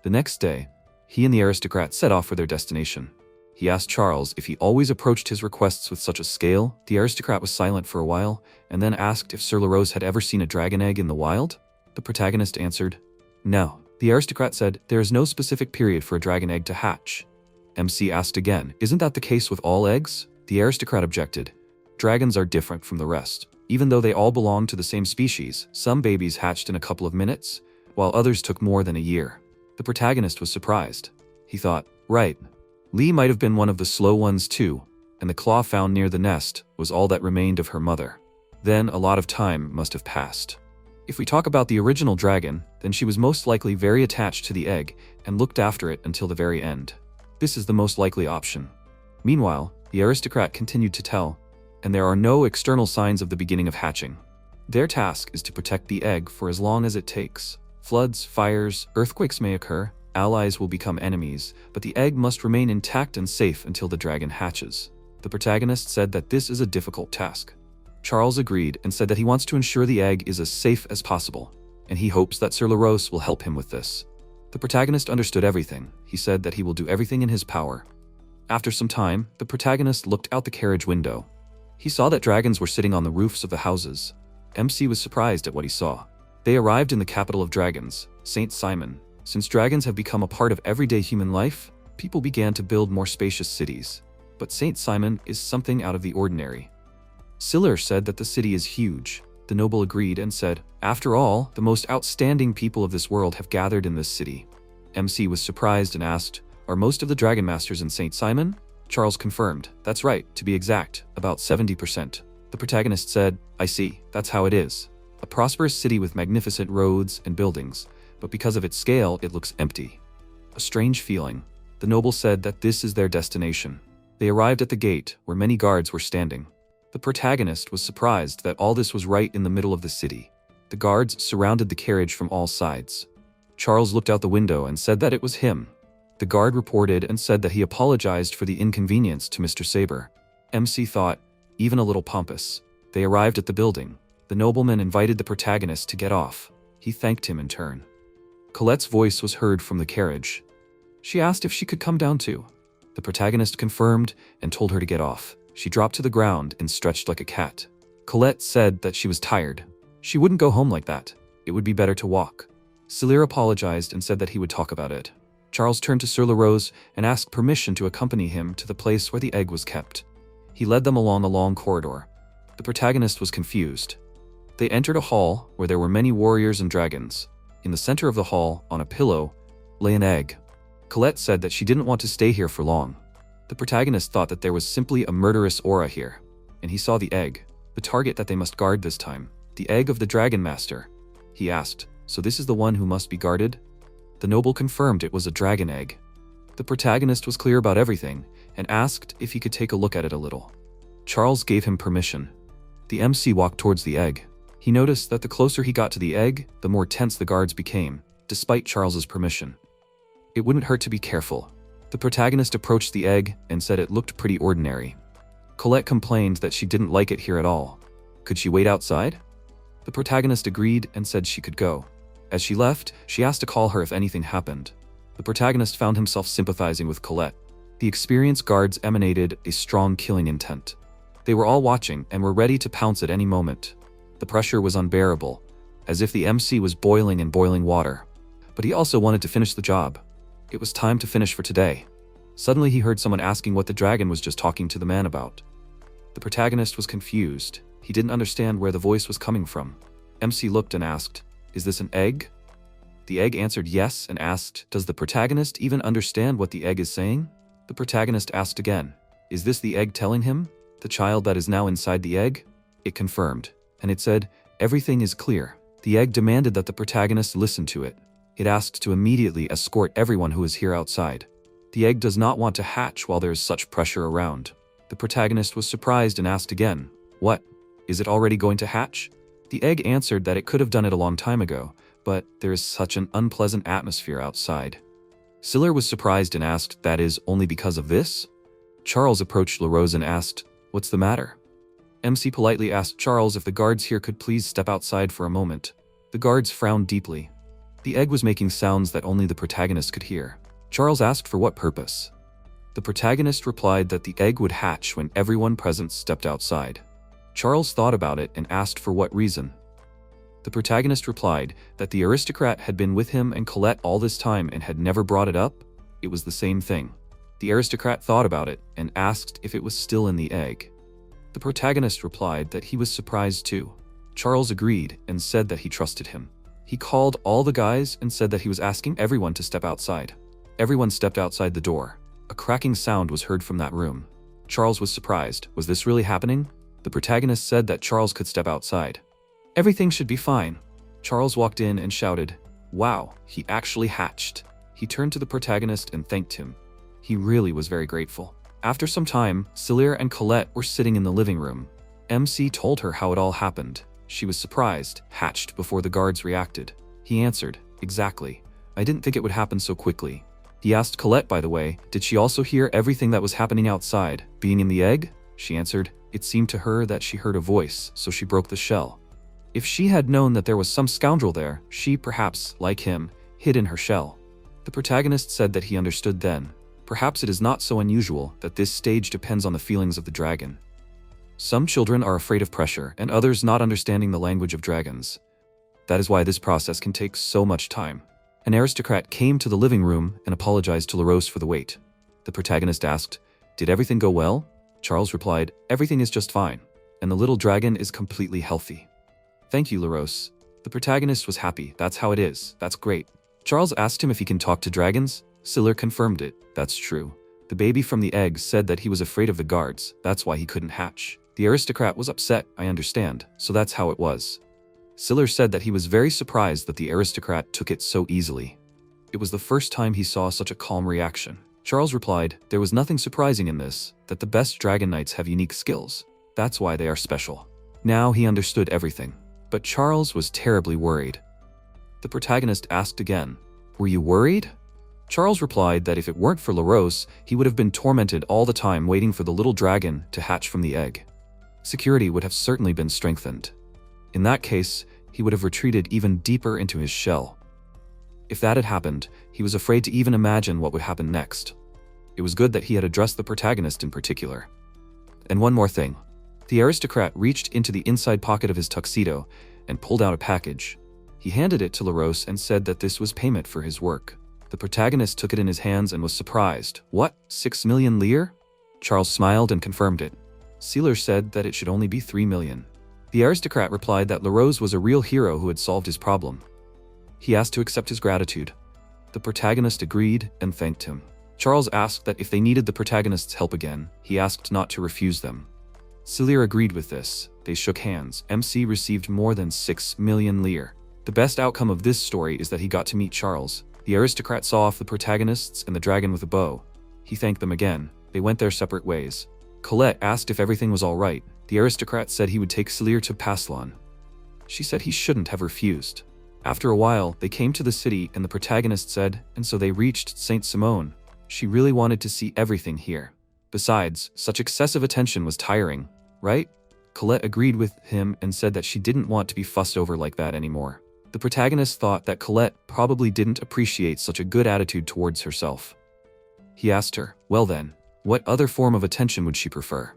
Speaker 1: The next day, he and the aristocrat set off for their destination. He asked Charles if he always approached his requests with such a scale. The aristocrat was silent for a while, and then asked if Sir LaRose had ever seen a dragon egg in the wild. The protagonist answered, "No." The aristocrat said, "There is no specific period for a dragon egg to hatch." MC asked again, "Isn't that the case with all eggs?" The aristocrat objected. "Dragons are different from the rest. Even though they all belong to the same species, some babies hatched in a couple of minutes, while others took more than a year." The protagonist was surprised. He thought, right, Lee might have been one of the slow ones too, and the claw found near the nest was all that remained of her mother. Then a lot of time must have passed. If we talk about the original dragon, then she was most likely very attached to the egg and looked after it until the very end. This is the most likely option. Meanwhile, the aristocrat continued to tell, and there are no external signs of the beginning of hatching. Their task is to protect the egg for as long as it takes. Floods, fires, earthquakes may occur, allies will become enemies, but the egg must remain intact and safe until the dragon hatches. The protagonist said that this is a difficult task. Charles agreed and said that he wants to ensure the egg is as safe as possible, and he hopes that Sir LaRose will help him with this. The protagonist understood everything. He said that he will do everything in his power. After some time, the protagonist looked out the carriage window. He saw that dragons were sitting on the roofs of the houses. MC was surprised at what he saw. They arrived in the capital of dragons, St. Simon. Since dragons have become a part of everyday human life, people began to build more spacious cities. But St. Simon is something out of the ordinary. Siller said that the city is huge. The noble agreed and said, "After all, the most outstanding people of this world have gathered in this city." MC was surprised and asked, "Are most of the dragon masters in St. Simon?" Charles confirmed, "That's right, to be exact, about 70%. The protagonist said, "I see, that's how it is. A prosperous city with magnificent roads and buildings, but because of its scale, it looks empty." A strange feeling. The noble said that this is their destination. They arrived at the gate, where many guards were standing. The protagonist was surprised that all this was right in the middle of the city. The guards surrounded the carriage from all sides. Charles looked out the window and said that it was him. The guard reported and said that he apologized for the inconvenience to Mr. Saber. MC thought, even a little pompous. They arrived at the building. The nobleman invited the protagonist to get off. He thanked him in turn. Colette's voice was heard from the carriage. She asked if she could come down too. The protagonist confirmed and told her to get off. She dropped to the ground and stretched like a cat. Colette said that she was tired. She wouldn't go home like that. It would be better to walk. Siller apologized and said that he would talk about it. Charles turned to Sir LaRose and asked permission to accompany him to the place where the egg was kept. He led them along a long corridor. The protagonist was confused. They entered a hall where there were many warriors and dragons. In the center of the hall, on a pillow, lay an egg. Colette said that she didn't want to stay here for long. The protagonist thought that there was simply a murderous aura here, and he saw the egg, the target that they must guard this time. The egg of the Dragon Master. He asked, "So this is the one who must be guarded?" The noble confirmed it was a dragon egg. The protagonist was clear about everything, and asked if he could take a look at it a little. Charles gave him permission. The MC walked towards the egg. He noticed that the closer he got to the egg, the more tense the guards became, despite Charles's permission. It wouldn't hurt to be careful. The protagonist approached the egg and said it looked pretty ordinary. Colette complained that she didn't like it here at all. Could she wait outside? The protagonist agreed and said she could go. As she left, she asked to call her if anything happened. The protagonist found himself sympathizing with Colette. The experienced guards emanated a strong killing intent. They were all watching and were ready to pounce at any moment. The pressure was unbearable, as if the MC was boiling in boiling water. But he also wanted to finish the job. It was time to finish for today. Suddenly he heard someone asking what the dragon was just talking to the man about. The protagonist was confused. He didn't understand where the voice was coming from. MC looked and asked, "Is this an egg?" The egg answered yes and asked, "Does the protagonist even understand what the egg is saying?" The protagonist asked again, "Is this the egg telling him? The child that is now inside the egg?" It confirmed, and it said, "Everything is clear." The egg demanded that the protagonist listen to it. It asked to immediately escort everyone who is here outside. The egg does not want to hatch while there is such pressure around. The protagonist was surprised and asked again, "What? Is it already going to hatch?" The egg answered that it could have done it a long time ago, but there is such an unpleasant atmosphere outside. Siller was surprised and asked, "That is only because of this?" Charles approached LaRose and asked, "What's the matter?" MC politely asked Charles if the guards here could please step outside for a moment. The guards frowned deeply. The egg was making sounds that only the protagonist could hear. Charles asked for what purpose. The protagonist replied that the egg would hatch when everyone present stepped outside. Charles thought about it and asked for what reason. The protagonist replied that the aristocrat had been with him and Colette all this time and had never brought it up. It was the same thing. The aristocrat thought about it and asked if it was still in the egg. The protagonist replied that he was surprised too. Charles agreed and said that he trusted him. He called all the guys and said that he was asking everyone to step outside. Everyone stepped outside the door. A cracking sound was heard from that room. Charles was surprised. Was this really happening? The protagonist said that Charles could step outside. Everything should be fine. Charles walked in and shouted, "Wow, he actually hatched." He turned to the protagonist and thanked him. He really was very grateful. After some time, Celia and Colette were sitting in the living room. MC told her how it all happened. She was surprised, hatched before the guards reacted. He answered, "Exactly. I didn't think it would happen so quickly." He asked Colette, by the way, did she also hear everything that was happening outside, being in the egg? She answered, it seemed to her that she heard a voice, so she broke the shell. If she had known that there was some scoundrel there, she perhaps, like him, hid in her shell. The protagonist said that he understood then. Perhaps it is not so unusual that this stage depends on the feelings of the dragon. Some children are afraid of pressure, and others not understanding the language of dragons. That is why this process can take so much time. An aristocrat came to the living room and apologized to LaRose for the wait. The protagonist asked, "Did everything go well?" Charles replied, "Everything is just fine, and the little dragon is completely healthy." "Thank you, LaRose." The protagonist was happy. "That's how it is. That's great." Charles asked him if he can talk to dragons. Celia confirmed it. "That's true. The baby from the egg said that he was afraid of the guards. That's why he couldn't hatch. The aristocrat was upset, I understand, so that's how it was." Celia said that he was very surprised that the aristocrat took it so easily. It was the first time he saw such a calm reaction. Charles replied, "There was nothing surprising in this, that the best dragon knights have unique skills. That's why they are special." Now he understood everything. But Charles was terribly worried. The protagonist asked again, "Were you worried?" Charles replied that if it weren't for LaRose, he would have been tormented all the time waiting for the little dragon to hatch from the egg. Security would have certainly been strengthened. In that case, he would have retreated even deeper into his shell. If that had happened, he was afraid to even imagine what would happen next. It was good that he had addressed the protagonist in particular. And one more thing. The aristocrat reached into the inside pocket of his tuxedo and pulled out a package. He handed it to LaRose and said that this was payment for his work. The protagonist took it in his hands and was surprised. "What? 6 million lire?" Charles smiled and confirmed it. Celia said that it should only be 3 million. The aristocrat replied that LaRose was a real hero who had solved his problem. He asked to accept his gratitude. The protagonist agreed and thanked him. Charles asked that if they needed the protagonist's help again, he asked not to refuse them. Celia agreed with this. They shook hands. MC received more than 6 million lire. The best outcome of this story is that he got to meet Charles. The aristocrat saw off the protagonists and the dragon with a bow. He thanked them again. They went their separate ways. Colette asked if everything was all right. The aristocrat said he would take Celia to Paslon. She said he shouldn't have refused. After a while, they came to the city and the protagonist said, and so they reached Saint Simone. She really wanted to see everything here. Besides, such excessive attention was tiring, right? Colette agreed with him and said that she didn't want to be fussed over like that anymore. The protagonist thought that Colette probably didn't appreciate such a good attitude towards herself. He asked her, "Well then, what other form of attention would she prefer?"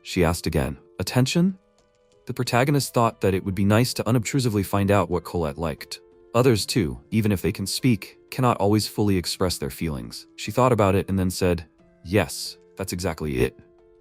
Speaker 1: She asked again, "Attention?" The protagonist thought that it would be nice to unobtrusively find out what Colette liked. Others too, even if they can speak, cannot always fully express their feelings. She thought about it and then said, "Yes, that's exactly it.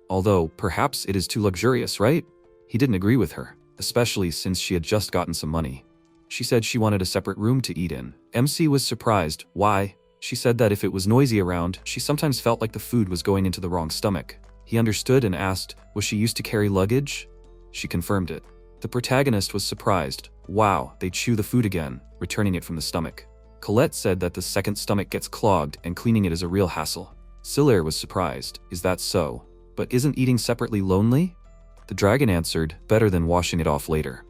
Speaker 1: Although, perhaps it is too luxurious, right?" He didn't agree with her, especially since she had just gotten some money. She said she wanted a separate room to eat in. MC was surprised. Why? She said that if it was noisy around, she sometimes felt like the food was going into the wrong stomach. He understood and asked, was she used to carry luggage? She confirmed it. The protagonist was surprised. Wow, they chew the food again, returning it from the stomach. Colette said that the second stomach gets clogged and cleaning it is a real hassle. Celia was surprised. Is that so? But isn't eating separately lonely? The dragon answered, better than washing it off later.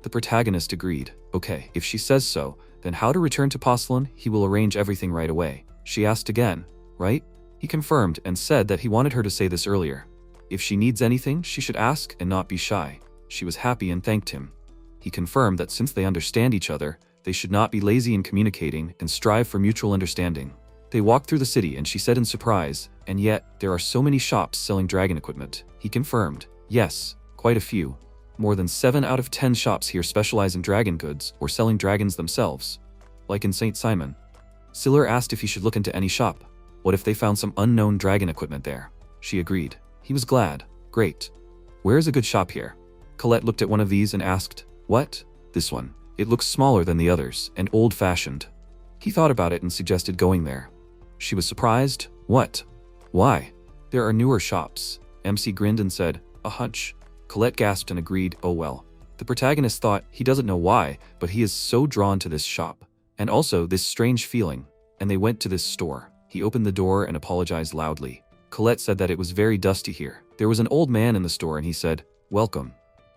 Speaker 1: The protagonist agreed. Okay, if she says so, then how to return to Paslon? He will arrange everything right away. She asked again, right? He confirmed and said that he wanted her to say this earlier. If she needs anything, she should ask and not be shy. She was happy and thanked him. He confirmed that since they understand each other, they should not be lazy in communicating and strive for mutual understanding. They walked through the city and she said in surprise, and yet, there are so many shops selling dragon equipment. He confirmed, yes, quite a few. More than 7 out of 10 shops here specialize in dragon goods or selling dragons themselves. Like in St. Simon. Celia asked if he should look into any shop. What if they found some unknown dragon equipment there? She agreed. He was glad. Great. Where is a good shop here? Colette looked at one of these and asked, what? This one. It looks smaller than the others and old-fashioned. He thought about it and suggested going there. She was surprised. What? Why? There are newer shops. MC grinned and said, a hunch. Colette gasped and agreed, oh well. The protagonist thought he doesn't know why, but he is so drawn to this shop. And also this strange feeling. And they went to this store. He opened the door and apologized loudly. Colette said that it was very dusty here. There was an old man in the store and he said, "Welcome."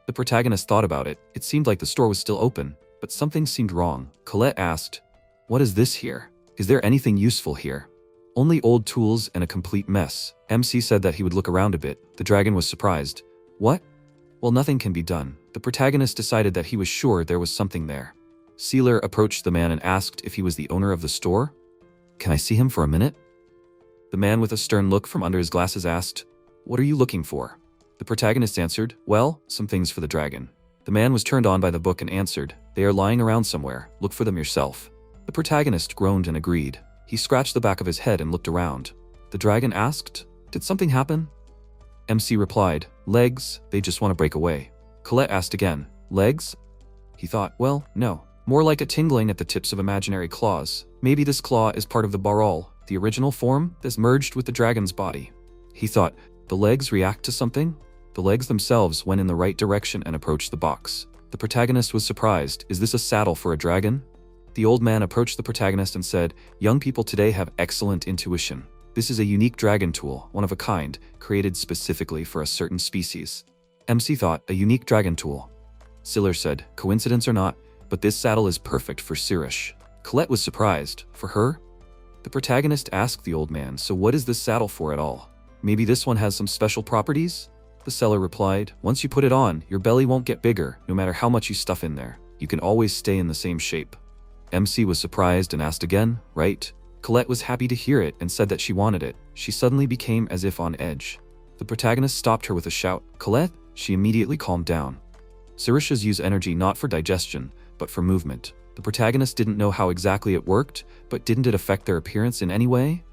Speaker 1: The protagonist thought about it. It seemed like the store was still open, but something seemed wrong. Colette asked, "What is this here? Is there anything useful here?" "Only old tools and a complete mess." MC said that he would look around a bit. The dragon was surprised. "What?" "Well, nothing can be done." The protagonist decided that he was sure there was something there. Sealer approached the man and asked if he was the owner of the store. "Can I see him for a minute?" The man with a stern look from under his glasses asked, "What are you looking for?" The protagonist answered, "Well, some things for the dragon." The man was turned on by the book and answered, "They are lying around somewhere. Look for them yourself." The protagonist groaned and agreed. He scratched the back of his head and looked around. The dragon asked, "Did something happen?" MC replied, "Legs, they just want to break away." Colette asked again, "Legs?" He thought, well, no. More like a tingling at the tips of imaginary claws. Maybe this claw is part of the Baral, the original form that's merged with the dragon's body. He thought, the legs react to something? The legs themselves went in the right direction and approached the box. The protagonist was surprised. Is this a saddle for a dragon? The old man approached the protagonist and said, "Young people today have excellent intuition. This is a unique dragon tool, one of a kind, created specifically for a certain species." MC thought, a unique dragon tool. Siller said, "Coincidence or not, but this saddle is perfect for Sirish." Colette was surprised. For her? The protagonist asked the old man, "So what is this saddle for at all? Maybe this one has some special properties?" The seller replied, "Once you put it on, your belly won't get bigger, no matter how much you stuff in there. You can always stay in the same shape." MC was surprised and asked again, "Right?" Colette was happy to hear it and said that she wanted it. She suddenly became as if on edge. The protagonist stopped her with a shout, "Colette?" She immediately calmed down. Sirishas use energy not for digestion, but for movement. The protagonist didn't know how exactly it worked, but didn't it affect their appearance in any way?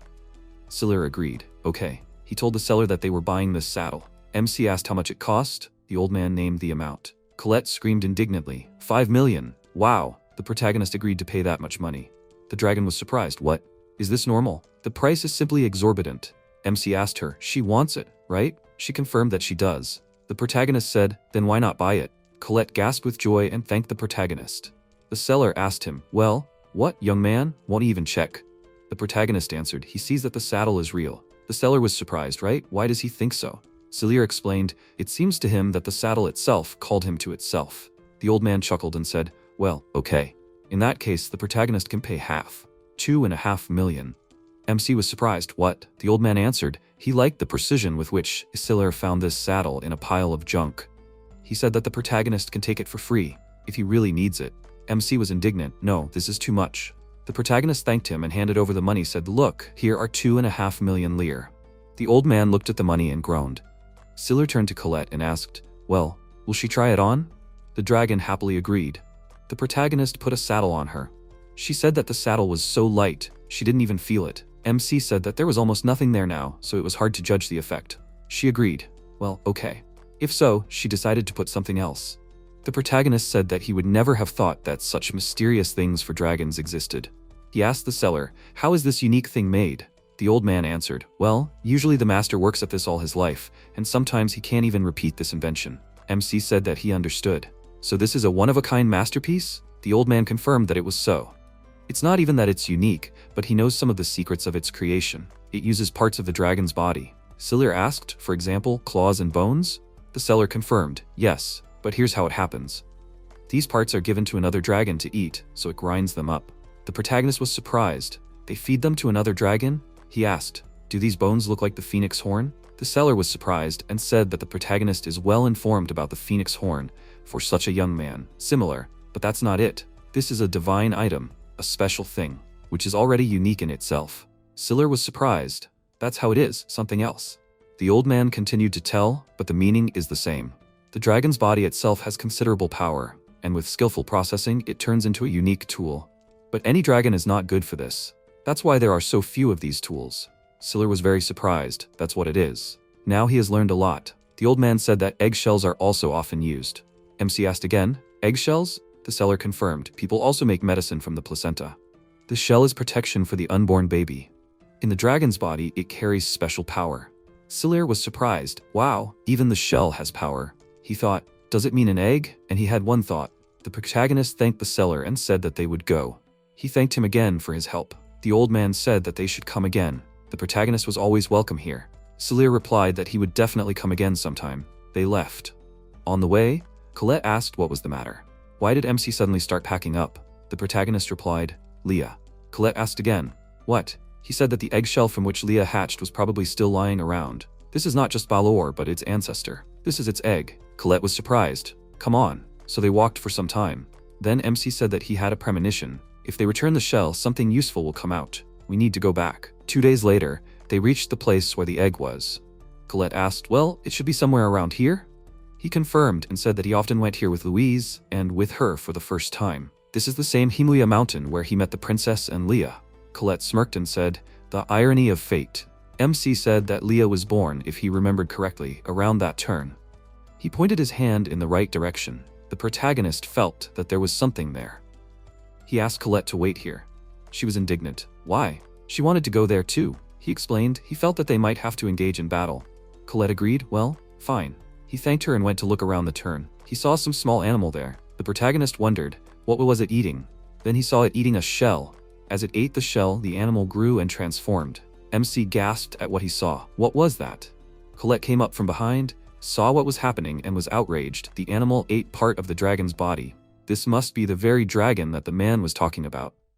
Speaker 1: Siller agreed. Okay. He told the seller that they were buying this saddle. MC asked how much it cost. The old man named the amount. Colette screamed indignantly, 5 million. Wow. The protagonist agreed to pay that much money. The dragon was surprised. What? Is this normal? The price is simply exorbitant. MC asked her. She wants it, right? She confirmed that she does. The protagonist said, "Then why not buy it?" Colette gasped with joy and thanked the protagonist. The seller asked him, "Well, what, young man? Won't he even check?" The protagonist answered, "He sees that the saddle is real." The seller was surprised, right? Why does he think so? Selir explained, "It seems to him that the saddle itself called him to itself." The old man chuckled and said, "Well, okay. In that case, the protagonist can pay half. 2.5 million. MC was surprised. What? The old man answered, he liked the precision with which Selir found this saddle in a pile of junk. He said that the protagonist can take it for free, if he really needs it. MC was indignant. "No, this is too much." The protagonist thanked him and handed over the money, said, "Look, here are 2.5 million lire." The old man looked at the money and groaned. Selir turned to Colette and asked, "Well, will she try it on?" The dragon happily agreed. The protagonist put a saddle on her. She said that the saddle was so light, she didn't even feel it. MC said that there was almost nothing there now, so it was hard to judge the effect. She agreed. Well, okay. If so, she decided to put something else. The protagonist said that he would never have thought that such mysterious things for dragons existed. He asked the seller, "How is this unique thing made?" The old man answered, "Well, usually the master works at this all his life, and sometimes he can't even repeat this invention." MC said that he understood. "So this is a one-of-a-kind masterpiece?" The old man confirmed that it was so. It's not even that it's unique, but he knows some of the secrets of its creation. It uses parts of the dragon's body. Selir asked, "For example, claws and bones?" The seller confirmed, "Yes, but here's how it happens. These parts are given to another dragon to eat, so it grinds them up." The protagonist was surprised. "They feed them to another dragon?" He asked, "Do these bones look like the phoenix horn?" The seller was surprised and said that the protagonist is well informed about the phoenix horn for such a young man. Similar, but that's not it. This is a divine item, a special thing, which is already unique in itself. Selir was surprised. That's how it is, something else. The old man continued to tell, but the meaning is the same. The dragon's body itself has considerable power, and with skillful processing, it turns into a unique tool. But any dragon is not good for this. That's why there are so few of these tools. Selir was very surprised. That's what it is. Now he has learned a lot. The old man said that eggshells are also often used. MC asked again, "Eggshells?" The seller confirmed. People also make medicine from the placenta. The shell is protection for the unborn baby. In the dragon's body, it carries special power. Selir was surprised. Wow, even the shell has power. He thought, does it mean an egg? And he had one thought. The protagonist thanked the seller and said that they would go. He thanked him again for his help. The old man said that they should come again. The protagonist was always welcome here. Celia replied that he would definitely come again sometime. They left. On the way, Colette asked what was the matter. Why did MC suddenly start packing up? The protagonist replied, Leah. Colette asked again, what? He said that the eggshell from which Leah hatched was probably still lying around. This is not just Balor, but its ancestor. This is its egg. Colette was surprised. Come on. So they walked for some time. Then MC said that he had a premonition. If they return the shell, something useful will come out. We need to go back. 2 days later, they reached the place where the egg was. Colette asked, well, it should be somewhere around here? He confirmed and said that he often went here with Louise and with her for the first time. This is the same Himalaya mountain where he met the princess and Leah. Colette smirked and said, the irony of fate. MC said that Leah was born, if he remembered correctly, around that turn. He pointed his hand in the right direction. The protagonist felt that there was something there. He asked Colette to wait here. She was indignant. Why? She wanted to go there too. He explained he felt that they might have to engage in battle. Colette agreed, well, fine. He thanked her and went to look around the turn. He saw some small animal there. The protagonist wondered, what was it eating? Then he saw it eating a shell. As it ate the shell, the animal grew and transformed. MC gasped at what he saw. What was that? Colette came up from behind, saw what was happening and was outraged. The animal ate part of the dragon's body. This must be the very dragon that the man was talking about.